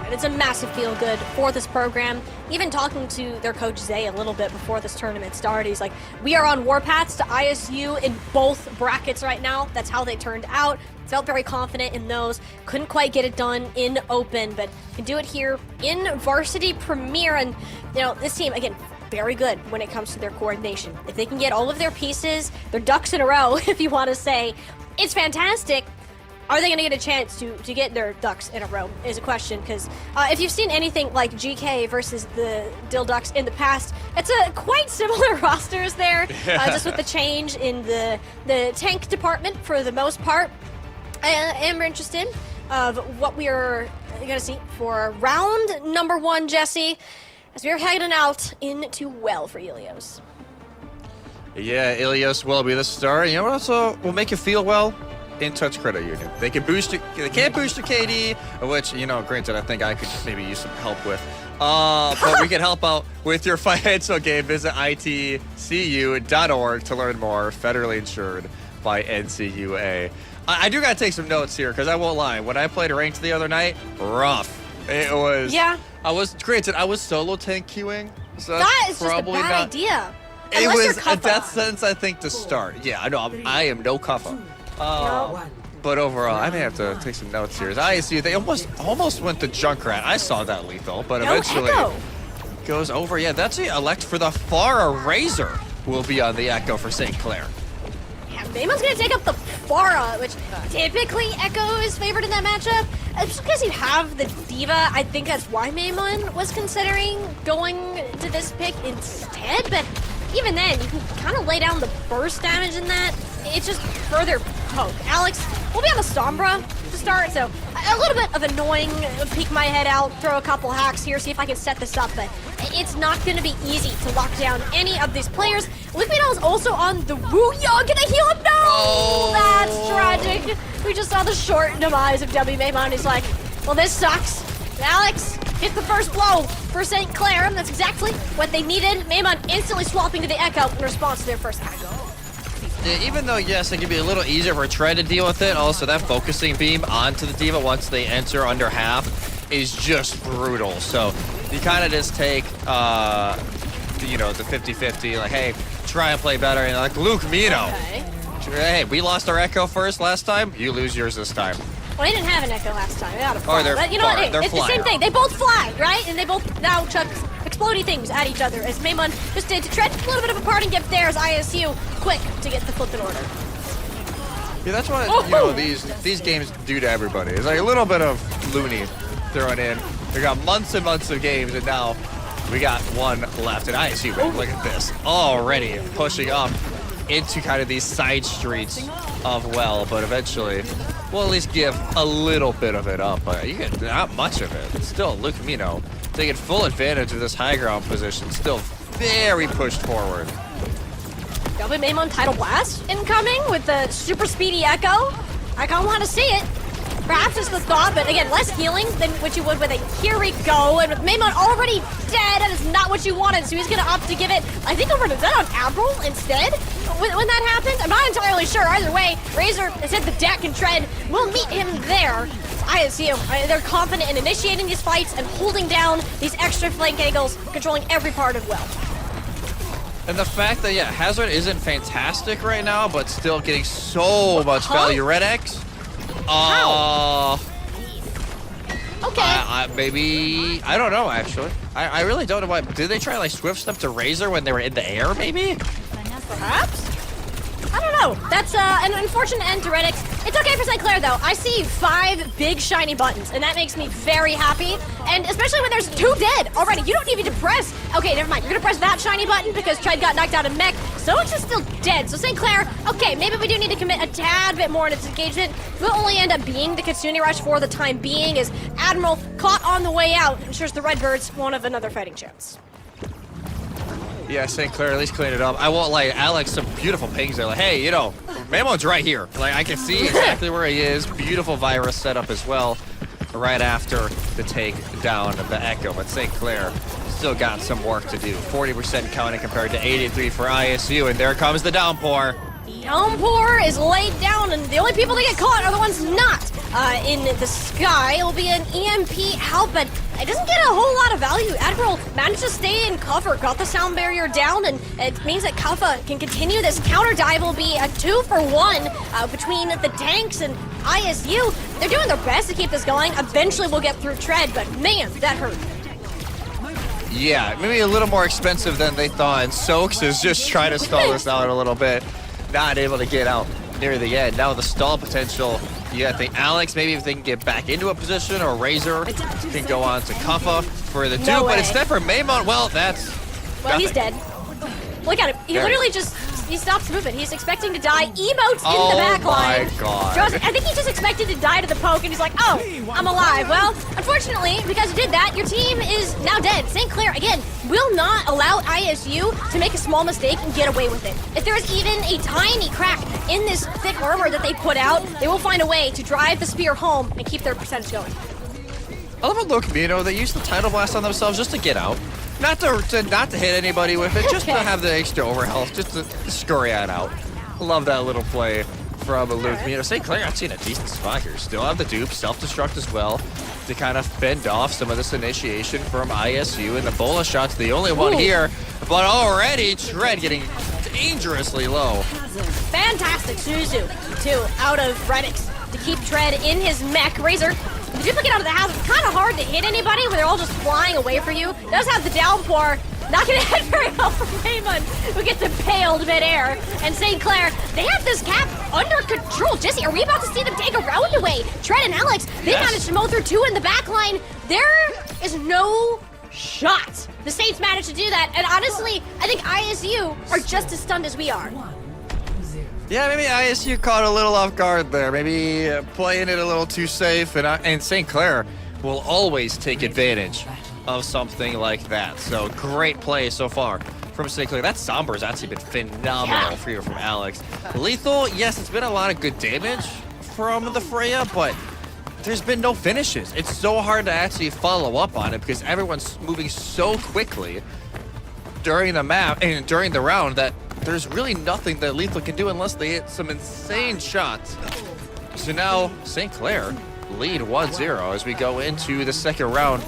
A: And it's a massive feel-good for this program. Even talking to their coach, Zay, a little bit before this tournament started, he's like, we are on warpaths to ISU in both brackets right now. That's how they turned out. Felt very confident in those. Couldn't quite get it done in open, but can do it here in varsity premier. And, you know, this team, again, very good when it comes to their coordination. If they can get all of their pieces, their ducks in a row, if you want to say, it's fantastic. Are they going to get a chance to get their ducks in a row is a question, because if you've seen anything like GK versus the Dill Ducks in the past, it's a quite similar rosters there, just with the change in the tank department for the most part. I am interested of what we are going to see for round number 1, Jesse, as we are heading out into well for Ilios.
B: Yeah, Ilios will be the star. You know what also will make you feel well? In touch credit union. They can boost your, they can't boost your KD, which, you know, granted, I think I could maybe use some help with. But we can help out with your financial gain. Visit itcu.org to learn more. Federally insured by NCUA. I do gotta take some notes here, because I won't lie. When I played ranked the other night, rough. It was.
A: Yeah.
B: I was solo tank queuing. So
A: that is just a
B: probably
A: bad idea.
B: It
A: Unless
B: was
A: you're
B: a
A: Cuffa.
B: death sentence, I think, to start. Yeah, I know. I am no Cuffa. But overall, I may have to take some notes here. As ISU, they almost went to Junkrat. I saw that lethal, but eventually
A: Echo.
B: goes over. Yeah, that's the elect for the Farah Razor will be on the Echo for St. Clair.
A: Yeah, Baymon's gonna take up the Farah, which typically Echo is favored in that matchup. Just because you have the Diva, I think that's why Maimon was considering going to this pick instead. But even then, you can kind of lay down the burst damage in that. It's just further poke. Alex, we'll be on the Sombra to start, so a little bit of annoying, peek my head out, throw a couple hacks here, see if I can set this up, but it's not going to be easy to lock down any of these players. Liquido is also on the Woo-Yo. Gonna heal him? No!
B: Oh.
A: That's tragic. We just saw the short demise of W Maimon. He's like, well, this sucks. Alex, hit the first blow for St. Clair. That's exactly what they needed. Maimon instantly swapping to the Echo in response to their first hack.
B: Yeah, even though, yes, it can be a little easier for Tread to deal with it, also that focusing beam onto the Diva once they enter under half is just brutal. So you kind of just take, you know, the 50-50, like, hey, try and play better. And like, Luke Mino, hey, we lost our Echo first last time, you lose yours this time.
A: Well, they didn't have an Echo last time. They had a fly.
B: they're
A: But you know what? Hey,
B: they're
A: it's the same thing. They both fly, right? And they both now chuck explodey things at each other. As Maimon just did to Tread. A little bit of a parting gift there as ISU quick to get the flip in order.
B: Yeah, that's what you know these games do to everybody. It's like a little bit of loony thrown in. We got months and months of games, and now we got one left. And ISU, man, look at this, already pushing up into kind of these side streets of well, but eventually will at least give a little bit of it up. You get not much of it. Still, Luke Mino taking full advantage of this high ground position. Still very pushed forward.
A: Double Maimon Tidal Blast incoming with the super speedy Echo. I kind of want to see it. Perhaps it's the thought, but again, less healing than what you would with a here we go. And with Maimon already dead, that is not what you wanted. So he's going to opt to give it, I think, over to that on Admiral instead. When that happened, I'm not entirely sure. Either way, Razor has hit the deck and Tread will meet him there. ISU, they're confident in initiating these fights and holding down these extra flank angles, controlling every part of Will.
B: And the fact that, yeah, Hazard isn't fantastic right now, but still getting so much value. Red X?
A: Okay.
B: Maybe, I don't know, actually. I really don't know why. Did they try, like, Swift Step to Razor when they were in the air, maybe?
A: Perhaps? I don't know. That's an unfortunate end to Red X. It's okay for St. Clair, though. I see 5 big shiny buttons, and that makes me very happy. And especially when there's 2 dead already. You don't need to press. Okay, never mind. You're going to press that shiny button because Tread got knocked out of mech. Soax is still dead. So St. Clair, okay, maybe we do need to commit a tad bit more in its engagement. We'll only end up being the Kitsune Rush for the time being, as Admiral, caught on the way out, ensures the Redbirds won't have another fighting chance.
B: Yeah, St. Clair at least cleaned it up. I won't like Alex some beautiful pings there. Like, hey, you know, Mamon's right here. Like, I can see exactly where he is. Beautiful virus setup as well. Right after the take down of the Echo, but St. Clair still got some work to do. 40% counting compared to 83 for ISU, and there comes the downpour.
A: Downpour is laid down, and the only people that get caught are the ones not in the sky. It'll be an EMP help, but it doesn't get a whole lot of value. Admiral managed to stay in cover, got the sound barrier down, and it means that Kafa can continue. This counter dive will be a 2-for-1 between the tanks and ISU. They're doing their best to keep this going. Eventually we'll get through Tread, but man, that hurt.
B: Yeah, maybe a little more expensive than they thought, and Soax is just trying to stall this out a little bit. Not able to get out near the end. Now the stall potential, you got the Alex, maybe if they can get back into a position, or Razor can go on to Kuffa for the dupe, but instead for Maimon, well, that's
A: Well, he's dead. Look at him. He literally just, he stops moving. He's expecting to die. Emotes in the back line.
B: Oh my god.
A: I think he just expected to die to the poke, and he's like, oh, I'm alive. Well, unfortunately, because you did that, your team is now dead. St. Clair, again, will not allow ISU to make a small mistake and get away with it. If there is even a tiny crack in this thick armor that they put out, they will find a way to drive the spear home and keep their percentage going.
B: I love a look, Mino. They use the Tidal Blast on themselves just to get out. Not to hit anybody with it, just to have the extra overhealth, just to scurry on out. Love that little play from Luke Mino. St. Clair, I've seen a decent spot here. Still have the dupe, self-destruct as well, to kind of fend off some of this initiation from ISU. And the bola shot's the only one here, but already Tread getting dangerously low.
A: Fantastic Suzu, too, out of Redix to keep Tread in his mech. Razor, the duplicate out of the house, it's kind of hard to hit anybody when they're all just flying away from you. Does have the downpour. Not going to hit very well from Raymond, who gets impaled midair. And St. Clair, they have this cap under control. Jesse, are we about to see them take a round away? Tread and Alex, they managed to mow through 2 in the back line. There is no shot. The Saints managed to do that. And honestly, I think ISU are just as stunned as we are.
B: Yeah, maybe ISU caught a little off guard there. Maybe playing it a little too safe. And St. Clair will always take advantage of something like that. So great play so far from St. Clair. That Somber's actually been phenomenal for you from Alex. Lethal, yes, it's been a lot of good damage from the Freya, but there's been no finishes. It's so hard to actually follow up on it because everyone's moving so quickly during the map and during the round that there's really nothing that Lethal can do unless they hit some insane shots. So now St. Clair lead 1-0 as we go into the second round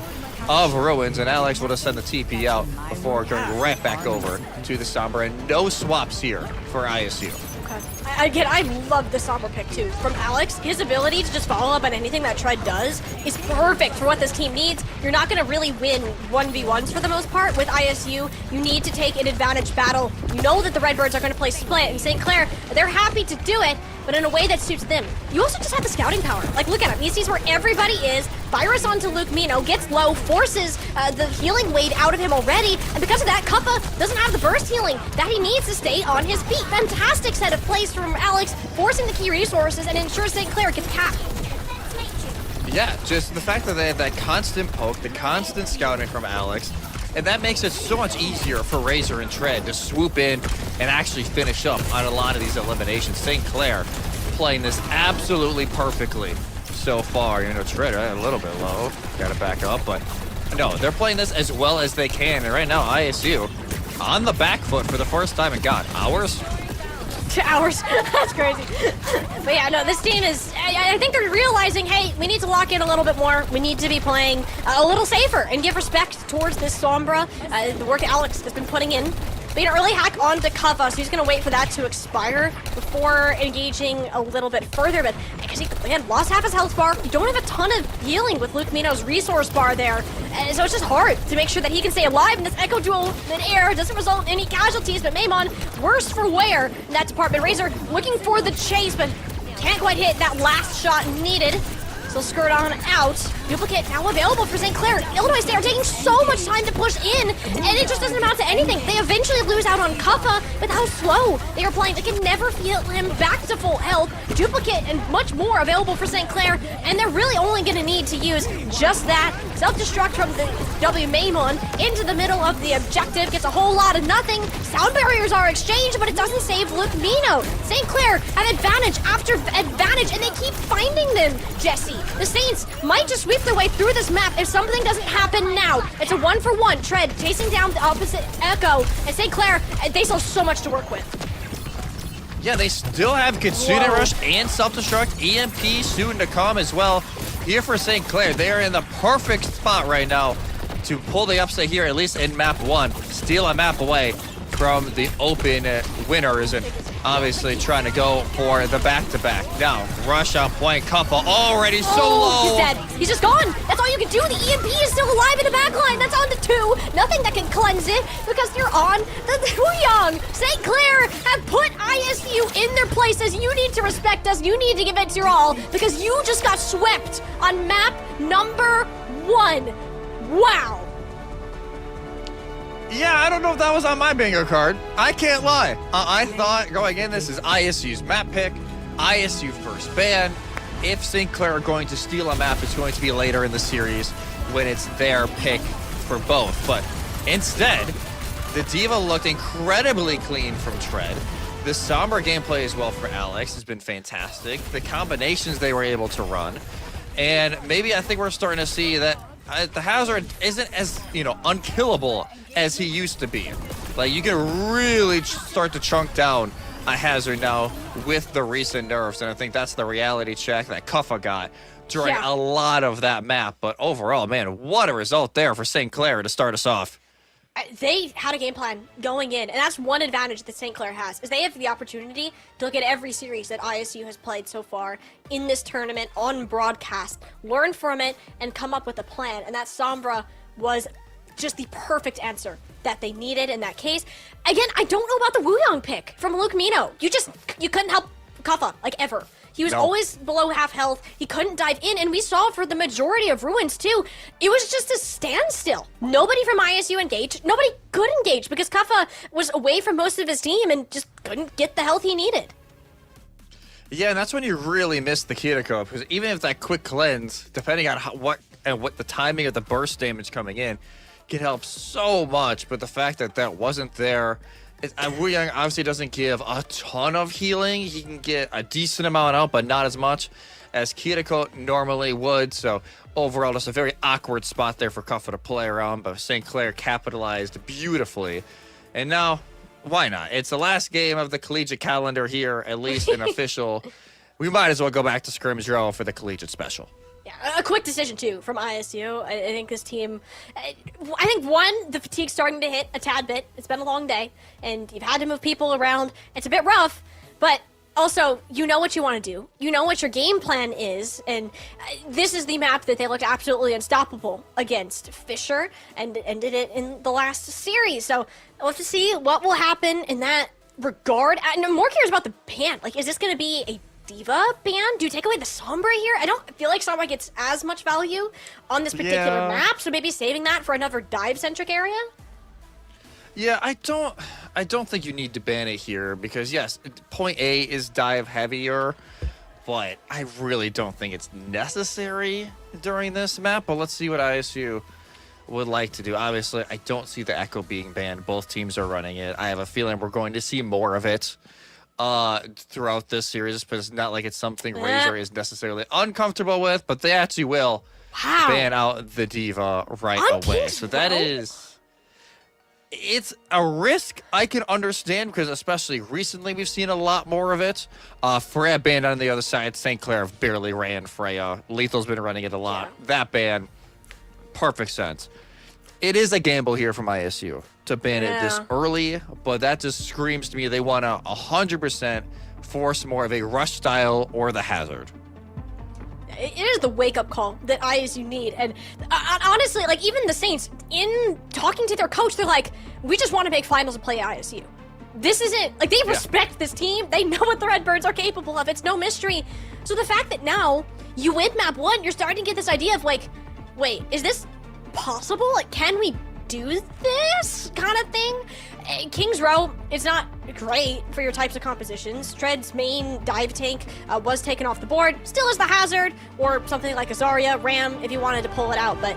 B: of Ruins, and Alex will just send the TP out before going right back over to the Somber, and no swaps here for ISU.
A: Okay. Again, I love the Somber pick too from Alex. His ability to just follow up on anything that Tread does is perfect for what this team needs. You're not going to really win 1v1s for the most part with ISU. You need to take an advantage battle. You know that the Redbirds are going to play split, and St. Clair, they're happy to do it. but in a way that suits them. You also just have the scouting power. Like, look at him. He sees where everybody is. Virus onto Luke Mino, gets low, forces the healing weight out of him already, and because of that, Kappa doesn't have the burst healing that he needs to stay on his feet. Fantastic set of plays from Alex, forcing the key resources and ensures St. Clair gets capped.
B: Yeah, just the fact that they have that constant poke, the constant scouting from Alex, and that makes it so much easier for Razor and Tread to swoop in and actually finish up on a lot of these eliminations. St. Clair playing this absolutely perfectly so far. You know, Tread a little bit low, gotta back up, but no, they're playing this as well as they can, and right now ISU on the back foot for the first time in, God, hours?
A: 2 hours. That's crazy. But yeah, no, this team is, I think they're realizing, hey, we need to lock in a little bit more. We need to be playing a little safer and give respect towards this Sombra, the work Alex has been putting in. Made an early hack onto Kava, so he's going to wait for that to expire before engaging a little bit further. But because he, again, lost half his health bar, you don't have a ton of healing with Luke Mino's resource bar there. And so it's just hard to make sure that he can stay alive in this Echo duel mid-air. Doesn't result in any casualties, but Maimon, worse for wear in that department. Razor looking for the chase, but can't quite hit that last shot needed. So skirt on out. Duplicate now available for St. Clair. Illinois State are taking so much time to push in, and it just doesn't amount to anything. They eventually lose out on Kappa with how slow they are playing. They can never feel him back to full health. Duplicate and much more available for St. Clair, and they're really only going to need to use just that. Self-destruct from the W Maimon into the middle of the objective. Gets a whole lot of nothing. Sound barriers are exchanged, but it doesn't save Luke Mino. St. Clair have advantage after advantage, and they keep finding them, Jesse. The Saints might just sweep their way through this map if something doesn't happen now. It's a 1-for-1. Tread chasing down the opposite Echo, and St. Clair, they still have so much to work with.
B: Yeah, they still have Kitsune Rush and Self-Destruct. EMP soon to come as well. Here for St. Clair, they are in the perfect spot right now to pull the upset here, at least in map 1. Steal a map away from the open winners, and obviously trying to go for the back-to-back. Now, Rush on point, Kappa already so low.
A: He's dead. He's just gone. That's all you can do. The EMP is still alive in the backline. That's on to 2. Nothing that can cleanse it because you're on the Huyang. St. Clair have put ISU in their places. You need to respect us. You need to give it your all because you just got swept on map number 1. Wow.
B: Yeah, I don't know if that was on my bingo card. I can't lie. I thought going in, this is ISU's map pick, ISU first ban. If St. Clair are going to steal a map, it's going to be later in the series when it's their pick for both. But instead, the Diva looked incredibly clean from Tread. The Sombra gameplay as well for Alex has been fantastic. The combinations they were able to run. And maybe I think we're starting to see that the Hazard isn't as, unkillable as he used to be. Like, you can really start to chunk down a Hazard now with the recent nerfs, and I think that's the reality check that Kuffa got during a lot of that map. But overall, man, what a result there for St. Clair to start us off.
A: They had a game plan going in, and that's one advantage that St. Clair has, is they have the opportunity to look at every series that ISU has played so far in this tournament on broadcast, learn from it, and come up with a plan. And that Sombra was just the perfect answer that they needed in that case. Again, I don't know about the Wuyong pick from Luke Mino. You couldn't help Kaffa, like, ever. He was always below half health. He couldn't dive in, and we saw for the majority of Ruins, too, it was just a standstill. Nobody from ISU engaged. Nobody could engage because Kaffa was away from most of his team and just couldn't get the health he needed.
B: Yeah, and that's when you really miss the Kiriko, because even if that quick cleanse, depending on what the timing of the burst damage coming in, can help so much, but the fact that that wasn't there, Wuyang obviously doesn't give a ton of healing. He can get a decent amount out, but not as much as Kiriko normally would. So overall, just a very awkward spot there for Kuffa to play around, but St. Clair capitalized beautifully. And now, why not? It's the last game of the collegiate calendar here, at least an official. We might as well go back to scrimmage row for the collegiate special.
A: Yeah, a quick decision, too, from ISU. I think this team, I think, one, the fatigue's starting to hit a tad bit. It's been a long day, and you've had to move people around. It's a bit rough, but also, you know what you want to do. You know what your game plan is, and this is the map that they looked absolutely unstoppable against Fisher, and ended it in the last series. So we'll have to see what will happen in that regard. And I'm more curious about the ban. Like, is this going to be a D.Va ban? Do you take away the Sombra here? I don't feel like Sombra gets as much value on this particular map, so maybe saving that for another dive-centric area?
B: Yeah, I don't think you need to ban it here because yes, point A is dive heavier, but I really don't think it's necessary during this map. But let's see what ISU would like to do. Obviously, I don't see the Echo being banned. Both teams are running it. I have a feeling we're going to see more of it throughout this series, but it's not like it's something Razor is necessarily uncomfortable with, but they actually will ban out the D.Va right away. So that is... It's a risk I can understand because especially recently we've seen a lot more of it. Freya banned on the other side. St. Clair barely ran Freya. Lethal's been running it a lot. Yeah. That ban, perfect sense. It is a gamble here from ISU to ban it this early, but that just screams to me they want to 100% force more of a rush style or the hazard.
A: It is the wake-up call that ISU need, and honestly, like, even the Saints, in talking to their coach, they're like, we just want to make finals and play ISU. This isn't, like, they respect this team, they know what the Redbirds are capable of, it's no mystery. So the fact that now, you win map 1, you're starting to get this idea of, like, wait, is this possible? Like, can we do this kind of thing? King's Row is not great for your types of compositions. Tread's main dive tank was taken off the board, still is the hazard, or something like a Zarya, Ram, if you wanted to pull it out, but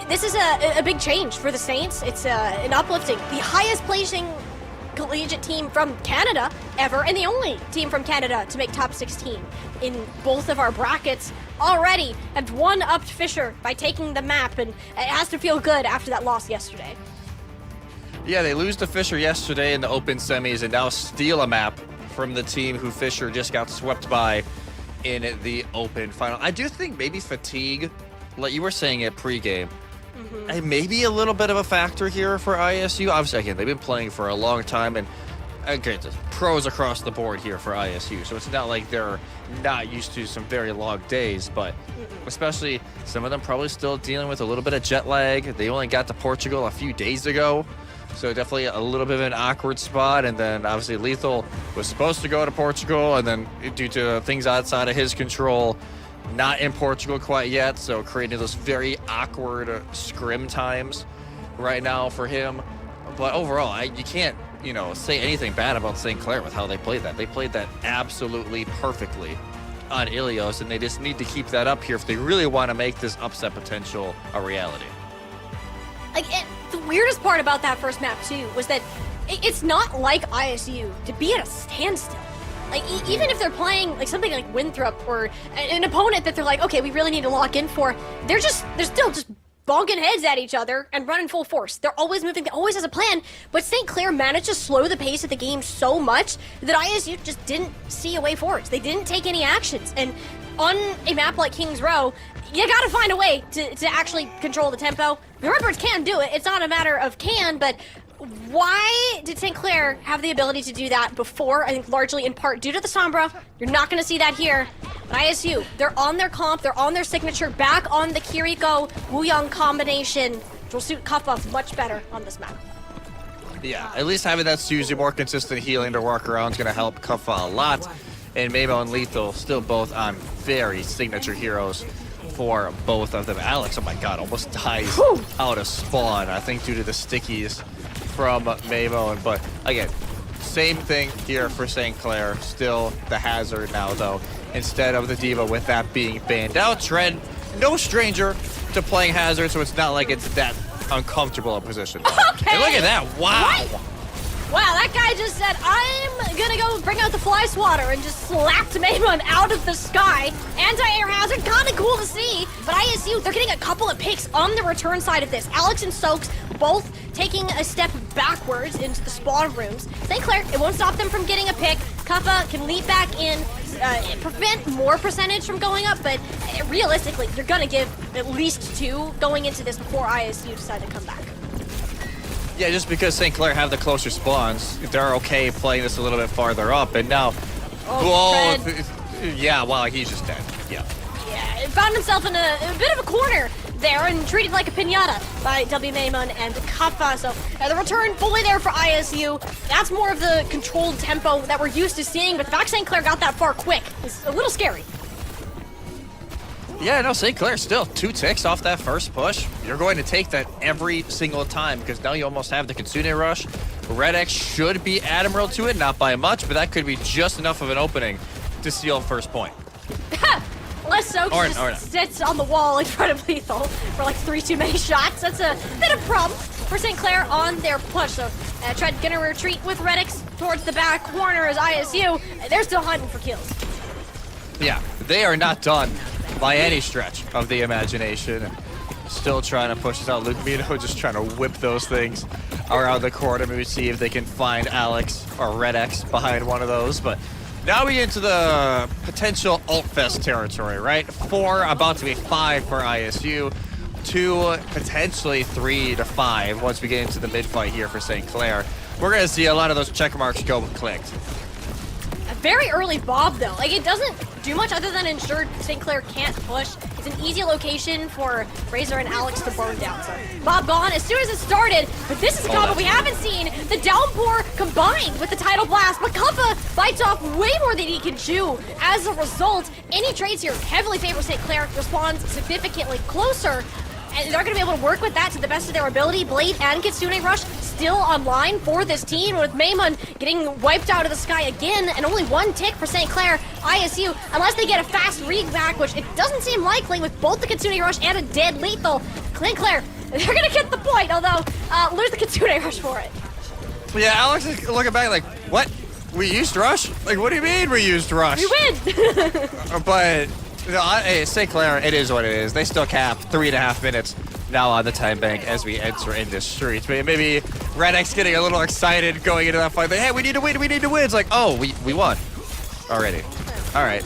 A: this is a big change for the Saints. It's an uplifting. The highest placing collegiate team from Canada ever, and the only team from Canada to make top 16 in both of our brackets already, have one-upped Fisher by taking the map, and it has to feel good after that loss yesterday.
B: Yeah, they lose to Fisher yesterday in the open semis and now steal a map from the team who Fisher just got swept by in the open final. I do think maybe fatigue, like you were saying it pregame, and maybe a little bit of a factor here for ISU. Obviously, again, they've been playing for a long time, and okay, pros across the board here for ISU, so it's not like they're not used to some very long days, but especially some of them probably still dealing with a little bit of jet lag. They only got to Portugal a few days ago. So definitely a little bit of an awkward spot, and then obviously Lethal was supposed to go to Portugal, and then due to things outside of his control, not in Portugal quite yet, so creating those very awkward scrim times right now for him. But overall, you can't, say anything bad about St. Clair with how they played that. They played that absolutely perfectly on Ilios, and they just need to keep that up here if they really want to make this upset potential a reality.
A: The weirdest part about that first map, too, was that it's not like ISU to be at a standstill. Like, even if they're playing, like, something like Winthrop or an opponent that they're like, okay, we really need to lock in for, they're still just bonking heads at each other and running full force. They're always moving, they always has a plan, but St. Clair managed to slow the pace of the game so much that ISU just didn't see a way forward. They didn't take any actions, and on a map like King's Row, you gotta find a way to actually control the tempo. The Redbirds can do it. It's not a matter of can, but why did St. Clair have the ability to do that before? I think largely in part due to the Sombra. You're not gonna see that here. But ISU, they're on their comp, they're on their signature, back on the Kiriko Wuyong combination, which will suit Kuffa much better on this map.
B: Yeah, at least having that Suzu more consistent healing to work around is gonna help Kuffa a lot. And Mamo and Lethal still both on very signature heroes for both of them. Alex, oh my god, almost dies out of spawn, I think due to the stickies from Mamo. But again, same thing here for St. Clair. Still the hazard now, though, instead of the D.Va with that being banned out. Tread, no stranger to playing hazard, so it's not like it's that uncomfortable a position.
A: Okay.
B: And look at that, wow!
A: What? Wow, that guy just said, I'm gonna go bring out the fly swatter and just slapped Maymun out of the sky. Anti-air hazard, kinda cool to see. But ISU, they're getting a couple of picks on the return side of this. Alex and Soaks both taking a step backwards into the spawn rooms. St. Clair, it won't stop them from getting a pick. Kuffa can leap back in, prevent more percentage from going up, but realistically, you're gonna give at least 2 going into this before ISU decide to come back.
B: Yeah, just because St. Clair have the closer spawns, they're okay playing this a little bit farther up, and now... yeah, wow, he's just dead. Yeah.
A: Yeah, found himself in a bit of a corner there and treated like a pinata by W Maimon and Kappa. So the return fully there for ISU. That's more of the controlled tempo that we're used to seeing, but the fact St. Clair got that far quick is a little scary.
B: Yeah, no, St. Clair still 2 ticks off that first push. You're going to take that every single time because now you almost have the Kitsune rush. Red X should be Admiral to it, not by much, but that could be just enough of an opening to steal first point.
A: Les Soaks just sits on the wall in front of Lethal for like 3 too many shots. That's a bit of a problem for St. Clair on their push. So Tread gonna retreat with Red X towards the back corner as ISU. They're still hunting for kills.
B: Yeah, they are not done by any stretch of the imagination. Still trying to push this out. Luke Mino just trying to whip those things around the corner. Maybe see if they can find Alex or Red X behind one of those. But now we get into the potential Alt Fest territory, right? 4, about to be 5 for ISU. 2, potentially 3 to 5 once we get into the mid-fight here for St. Clair. We're going to see a lot of those check marks go clicked.
A: A very early Bob, though. Like, it doesn't do much other than ensure St. Clair can't push. It's an easy location for Razor and Alex to burn down. So Bob gone as soon as it started, but this is a combo we haven't seen. The downpour combined with the tidal blast, but Kappa bites off way more than he can chew. As a result, any trades here heavily favor St. Clair, responds significantly closer, and they're going to be able to work with that to the best of their ability. Blade and Kitsune Rush still online for this team, with Maimon getting wiped out of the sky again, and only 1 tick for St. Clair. ISU, unless they get a fast read back, which it doesn't seem likely with both the Kitsune Rush and a dead Lethal. St. Clair, they're going to get the point, although lose the Kitsune Rush for it.
B: Yeah, Alex is looking back like, what? We used Rush? Like, what do you mean we used Rush?
A: We win!
B: But hey, St. Clair, it is what it is. They still cap 3.5 minutes now on the time bank as we enter into streets. Maybe Red X getting a little excited going into that fight. Like, hey, we need to win, we need to win. It's like, oh, we won already. All right.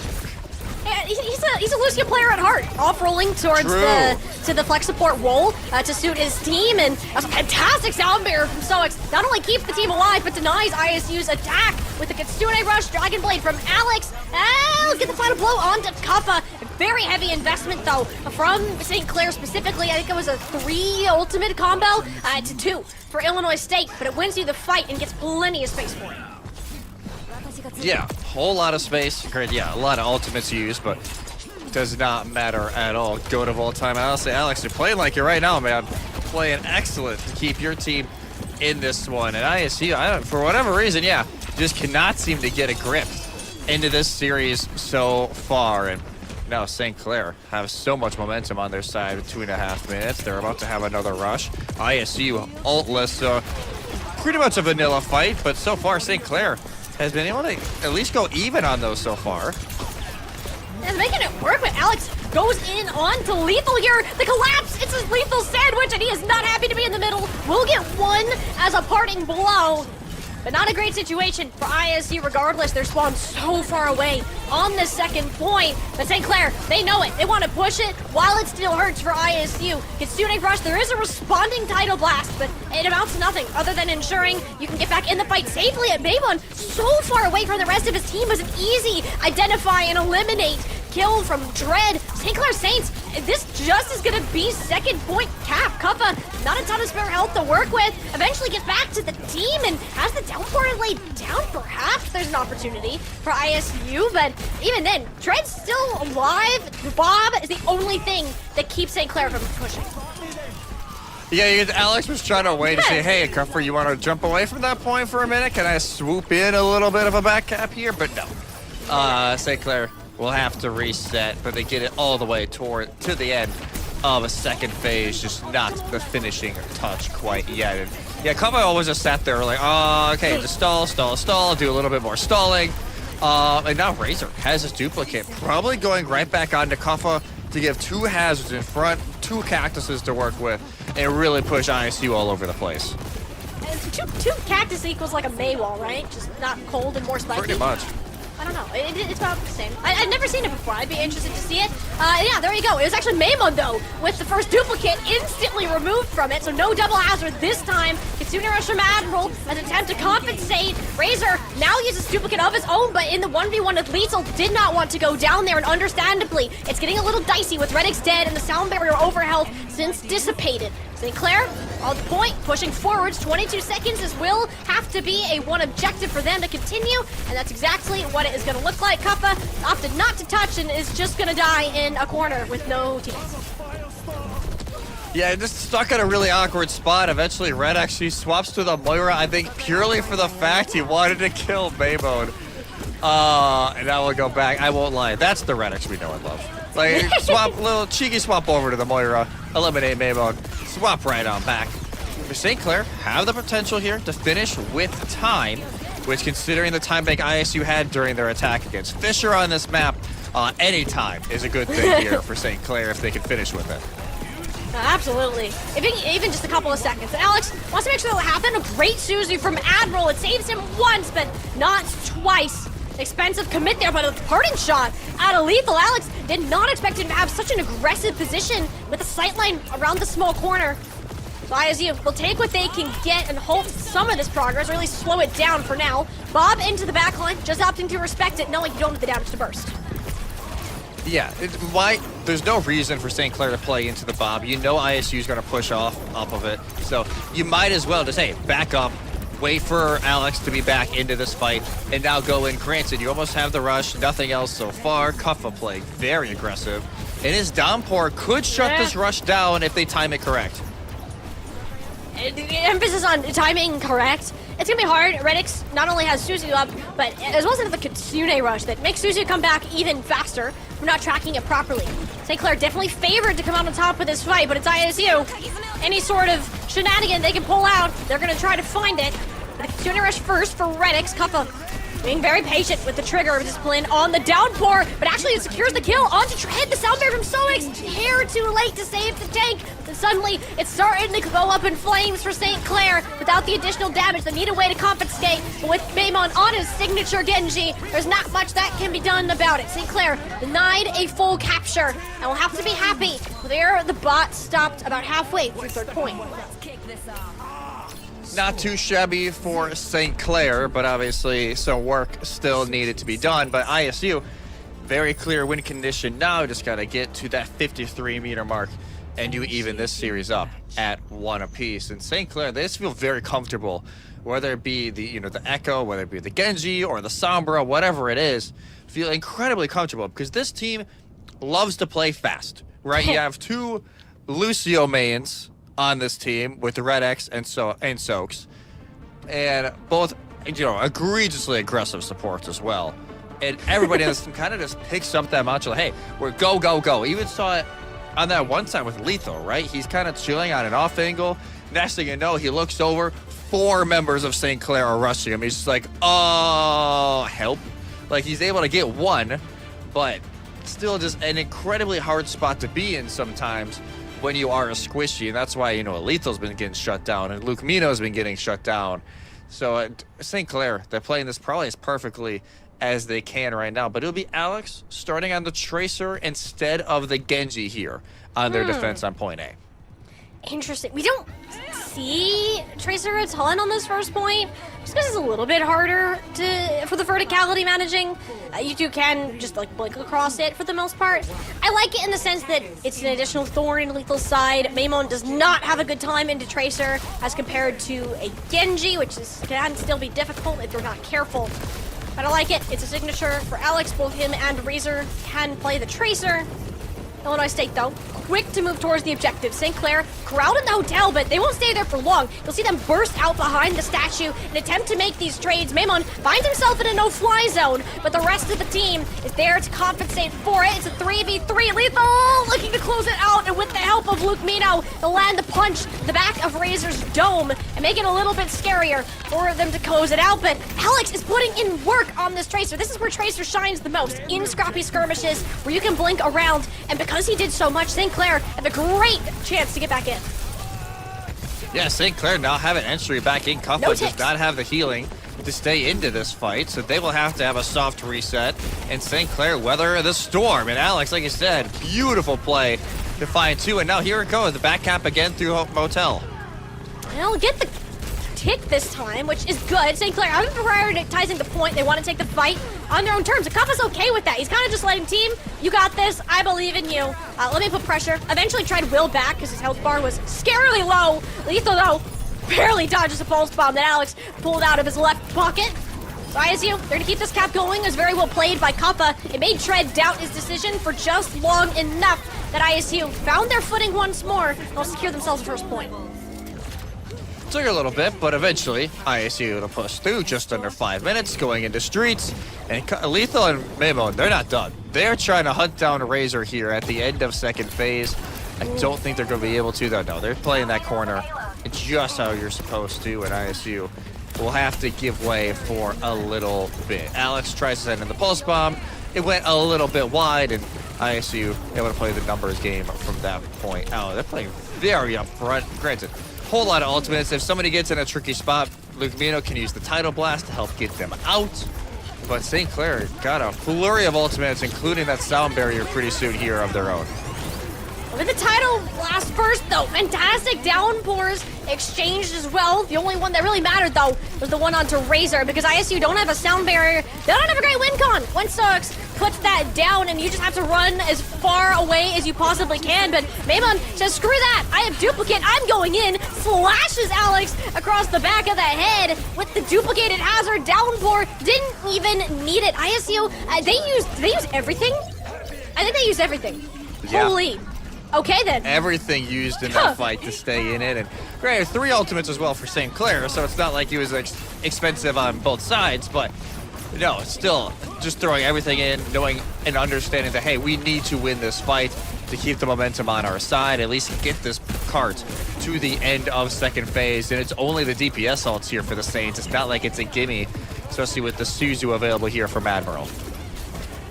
A: Yeah, he's a Lucio player at heart, off-rolling towards the flex support role to suit his team, and a fantastic sound barrier from Stoics. Not only keeps the team alive, but denies ISU's attack with the Kitsune Rush, Dragon Blade from Alex. Let's get the final blow onto Kappa. Very heavy investment, though, from St. Clair specifically. I think it was a 3 ultimate combo to 2 for Illinois State, but it wins you the fight and gets plenty of space for it.
B: Yeah, whole lot of space. Great, yeah, a lot of ultimates used, but does not matter at all. Goat of all time. I'll say, Alex, you're playing like you're right now, man. Playing excellent to keep your team in this one. And ISU, for whatever reason, yeah, just cannot seem to get a grip into this series so far. And now St. Clair have so much momentum on their side with 2.5 minutes. They're about to have another rush. ISU ultless, so pretty much a vanilla fight, but so far St. Clair has been able to at least go even on those so far.
A: And making it work, but Alex goes in on to Lethal here. The collapse, it's a Lethal sandwich, and he is not happy to be in the middle. We'll get 1 as a parting blow. But not a great situation for ISU regardless. They're spawned so far away on the second point. But St. Clair, they know it. They want to push it while it still hurts for ISU. Kitsune Rush, there is a responding tidal blast, but it amounts to nothing other than ensuring you can get back in the fight safely. At Maimon, so far away from the rest of his team, was an easy identify and eliminate kill from Dread. St. Clair Saints, this just is gonna be second point cap. Kappa, not a ton of spare health to work with, eventually gets back to the team and has the downpour laid down. Perhaps there's an opportunity for ISU, but even then, Dread's still alive. Bob is the only thing that keeps St. Clair from pushing.
B: Yeah, Alex was trying to wait to say, hey, Cuffer, you want to jump away from that point for a minute? Can I swoop in a little bit of a back cap here? But no. St. Clair will have to reset, but they get it all the way to the end of a second phase, just not the finishing touch quite yet. And yeah, Kava always just sat there like, oh, okay, just stall, do a little bit more stalling. And now Razor has his duplicate, probably going right back onto Kaffa to give 2 hazards in front, 2 cactuses to work with, and really push ISU all over the place.
A: And two cactus equals like a Maywall, right? Just not cold and more spiky.
B: Pretty much.
A: I don't know. It's about the same. I've never seen it before. I'd be interested to see it. Yeah, there you go. It was actually Maimon, though, with the first duplicate instantly removed from it, so no double hazard this time. Kitsune Rush from Admiral, an attempt to compensate. Razor Now he uses duplicate of his own, but in the 1v1 with Lethal, did not want to go down there, and understandably, it's getting a little dicey with Redix dead and the sound barrier over health since dissipated. St. Clair, on the point, pushing forwards, 22 seconds. This will have to be a one objective for them to continue, and that's exactly what it is going to look like. Kuppa opted not to touch and is just going to die in a corner with no teammates.
B: Yeah, just stuck at a really awkward spot. Eventually, Red actually swaps to the Moira, I think purely for the fact he wanted to kill Maymon. And now we'll go back. I won't lie. That's the Redix we know and love. Like, swap, little cheeky swap over to the Moira, eliminate Maymon, swap right on back. St. Clair have the potential here to finish with time, which considering the time bank ISU had during their attack against Fisher on this map, any time is a good thing here for St. Clair if they can finish with it.
A: Absolutely. Even just a couple of seconds. And Alex wants to make sure that will happen. A great Suzu from Admiral. It saves him once, but not twice. Expensive commit there, but a parting shot out of Lethal. Alex did not expect him to have such an aggressive position with a sightline around the small corner. So ISU will take what they can get and halt some of this progress, or at least slow it down for now. Bob into the backline, just opting to respect it, knowing you don't have the damage to burst.
B: Yeah, there's no reason for St. Clair to play into the Bob. You know ISU is going to push off of it. So you might as well just, hey, back up, wait for Alex to be back into this fight, and now go in. Granted, you almost have the rush, nothing else so far. Kuppa playing very aggressive. And his downpour could shut this rush down if they time it correct.
A: Emphasis on timing correct. It's gonna be hard. Redix not only has Suzu up, but as well as the Kitsune rush that makes Suzu come back even faster from not tracking it properly. St. Clair definitely favored to come out on top with this fight, but it's ISU. Any sort of shenanigan they can pull out, they're gonna try to find it. The Kitsune rush first for Redix. Kuppa being very patient with the trigger discipline on the downpour, but actually it secures the kill onto Tread. The sound barrier from Soix here too late to save the tank. And suddenly it's starting to go up in flames for St. Clair without the additional damage. They need a way to compensate, but with Maymon on his signature Genji, there's not much that can be done about it. St. Clair denied a full capture and will have to be happy. There, the bot stopped about halfway through third point.
B: Not too shabby for St. Clair, but obviously some work still needed to be done. But ISU, very clear win condition now. Just got to get to that 53-meter mark, and you even this series up at 1 apiece. And St. Clair, they just feel very comfortable, whether it be the the Echo, whether it be the Genji or the Sombra, whatever it is, feel incredibly comfortable because this team loves to play fast, right? You have two Lucio mains on this team with the Red X and Soaks, and both egregiously aggressive supports as well. And everybody in this team kind of just picks up that mantra, like, hey, we're go, go, go. Even saw it on that one time with Lethal, right? He's kind of chilling on an off angle. Next thing you know, he looks over, 4 members of St. Clair are rushing him. He's just like, oh, help. Like, he's able to get one, but still just an incredibly hard spot to be in sometimes when you are a squishy, and that's why, Lethal's been getting shut down, and Luke Mino's been getting shut down. So St. Clair, they're playing this probably as perfectly as they can right now, but it'll be Alex starting on the Tracer instead of the Genji here on their defense on point A.
A: Interesting. We don't see Tracer a ton on this first point, just because it's a little bit harder for the verticality managing. You two can just blink across it for the most part. I like it in the sense that it's an additional thorn in Lethal's side. Maymon does not have a good time into Tracer as compared to a Genji, which can still be difficult if you're not careful. But I like it. It's a signature for Alex. Both him and Razor can play the Tracer. Illinois State, though, quick to move towards the objective. St. Clair crowded the hotel, but they won't stay there for long. You'll see them burst out behind the statue and attempt to make these trades. Maymon finds himself in a no-fly zone, but the rest of the team is there to compensate for it. It's a 3v3. Lethal looking to close it out, and with the help of Luke Mino, they'll land the punch in the back of Razor's dome and make it a little bit scarier for them to close it out. But Alex is putting in work on this Tracer. This is where Tracer shines the most, in scrappy skirmishes where you can blink around, and because he did so much, St. Clair have a great chance to get back in.
B: Yeah, St. Clair now have an entry back in. Kuppa does not have the healing to stay into this fight, so they will have to have a soft reset. And St. Clair weather the storm. And Alex, like you said, beautiful play to find 2. And now here it goes, the back cap again through Motel.
A: Well, get the tick this time, which is good. St. Clair, I'm prioritizing the point. They want to take the fight on their own terms. Akafa's okay with that. He's kind of just letting team, you got this. I believe in you. Let me put pressure. Eventually tried Will back because his health bar was scarily low. Lethal, though, barely dodges a pulse bomb that Alex pulled out of his left pocket. So ISU, they're going to keep this cap going. It was very well played by Kappa. It made Tread doubt his decision for just long enough that ISU found their footing once more and will secure themselves the first point.
B: Took a little bit, but eventually ISU to push through just under 5 minutes, going into streets. And Lethal and Memo, they're not done. They're trying to hunt down Razor here at the end of second phase. I don't think they're going to be able to, though. No, they're playing that corner just how you're supposed to, and ISU will have to give way for a little bit. Alex tries to send in the pulse bomb. It went a little bit wide, and ISU able to play the numbers game from that point out. They're playing very upfront. Granted, whole lot of ultimates. If somebody gets in a tricky spot, Luke Mino can use the Tidal Blast to help get them out. But St. Clair got a flurry of ultimates, including that sound barrier pretty soon here of their own.
A: With the Tidal Blast first, though, fantastic downpours exchanged as well. The only one that really mattered, though, was the one onto Razor, because ISU don't have a sound barrier. They don't have a great win con. Winstocks puts that down, and you just have to run as far away as you possibly can. But Maymon says, screw that. I have duplicate. I'm going in. Slashes Alex across the back of the head with the duplicated hazard downpour. Didn't even need it. ISU, did they use everything? I think they used everything.
B: Yeah.
A: Holy. Okay, then.
B: Everything used in that fight to stay in it. And great, 3 ultimates as well for St. Clair, so it's not like he was expensive on both sides, but no, still just throwing everything in, knowing and understanding that, hey, we need to win this fight to keep the momentum on our side, at least get this cart to the end of second phase. And it's only the DPS ults here for the Saints. It's not like it's a gimme, especially with the Suzu available here from Admiral.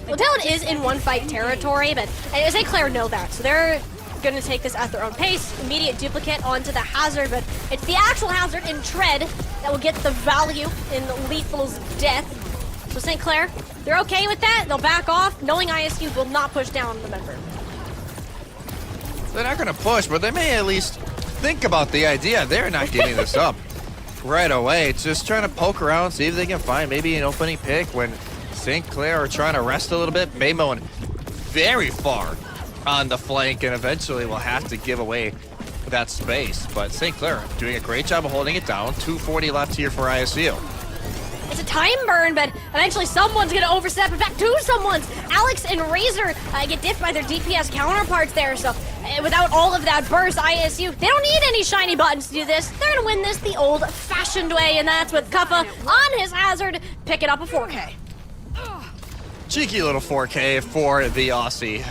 A: Well, Talon is in one fight territory, but St. Clair know that, so they're going to take this at their own pace. Immediate duplicate onto the hazard, but it's the actual hazard in Tread that will get the value in Lethal's death. So St. Clair, they're okay with that. They'll back off, knowing ISU will not push down the member.
B: They're not going to push, but they may at least think about the idea. They're not giving this up right away. It's just trying to poke around, see if they can find maybe an opening pick when St. Clair are trying to rest a little bit. Maymon very far on the flank, and eventually will have to give away that space. But St. Clair doing a great job of holding it down. 2:40 left here for ISU.
A: It's a time burn, but eventually someone's going to overstep. In fact, 2 someone's. Alex and Razor get diffed by their DPS counterparts there. So without all of that burst, ISU, they don't need any shiny buttons to do this. They're going to win this the old-fashioned way, and that's with Kappa on his hazard, picking up a 4K.
B: Cheeky little 4K for the Aussie.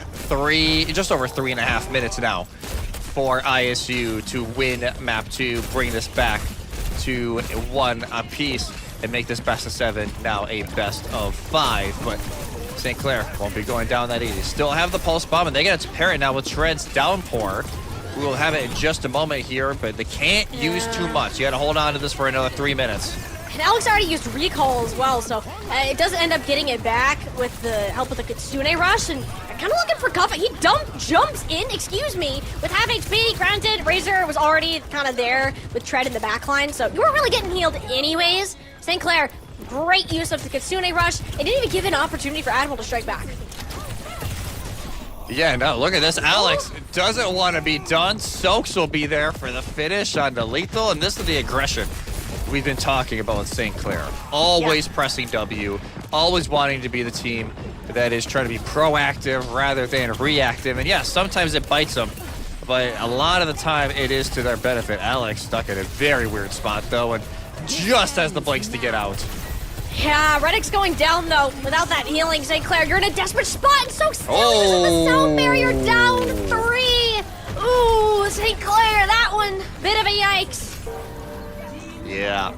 B: Just over 3.5 minutes now for ISU to win map 2, bring this back to 1 apiece, and make this best of 7 now a best of 5. But St. Clair won't be going down that easy. Still have the pulse bomb, and they get to pair it now with Tread's downpour. We will have it in just a moment here, but they can't use too much. You got to hold on to this for another 3 minutes.
A: And Alex already used recall as well, so it doesn't end up getting it back with the help of the Kitsune Rush. And I'm kind of looking for Kappa. He jumps in, excuse me, with half HP. Granted, Razor was already kind of there with Tread in the backline, so you weren't really getting healed anyways. St. Clair, great use of the Kitsune Rush. It didn't even give an opportunity for Admiral to strike back.
B: Yeah, no, look at this. Alex doesn't want to be done. Soaks will be there for the finish on the Lethal, and this is the aggression we've been talking about with St. Clair. Always pressing W, always wanting to be the team that is trying to be proactive rather than reactive. And yeah, sometimes it bites them, but a lot of the time it is to their benefit. Alex stuck in a very weird spot though, and just has the blinks to get out.
A: Yeah, Reddick's going down though. Without that healing, St. Clair, you're in a desperate spot, and so still uses the sound barrier down 3. Ooh, St. Clair, that one, bit of a yikes.
B: Yeah,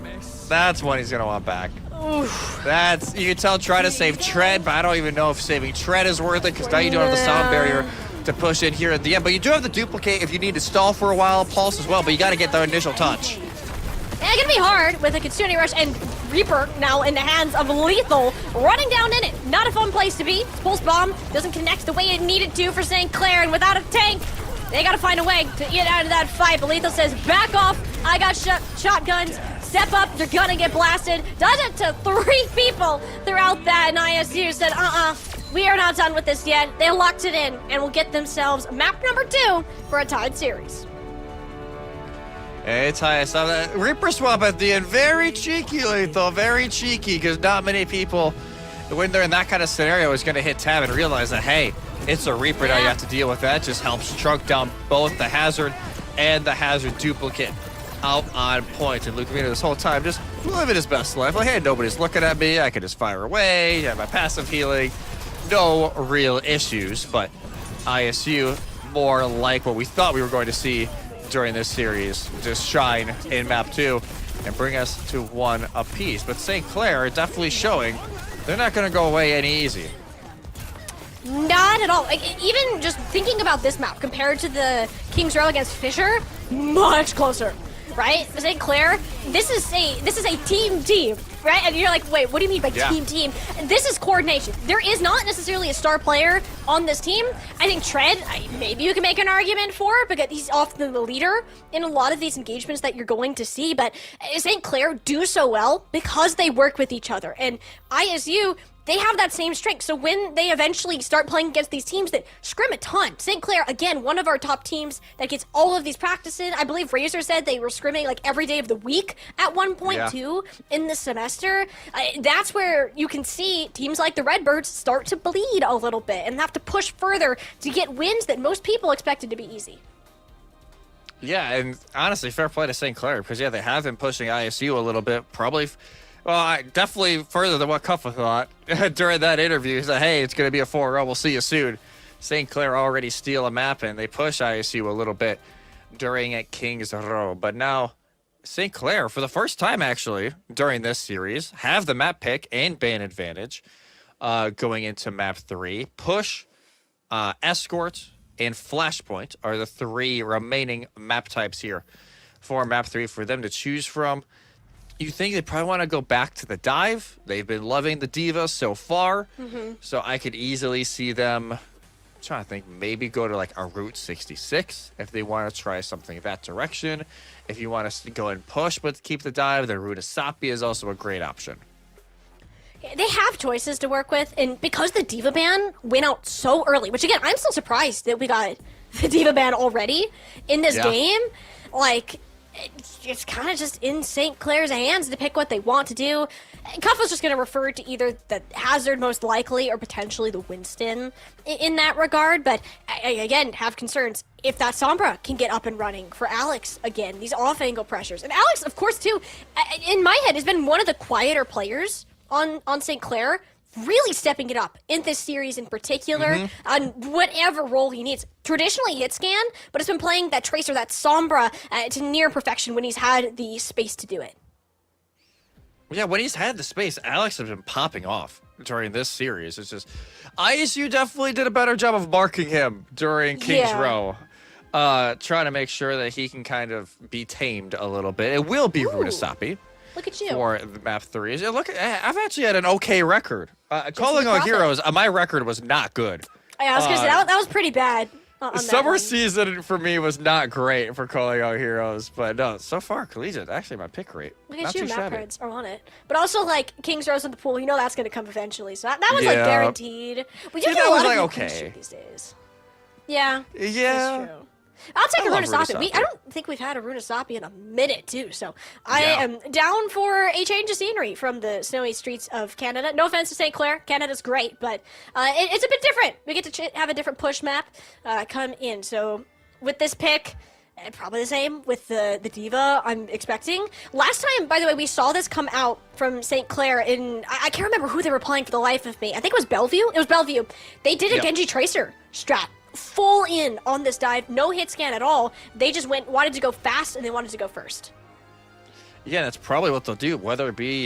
B: that's one he's gonna want back.
A: Oof.
B: That's, you can tell, try to save Tread, but I don't even know if saving Tread is worth it, because now you don't have the sound barrier to push in here at the end. But you do have the duplicate if you need to stall for a while, pulse as well, but you gotta get the initial touch.
A: Yeah, it's gonna be hard with a Kitsune Rush and Reaper now in the hands of Lethal, running down in it. Not a fun place to be. Pulse Bomb doesn't connect the way it needed to for St. Clair, and without a tank, they gotta find a way to get out of that fight. But Lethal says, back off, I got shotguns. step up, you're gonna get blasted. Does it to 3 people throughout that, and ISU said, we are not done with this yet. They locked it in and will get themselves map number 2 for a tied series.
B: Hey, Ty, I saw that Reaper swap at the end. Very cheeky, Lethal. Very cheeky, because not many people, when they're in that kind of scenario, is going to hit tab and realize that, hey, it's a Reaper now. You have to deal with that. Just helps chunk down both the Hazard and the Hazard duplicate out on point. And Luke Vino this whole time just living his best life. Like, hey, nobody's looking at me. I can just fire away. I have my passive healing. No real issues. But ISU, more like what we thought we were going to see during this series, just shine in map 2 and bring us to 1 apiece. But St. Clair definitely showing they're not going to go away any easy.
A: Not at all. Like, even just thinking about this map compared to the Kings Row against Fisher, much closer, right? St. Clair, this is a team, right? And you're like, wait, what do you mean by team? This is coordination. There is not necessarily a star player on this team. I think Tread, maybe you can make an argument for, because he's often the leader in a lot of these engagements that you're going to see. But St. Clair do so well because they work with each other. And ISU, they have that same strength. So when they eventually start playing against these teams that scrim a ton, St. Clair, again, one of our top teams that gets all of these practice in. I believe Razor said they were scrimming like every day of the week at one point too in the semester. That's where you can see teams like the Redbirds start to bleed a little bit and have to push further to get wins that most people expected to be easy.
B: Yeah, and honestly, fair play to St. Clair, because they have been pushing ISU a little bit, probably. Well, definitely further than what Kuffa thought during that interview. He said, hey, it's going to be a 4-0. We'll see you soon. St. Clair already steal a map, and they push ISU a little bit during Kings Row. But now, St. Clair, for the first time, actually, during this series, have the map pick and ban advantage going into map 3. Push, Escort, and Flashpoint are the 3 remaining map types here for map 3 for them to choose from. You think they probably want to go back to the dive. They've been loving the D.Va so far. So I could easily see them, I'm trying to think, maybe go to like a Route 66 if they want to try something that direction. If you want to go and push but keep the dive, then Route Asapi is also a great option.
A: They have choices to work with, and because the D.Va ban went out so early, which again, I'm still surprised that we got the D.Va ban already in this game. Like, it's kind of just in St. Clair's hands to pick what they want to do. Kuffa's just going to refer to either the Hazard most likely or potentially the Winston in that regard. But I again, have concerns if that Sombra can get up and running for Alex again. These off-angle pressures. And Alex, of course, too, in my head, has been one of the quieter players on St. Clair, really stepping it up in this series in particular on whatever role he needs. Traditionally hit scan, but has been playing that Tracer, that Sombra to near perfection when he's had the space to do it.
B: Yeah, when he's had the space, Alex has been popping off during this series. It's just, ISU definitely did a better job of marking him during Kings Row. Trying to make sure that he can kind of be tamed a little bit. It will be Route Asapi.
A: Look at you.
B: For the map 3. Yeah, look, I've actually had an okay record. Calling on Heroes, my record was not good.
A: I was gonna say, that was pretty bad.
B: Summer season for me was not great for calling out Heroes, but no, so far Collegiate, actually my pick rate.
A: Look at you, map cards are on it. But also, like, Kings Rose in the pool, you know that's gonna come eventually, so that was like guaranteed. We do get a lot of okay these days. Yeah.
B: Yeah.
A: That's true. I'll take a Runasapi. I don't think we've had a Runasapi in a minute, too. So I am down for a change of scenery from the snowy streets of Canada. No offense to St. Clair. Canada's great, but it's a bit different. We get to have a different push map come in. So with this pick, probably the same with the D.Va I'm expecting. Last time, by the way, we saw this come out from St. Clair in... I can't remember who they were playing for the life of me. I think it was Bellevue. It was Bellevue. They did a Genji Tracer strat. Full in on this dive, no hit scan at all. They just wanted to go fast, and they wanted to go first.
B: Yeah, that's probably what they'll do, whether it be,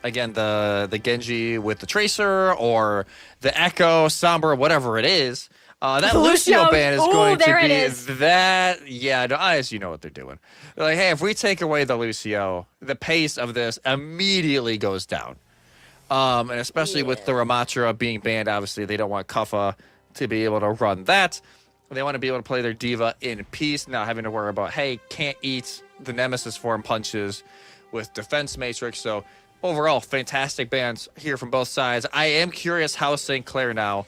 B: again, the Genji with the Tracer or the Echo, Sombra, whatever it is. That Lucio ban is going to be that. Yeah, ISU know what they're doing. They're like, hey, if we take away the Lucio, the pace of this immediately goes down. And especially with the Ramatra being banned, obviously, they don't want Kuffa to be able to run that. They want to be able to play their D.Va in peace, not having to worry about, hey, can't eat the Nemesis form punches with Defense Matrix. So overall, fantastic bans here from both sides. I am curious how St. Clair now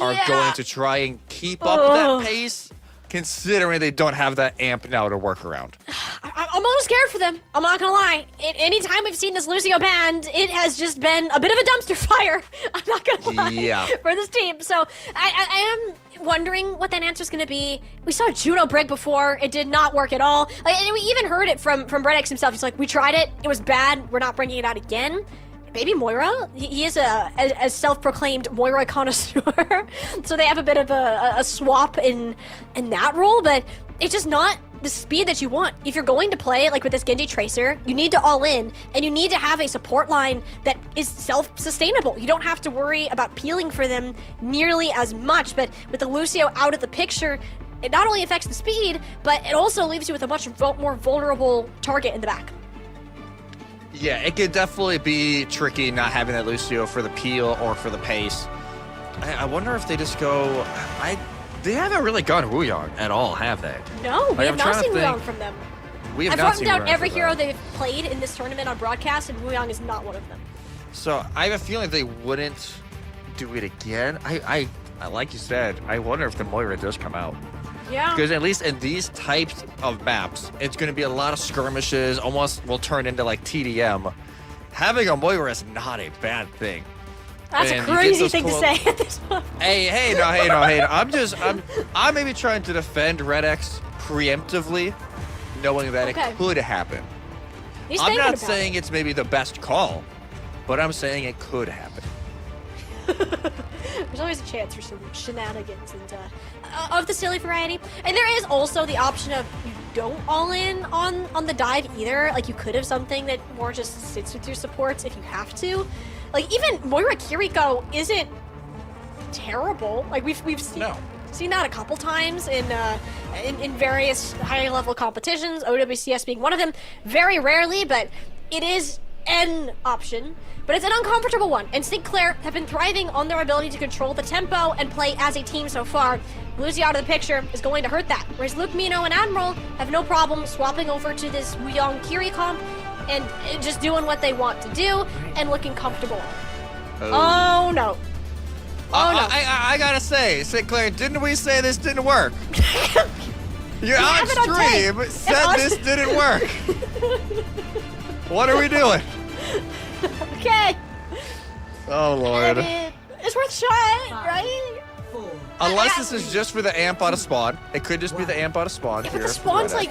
B: are going to try and keep up that pace, considering they don't have that amp now to work around.
A: I'm a little scared for them. I'm not gonna lie. Anytime we've seen this Lucio band, it has just been a bit of a dumpster fire. I'm not gonna lie for this team. So I am wondering what that answer's gonna be. We saw Juno Brig before. It did not work at all. And we even heard it from Bredex himself. He's like, we tried it. It was bad. We're not bringing it out again. Maybe Moira? He is a self-proclaimed Moira connoisseur. So they have a bit of a swap in that role, but it's just not the speed that you want. If you're going to play like with this Genji Tracer, you need to all in, and you need to have a support line that is self-sustainable. You don't have to worry about peeling for them nearly as much, but with the Lucio out of the picture, it not only affects the speed, but it also leaves you with a much more vulnerable target in the back.
B: Yeah, it could definitely be tricky not having that Lucio for the peel or for the pace. I wonder if they just go... They haven't really gone Wuyong at all, have they?
A: No, we have not seen Wuyong from them.
B: We have
A: I've
B: not
A: written down every hero
B: them.
A: they've played in this tournament on broadcast, and Wuyong is not one of them.
B: So I have a feeling they wouldn't do it again. I like you said, I wonder if the Moira does come out.
A: Yeah.
B: Because at least in these types of maps, it's going to be a lot of skirmishes, almost will turn into like TDM. Having a Moira is not a bad thing.
A: That's a crazy thing to say at this point.
B: Hey, no. I'm maybe trying to defend Redex preemptively, knowing that it could happen. I'm not saying it's maybe the best call, but I'm saying it could happen.
A: There's always a chance for some shenanigans and of the silly variety. And there is also the option of you don't all in on the dive either. Like you could have something that more just sits with your supports if you have to. Like even Moira Kiriko isn't terrible. Like we've seen that a couple times in various higher level competitions, OWCS being one of them. Very rarely, but it is an option. But it's an uncomfortable one, and St. Clair have been thriving on their ability to control the tempo and play as a team so far. Losing out of the picture is going to hurt that, whereas Luke Mino and Admiral have no problem swapping over to this Wuyong Kiri comp and just doing what they want to do and looking comfortable. Oh no. Oh no.
B: I gotta say, St. Clair, didn't we say this didn't work? You're on stream said this didn't work. What are we doing?
A: Okay.
B: Oh lord.
A: It's worth a shot, right?
B: Unless this is just for the amp out of spawn. It could just be the amp out of spawn.
A: Yeah, but the spawn's like...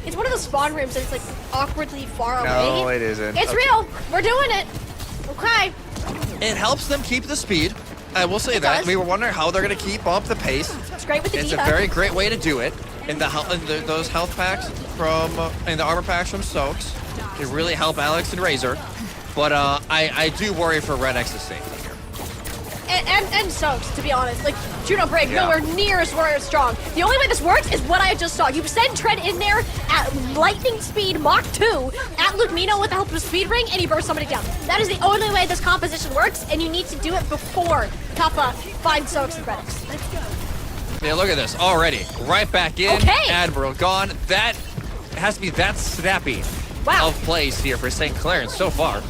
A: It's one of those spawn rooms that's like awkwardly far away.
B: No, it isn't.
A: It's real. We're doing it. Okay.
B: It helps them keep the speed. I will say that. We were wondering how they're going to keep up the pace.
A: It's great with the
B: It's a very great way to do it. And those health packs from... and the armor packs from Soaks. It really help Alex and Razor. But I do worry for Redx's safety here.
A: And Soaks, to be honest. Like, Juno Brig, nowhere near as strong. The only way this works is what I just saw. You send Tread in there at lightning speed, Mach 2, at Luke Mino with the help of Speed Ring, and he bursts somebody down. That is the only way this composition works, and you need to do it before Kappa finds Soaks and Redx. Let's go.
B: Yeah, look at this. Already. Right back in.
A: Okay.
B: Admiral gone. That has to be that snappy of plays here for St. Clair, and so far,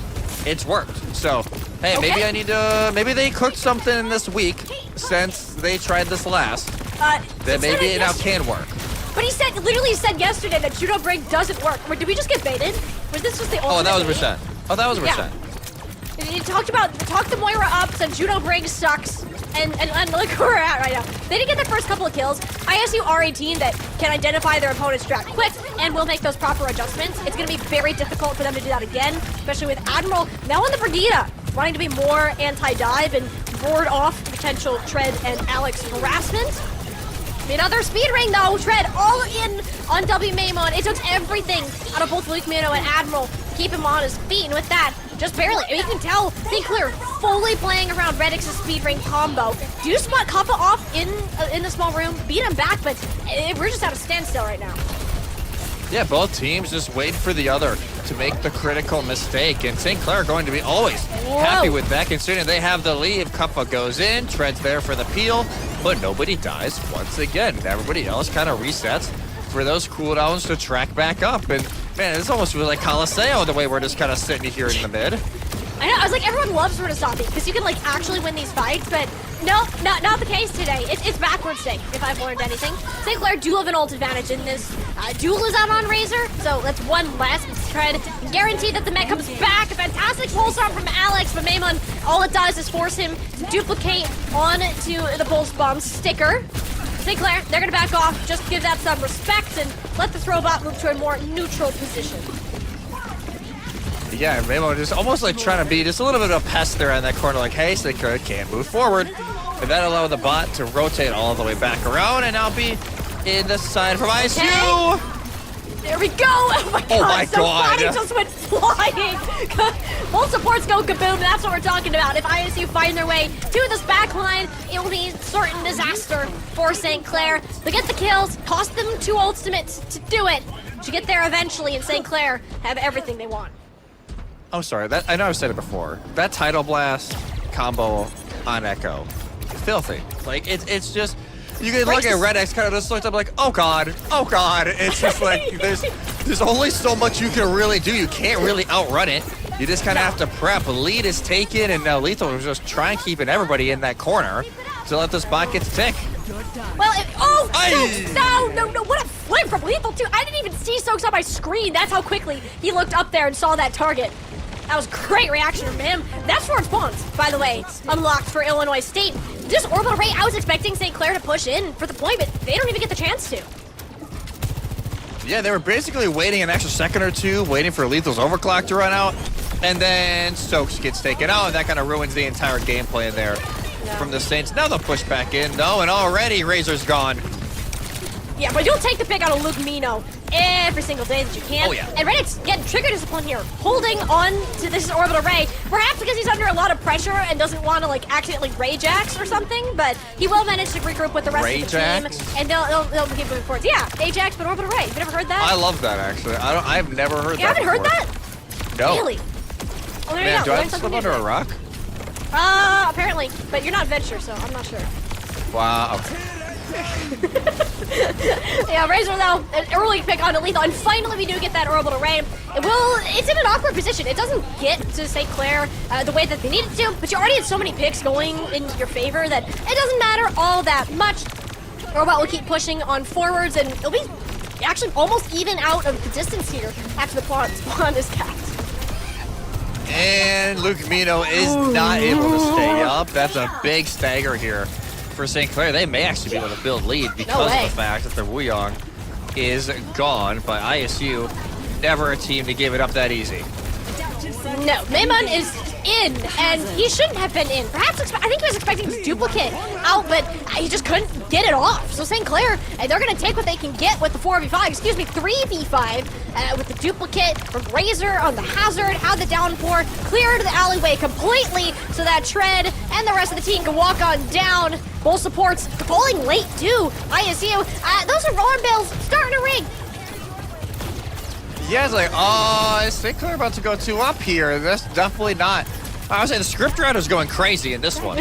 B: it's worked. So, hey, maybe I need to... Maybe they cooked something this week since they tried this last. Then maybe it now can work.
A: But he literally said yesterday that Juno Brig doesn't work. Did we just get baited? Was this just the ultimate?
B: Oh, that was Rashan. Oh, that was Rashan.
A: He talked the Moira up, said Juno Brig sucks, and look where we're at right now. They didn't get their first couple of kills. ISU are a team that can identify their opponent's strat quick and will make those proper adjustments. It's going to be very difficult for them to do that again, especially with Admiral now on the Brigida, wanting to be more anti-dive and ward off potential Tread and Alex harassment. Another speed ring though, Tread all in on W Maimon. It took everything out of both Luke Mino and Admiral to keep him on his feet, and with that, just barely. And you can tell St. Clair fully playing around Redx's speed ring combo. Do you spot Kappa off in the small room? Beat him back, but we're just at a standstill right now.
B: Yeah, both teams just wait for the other to make the critical mistake, and St. Clair are going to be always happy with that, considering they have the lead. Kappa goes in, Tread's there for the peel, but nobody dies once again. Everybody else kind of resets for those cooldowns to track back up, and Man, this almost feels like Coliseum the way we're just kind of sitting here in the mid.
A: I know, I was like, everyone loves Rutasabi because you can like actually win these fights, but no, not the case today. It's backwards day, if I've learned anything. St. Clair do have an ult advantage in this. Duel is out on Razor, so that's one less tread. Guaranteed that the mech comes back. A fantastic pulse arm from Alex, but Maimon, all it does is force him to duplicate onto the pulse bomb sticker. St. Clair, they're gonna back off, just give that some respect and let this robot move to a more neutral position.
B: Yeah, Mamo just almost like trying to be just a little bit of a pest there in that corner, like, hey, St. Clair can't move forward. And that allowed the bot to rotate all the way back around and now be in the side from ISU.
A: Okay. There we go! Oh my god!
B: Oh my
A: so
B: god.
A: Bonnie just went flying! Full supports go kaboom, that's what we're talking about. If ISU find their way to this backline, it will be certain disaster for St. Clair. They get the kills, cost them 2 ultimates to do it. To get there eventually, and St. Clair have everything they want.
B: I'm sorry, that I know I've said it before. That Tidal Blast combo on Echo, filthy. Like, it's just, you can look at Red X kind of just looked up like, oh god. It's just like, there's only so much you can really do. You can't really outrun it. You just kind of have to prep. Lead is taken, and now Lethal is just trying keeping everybody in that corner to let this bot get to tick.
A: Well, no, what a flip from Lethal too. I didn't even see Soaks on my screen. That's how quickly he looked up there and saw that target. That was great reaction from him. That's forward spawns, by the way, unlocked for Illinois State. Just orbital ray, I was expecting St. Clair to push in for the point, but they don't even get the chance to.
B: Yeah, they were basically waiting an extra second or two, waiting for Lethal's overclock to run out, and then Stokes gets taken out, and that kind of ruins the entire gameplay in there from the Saints. Now they'll push back in, though, and already Razor's gone.
A: Yeah, but you'll take the pick out of Luke Mino every single day that you can.
B: Oh, yeah.
A: And Reddit's getting trigger discipline here, holding on to this orbital ray, perhaps because he's under a lot of pressure and doesn't want to like accidentally rage axe or something, but he will manage to regroup with the rest of the team, and they'll keep moving forward. Yeah, Ajax, but orbital ray. Have you ever heard that?
B: I love that, actually. I've never heard that.
A: You haven't heard that?
B: No.
A: Really? Well, there
B: Man,
A: you
B: do
A: go.
B: I
A: Learn
B: have to
A: something
B: slip
A: new
B: under a
A: today.
B: rock?
A: Apparently, but you're not Venture, so I'm not sure.
B: Wow, okay.
A: Yeah, Razor though, an early pick on Lethal, and finally we do get that orbital ray. It's in an awkward position. It doesn't get to St. Clair the way that they need it to, but you already had so many picks going in your favor that it doesn't matter all that much. Robot will keep pushing on forwards, and it'll be actually almost even out of the distance here after the spawn is capped.
B: And Luke Mino is not able to stay up. That's a big stagger here for St. Clair. They may actually be able to build lead because of the fact that the Wuyong is gone, but ISU, never a team to give it up that easy.
A: No, Maimon is in, and he shouldn't have been in. Perhaps, I think he was expecting his duplicate out, but he just couldn't get it off. So St. Clair, they're going to take what they can get with the 3v5 with the duplicate from Razor on the hazard, had the downpour, cleared the alleyway completely so that Tread and the rest of the team can walk on down. Both supports falling late too. ISU, those alarm bells starting to ring.
B: Yeah, it's like, is St. Clair about to go 2 up here? That's definitely not. I would say the script writer's going crazy in this one.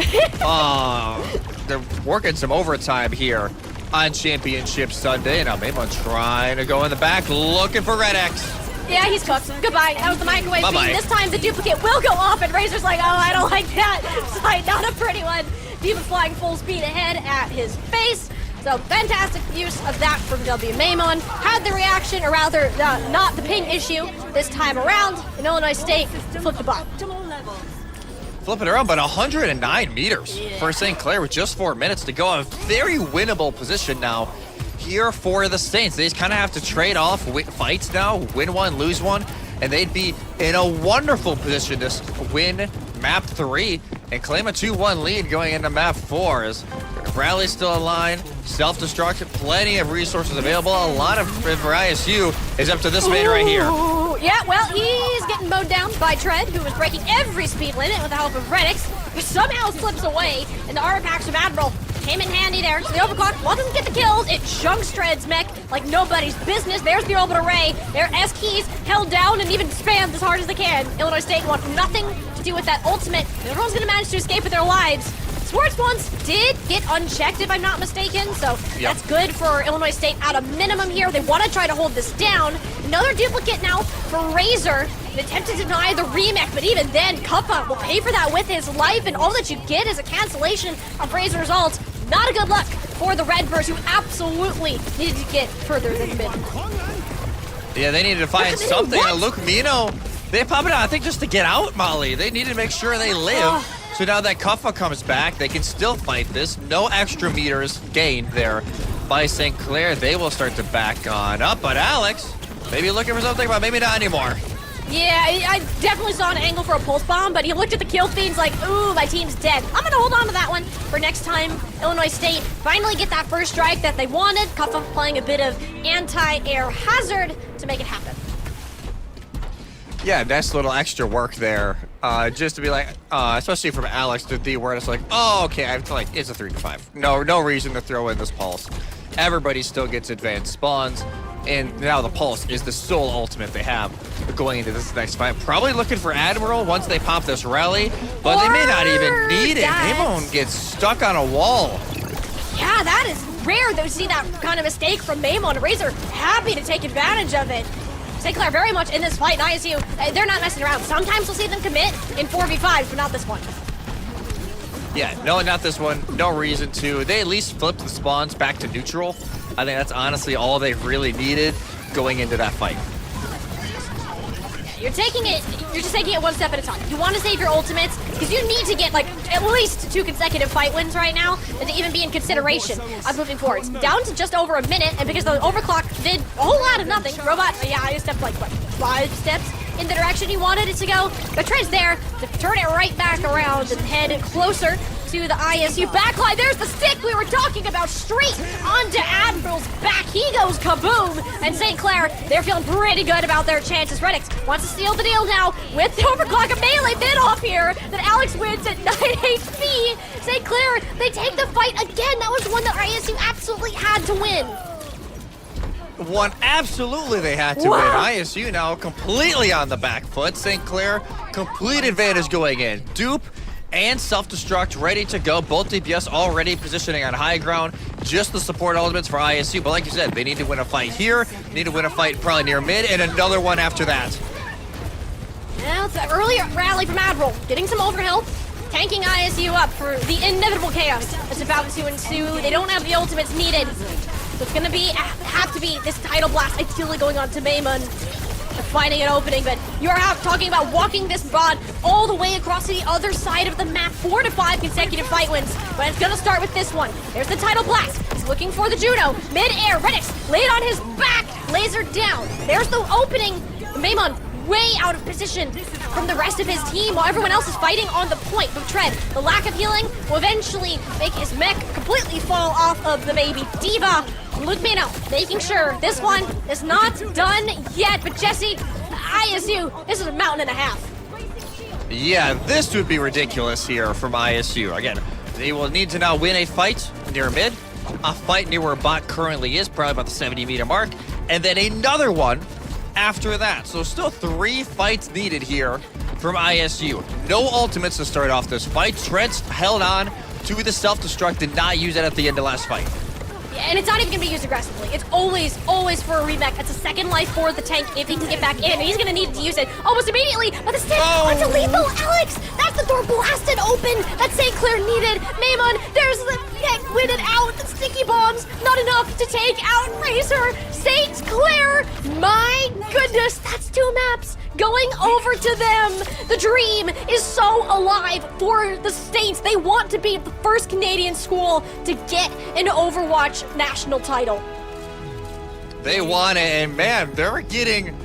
B: They're working some overtime here on Championship Sunday. Now Maimon trying to go in the back, looking for Red X.
A: Yeah, he's cooked. Goodbye. That was the microwave
B: Bye-bye.
A: beam. This time the duplicate will go off, and Razor's like, oh, I don't like that. Sorry, not a pretty one. Demon flying full speed ahead at his face. So fantastic use of that from W. Maimon. Had the reaction, or rather, not the ping issue this time around. And Illinois State flipped the bot.
B: Flipping around, but 109 meters for St. Clair with just 4 minutes to go. A very winnable position now here for the Saints. They just kind of have to trade off fights now, win one, lose one, and they'd be in a wonderful position to win map 3 and claim a 2-1 lead going into map 4. As Rally's still in line, self-destruct, plenty of resources available. A lot of for ISU is up to this man right here.
A: Yeah, well, he's getting mowed down by Tread, who was breaking every speed limit with the help of Redix, who somehow slips away, and the artifacts of Admiral came in handy there. So the overclock, while it doesn't get the kills, it chunks Tread's mech like nobody's business. There's the orbital ray. Their S keys held down and even spammed as hard as they can. Illinois State want nothing to do with that ultimate. Everyone's gonna manage to escape with their lives. Sports Ones did get unchecked, if I'm not mistaken, so that's good for Illinois State at a minimum here. They want to try to hold this down. Another duplicate now for Razor. An attempt to deny the remake, but even then, Kuppa will pay for that with his life, and all that you get is a cancellation of Razor's ult. Not a good luck for the Redbirds, who absolutely needed to get further than mid.
B: Yeah, they needed to find something. Luke Mino, they popped it out, I think, just to get out, Molly. They needed to make sure they live. So now that Kupfa comes back, they can still fight this. No extra meters gained there by St. Clair. They will start to back on up, but Alex, maybe looking for something, but maybe not anymore.
A: Yeah, I definitely saw an angle for a pulse bomb, but he looked at the kill feed and like, ooh, my team's dead. I'm gonna hold on to that one for next time Illinois State finally get that first strike that they wanted. Kupfa playing a bit of anti-air hazard to make it happen.
B: Yeah, nice little extra work there. Just to be like, especially from Alex to D, where it's like, oh, okay, I have to, like, it's a 3-5. No reason to throw in this pulse. Everybody still gets advanced spawns, and now the pulse is the sole ultimate they have going into this next fight. Probably looking for Admiral once they pop this rally, but they may not even need it. Maimon gets stuck on a wall.
A: Yeah, that is rare to see that kind of mistake from Maimon. Razor happy to take advantage of it. St. Clair very much in this fight, and ISU, they're not messing around. Sometimes we'll see them commit in 4v5s, but not this one.
B: Yeah, no, not this one. No reason to. They at least flipped the spawns back to neutral. I think that's honestly all they really needed going into that fight.
A: You're just taking it one step at a time. You want to save your ultimates, because you need to get, like, at least 2 consecutive fight wins right now, and to even be in consideration of moving forward. Down to just over a minute, and because the overclock did a whole lot of nothing, Robot, I stepped, like, what, 5 steps in the direction he wanted it to go. The Trey's there to turn it right back around and head closer to the ISU backline. There's the stick we were talking about, straight onto Admiral's back. He goes kaboom, and St. Clair, they're feeling pretty good about their chances. Redix wants to seal the deal now with the overclock. A melee bid off here that Alex wins at 9 HP. St. Clair, they take the fight again. That was one that ISU absolutely had to win.
B: One absolutely they had to win. ISU now completely on the back foot. St. Clair, complete advantage going in. Dupe and self-destruct ready to go. Both DPS already positioning on high ground. Just the support elements for ISU. But like you said, they need to win a fight here. Need to win a fight probably near mid, and another one after that.
A: Now it's an early rally from Admiral. Getting some overhealth. Tanking ISU up for the inevitable chaos that's about to ensue. They don't have the ultimates needed. So it's gonna have to be this tidal blast ideally going on to Maimon. Finding an opening, but you are talking about walking this bot all the way across to the other side of the map. 4 to 5 consecutive fight wins, but it's gonna start with this one. There's the tidal blast. He's looking for the Juno. Mid-air, Redix laid on his back, laser down. There's the opening. Maimon way out of position from the rest of his team while everyone else is fighting on the point. But Tread, the lack of healing will eventually make his mech completely fall off of the baby Diva. Luke Mino making sure this one is not done yet. But Jesse, ISU, this is a mountain and a half.
B: Yeah, this would be ridiculous here from ISU. Again, they will need to now win a fight near mid, a fight near where bot currently is, probably about the 70-meter mark, and then another one after that. So still 3 fights needed here from ISU. No ultimates to start off this fight. Treads held on to the self-destruct, did not use it at the end of last fight.
A: Yeah, and it's not even going to be used aggressively. It's always for a remake. It's a second life for the tank if he can get back in. And he's going to need to use it almost immediately. But the stick onto lethal. Alex, that's the door blasted open that St. Clair needed. Maimon, there's the win it out. The sticky bombs, not enough to take out Razor. St. Clair, my goodness, that's 2 maps going over to them. The dream is so alive for the Saints. They want to be the first Canadian school to get an Overwatch national title.
B: They want it, and man, they're getting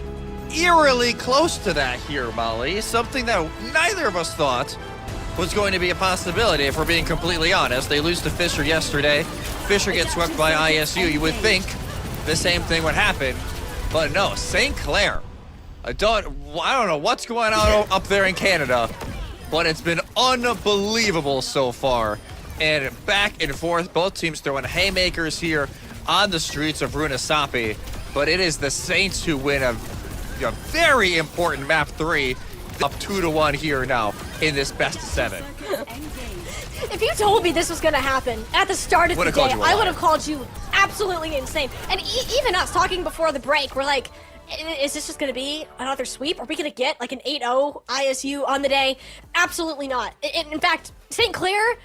B: eerily close to that here, Molly. Something that neither of us thought was going to be a possibility, if we're being completely honest. They lose to Fisher yesterday. Fisher gets swept by ISU. You would think the same thing would happen, but no. St. Clair, I don't know what's going on up there in Canada, but it's been unbelievable so far. And back and forth, both teams throwing haymakers here on the streets of Runasapi. But it is the Saints who win a very important map 3, up 2-1 here now in this best of 7.
A: If you told me this was gonna happen at the start of the
B: Would've
A: day,
B: called you a
A: I
B: liar.
A: would have called you absolutely insane. And even us talking before the break, we're like, is this just gonna be another sweep? Are we gonna get like an 8-0 ISU on the day? Absolutely not. In fact, St. Clair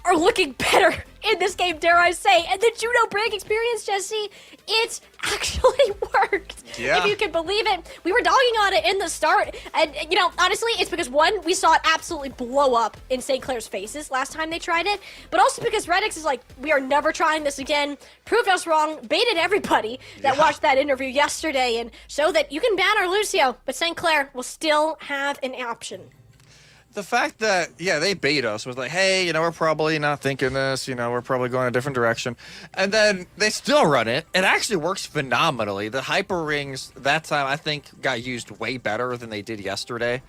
A: are looking better in this game, dare I say. And the judo break experience, Jesse, it actually worked.
B: Yeah.
A: If you can believe it. We were dogging on it in the start. And, you know, honestly, it's because, one, we saw it absolutely blow up in St. Clair's faces last time they tried it. But also because Redix is like, we are never trying this again. Proved us wrong. Baited everybody that watched that interview yesterday and showed that you can ban our Lucio, but St. Clair will still have an option.
B: The fact that, yeah, they bait us was like, hey, you know, we're probably not thinking this, you know, we're probably going a different direction. And then they still run it. It actually works phenomenally. The hyper rings that time, I think, got used way better than they did yesterday.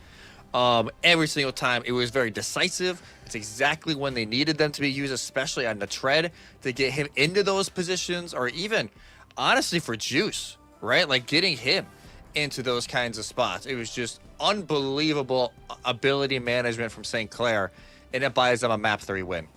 B: Every single time, it was very decisive. It's exactly when they needed them to be used, especially on the tread, to get him into those positions, or even, honestly, for Juice, right? Like, getting him into those kinds of spots. It was just unbelievable ability management from St. Clair, and it buys them a map 3 win.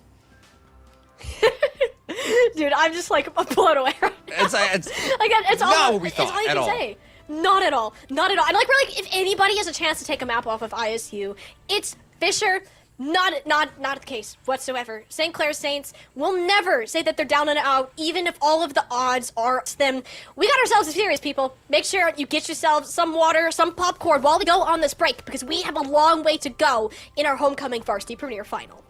A: Dude, I'm just like blown away right now.
B: It's
A: It's
B: not
A: all,
B: what we
A: it's
B: thought
A: all you
B: at
A: can
B: all.
A: say. Not at all. Not at all. And like, we're like, if anybody has a chance to take a map off of ISU, it's Fisher. Not the case whatsoever. St. Clair Saints will never say that they're down and out, even if all of the odds are to them. We got ourselves a series, people. Make sure you get yourselves some water, some popcorn while we go on this break, because we have a long way to go in our homecoming varsity premier final.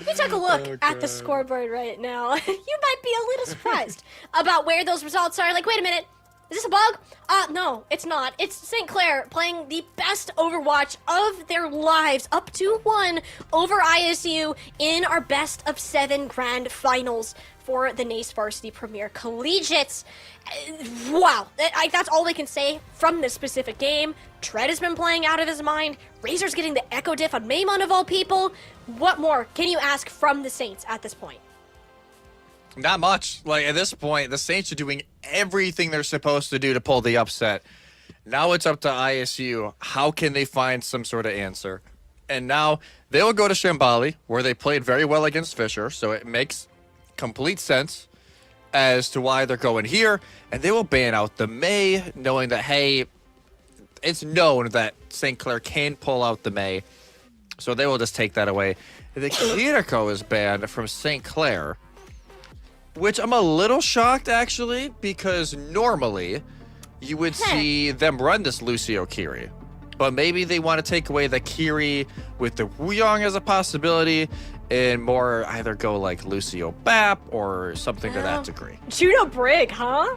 A: If you took a look at the scoreboard right now, you might be a little surprised about where those results are. Like, wait a minute. Is this a bug? No, it's not. It's St. Clair playing the best Overwatch of their lives, up to 1 over ISU in our best of 7 grand finals for the NACE Varsity Premier Collegiates. Wow, that's all we can say from this specific game. Tread has been playing out of his mind. Razor's getting the Echo Diff on Maimon of all people. What more can you ask from the Saints at this point?
B: Not much. Like, at this point, the Saints are doing everything they're supposed to do to pull the upset. Now it's up to ISU. How can they find some sort of answer? And now they will go to Shambali, where they played very well against Fisher, so it makes complete sense as to why they're going here. And they will ban out the Mei, knowing that, hey, it's known that St. Clair can pull out the Mei, so they will just take that away. The Kiriko is banned from St. Clair, which I'm a little shocked, actually, because normally you would see them run this Lucio Kiri. But maybe they want to take away the Kiri with the Wuyong as a possibility and more either go like Lucio Bap or something to that degree.
A: Juno Brig, huh?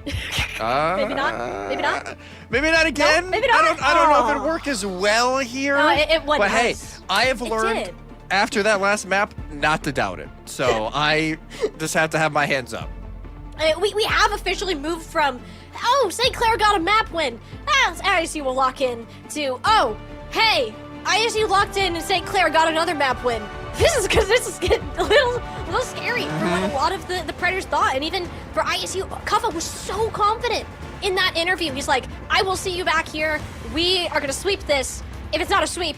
A: Maybe not. Maybe not.
B: Maybe not again.
A: No, maybe not.
B: I don't know if it worked as well here.
A: No, it wouldn't.
B: But hey, I have learned after that last map not to doubt it. So I just have to have my hands up.
A: We have officially moved from, oh, St. Clair got a map win. ISU will lock in to, oh, hey, ISU locked in and St. Clair got another map win. This is getting a little scary for what a lot of the Predators thought. And even for ISU, Kuffa was so confident in that interview. He's like, I will see you back here. We are going to sweep this. If it's not a sweep,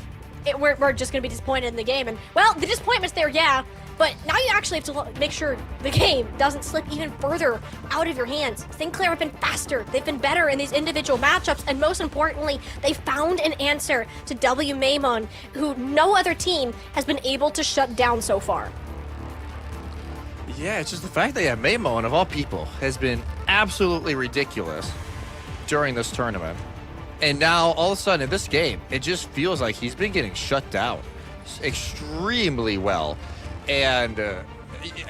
A: we're just going to be disappointed in the game. And, well, the disappointment's there, yeah. But now you actually have to make sure the game doesn't slip even further out of your hands. St. Clair have been faster. They've been better in these individual matchups. And most importantly, they found an answer to W Maimon, who no other team has been able to shut down so far.
B: Yeah, it's just the fact that Maimon, of all people, has been absolutely ridiculous during this tournament. And now, all of a sudden, in this game, it just feels like he's been getting shut down extremely well. And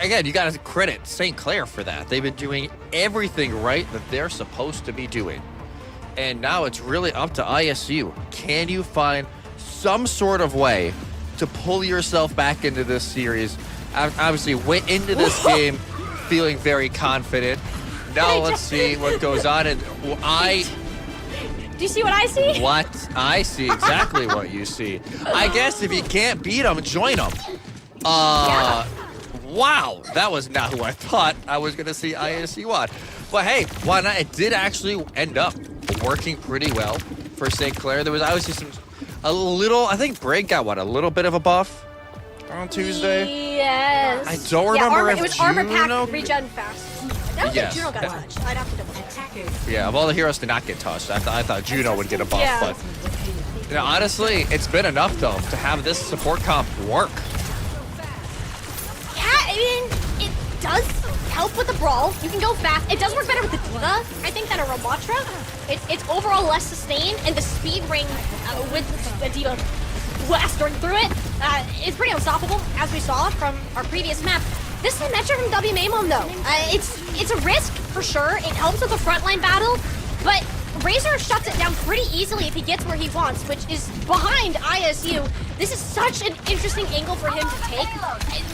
B: again, you got to credit St. Clair for that. They've been doing everything right that they're supposed to be doing. And now it's really up to ISU. Can you find some sort of way to pull yourself back into this series? Obviously, went into this game feeling very confident. Now let's see what goes on. And
A: Do you see what I see?
B: What? I see exactly what you see. I guess if you can't beat them, join them. Wow, that was not who I thought I was going to see ISU on. But hey, why not? It did actually end up working pretty well for St. Clair. There was obviously a little, I think Brig got a little bit of a buff on Tuesday?
A: Yes.
B: I don't remember if
A: it was
B: Juno...
A: armor pack regen fast. I don't think Juno got
B: Yeah.
A: touched. I'd have to double check.
B: Yeah, of all the heroes to not get touched, I thought Juno would get a buff.
A: Yeah.
B: But honestly, it's been enough, though, to have this support comp work.
A: Yeah, I mean, it does help with the brawl. You can go fast. It does work better with the Diva, I think, than a Ramatra. It's overall less sustained, and the speed ring with the Diva blastering through it is pretty unstoppable, as we saw from our previous map. This is a metric from W Maimon, though. It's a risk, for sure. It helps with the frontline battle, but Razor shuts it down pretty easily if he gets where he wants, which is behind ISU. This is such an interesting angle for him to take.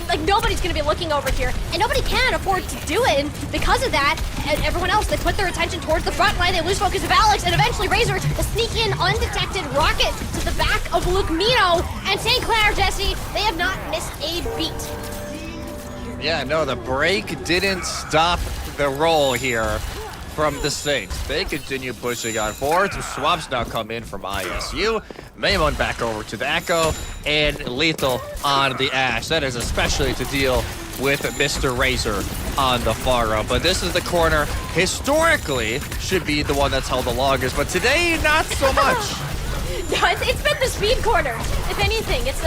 A: Like, nobody's going to be looking over here, and nobody can afford to do it. And because of that, and everyone else, they put their attention towards the front line. They lose focus of Alex, and eventually Razor will sneak in undetected rocket to the back of Luke Mino. And St. Clair, Jesse, they have not missed a beat.
B: Yeah, no, the break didn't stop the roll here from the Saints. They continue pushing on forward. Some swaps now come in from ISU. Maimon back over to the Echo, and Lethal on the Ash. That is especially to deal with Mr. Razor on the far row. But this is the corner, historically, should be the one that's held the longest, but today, not so much.
A: No, it's been the speed corner. If anything, it's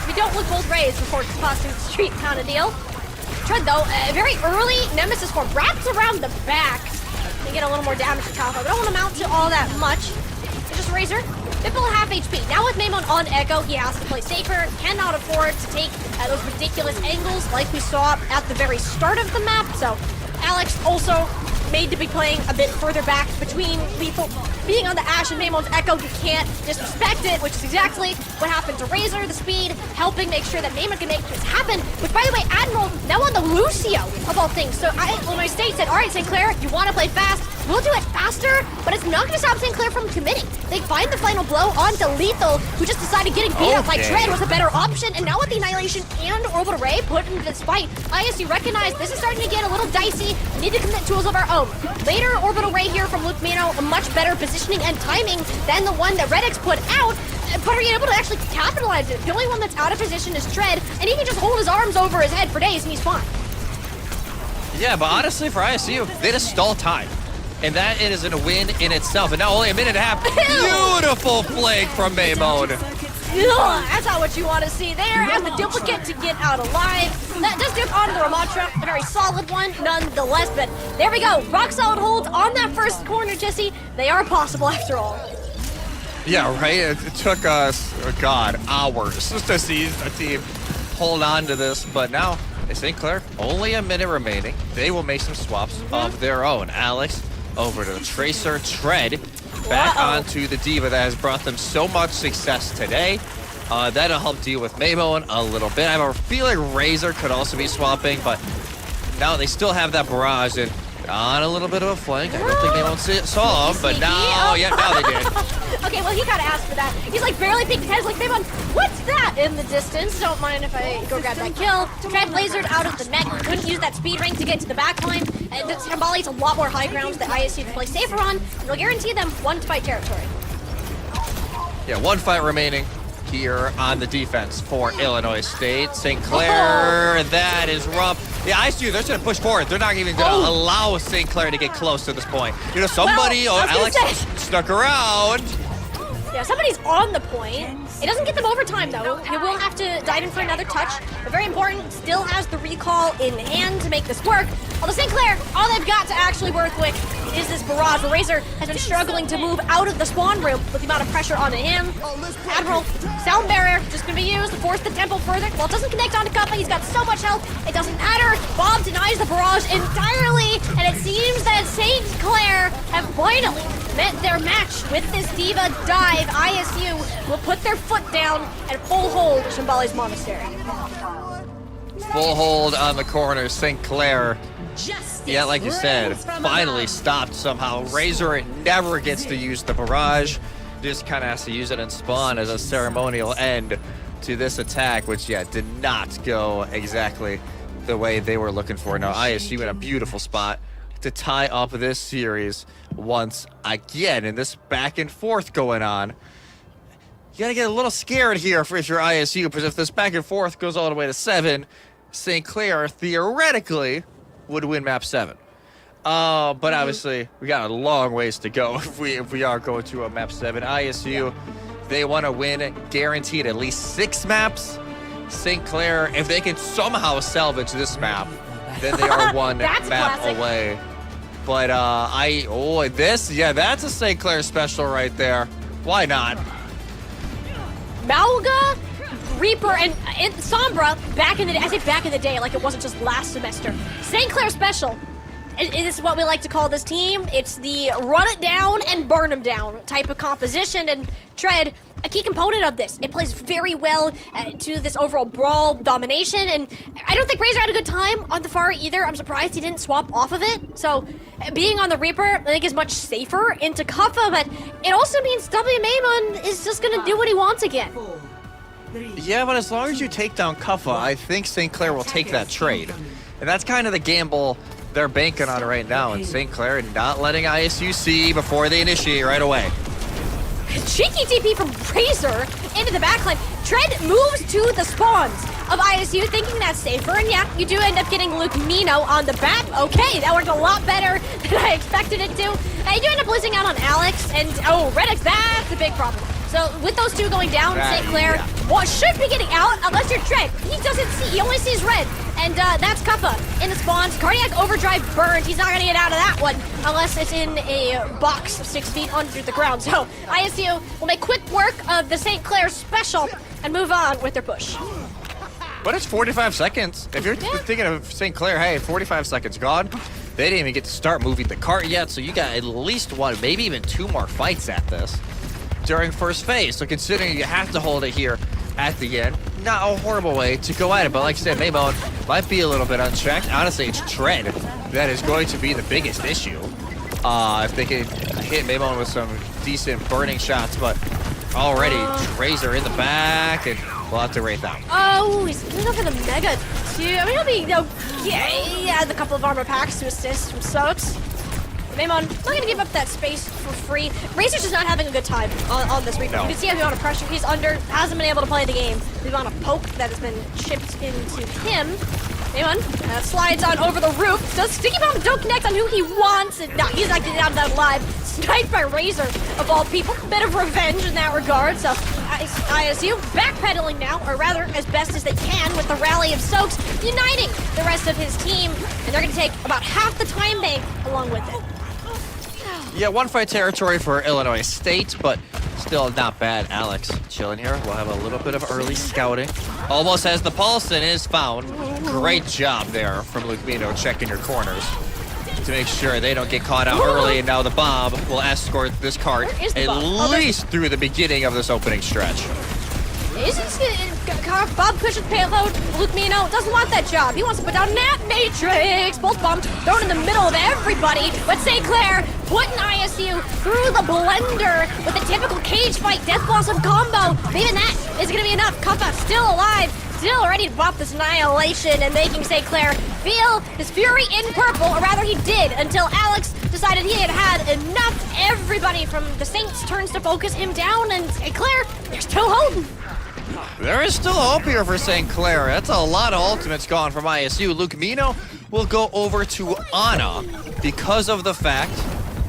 A: we don't look both ways before crossing the street kind of deal. Tread, though, very early Nemesis form wraps around the back. They get a little more damage to Kaffa, but don't want to mount to all that much. They just Razor. Bimble half HP. Now with Maimon on Echo, he has to play safer, cannot afford to take those ridiculous angles like we saw at the very start of the map. So Alex also made to be playing a bit further back between Lethal being on the Ashe and Maimon's Echo. You can't disrespect it, which is exactly what happened to Razor. The speed helping make sure that Maimon can make this happen. Which, by the way, Admiral now on the Lucio of all things. So my state said, all right, St. Clair, you want to play fast? We'll do it faster, but it's not going to stop St. Clair from committing. They find the final blow onto Lethal, who just decided getting beat up by Tread was a better option. And now with the Annihilation and Orbital Ray put into this fight, ISU recognized this is starting to get a little dicey. We need to commit tools of our own. Later, Orbital Ray here from Luke Mino, a much better positioning and timing than the one that Redix put out, but are you able to actually capitalize it? The only one that's out of position is Tread, and he can just hold his arms over his head for days and he's fine.
B: Yeah, but honestly, for ISU, they just stall time. And that is a win in itself. And now only a minute and a half. Beautiful flank from Maimon.
A: That's not what you want to see there. As the duplicate to get out alive. That does dip onto the Ramatra. A very solid one, nonetheless. But there we go. Rock solid holds on that first corner, Jesse. They are possible after all.
B: Yeah, right? It took us, oh God, hours just to see a team hold on to this. But now, St. Clair, only a minute remaining. They will make some swaps of their own. Alex over to the Tracer. Tread back onto the Diva that has brought them so much success today. That'll help deal with Maimon a little bit. I have a feeling Razor could also be swapping, but now they still have that barrage and on a little bit of a flank. I don't think Maimon saw him, but now they did.
A: Okay, well, he got asked for that. He's like barely peeking his head. He's like, Maimon, what's that in the distance? Don't mind if I go grab that kill. Tread lasered out of the net. Couldn't use that speed ring to get to the back line. And the Shambali's a lot more high grounds that ISU can play safer on. And it'll guarantee them one fight territory.
B: Yeah, one fight remaining here on the defense for Illinois State. St. Clair, that is rough. Yeah, ISU, they're just going to push forward. They're not even going to allow St. Clair to get close to this point. You know, somebody, Alex stuck around.
A: Yeah, somebody's on the point. It doesn't get them overtime, though. You will have to dive in for another touch. But very important, still has the recall in hand to make this work. Although St. Clair, all they've got to actually work with is this barrage. The Razor has been struggling to move out of the spawn room with the amount of pressure on him. Admiral, sound barrier, just going to be used to force the tempo further. Well, it doesn't connect onto Kappa. He's got so much health, it doesn't matter. Bob denies the barrage entirely, and it seems that St. Clair have finally met their match with this Diva dive. ISU will put their foot down and full hold Shambali's Monastery.
B: Full hold on the corner. St. Clair, yeah, like you said, finally stopped somehow. Razor never gets to use the barrage. Just kind of has to use it in spawn as a ceremonial end to this attack, which, yeah, did not go exactly the way they were looking for. Now, ISU in a beautiful spot to tie up this series once again. And this back and forth going on. You gotta get a little scared here if you're ISU, because if this back and forth goes all the way to 7, St. Clair theoretically would win map 7. But obviously we got a long ways to go if we are going to a map 7. ISU, they want to win guaranteed at least 6 maps. St. Clair, if they can somehow salvage this map, then they are one map away. But that's a St. Clair special right there. Why not?
A: Malga, Reaper, and Sombra, back in the day, I say back in the day, like it wasn't just last semester. St. Clair special. This is what we like to call this team. It's the run it down and burn them down type of composition, and Tread, a key component of this. It plays very well to this overall brawl domination, and I don't think Razor had a good time on the far either. I'm surprised he didn't swap off of it. So being on the Reaper, I think is much safer into Kuffa, but it also means W. Maimon is just going to do what he wants again.
B: Yeah, but as long as you take down Kuffa, I think St. Clair will take that trade. And that's kind of the gamble they're banking on right now, and St. Clair not letting ISU see before they initiate right away.
A: Cheeky TP from Razor into the backline. Tread moves to the spawns of ISU, thinking that's safer, and yeah, you do end up getting Luke Mino on the back. Okay, that worked a lot better than I expected it to. And you do end up losing out on Alex, and Redix, that's a big problem. So with those two going down, St. Clair should be getting out unless you're Tread. He doesn't see, he only sees red. And that's Cuppa in the spawns. Cardiac Overdrive burned. He's not going to get out of that one unless it's in a box 6 feet under the ground. So ISU will make quick work of the St. Clair special and move on with their push.
B: But it's 45 seconds. If you're thinking of St. Clair, hey, 45 seconds gone. They didn't even get to start moving the cart yet, so you got at least one, maybe even 2 more fights at this during first phase. So considering you have to hold it here at the end, not a horrible way to go at it. But like I said, Maymon might be a little bit unchecked. Honestly, it's tread that is going to be the biggest issue. If they can hit Maymon with some decent burning shots, but already Tracer in the back, and we'll have to rate that.
A: Oh, he's gonna go for the Mega too. I mean, he'll be okay. He has a couple of armor packs to assist from Soaks. Maymon not gonna give up that space for free. Razor's just not having a good time on this replay.
B: No.
A: You can see how the amount of pressure he's under, hasn't been able to play the game. The amount of poke that has been chipped into him. Maymon slides on over the roof. Does Sticky Bomb don't connect on who he wants, and no, he's not getting out of that alive. Sniped by Razor of all people. Bit of revenge in that regard. So ISU backpedaling now, or rather as best as they can, with the rally of Soaks uniting the rest of his team, and they're gonna take about half the time bank along with it.
B: Yeah, 1 fight territory for Illinois State, but still not bad. Alex chilling here. We'll have a little bit of early scouting. Almost has the pulse and is found. Great job there from Lukmino checking your corners to make sure they don't get caught out early. And now the bomb will escort this cart at least through the beginning of this opening stretch.
A: Bob pushes payload. Lukmino doesn't want that job. He wants to put down that Matrix. Bolt bomb thrown in the middle of everybody. But St. Clair putting ISU through the blender with a typical cage fight Death Blossom combo. Even that is going to be enough. Cuppa still alive. Still ready to bop this annihilation and making St. Clair feel his fury in purple, or rather he did, until Alex decided he had had enough. Everybody from the Saints turns to focus him down, and St. Clair, they're still holding.
B: There is still hope here for St. Clair. That's a lot of ultimates gone from ISU. Lukmino will go over to Ana because of the fact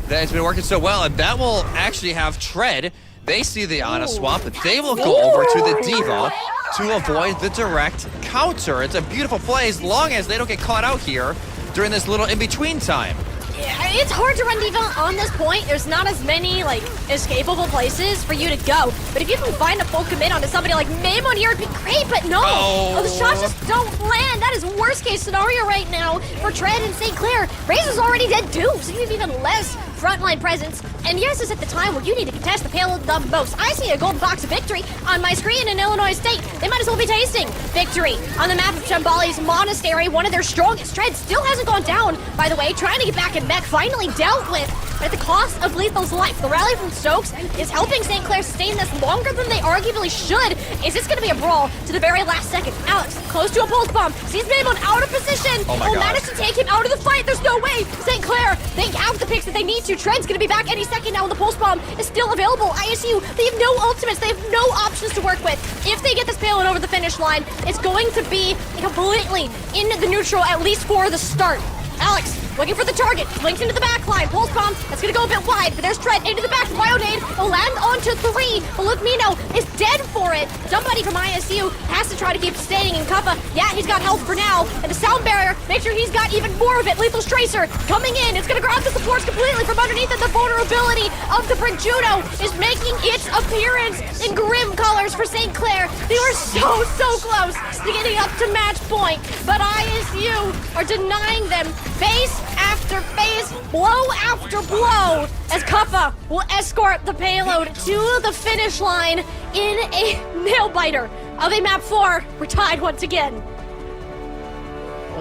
B: that it's been working so well, and that will actually have tread. They see the Ana swap, but they will go over to the Diva to avoid the direct counter. It's a beautiful play as long as they don't get caught out here during this little in-between time.
A: Yeah, it's hard to run Diva on this point. There's not as many, like, escapable places for you to go. But if you can find a full commit onto somebody like Maymon here, it'd be great, but no! Oh, the shots just don't land. That is worst-case scenario right now for Tread and St. Clair. Razor's already dead too, so you have even less frontline presence. And yes, is at the time where you need to contest the payload the most. I see a golden box of victory on my screen in Illinois State. They might as well be tasting victory on the map of Chambali's Monastery, one of their strongest. Tread still hasn't gone down, by the way, trying to get back in mech, finally dealt with at the cost of Lethal's life. The rally from Stokes is helping St. Clair sustain this longer than they arguably should. Is this going to be a brawl to the very last second? Alex, close to a pulse bomb, sees Maymon out of position.
B: Oh my
A: will
B: God.
A: manage to take him out of the fight. There's no way. St. Clair, they have the picks that they need to. Tread's going to be back any second now, and the pulse bomb is still available. ISU, they have no ultimates. They have no options to work with. If they get this payload over the finish line, it's going to be completely in the neutral, at least for the start. Alex, looking for the target, links into the back line, pulse bomb, that's gonna go a bit wide, but there's Tread into the back, Bionade will land onto 3, but Lukmino is dead for it. Somebody from ISU has to try to keep staying in Cuppa. Yeah, he's got health for now, and the sound barrier, make sure he's got even more of it. Lethal's Tracer coming in, it's gonna grab the supports completely from underneath it. The vulnerability of the Brick Judo is making its appearance in grim colors for St. Clair. They were so close to getting up to match point, but ISU are denying them phase after phase, blow after blow, as Cuppa will escort the payload to the finish line in a nail-biter of a map 4. We're tied once again.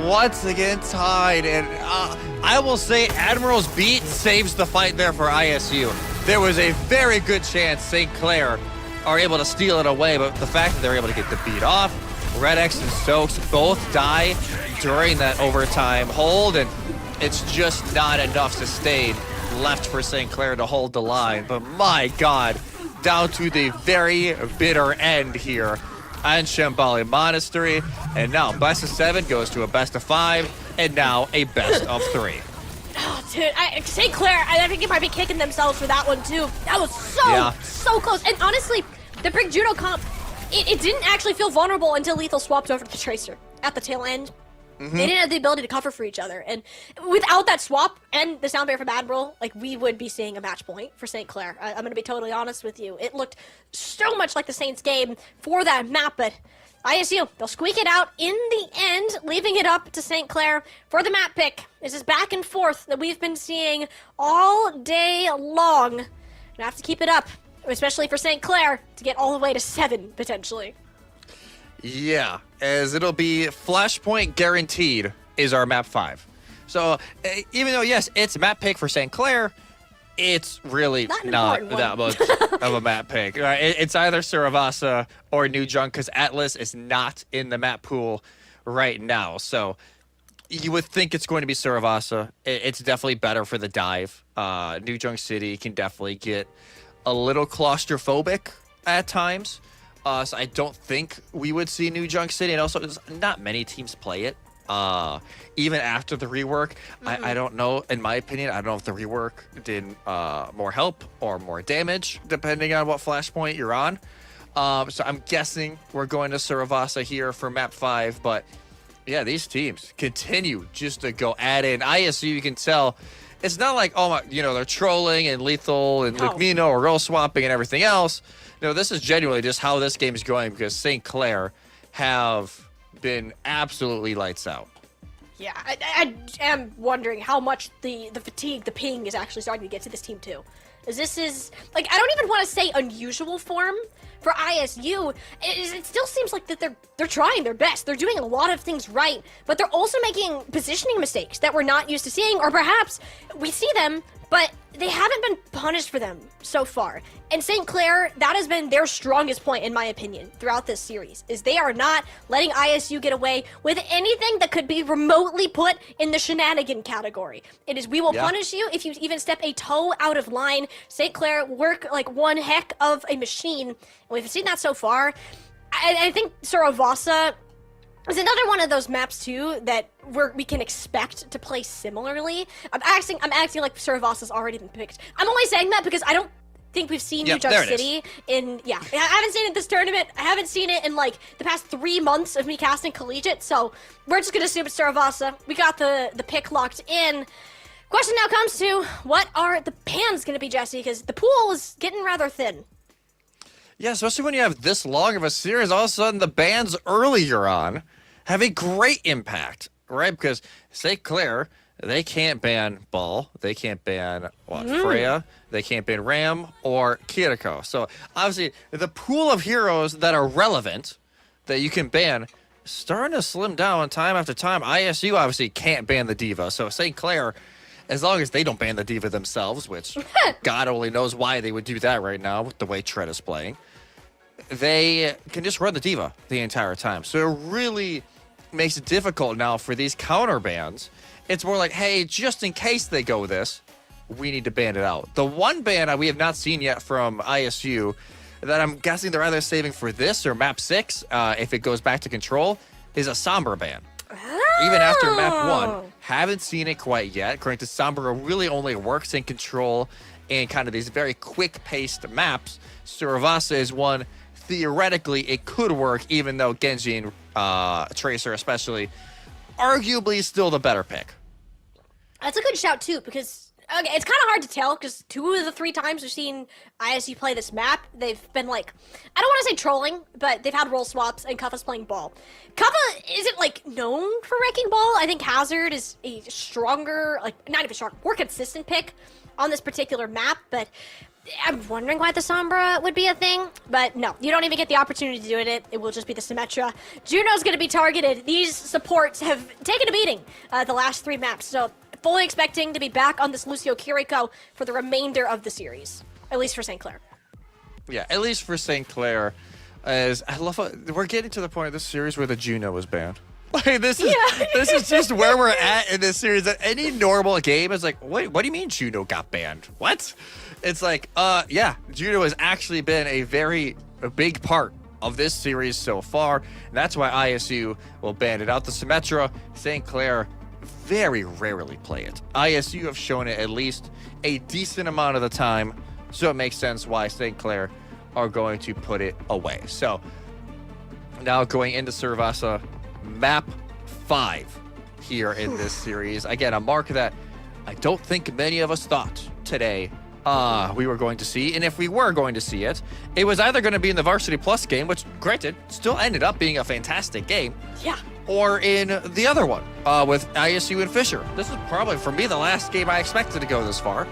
B: Once again tied, and I will say Admiral's beat saves the fight there for ISU. There was a very good chance St. Clair are able to steal it away, but the fact that they're able to get the beat off, Red X and Stokes both die during that overtime hold, and it's just not enough sustain left for St. Clair to hold the line. But my God, down to the very bitter end here on Shambali Monastery, and now best of 7 goes to a best of 5, and now a best of 3.
A: Oh, dude, St. Clair, I think they might be kicking themselves for that one too. That was so close. And honestly, the Brick Judo comp, it didn't actually feel vulnerable until Lethal swapped over to the Tracer at the tail end. They didn't have the ability to cover for each other. And without that swap and the sound barrier from Admiral, like, we would be seeing a match point for St. Clair. I'm going to be totally honest with you. It looked so much like the Saints game for that map, but ISU, they'll squeak it out in the end, leaving it up to St. Clair for the map pick. This is back and forth that we've been seeing all day long. And I have to keep it up, especially for St. Clair, to get all the way to 7, potentially.
B: Yeah, as it'll be Flashpoint guaranteed is our map 5. So even though, yes, it's a map pick for St. Clair, it's really not that much of a map pick. Right? It's either Saravasa or New Junk, because Atlas is not in the map pool right now. So you would think it's going to be Saravasa. It's definitely better for the dive. New Junk City can definitely get a little claustrophobic at times. So I don't think we would see New Junk City. And also, not many teams play it. Even after the rework, I don't know. In my opinion, I don't know if the rework did more help or more damage, depending on what flashpoint you're on. So I'm guessing we're going to Saravasa here for map 5. But yeah, these teams continue just to go at it. And ISU, you can tell, it's not like, oh my, they're trolling and lethal and Lucmino or role swapping and everything else. No, this is genuinely just how this game is going, because St. Clair have been absolutely lights out.
A: Yeah, I am wondering how much the fatigue, the ping is actually starting to get to this team too. As this is, like, I don't even want to say unusual form for ISU. It still seems like that they're trying their best. They're doing a lot of things right, but they're also making positioning mistakes that we're not used to seeing, or perhaps we see them, but they haven't been punished for them so far. And St. Clair, that has been their strongest point, in my opinion, throughout this series, is they are not letting ISU get away with anything that could be remotely put in the shenanigan category. It is, we will punish you if you even step a toe out of line. St. Clair work like one heck of a machine, and we've seen that so far. I think Saravasa is another one of those maps too that we can expect to play similarly. I'm acting like Saravasa's already been picked. I'm only saying that because I don't think we've seen New Junk City in I haven't seen it this tournament. I haven't seen it in like the past 3 months of me casting Collegiate, so we're just gonna assume it's Saravasa. We got the pick locked in. Question now comes to, what are the bans gonna be, Jesse? Because the pool is getting rather thin.
B: Yeah, especially when you have this long of a series, all of a sudden the bans earlier on have a great impact, right? Because St. Clair, they can't ban Ball, they can't ban Freya, they can't ban Ram or Kiriko. So obviously the pool of heroes that are relevant that you can ban starting to slim down time after time. ISU obviously can't ban the Diva, so St. Clair, as long as they don't ban the Diva themselves, which God only knows why they would do that right now with the way Tread is playing, they can just run the Diva the entire time. So it really makes it difficult now for these counter bans. It's more like, hey, just in case they go this, we need to ban it out. The one ban we have not seen yet from ISU that I'm guessing they're either saving for this or map 6, if it goes back to control, is a Sombra ban. Even after map 1, haven't seen it quite yet. According to Sombra, really only works in control and kind of these very quick-paced maps. Saravasa is one, theoretically, it could work, even though Genji and Tracer especially, arguably still the better pick.
A: That's a good shout, too, because it's kind of hard to tell, because 2 of the 3 times we've seen ISU play this map, they've been, like, I don't want to say trolling, but they've had role swaps, and Kuffa's playing Ball. Kuffa isn't, like, known for wrecking Ball. I think Hazard is a stronger, like, not even strong, more consistent pick on this particular map, but I'm wondering why the Sombra would be a thing, but no, you don't even get the opportunity to do it. It will just be the Symmetra. Juno's going to be targeted. These supports have taken a beating the last 3 maps, so fully expecting to be back on this Lucio Kiriko for the remainder of the series, at least for St. Clair.
B: Yeah, at least for St. Clair. As I love, we're getting to the point of this series where the Juno was banned. Like, this is just where we're at in this series. Any normal game is like, wait, what do you mean Juno got banned? What? It's like, yeah, Juno has actually been a big part of this series so far. And that's why ISU will ban it out. The Symmetra, St. Clair very rarely play it. ISU have shown it at least a decent amount of the time, so it makes sense why St. Clair are going to put it away. So now going into Saravasa, map 5 here in this series. Again, a mark that I don't think many of us thought today we were going to see. And if we were going to see it, it was either going to be in the Varsity Plus game, which, granted, still ended up being a fantastic game.
A: Yeah.
B: Or in the other one with ISU and Fisher. This is probably, for me, the last game I expected to go this far.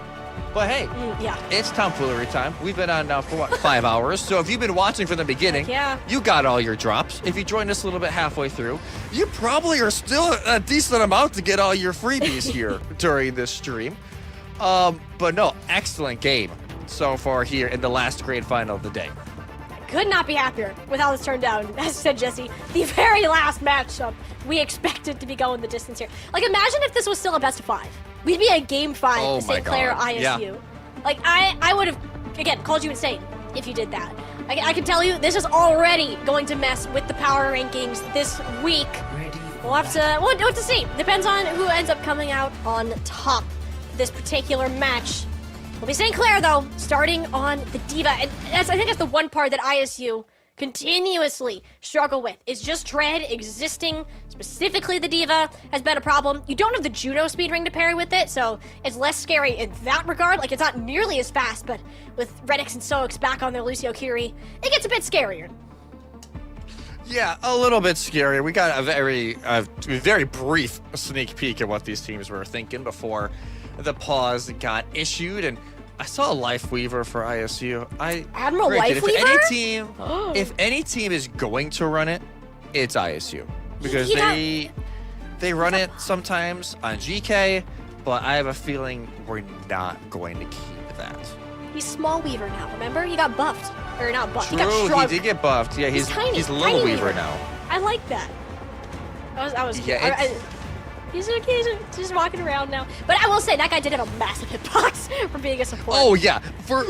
B: But hey,
A: Yeah.
B: it's tomfoolery time. We've been on now for, what, 5 hours? So if you've been watching from the beginning,
A: Yeah.
B: you got all your drops. If you joined us a little bit halfway through, you probably are still a decent amount to get all your freebies here during this stream. But no, excellent game so far here in the last grade final of the day.
A: Could not be happier with how this turned out. As said Jesse, the very last matchup we expected to be going the distance here. Like, imagine if this was still a best of 5. We'd be a game 5
B: Oh
A: to
B: my
A: St. Clair
B: God.
A: ISU.
B: Yeah.
A: Like, I would have, again, called you insane if you did that. I can tell you, this is already going to mess with the power rankings this week. We'll have to see. Depends on who ends up coming out on top this particular match. Will be St. Clair, though, starting on the Diva. And I think that's the one part that ISU continuously struggle with, is just Dread existing. Specifically, the Diva has been a problem. You don't have the Juno speed ring to pair with it, so it's less scary in that regard. Like, it's not nearly as fast, but with Redix and Soix back on their Lucio Curie, it gets a bit scarier.
B: Yeah, a little bit scary. We got a very brief sneak peek at what these teams were thinking before the pause got issued, and I saw a Life Weaver for ISU.
A: Admiral
B: Granted,
A: Life Weaver?
B: if any team is going to run it, it's ISU because
A: You got-
B: they run it sometimes on GK, but I have a feeling we're not going to keep that.
A: He's Small Weaver now, remember? He got buffed. Or not buffed, he
B: True,
A: got shrunk.
B: he did get buffed. Yeah, he's
A: tiny,
B: Little
A: tiny
B: Weaver now.
A: I like that. I was
B: Yeah,
A: he's just walking around now. But I will say, that guy did have a massive hitbox for being a support.
B: Oh yeah, for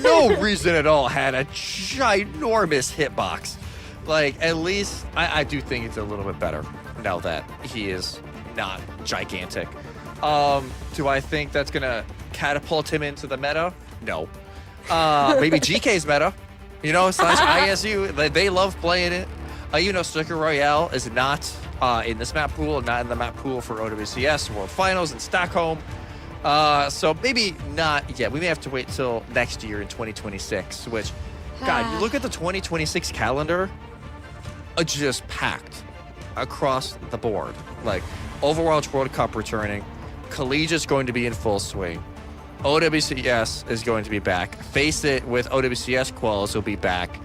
B: no reason at all had a ginormous hitbox. Like, at least I do think it's a little bit better now that he is not gigantic. Do I think that's gonna catapult him into the meta? No. Maybe GK's meta, slash ISU. They love playing it. Sticker Royale is not in this map pool, not in the map pool for OWCS World Finals in Stockholm. So maybe not yet. We may have to wait till next year in 2026, which, God, you look at the 2026 calendar, just packed across the board. Like, Overwatch World Cup returning, Collegiate's going to be in full swing, OWCS is going to be back, Face It with OWCS quals will be back.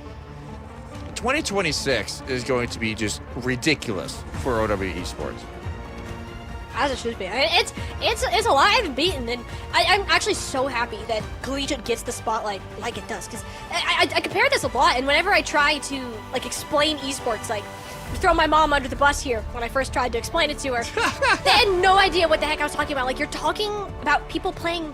B: 2026 is going to be just ridiculous for OW Esports.
A: As it should be. It's alive and beaten, and I'm actually so happy that Collegiate gets the spotlight like it does, because I compare this a lot, and whenever I try to explain esports, throw my mom under the bus here when I first tried to explain it to her. They had no idea what the heck I was talking about. Like, you're talking about people playing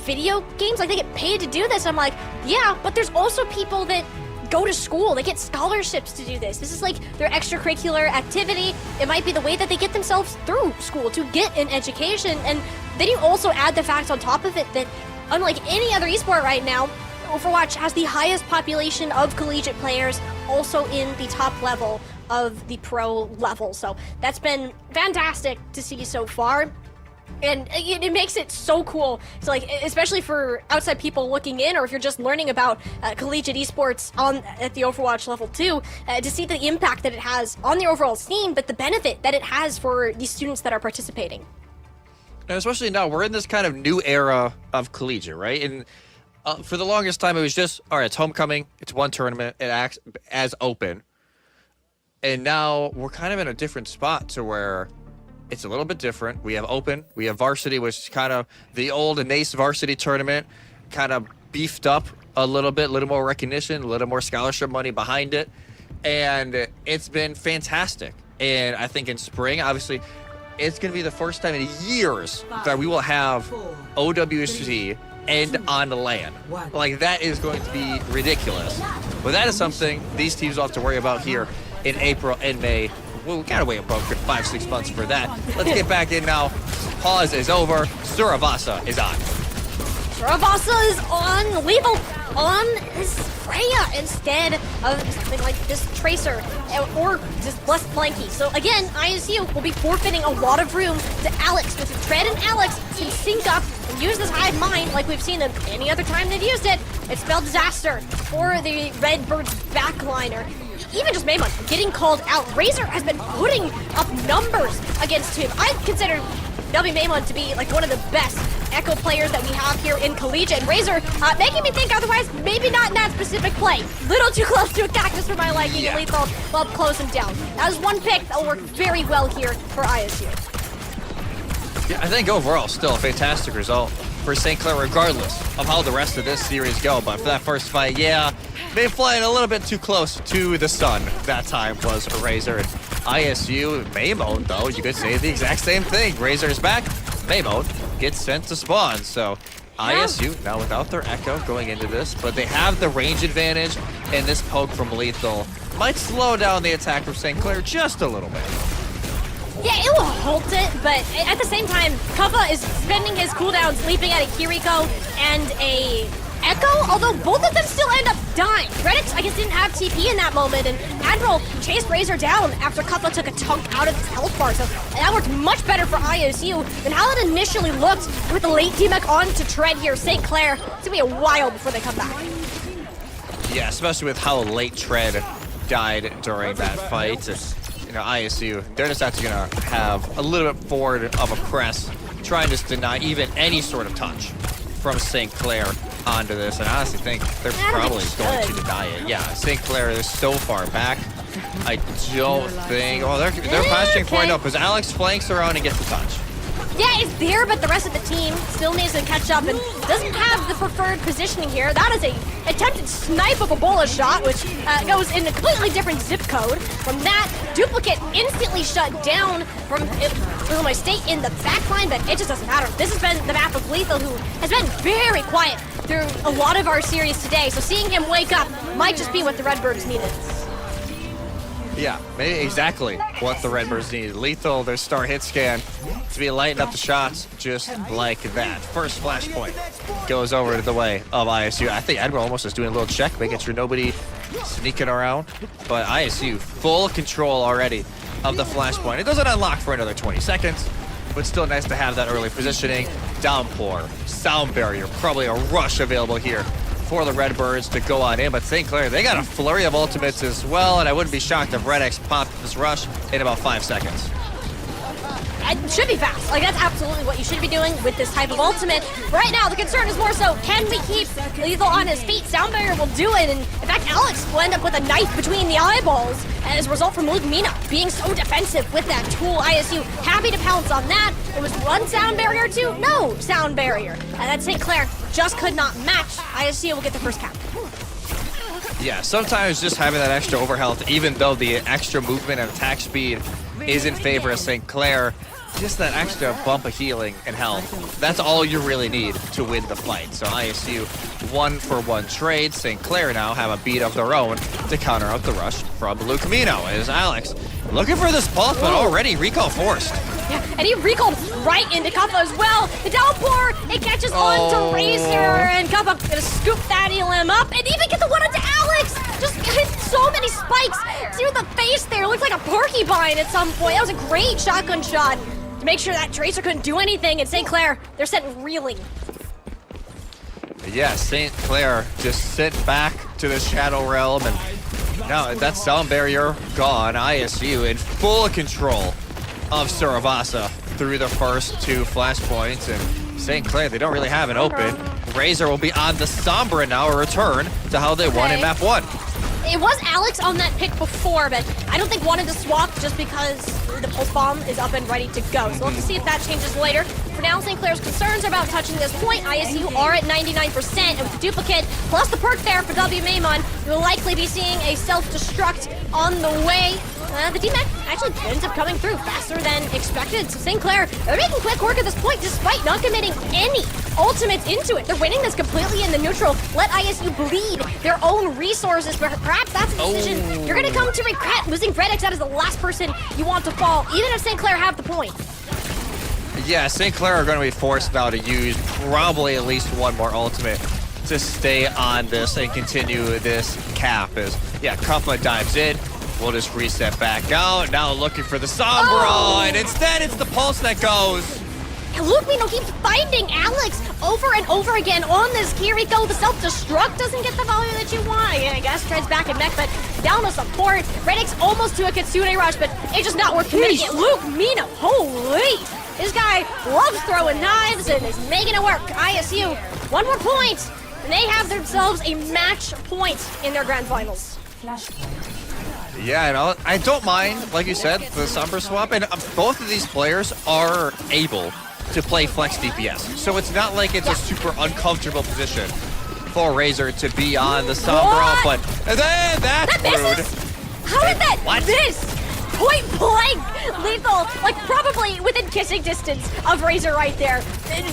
A: video games? Like, they get paid to do this? I'm like, yeah, but there's also people that go to school. They get scholarships to do this. This is like their extracurricular activity. It might be the way that they get themselves through school to get an education. And then you also add the fact on top of it that, unlike any other esport right now, Overwatch has the highest population of collegiate players, also in the top level of the pro level. So that's been fantastic to see so far. And it makes it so cool. So, especially for outside people looking in, or if you're just learning about collegiate esports at the Overwatch level 2, to see the impact that it has on the overall scene, but the benefit that it has for the students that are participating.
B: And especially now, we're in this kind of new era of collegiate, right? And for the longest time, it was just, all right, it's homecoming, it's one tournament, it acts as open. And now we're kind of in a different spot to where it's a little bit different. We have open, we have varsity, which is kind of the old NACE varsity tournament, kind of beefed up a little bit, a little more recognition, a little more scholarship money behind it. And it's been fantastic. And I think in spring, obviously, it's going to be the first time in years that we will have OWC end on the LAN. Like, that is going to be ridiculous. But that is something these teams will have to worry about here in April and May. Well, we gotta wait about 5-6 months for that. Let's get back in now. Pause is over. Suravasa is on.
A: Suravasa is on. on this Freya instead of something like this Tracer or just less flanky. So again, ISU will be forfeiting a lot of room to Alex, because if Tread and Alex can sync up and use this hive mind like we've seen them any other time they've used it, it's spelled disaster for the Redbirds backliner. Even just Maymon getting called out. Razor has been putting up numbers against him. I consider W Maymon to be like one of the best Echo players that we have here in Collegiate. And Razor making me think otherwise, maybe not in that specific play. Little too close to a cactus for my liking.
B: Yeah.
A: Lethal will close him down. That was one pick that will work very well here for ISU.
B: Yeah, I think overall, still a fantastic result for St. Clair, regardless of how the rest of this series go. But for that first fight, yeah, they flying a little bit too close to the sun. That time was a Razor. And ISU, Maymon, though, you could say the exact same thing. Razor's back, Maymon gets sent to spawn. So ISU, now without their Echo going into this, but they have the range advantage, and this poke from Lethal might slow down the attack from St. Clair just a little bit.
A: Yeah, it will halt it, but at the same time, Kuffa is spending his cooldowns leaping at a Kiriko and a Echo, although both of them still end up dying. Redix, I guess, didn't have TP in that moment, and Admiral chased Razor down after Kuffa took a chunk out of his health bar, so that worked much better for ISU than how it initially looked with the late DMEC on to Tread here. St. Clair, it's gonna be a while before they come back.
B: Yeah, especially with how late Tread died during that fight. You know, ISU, they're just actually gonna have a little bit forward of a press, trying to just deny even any sort of touch from St. Clair onto this, and I honestly think they're probably going to deny it. Yeah, St. Clair is so far back. I don't think. Oh, they're passing point up because Alex flanks around and gets the touch.
A: Yeah, it's there, but the rest of the team still needs to catch up and doesn't have the preferred positioning here. That is a attempted snipe of a Bola shot, which goes in a completely different zip code. From that, Duplicate instantly shut down from Illinois State in the backline, but it just doesn't matter. This has been the map of Lethal, who has been very quiet through a lot of our series today, so seeing him wake up might just be what the Redbirds needed.
B: Yeah, maybe exactly what the Redbirds need. Lethal, their star hit scan, to be lighting up the shots just like that. First flashpoint goes over to the way of ISU. I think Admiral almost is doing a little check, making sure nobody sneaking around. But ISU, full control already of the flashpoint. It doesn't unlock for another 20 seconds, but still nice to have that early positioning. Downpour, sound barrier, probably a rush available here for the Redbirds to go on in, but St. Clair, they got a flurry of ultimates as well, and I wouldn't be shocked if Red X popped this rush in about 5 seconds.
A: It should be fast. Like, that's absolutely what you should be doing with this type of ultimate. Right now, the concern is more so, can we keep Lethal on his feet? Sound barrier will do it, and in fact, Alex will end up with a knife between the eyeballs as a result from Luke Mina being so defensive with that tool. ISU happy to pounce on that. It was one sound barrier to no sound barrier. And then St. Clair just could not match. ISU will get the first cap.
B: Yeah, sometimes just having that extra overhealth, even though the extra movement and attack speed is in favor of St. Clair, just that extra bump of healing and health, that's all you really need to win the fight. So ISU 1-for-1 trade. St. Clair now have a beat of their own to counter out the rush from Lucamino. As Alex looking for this pulse, but already recall forced.
A: Yeah, and he recalled right into Kuffa as well. The downpour, it catches on to Razor, and Kuffa gonna scoop that limb up, and even get the one onto Alex. Just hit so many spikes to the face there. It looked like a porcupine at some point. That was a great shotgun shot to make sure that Tracer couldn't do anything. And St. Clair, they're sent reeling.
B: Yeah, St. Clair just sit back to the Shadow Realm, and now that sound barrier gone. ISU in full control of Suravasa through the first 2 flashpoints, and St. Clair, they don't really have an open. Razor will be on the Sombra now, a return to how they won in map 1.
A: It was Alex on that pick before, but I don't think wanted to swap just because the pulse bomb is up and ready to go. So we'll have to see if that changes later. For now, St. Clair's concerns are about touching this point. ISU are at 99%, and with the duplicate plus the perk there for W Maymon, you'll likely be seeing a self-destruct on the way. The DMAC actually ends up coming through faster than expected. So St. Clair, they're making quick work at this point despite not committing any ultimates into it. They're winning this completely in the neutral. Let ISU bleed their own resources. Perhaps that's a decision you're going to come to regret. Losing Redix, that is the last person you want to fall, even if St. Clair have the point.
B: Yeah, St. Clair are going to be forced now to use probably at least one more ultimate to stay on this and continue this cap is, yeah, Kuffa dives in. We'll just reset back out. Now looking for the Sombra, and instead it's the Pulse that goes.
A: And Luke Mino keeps finding Alex over and over again on this Kiriko. The self-destruct doesn't get the value that you want. Yeah, I guess Tread's back in mech, but down to support. Reddick's almost to a Kitsune Rush, but it's just not worth committing it. Luke Mino, holy! This guy loves throwing knives and is making it work. ISU, one more point, and they have themselves a match point in their grand finals.
B: Yeah, and I don't mind, like you said, the Sombra swap, and both of these players are able to play flex DPS. So it's not like it's a super uncomfortable position for Razor to be on the Sombra, but and then that's rude.
A: How did that miss? Point blank, lethal, like probably within kissing distance of Razor right there.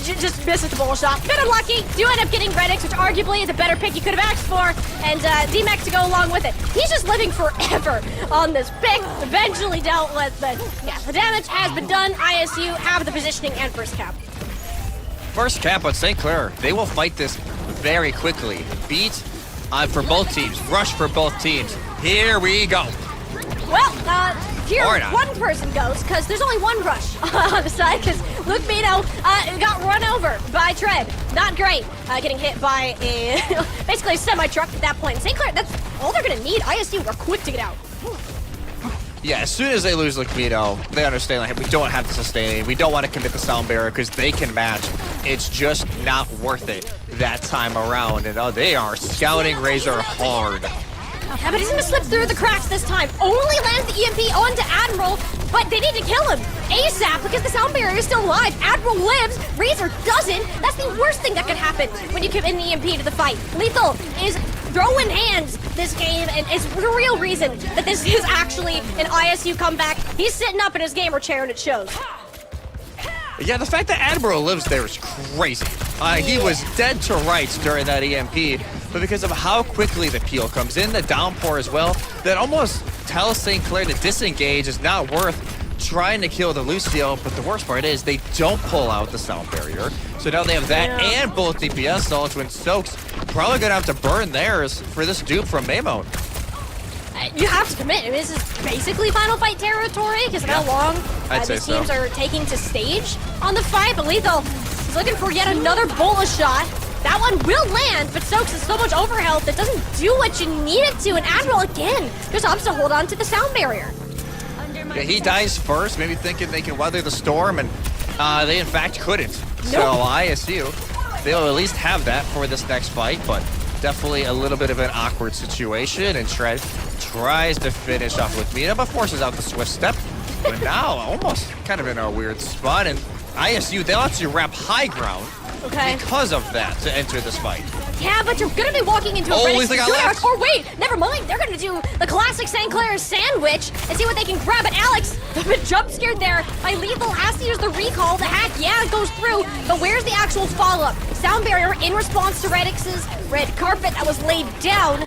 A: Just misses the bull shot. Bit unlucky. Do end up getting Reddix, which arguably is a better pick you could have asked for, and D-Max to go along with it. He's just living forever on this pick. Eventually dealt with, but yeah, the damage has been done. ISU have the positioning and first cap.
B: First cap on St. Clair. They will fight this very quickly. Beat for both teams. Rush for both teams. Here we go.
A: Well, here one person goes, because there's only one rush on the side, because Luke Mino got run over by Tread. Not great. Getting hit by a basically a semi-truck at that point. St. Clair, that's all they're going to need. ISU are quick to get out.
B: Yeah, as soon as they lose Luke Mino, they understand, like, we don't have to sustain. We don't want to commit the sound barrier because they can match. It's just not worth it that time around. And they are scouting Razor hard.
A: Yeah, but he's gonna slip through the cracks this time. Only lands the EMP onto Admiral, but they need to kill him ASAP because the sound barrier is still alive. Admiral lives, Razor doesn't. That's the worst thing that could happen when you commit an EMP to the fight. Lethal is throwing hands this game, and it's the real reason that this is actually an ISU comeback. He's sitting up in his gamer chair, and it shows.
B: Yeah, the fact that Admiral lives there is crazy. He was dead to rights during that EMP, but because of how quickly the peel comes in, the downpour as well, that almost tells St. Clair to disengage is not worth trying to kill the Lucio. But the worst part is they don't pull out the sound barrier. So now they have that and both DPS salts, when Soak's probably gonna have to burn theirs for this dupe from Maymone.
A: You have to commit. I mean, this is basically Final Fight territory because of how long these teams are taking to stage on the fight. But Lethal is looking for yet another bullet shot. That one will land, but Soaks has so much overhealth that doesn't do what you need it to. And Admiral, again, just opts to hold on to the sound barrier.
B: Yeah, he dies first, maybe thinking they can weather the storm, and they in fact couldn't. So ISU, they'll at least have that for this next fight, but definitely a little bit of an awkward situation, and Shred tries to finish off with Mina, but forces out the swift step. But now, almost kind of in a weird spot, and ISU, they'll actually wrap high ground because of that to enter this fight.
A: Yeah, but you're gonna be walking into a Reddix. Or wait, never mind. They're gonna do the classic St. Clair sandwich and see what they can grab. But Alex, a bit jump scared there by Lethal, has to use the recall. The hack, yeah, it goes through, but where's the actual follow-up? Sound barrier in response to Reddix's red carpet that was laid down.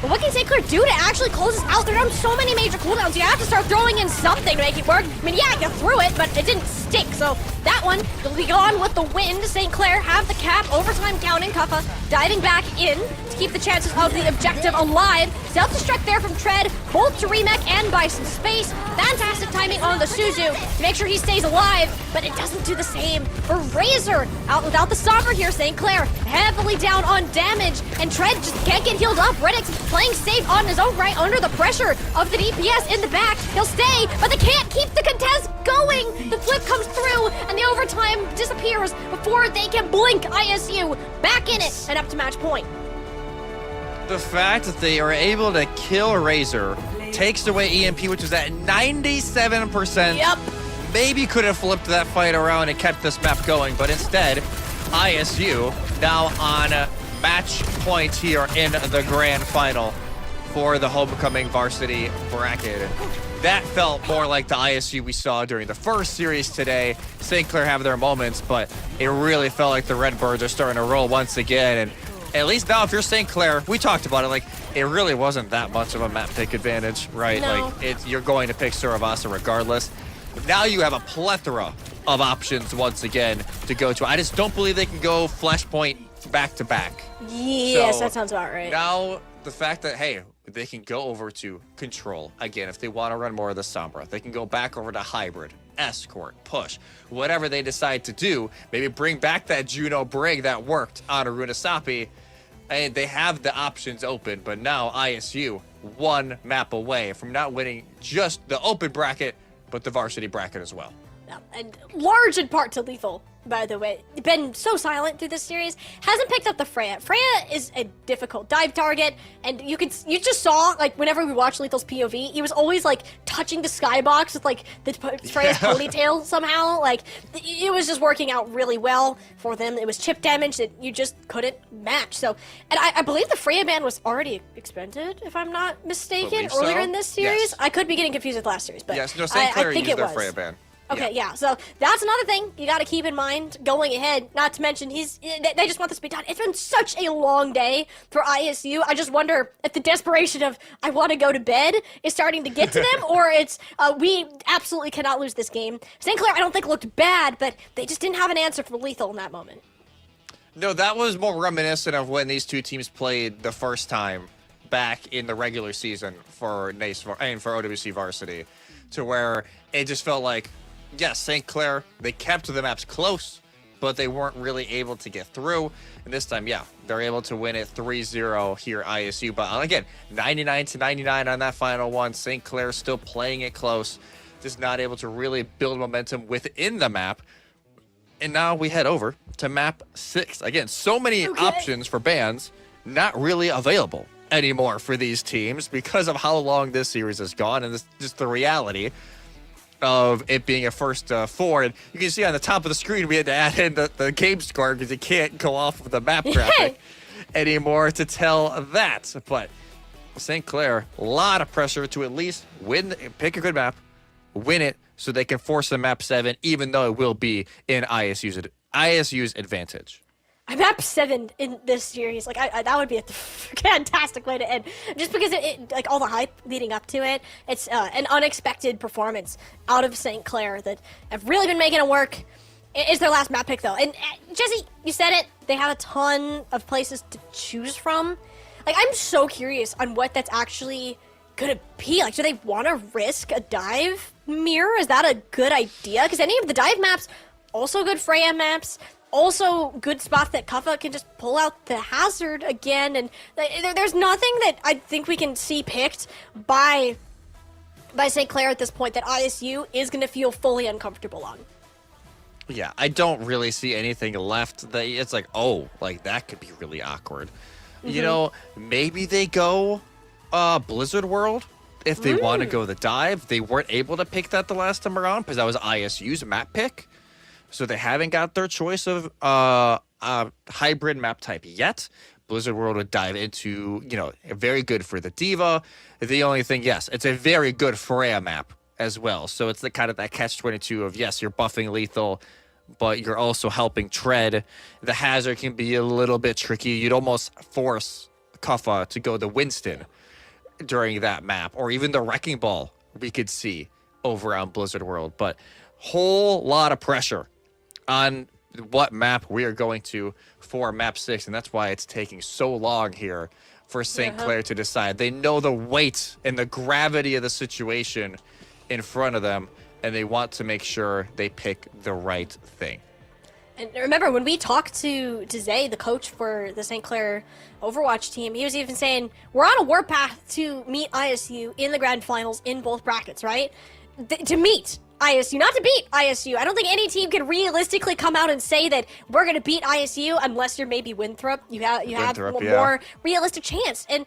A: But what can St. Clair do to actually close this out? They're on so many major cooldowns. You have to start throwing in something to make it work. I mean, yeah, you threw it, but it didn't stick. So that one will be gone with the wind. St. Clair have the cap. Overtime counting. Kuffa diving back in to keep the chances of the objective alive. Self-destruct there from Tread, both to remech and buy some space. Fantastic timing on the Suzu to make sure he stays alive, but it doesn't do the same for Razor. Out without the Sovereign here, St. Clair heavily down on damage, and Tread just can't get healed up. Reddix playing safe on his own right under the pressure of the DPS in the back. He'll stay, but they can't keep the contest going. The flip comes through, and the overtime disappears before they can blink. ISU back in it and up to match point.
B: The fact that they are able to kill Razor takes away EMP, which is at 97%.
A: Yep.
B: Maybe could have flipped that fight around and kept this map going, but instead, ISU now on match point here in the grand final for the homecoming varsity bracket. That felt more like the ISU we saw during the first series today. St. Clair have their moments, but it really felt like the Redbirds are starting to roll once again. And at least now, if you're St. Clair, we talked about it, like, it really wasn't that much of a map pick advantage, right?
A: No.
B: Like, you're going to pick Suravasa regardless. Now you have a plethora of options once again to go to. I just don't believe they can go Flashpoint back to back.
A: Yes,
B: So
A: that sounds about right.
B: Now, the fact that, hey, they can go over to Control. Again, if they want to run more of the Sombra, they can go back over to Hybrid, Escort, Push, whatever they decide to do. Maybe bring back that Juno Brig that worked on Arunasapi. And they have the options open, but now ISU, one map away from not winning just the open bracket, but the varsity bracket as well.
A: And large in part to Lethal, by the way. Been so silent through this series. Hasn't picked up the Freya. Freya is a difficult dive target, and you just saw, like, whenever we watched Lethal's POV, he was always, like, touching the skybox with, like, Freya's ponytail somehow. Like, it was just working out really well for them. It was chip damage that you just couldn't match. So, and I believe the Freya ban was already expended, if I'm not mistaken,
B: Believe
A: earlier
B: so.
A: in this series.
B: Yes.
A: I could be getting confused with last series, but
B: Yes, no, St. Clair
A: I think
B: used
A: it
B: their
A: was.
B: Freya ban.
A: Okay, yeah, so that's another thing you gotta keep in mind going ahead. Not to mention, they just want this to be done. It's been such a long day for ISU. I just wonder if the desperation of, I want to go to bed, is starting to get to them, or it's, we absolutely cannot lose this game. St. Clair, I don't think looked bad, but they just didn't have an answer for Lethal in that moment.
B: No, that was more reminiscent of when these two teams played the first time back in the regular season for NACE and for OWC Varsity, to where it just felt like, yes, St. Clair, they kept the maps close, but they weren't really able to get through. And this time, yeah, they're able to win it 3-0 here, ISU. But again, 99-99 on that final one. St. Clair still playing it close, just not able to really build momentum within the map. And now we head over to map 6. Again, so many options for bans, not really available anymore for these teams because of how long this series has gone, and this just the reality of it being a first 4. And you can see on the top of the screen we had to add in the game score because you can't go off of the map graphic anymore to tell that. But St. Clair, a lot of pressure to at least win, pick a good map, win it, so they can force the map 7, even though it will be in ISU's advantage.
A: Map 7 in this series, like, that would be a fantastic way to end. Just because it like, all the hype leading up to it, it's an unexpected performance out of St. Clair that have really been making it work. It's their last map pick, though. And, Jesse, you said it, they have a ton of places to choose from. Like, I'm so curious on what that's actually gonna be. Like, do they want to risk a dive mirror? Is that a good idea? Because any of the dive maps, also good Freya maps, also good spots that Kuffa can just pull out the hazard again, and there's nothing that I think we can see picked by St. Clair at this point that ISU is going to feel fully uncomfortable on.
B: Yeah, I don't really see anything left that it's like, oh, like that could be really awkward. You know, maybe they go Blizzard World if they want to go the dive. They weren't able to pick that the last time around because that was ISU's map pick. So they haven't got their choice of hybrid map type yet. Blizzard World would dive into, very good for the Diva. The only thing, yes, it's a very good Freya map as well. So it's the kind of that catch-22 of, yes, you're buffing Lethal, but you're also helping Tread. The hazard can be a little bit tricky. You'd almost force Kuffa to go the Winston during that map, or even the Wrecking Ball we could see over on Blizzard World. But whole lot of pressure on what map we are going to for map 6, and that's why it's taking so long here for St. Clair to decide. They know the weight and the gravity of the situation in front of them, and they want to make sure they pick the right thing.
A: And remember, when we talked to Zay, the coach for the St. Clair Overwatch team, he was even saying, we're on a warpath to meet ISU in the grand finals in both brackets, right? To meet ISU, not to beat ISU. I don't think any team can realistically come out and say that we're going to beat ISU unless you're maybe Winthrop. You have a more realistic chance. And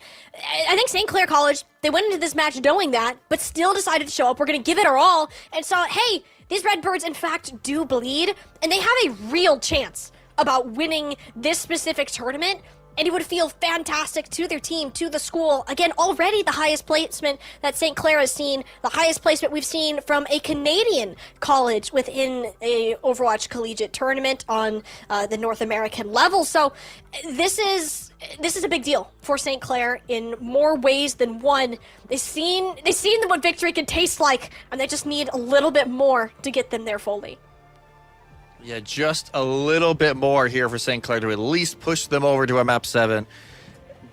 A: I think St. Clair College, they went into this match knowing that, but still decided to show up. We're going to give it our all, and saw, hey, these Redbirds in fact do bleed, and they have a real chance about winning this specific tournament. And it would feel fantastic to their team, to the school. Again, already the highest placement that St. Clair has seen, the highest placement we've seen from a Canadian college within a Overwatch Collegiate tournament on the North American level. So this is a big deal for St. Clair in more ways than one. They've seen what victory can taste like, and they just need a little bit more to get them there fully.
B: Yeah, just a little bit more here for St. Clair to at least push them over to a map 7.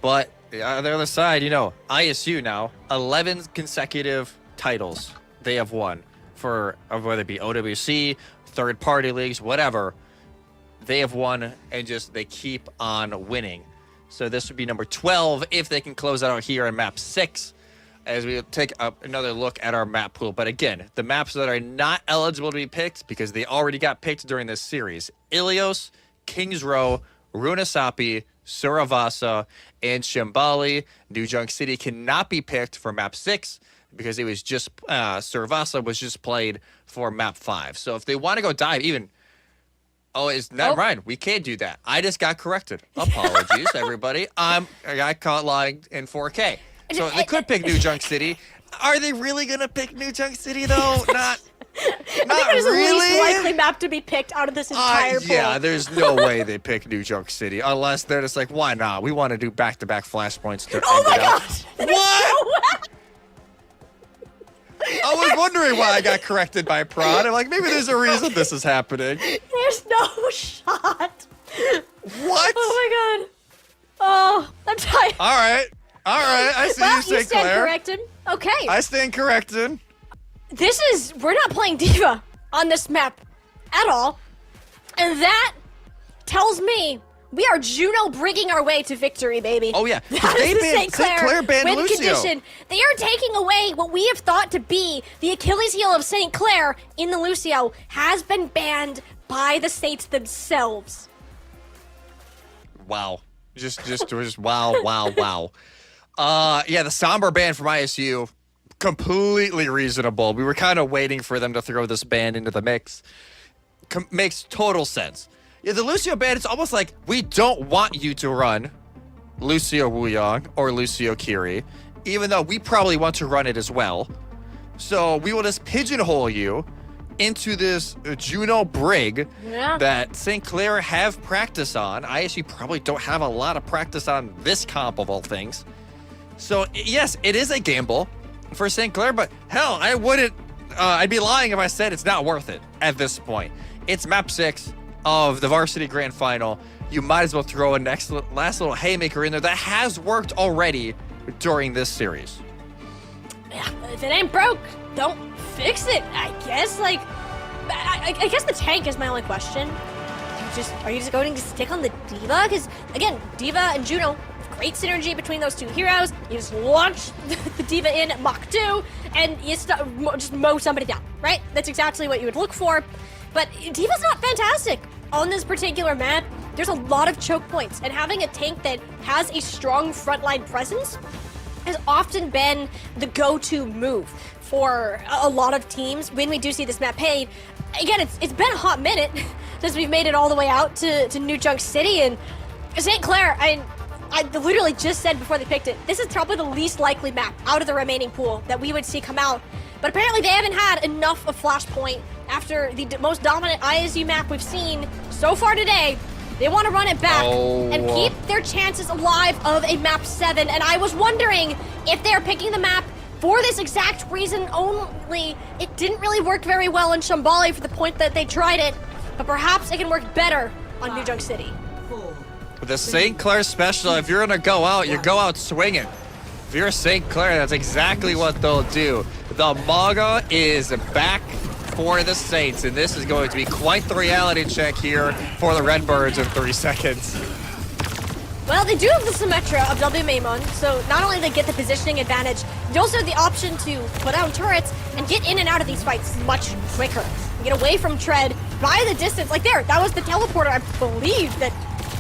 B: But on the other side, you know, ISU now, 11 consecutive titles they have won for whether it be OWC, third-party leagues, whatever. They have won and just they keep on winning. So this would be number 12 if they can close out here on map 6 as we take another look at our map pool. But again, the maps that are not eligible to be picked because they already got picked during this series: Ilios, Kings Row, Runasapi, Suravasa, and Shambali. New Junk City cannot be picked for map 6 because it was just Suravasa was just played for map 5. So if they want to go dive even... Oh, it's not right. We can't do that. I just got corrected. Apologies, everybody. I got caught lying in 4K. So they could pick New Junk City. Are they really gonna pick New Junk City though? Not
A: I think it is
B: really.
A: the least likely map to be picked out of this entire pool.
B: Yeah, there's no way they pick New Junk City unless they're just like, why not? We want to do back-to-back flashpoints.
A: Oh my gosh!
B: What? I was wondering why I got corrected by Prod. I'm like, maybe there's a reason this is happening.
A: There's no shot.
B: What?
A: Oh my god. Oh, I'm tired.
B: All right. I see
A: Well,
B: you, St.
A: stand
B: Clair.
A: corrected. Okay.
B: I stand corrected.
A: We're not playing Diva on this map at all. And that tells me we are Juno bringing our way to victory, baby.
B: Oh, yeah.
A: That is the St. Clair
B: banned
A: win
B: Lucio.
A: condition. They are taking away what we have thought to be the Achilles heel of St. Clair in the Lucio has been banned by the Saints themselves.
B: Wow. Just wow. Yeah, the somber ban from ISU, completely reasonable. We were kind of waiting for them to throw this ban into the mix. Makes total sense. Yeah, the Lucio ban, it's almost like we don't want you to run Lucio Wuyong or Lucio Kiri, even though we probably want to run it as well. So we will just pigeonhole you into this Juno Brig that St. Clair have practice on. ISU probably don't have a lot of practice on this comp of all things. So yes, it is a gamble for St. Clair, but hell, I wouldn't, I'd be lying if I said it's not worth it at this point. It's map 6 of the Varsity Grand Final. You might as well throw a last little haymaker in there that has worked already during this series.
A: Yeah, if it ain't broke, don't fix it, I guess. Like, I guess the tank is my only question. Are you just going to stick on the Diva? Because, again, Diva and Juno, great synergy between those two heroes. You just launch the Diva in at Mach 2, and you just mow somebody down, right? That's exactly what you would look for. But Diva's not fantastic on this particular map. There's a lot of choke points, and having a tank that has a strong frontline presence has often been the go-to move for a lot of teams when we do see this map paid. Again, it's been a hot minute since we've made it all the way out to New Junk City, and St. Clair, I literally just said before they picked it, this is probably the least likely map out of the remaining pool that we would see come out. But apparently they haven't had enough of Flashpoint after the most dominant ISU map we've seen so far today. They want to run it back and keep their chances alive of a map 7. And I was wondering if they're picking the map for this exact reason only. It didn't really work very well in Shambali for the point that they tried it, but perhaps it can work better on New Junk City.
B: The St. Clair special, if you're gonna go out, you go out swinging. If you're St. Clair, that's exactly what they'll do. The Maga is back for the Saints, and this is going to be quite the reality check here for the Redbirds in 3 seconds.
A: Well, they do have the Symmetra of WMAMON, so not only they get the positioning advantage, they also have the option to put down turrets and get in and out of these fights much quicker. Get away from Tread, by the distance. Like there, that was the teleporter, I believe, that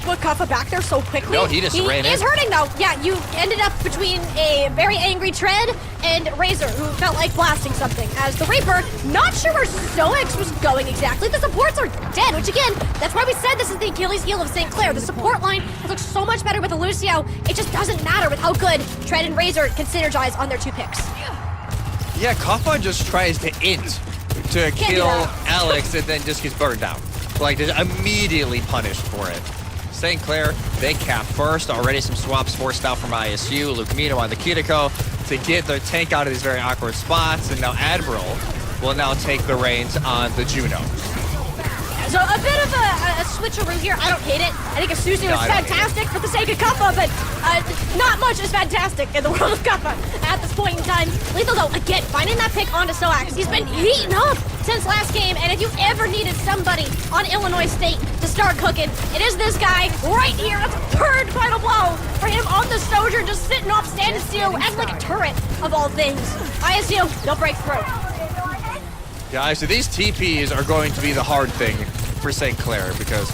A: put Kaffa back there so quickly.
B: No, he just ran in.
A: He is hurting though. Yeah, you ended up between a very angry Tread and Razor, who felt like blasting something. As the Reaper, not sure where Stoix was going exactly. The supports are dead, which again, that's why we said this is the Achilles heel of St. Clair. The support line has looked so much better with the Lucio. It just doesn't matter with how good Tread and Razor can synergize on their 2 picks.
B: Yeah, Kaffa just tries to int to kill Alex and then just gets burned down. Like, just immediately punished for it. St. Clair, they cap first. Already some swaps forced out from ISU. Lucamino on the Kiriko to get their tank out of these very awkward spots. And now Admiral will now take the reins on the Juno.
A: So a bit of a switcheroo here. I don't hate it. I think Asuzu is fantastic for the sake of Kappa, but not much is fantastic in the world of Kappa at this point in time. Lethal, though, again, finding that pick onto Soax. He's been heating up since last game, and if you ever needed somebody on Illinois State to start cooking, it is this guy right here. That's a third final blow for him on the Soldier, just sitting off standing still, acting like a turret of all things. ISU, they'll break through.
B: Yeah, so these TPs are going to be the hard thing for St. Clair because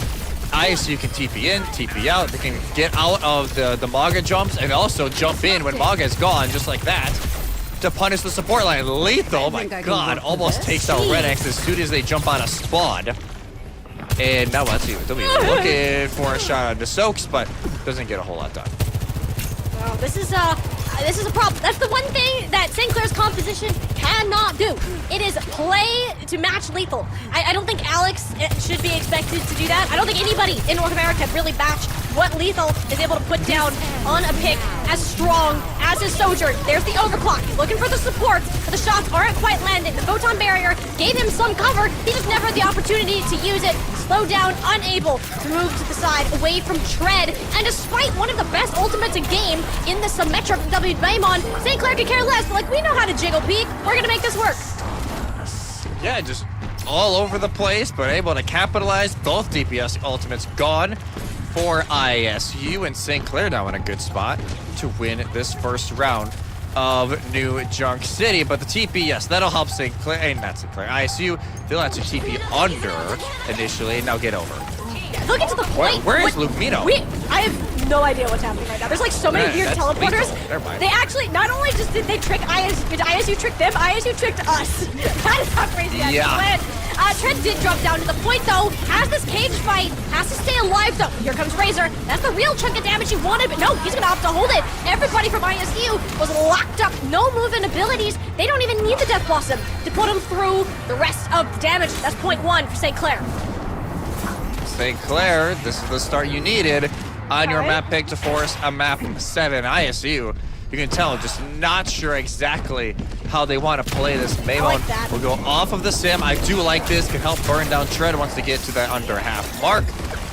B: ISU can TP in, TP out. They can get out of the Maga jumps and also jump in when Maga is gone, just like that, to punish the support line. Lethal, my god, almost takes out Red X as soon as they jump on a spawn. And now let's see, they'll be looking for a shot on the Soaks, but doesn't get a whole lot done.
A: Well, this is a problem. That's the one thing that St. Clair's composition cannot do. It is play to match Lethal. I don't think Alex should be expected to do that. I don't think anybody in North America really matched what Lethal is able to put down on a pick as strong as his Sojourn. There's the overclock. Looking for the support, but the shots aren't quite landing. The photon barrier gave him some cover. He just never had the opportunity to use it. Slowed down, unable to move to the side, away from Tread. And despite one of the best ultimates in game in the Symmetric WMon, St. Clair could care less. Like, we know how to jiggle peek. We're gonna make this work.
B: Yeah, just all over the place, but able to capitalize. Both DPS ultimates gone for ISU, and St. Clair now in a good spot to win this first round of New Junk City. But the TP, yes, that'll help St. Clair, and not St. Clair, ISU. They'll have to TP under initially, and now get over.
A: They'll get to the point.
B: Where is Lumino?
A: I have no idea what's happening right now. There's like so many weird teleporters. They actually, not only just did they trick ISU, did ISU trick them, ISU tricked us. That is how crazy that is. Tread did drop down to the point though, has this cage fight, has to stay alive though. Here comes Razor. That's the real chunk of damage he wanted, but no, he's gonna opt to hold it. Everybody from ISU was locked up, no movement abilities. They don't even need the Death Blossom to put him through the rest of the damage. That's .1 for St. Clair.
B: St. Clair, this is the start you needed on your map pick to force a map 7 ISU. You can tell, just not sure exactly how they want to play this. Maymon will go off of the sim. I do like this, can help burn down Tread once they get to that under half mark.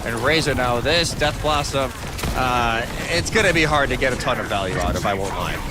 B: And Razor now, this Death Blossom, it's going to be hard to get a ton of value out of, I won't lie.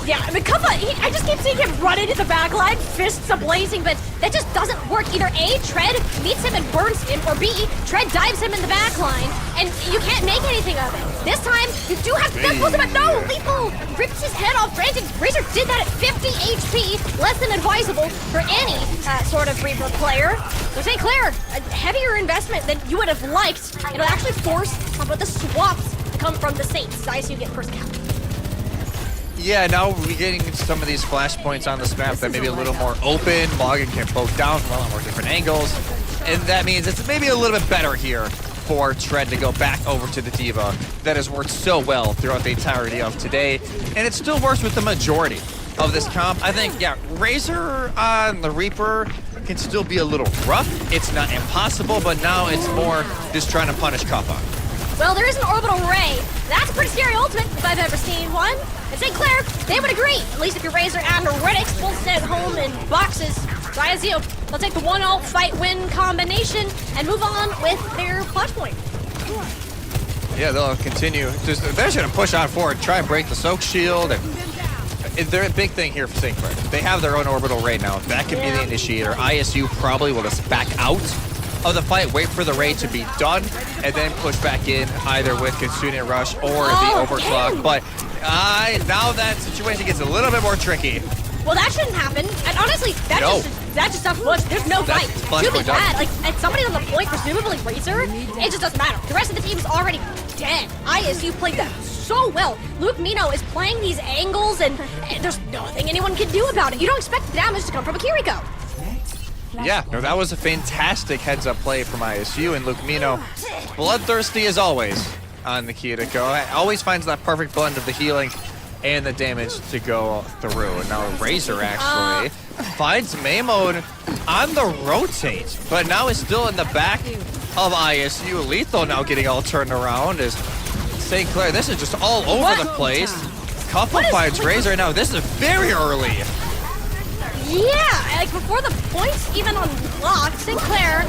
A: Yeah, I mean, Kappa, I just keep seeing him run into the back line, fists a-blazing, but that just doesn't work. Either A, Tread meets him and burns him, or B, Tread dives him in the back line, and you can't make anything of it. This time, you do have Death Blossom, but no! Lethal rips his head off. Granted, Razor did that at 50 HP, less than advisable for any sort of Reaper player. So St. Clair, a heavier investment than you would have liked. It'll actually force some of the swaps to come from the Saints. ISU get first cap.
B: Yeah, now we're getting some of these flashpoints on this map that may be a little more open. Morgan can poke down from a lot more different angles. And that means it's maybe a little bit better here for Tread to go back over to the D.Va that has worked so well throughout the entirety of today. And it still works with the majority of this comp. I think, yeah, Razor on the Reaper can still be a little rough. It's not impossible, but now it's more just trying to punish Kappa.
A: Well, there is an orbital ray. That's a pretty scary ultimate if I've ever seen one. And St. Clair, they would agree. At least if your Razor and Redix both stay at home in boxes. So ISU, they'll take the 1-ult fight-win combination and move on with their clutch point.
B: Yeah, they'll continue. They're just going to push on forward, try and break the Soak shield. And they're a big thing here for St. Clair. They have their own orbital right now. That could be the initiator. ISU probably will just back out of the fight, wait for the raid to be done, and then push back in either with Kitsune Rush or the Overclock. But now that situation gets a little bit more tricky.
A: Well, that shouldn't happen. And honestly, that just stuff was. There's no fight. Too bad. Like, and somebody's on the point, presumably Razor. It just doesn't matter. The rest of the team is already dead. ISU played that so well. Luke Mino is playing these angles, and there's nothing anyone can do about it. You don't expect the damage to come from a Kiriko.
B: Yeah, no, that was a fantastic heads-up play from ISU, and Luke Mino, bloodthirsty as always on the Kiriko. Always finds that perfect blend of the healing and the damage to go through. And now Razor actually finds Maymon on the rotate, but now is still in the back of ISU. Lethal now getting all turned around as St. Clair. This is just all over the place. Kappa finds Razor now. This is very early.
A: Yeah, like before the points even unlocked, Sinclair.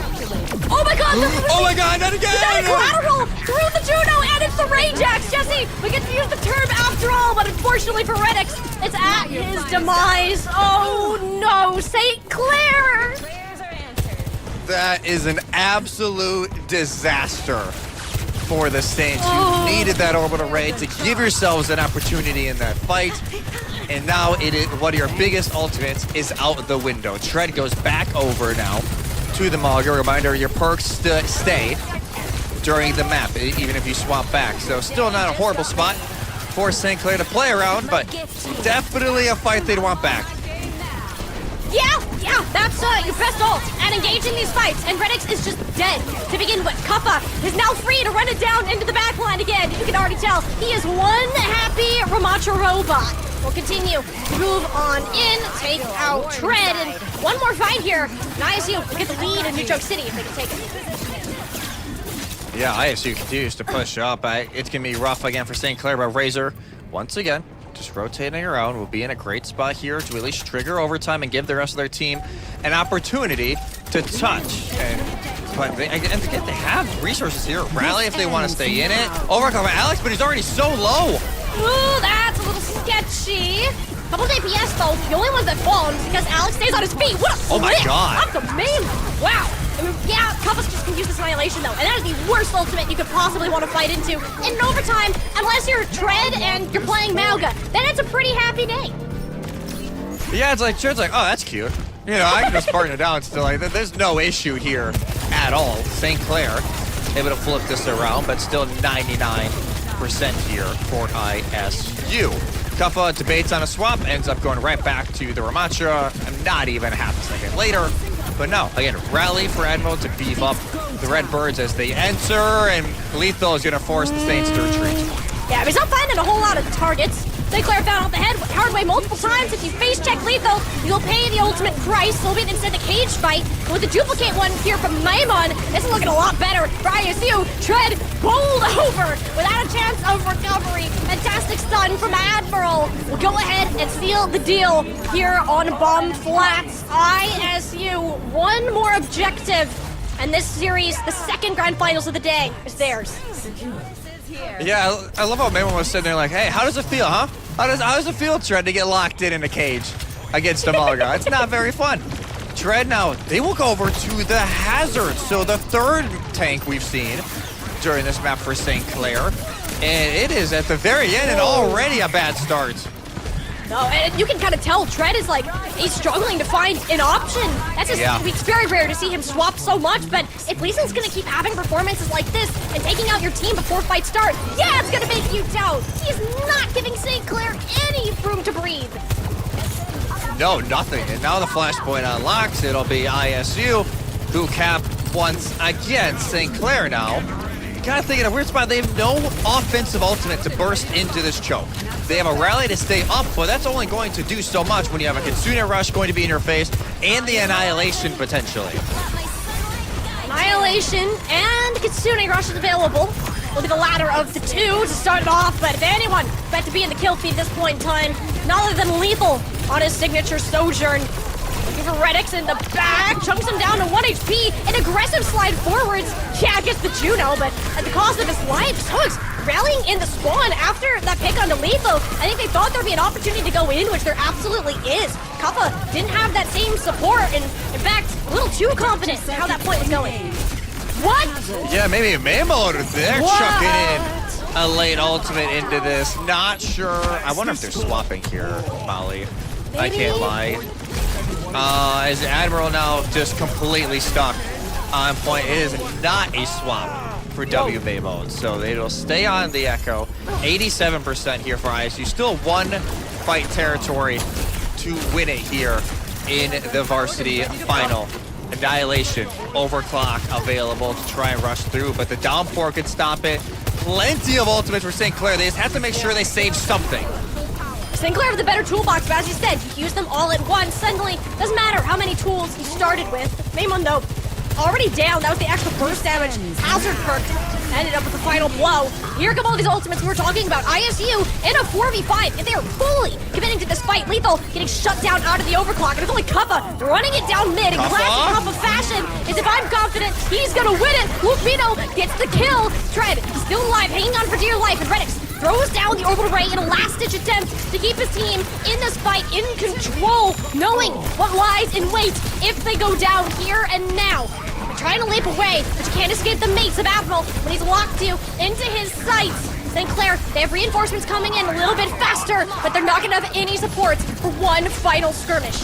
A: Oh my god!
B: Oh my god, not again!
A: That collateral through the Juno, and it's the Rajax! Jesse, we get to use the term after all, but unfortunately for Redix, it's at his demise. Oh no, St. Clair!
B: That is an absolute disaster for the Saints. You needed that orbital raid to give yourselves an opportunity in that fight. And now one of your biggest ultimates is out the window. Tread goes back over now to the Mulligan. Reminder, your perks stay during the map, even if you swap back. So still not a horrible spot for St. Clair to play around, but definitely a fight they'd want back.
A: Yeah, that's your best ult, and engaging these fights, and Redix is just dead to begin with. Kappa is now free to run it down into the backline again. You can already tell he is one happy Ramacha robot. We'll continue to move on in, take out Tread, and one more fight here. And ISU will get the lead in New York City if they can take it.
B: Yeah, ISU continues to push up. It's going to be rough again for St. Clair, but Razor, once again, just rotating around, will be in a great spot here to at least trigger overtime and give the rest of their team an opportunity to touch. But again, they have resources here. Rally if they want to stay in it. Overcome Alex, but he's already so low.
A: Ooh, that's a little sketchy. Couple DPS though, the only ones that fall is because Alex stays on his feet. What a flip!
B: Oh my god!
A: Off the main. Wow. I mean, yeah, Kappa's just can use this annihilation though, and that is the worst ultimate you could possibly want to fight into in overtime, unless you're Tread and you're playing Malga. Then it's a pretty happy day.
B: Yeah, it's like Tread's like, oh, that's cute. You know, I can just partner down still. Like, there's no issue here at all. St. Clair able to flip this around, but still 99% here for ISU. Kappa debates on a swap, ends up going right back to the Ramacha, not even a half a second later. But no, again, rally for Admiral to beef up the Redbirds as they enter, and Lethal is going to force the Saints to retreat.
A: Yeah, he's not finding a whole lot of targets. St. Clair found out the hard way multiple times. If you face check Lethal, you'll pay the ultimate price. So it instead a cage fight. With the duplicate one here from Maimon, this is looking a lot better for ISU. Tread bowled over without a chance of recovery. Fantastic stun from Admiral. We'll go ahead and seal the deal here on Bomb Flats. ISU, one more objective. And this series, the second grand finals of the day, is theirs.
B: Yeah, I love how Maimon was sitting there like, hey, how does it feel, huh? How does it feel, Tread, to get locked in a cage against a Mulligan? It's not very fun. Tread now, they will go over to the Hazard. So the third tank we've seen during this map for St. Clair. And it is at the very end and already a bad start.
A: No, and you can kind of tell Tread is like, he's struggling to find an option. That's just, it's very rare to see him swap so much, but if Leeson's gonna keep having performances like this and taking out your team before fights start, yeah, it's gonna make you doubt. He's not giving St. Clair any room to breathe.
B: No, nothing. And now the flashpoint unlocks. It'll be ISU who cap once again. St. Clair now. Gotta think in a weird spot. They have no offensive ultimate to burst into this choke. They have a rally to stay up, but that's only going to do so much when you have a Kitsune Rush going to be in your face and the Annihilation potentially.
A: Annihilation and Kitsune Rush is available. Will be the latter of the two to start it off, but if anyone bet to be in the kill feed at this point in time, none other than Lethal on his signature Sojourn. Looking for Redix in the back, chunks him down to 1 HP, an aggressive slide forwards. Yeah, gets the Juno, but at the cost of his life. Suggs rallying in the spawn after that pick onto Lethal. I think they thought there'd be an opportunity to go in, which there absolutely is. Kappa didn't have that same support, and in fact, a little too confident in how that point was going. What?
B: Yeah, maybe Mamo, they're chucking in a late ultimate into this. Not sure. I wonder if they're swapping here, Molly. Maybe. I can't lie. Is Admiral now just completely stuck on point? It is not a swap for WB mode, so it'll stay on the Echo. 87% here for ISU. Still one fight territory to win it here in the varsity final. Annihilation, overclock available to try and rush through, but the downpour could stop it. Plenty of ultimates for St. Clair. They just have to make sure they save something.
A: St. Clair with the better toolbox, but as you said, you use them all at once. Suddenly, doesn't matter how many tools you started with. Maimon, though, already down. That was the extra burst damage hazard perk. ended up with the final blow. Here come all these ultimates we were talking about. ISU in a 4v5, and they are fully committing to this fight. Lethal getting shut down out of the overclock, and it's only Kappa running it down mid in classic Kappa fashion. Is if I'm confident he's gonna win it. Lupino gets the kill. Tread still alive, hanging on for dear life, and Redix throws down the orbital ray in a last-ditch attempt to keep his team in this fight in control, knowing what lies in wait if they go down here and now. Trying to leap away, but you can't escape the mates of Admiral when he's locked you into his sights. St. Clair, they have reinforcements coming in a little bit faster, but they're not gonna have any supports for one final skirmish.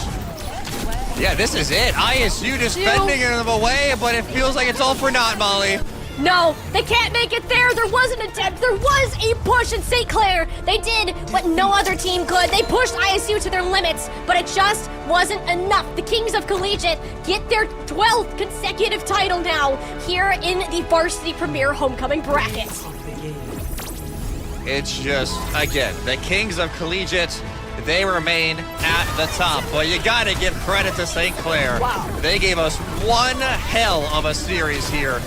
B: Yeah, this is it. ISU just fending them away, but it feels like it's all for naught, Molly.
A: No, they can't make it there. There was an attempt. There was a push in St. Clair. They did what no other team could. They pushed ISU to their limits, but it just wasn't enough. The Kings of Collegiate get their 12th consecutive title now here in the Varsity Premier Homecoming bracket.
B: It's just, again, the Kings of Collegiate, they remain at the top. But you gotta give credit to St. Clair.
A: Wow.
B: They gave us one hell of a series here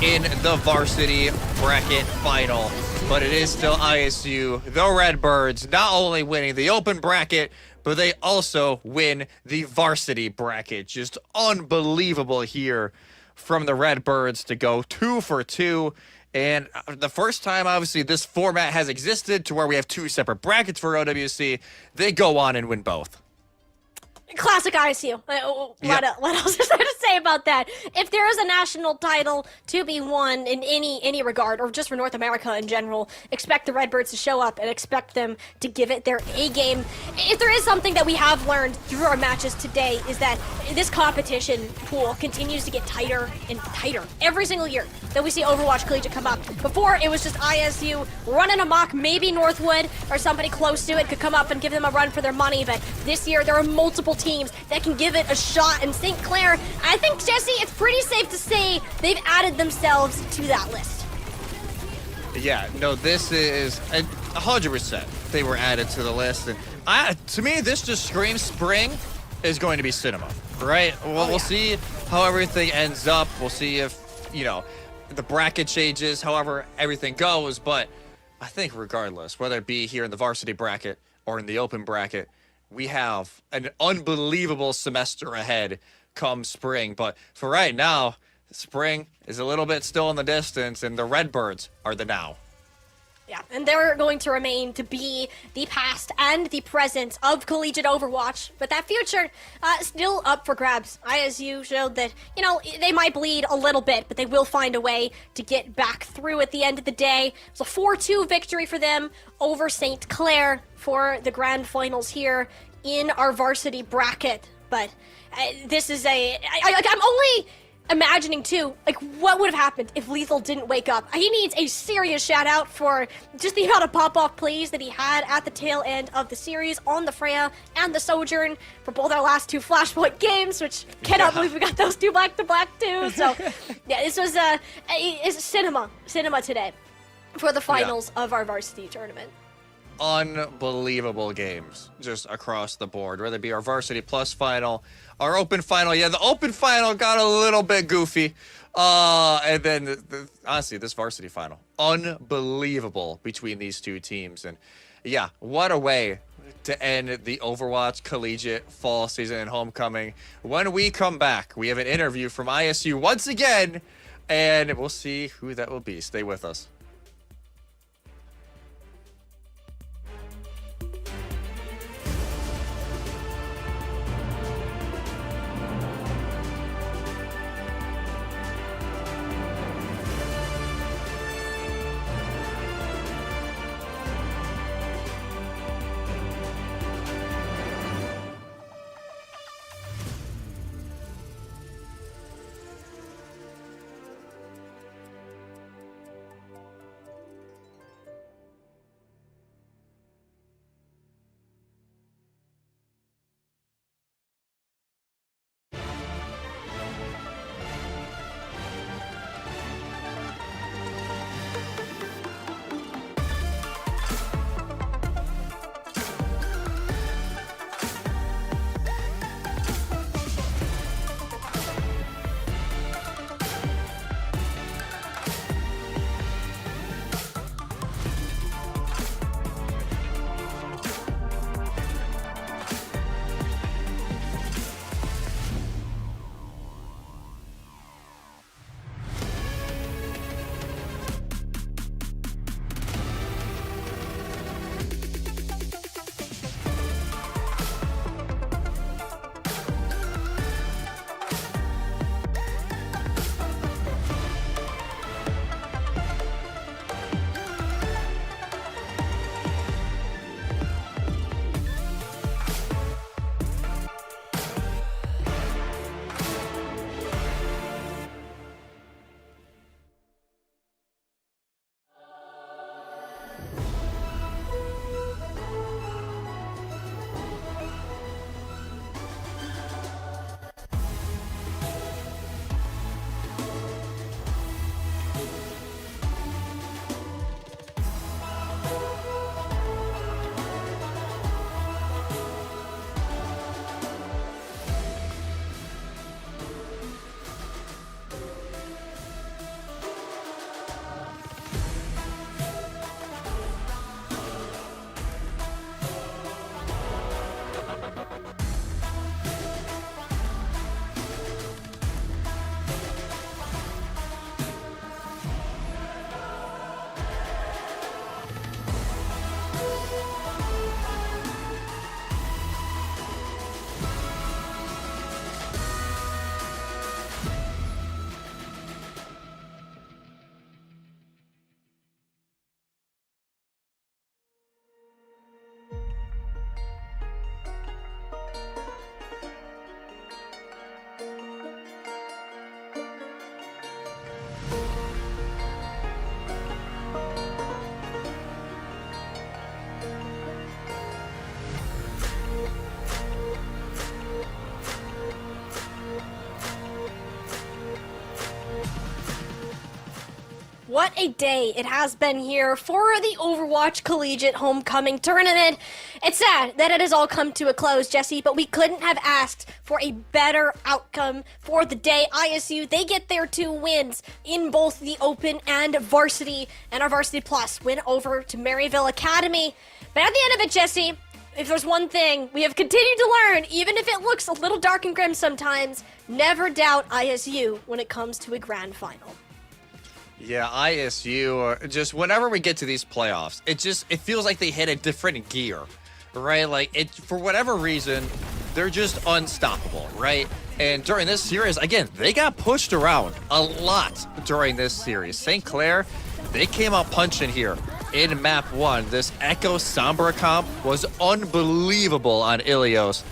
B: in the varsity bracket final. But it is still ISU, the Redbirds, not only winning the open bracket, but they also win the varsity bracket. Just unbelievable here from the Redbirds to go 2 for 2. And the first time, obviously, this format has existed to where we have 2 separate brackets for OWC, they go on and win both.
A: Classic ISU. What else is there to say about that? If there is a national title to be won in any regard, or just for North America in general, expect the Redbirds to show up and expect them to give it their A-game. If there is something that we have learned through our matches today, is that this competition pool continues to get tighter and tighter every single year that we see Overwatch Collegiate come up. Before, it was just ISU running amok. Maybe Northwood or somebody close to it could come up and give them a run for their money, but this year there are multiple teams that can give it a shot, and St. Clair, I think, Jesse, it's pretty safe to say they've added themselves to that list.
B: Yeah, no, this is 100%. They were added to the list, and to me, this just screams spring is going to be cinema, right? Well, we'll see how everything ends up. We'll see if, the bracket changes, however everything goes, but I think regardless, whether it be here in the varsity bracket or in the open bracket, we have an unbelievable semester ahead come spring. But for right now, spring is a little bit still in the distance, and the Redbirds are the now.
A: Yeah, and they're going to remain to be the past and the present of Collegiate Overwatch, but that future, still up for grabs. ISU showed that, they might bleed a little bit, but they will find a way to get back through at the end of the day. It's a 4-2 victory for them over St. Clair for the grand finals here in our varsity bracket. But this is I'm only imagining too, what would have happened if Lethal didn't wake up. He needs a serious shout out for just the amount of pop-off plays that he had at the tail end of the series on the Freya and the Sojourn for both our last 2 Flashpoint games, which cannot believe we got those 2 back-to-back too. So yeah, this was it's cinema today for the finals of our varsity tournament.
B: Unbelievable games just across the board, whether it be our varsity plus final, our open final. Yeah, the open final got a little bit goofy. And then, honestly, this varsity final, unbelievable between these 2 teams. And yeah, what a way to end the Overwatch Collegiate fall season and homecoming. When we come back, we have an interview from ISU once again, and we'll see who that will be. Stay with us.
A: what a day it has been here for the Overwatch Collegiate Homecoming Tournament. It's sad that it has all come to a close, Jesse, but we couldn't have asked for a better outcome for the day. ISU, they get their 2 wins in both the Open and Varsity, and our Varsity Plus win over to Maryville Academy. But at the end of it, Jesse, if there's one thing we have continued to learn, even if it looks a little dark and grim sometimes, never doubt ISU when it comes to a grand final.
B: Yeah, ISU, just whenever we get to these playoffs, it feels like they hit a different gear, right? Like, for whatever reason, they're just unstoppable, right? And during this series, again, they got pushed around a lot during this series. St. Clair, they came out punching here in map 1. This Echo Sombra comp was unbelievable on Ilios.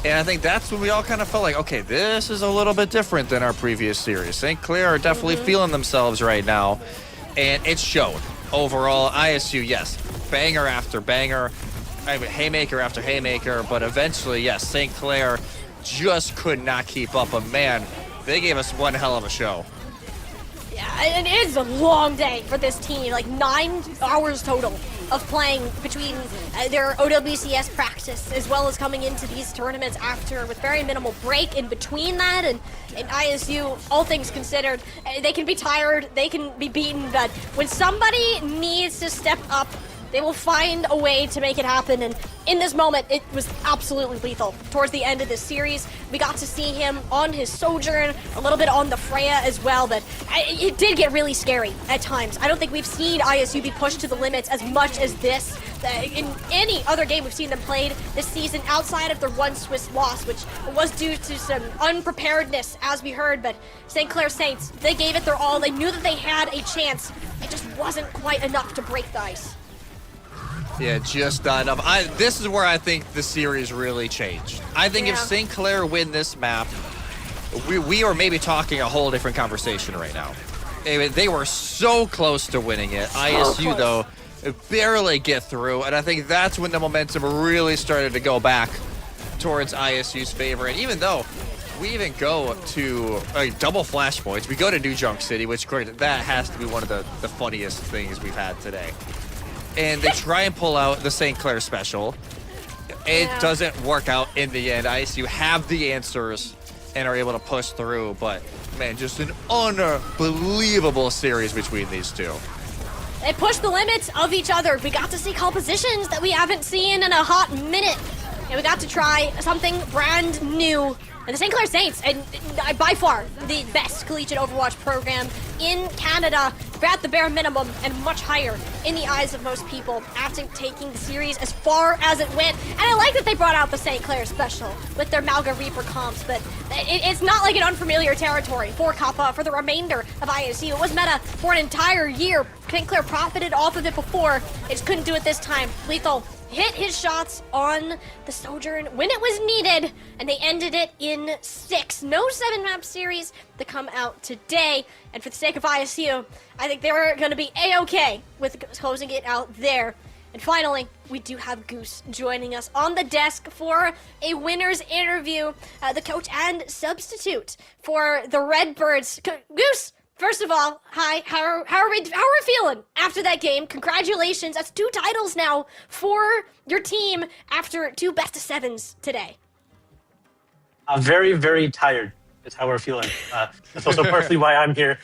B: And I think that's when we all kind of felt like, okay, this is a little bit different than our previous series. St. Clair are definitely feeling themselves right now, and it showed. Overall, ISU, yes, banger after banger, haymaker after haymaker, but eventually, yes, St. Clair just could not keep up. But man, they gave us one hell of a show.
A: Yeah, and it is a long day for this team, like 9 hours total of playing between their OWCS practice as well as coming into these tournaments after with very minimal break in between that. And ISU, all things considered, they can be tired, they can be beaten, but when somebody needs to step up, they will find a way to make it happen, and in this moment, it was absolutely lethal. Towards the end of this series, we got to see him on his Sojourn, a little bit on the Freya as well, but it did get really scary at times. I don't think we've seen ISU be pushed to the limits as much as this. In any other game we've seen them played this season, outside of their one Swiss loss, which was due to some unpreparedness, as we heard, but St. Clair Saints, they gave it their all. They knew that they had a chance. It just wasn't quite enough to break the ice.
B: Yeah, just not enough. This is where I think the series really changed. I think if St. Clair win this map, we are maybe talking a whole different conversation right now. They were so close to winning it. ISU, though, barely get through, and I think that's when the momentum really started to go back towards ISU's favor. And even though we even go to double flashpoints, we go to New Junk City, which that has to be one of the funniest things we've had today. And they try and pull out the St. Clair special. It doesn't work out in the end. ISU have the answers and are able to push through, but man, just an unbelievable series between these two.
A: They pushed the limits of each other. We got to see compositions that we haven't seen in a hot minute. And we got to try something brand new. And the St. Clair Saints, and by far the best collegiate Overwatch program in Canada, at the bare minimum and much higher in the eyes of most people after taking the series as far as it went. And I like that they brought out the St. Clair special with their Malga Reaper comps, but it's not like an unfamiliar territory for Kappa for the remainder of ISU. It was meta for an entire year. St. Clair profited off of it before. They just couldn't do it this time. Lethal hit his shots on the Sojourn when it was needed, and they ended it in 6. No 7-map series to come out today, and for the sake of ISU, I think they were going to be A-okay with closing it out there. And finally, we do have Goose joining us on the desk for a winner's interview, the coach and substitute for the Redbirds. Goose! First of all, hi. How are we feeling after that game? Congratulations. That's 2 titles now for your team after 2 best-of-7s today.
E: Very, very tired is how we're feeling. That's also partially why I'm here.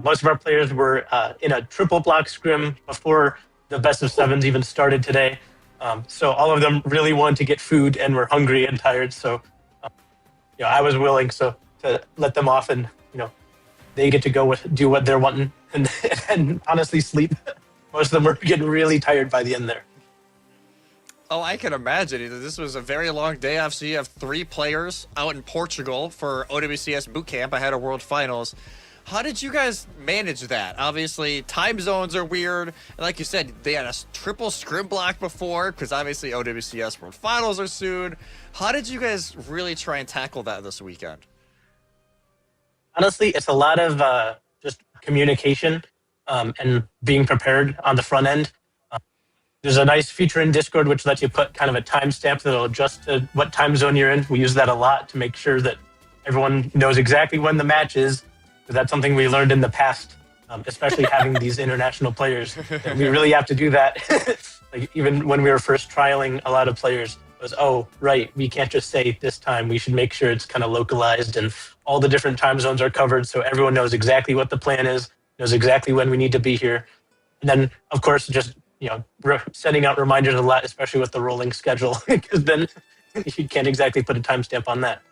E: Most of our players were in a triple block scrim before the best-of-7s even started today. So all of them really wanted to get food and were hungry and tired. So I was willing to let them off and, they get to go do what they're wanting and honestly sleep. Most of them were getting really tired by the end there.
B: Oh, I can imagine. This was a very long day. Obviously, you have 3 players out in Portugal for OWCS boot camp ahead of World Finals. How did you guys manage that? Obviously, time zones are weird. And like you said, they had a triple scrim block before because obviously OWCS World Finals are soon. How did you guys really try and tackle that this weekend?
E: Honestly, it's a lot of just communication and being prepared on the front end. There's a nice feature in Discord which lets you put kind of a timestamp that'll adjust to what time zone you're in. We use that a lot to make sure that everyone knows exactly when the match is. That's something we learned in the past especially having these international players. That we really have to do that. Like even when we were first trialing a lot of players, it was, oh, right, we can't just say this time. We should make sure it's kind of localized and all the different time zones are covered so everyone knows exactly what the plan is, knows exactly when we need to be here. And then, of course, just sending out reminders a lot, especially with the rolling schedule, because then you can't exactly put a timestamp on that.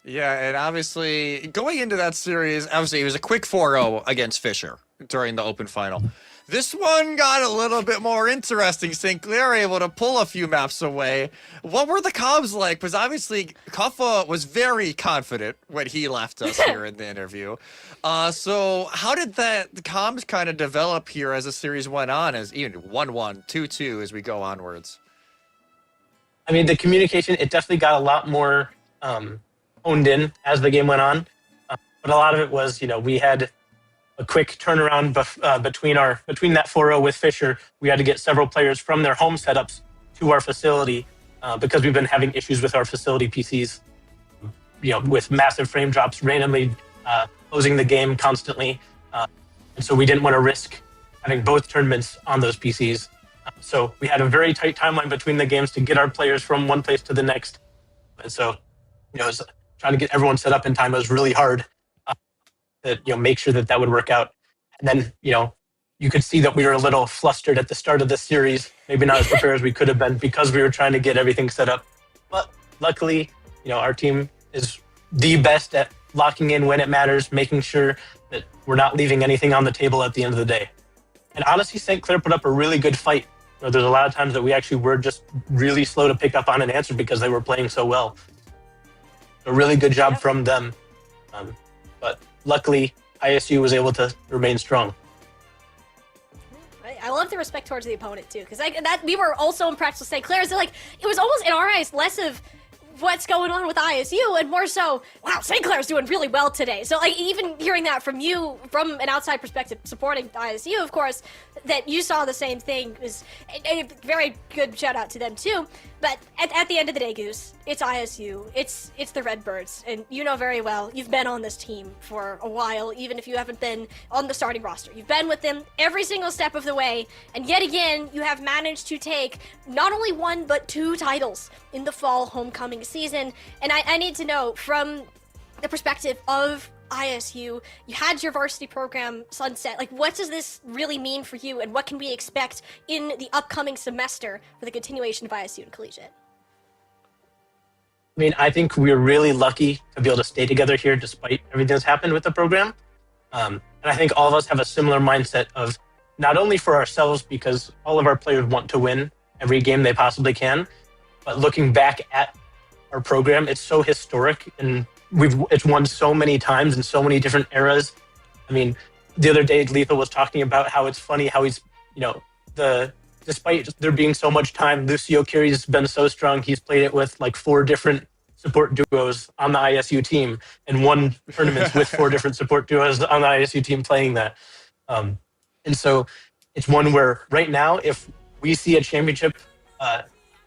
B: Yeah, and obviously, going into that series, obviously, it was a quick 4-0 against Fisher during the Open Final. This one got a little bit more interesting. St. Clair able to pull a few maps away. What were the comms like? Because obviously, Kuffa was very confident when he left us here in the interview. So how did the comms kind of develop here as the series went on, as even 1-1, 2-2 as we go onwards?
E: I mean, the communication, it definitely got a lot more honed in as the game went on. But a lot of it was, we had a quick turnaround between that 4-0 with Fisher. We had to get several players from their home setups to our facility because we've been having issues with our facility PCs, with massive frame drops, randomly closing the game constantly. And so we didn't want to risk having both tournaments on those PCs. So we had a very tight timeline between the games to get our players from one place to the next. And so, trying to get everyone set up in time was really hard. To make sure that would work out. And then, you could see that we were a little flustered at the start of this series, maybe not as prepared as we could have been because we were trying to get everything set up. But luckily, our team is the best at locking in when it matters, making sure that we're not leaving anything on the table at the end of the day. And honestly, St. Clair put up a really good fight. There's a lot of times that we actually were just really slow to pick up on an answer because they were playing so well. A really good job from them. But luckily, ISU was able to remain strong.
A: I love the respect towards the opponent too, because we were also impressed with St. Clair. So it was almost in our eyes less of what's going on with ISU and more so, wow, St. Clair's doing really well today. So even hearing that from you, from an outside perspective, supporting ISU, of course, that you saw the same thing was a very good shout out to them too. But at the end of the day, Goose, it's ISU, it's the Redbirds, and you know very well, you've been on this team for a while, even if you haven't been on the starting roster. You've been with them every single step of the way, and yet again, you have managed to take not only one, but 2 titles in the fall homecoming season. And I need to know, from the perspective of ISU, you had your varsity program sunset. What does this really mean for you, and what can we expect in the upcoming semester for the continuation of ISU and Collegiate?
E: I mean, I think we're really lucky to be able to stay together here despite everything that's happened with the program. And I think all of us have a similar mindset of not only for ourselves, because all of our players want to win every game they possibly can, but looking back at our program, it's so historic and it's won so many times in so many different eras. I mean, the other day, Lethal was talking about how it's funny how he's, despite there being so much time, Lucio Kiri's been so strong. He's played it with 4 different support duos on the ISU team and won tournaments with 4 different support duos on the ISU team playing that. And so it's one where right now, if we see a championship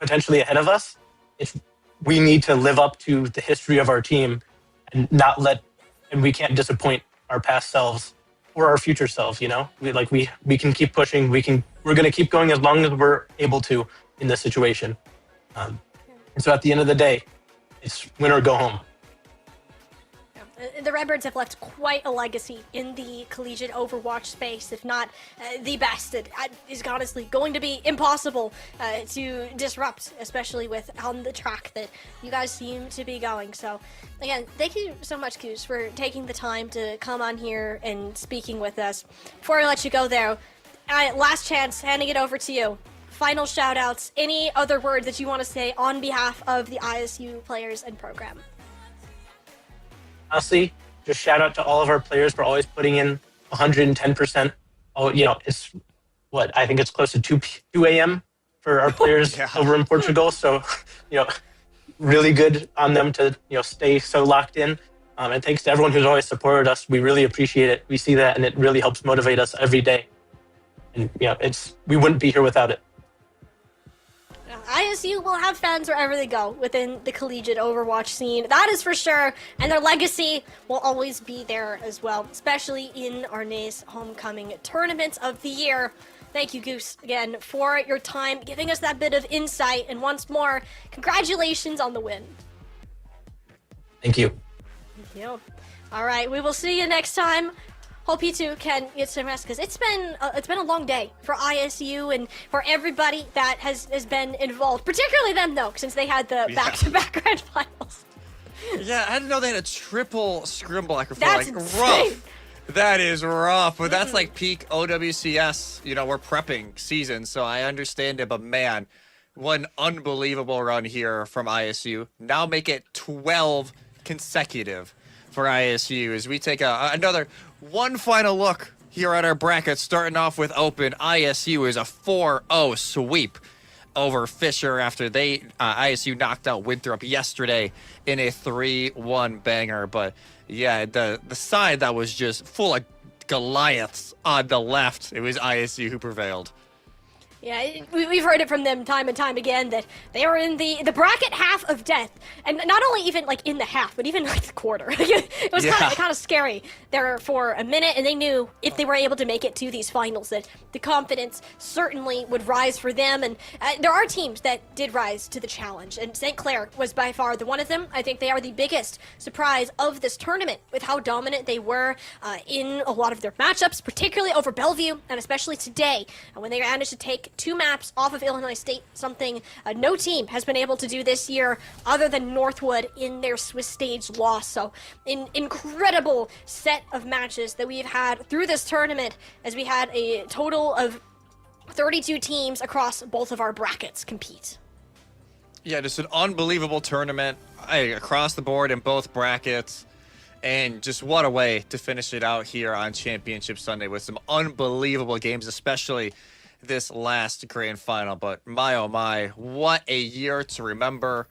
E: potentially ahead of us, we need to live up to the history of our team and and we can't disappoint our past selves or our future selves. We can keep pushing. We're going to keep going as long as we're able to in this situation. And so at the end of the day, it's win or go home.
A: The Redbirds have left quite a legacy in the collegiate Overwatch space, if not the best. It is honestly going to be impossible to disrupt, especially with on the track that you guys seem to be going. So, again, thank you so much, Goose, for taking the time to come on here and speaking with us. Before I let you go there, last chance, handing it over to you. Final shout-outs, any other word that you want to say on behalf of the ISU players and program?
E: Honestly, just shout out to all of our players for always putting in 110%. Oh, it's I think it's close to 2 a.m. for our players over in Portugal. So, really good on them to, stay so locked in. And thanks to everyone who's always supported us. We really appreciate it. We see that, and it really helps motivate us every day. And, we wouldn't be here without it.
A: ISU will have fans wherever they go within the collegiate Overwatch scene. That is for sure. And their legacy will always be there as well, especially in Arne's homecoming tournament of the year. Thank you, Goose, again, for your time, giving us that bit of insight. And once more, congratulations on the win.
E: Thank you.
A: Thank you. All right, we will see you next time. Hope you two can get some rest, because it's been a long day for ISU and for everybody that has been involved, particularly them though, since they had the back-to-back grand finals.
B: Yeah, I didn't know they had a triple scrim blocker for
A: That's
B: like
A: insane.
B: rough. That is rough, but that's like peak OWCS. You know, we're prepping season, so I understand it. But man, one unbelievable run here from ISU. Now make it 12 consecutive for ISU as we take another one final look here at our bracket, starting off with open. ISU is a 4-0 sweep over Fisher after they ISU knocked out Winthrop yesterday in a 3-1 banger. But yeah, the side that was just full of Goliaths on the left, it was ISU who prevailed.
A: Yeah, we've heard it from them time and time again that they were in the bracket half of death, and not only even like in the half, but even like the quarter. It was kind of scary there for a minute, and they knew if they were able to make it to these finals that the confidence certainly would rise for them. And there are teams that did rise to the challenge, and St. Clair was by far the one of them. I think they are the biggest surprise of this tournament with how dominant they were in a lot of their matchups, particularly over Bellevue, and especially today when they managed to take 2 maps off of Illinois State, something no team has been able to do this year other than Northwood in their Swiss stage loss. So an incredible set of matches that we've had through this tournament, as we had a total of 32 teams across both of our brackets compete.
B: Yeah, just an unbelievable tournament across the board in both brackets. And just what a way to finish it out here on Championship Sunday with some unbelievable games, especially this last grand final. But my oh my, what a year to remember.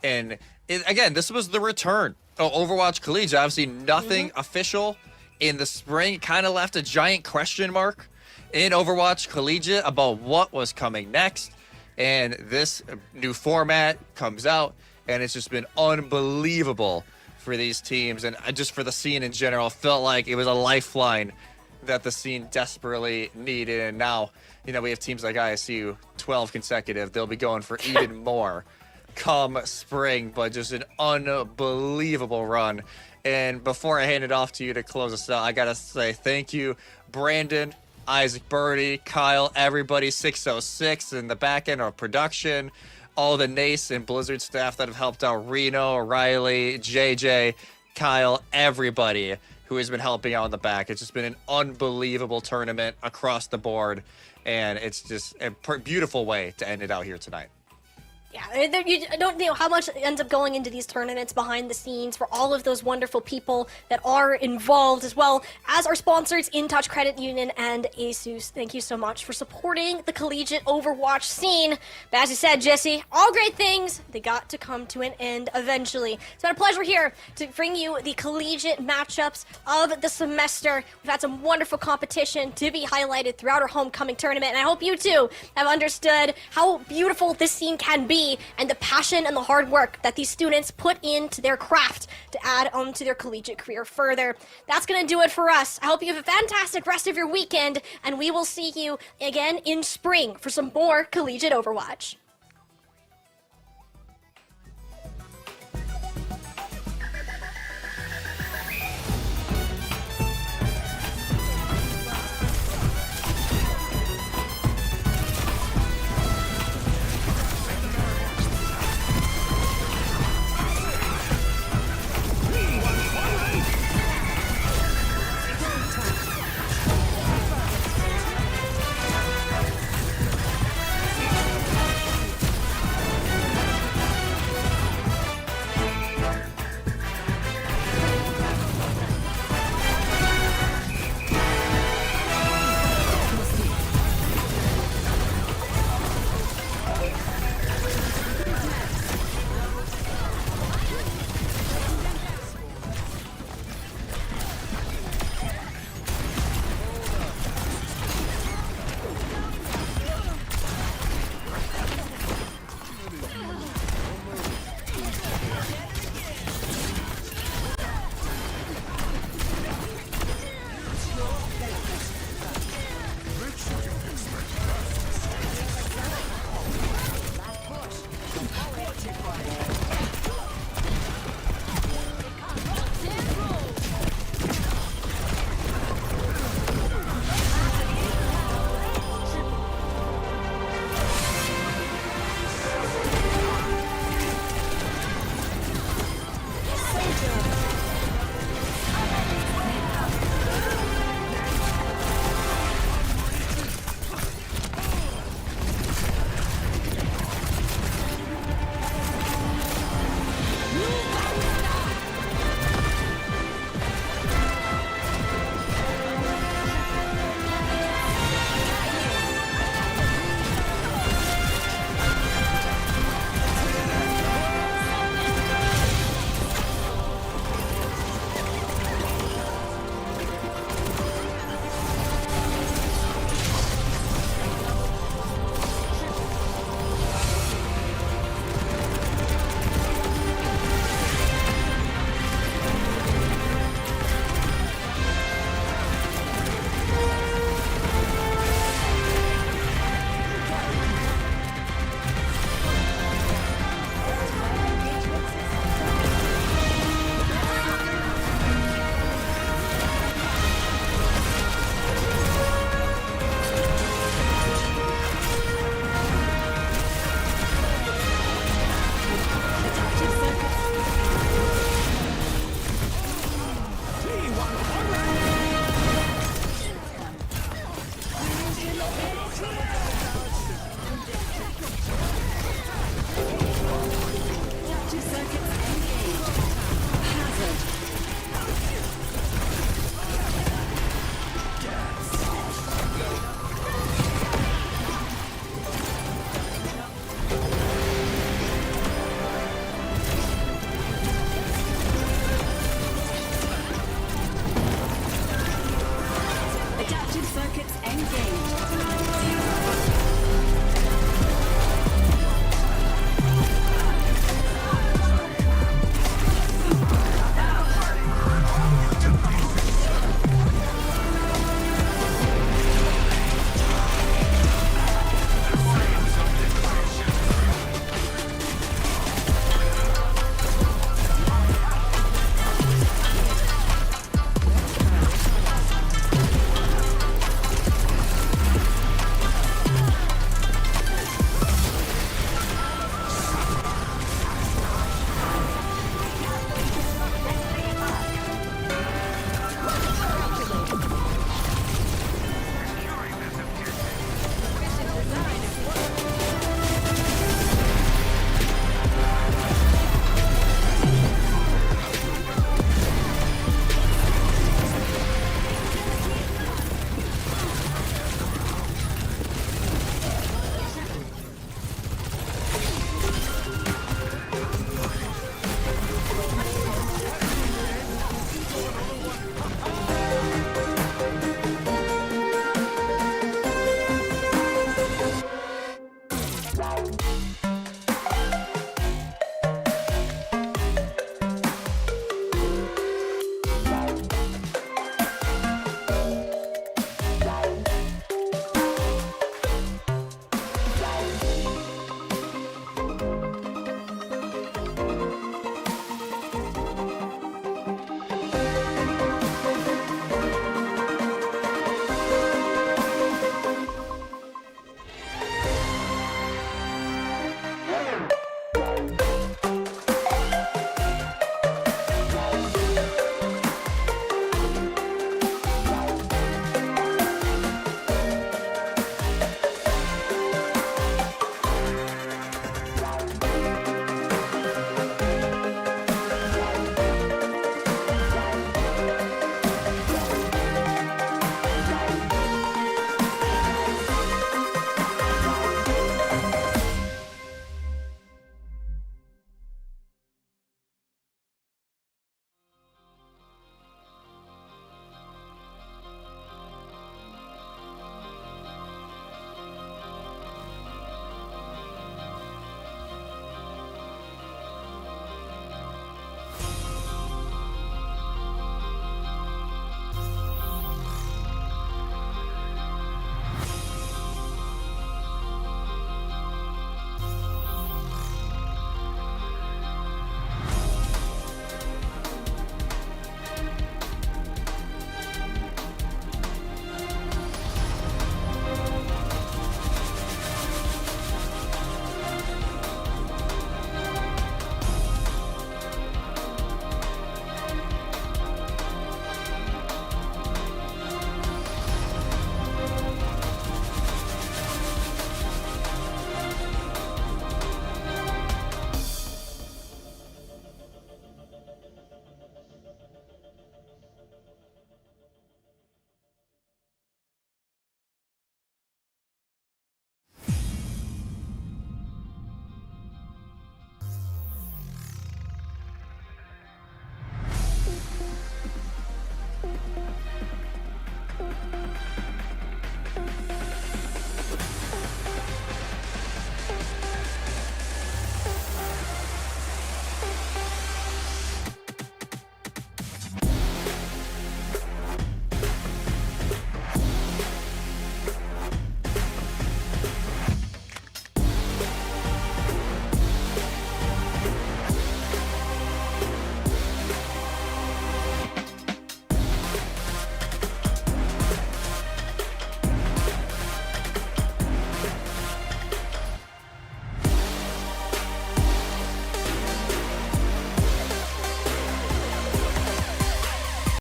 B: And again, this was the return of Overwatch Collegiate. Obviously nothing official in the spring. Kind of left a giant question mark in Overwatch Collegiate about what was coming next. And this new format comes out, and it's just been unbelievable for these teams, and just for the scene in general. Felt like it was a lifeline that the scene desperately needed. And now, you know, we have teams like ISU, 12 consecutive. They'll be going for even more come spring, but just an unbelievable run. And before I hand it off to you to close us out, I gotta say thank you, Brandon, Isaac Birdie, Kyle, everybody, 606 in the back end of production, all the NACE and Blizzard staff that have helped out, Reno, Riley, JJ, Kyle, everybody who has been helping out in the back. It's just been an unbelievable tournament across the board, and it's just a beautiful way to end it out here tonight.
A: Yeah, you don't know how much ends up going into these tournaments behind the scenes for all of those wonderful people that are involved, as well as our sponsors, In Touch Credit Union and ASUS. Thank you so much for supporting the collegiate Overwatch scene. But as you said, Jesse, all great things, they got to come to an end eventually. It's been a pleasure here to bring you the collegiate matchups of the semester. We've had some wonderful competition to be highlighted throughout our homecoming tournament, and I hope you too have understood how beautiful this scene can be, and the passion and the hard work that these students put into their craft to add on to their collegiate career further. That's going to do it for us. I hope you have a fantastic rest of your weekend, and we will see you again in spring for some more collegiate Overwatch.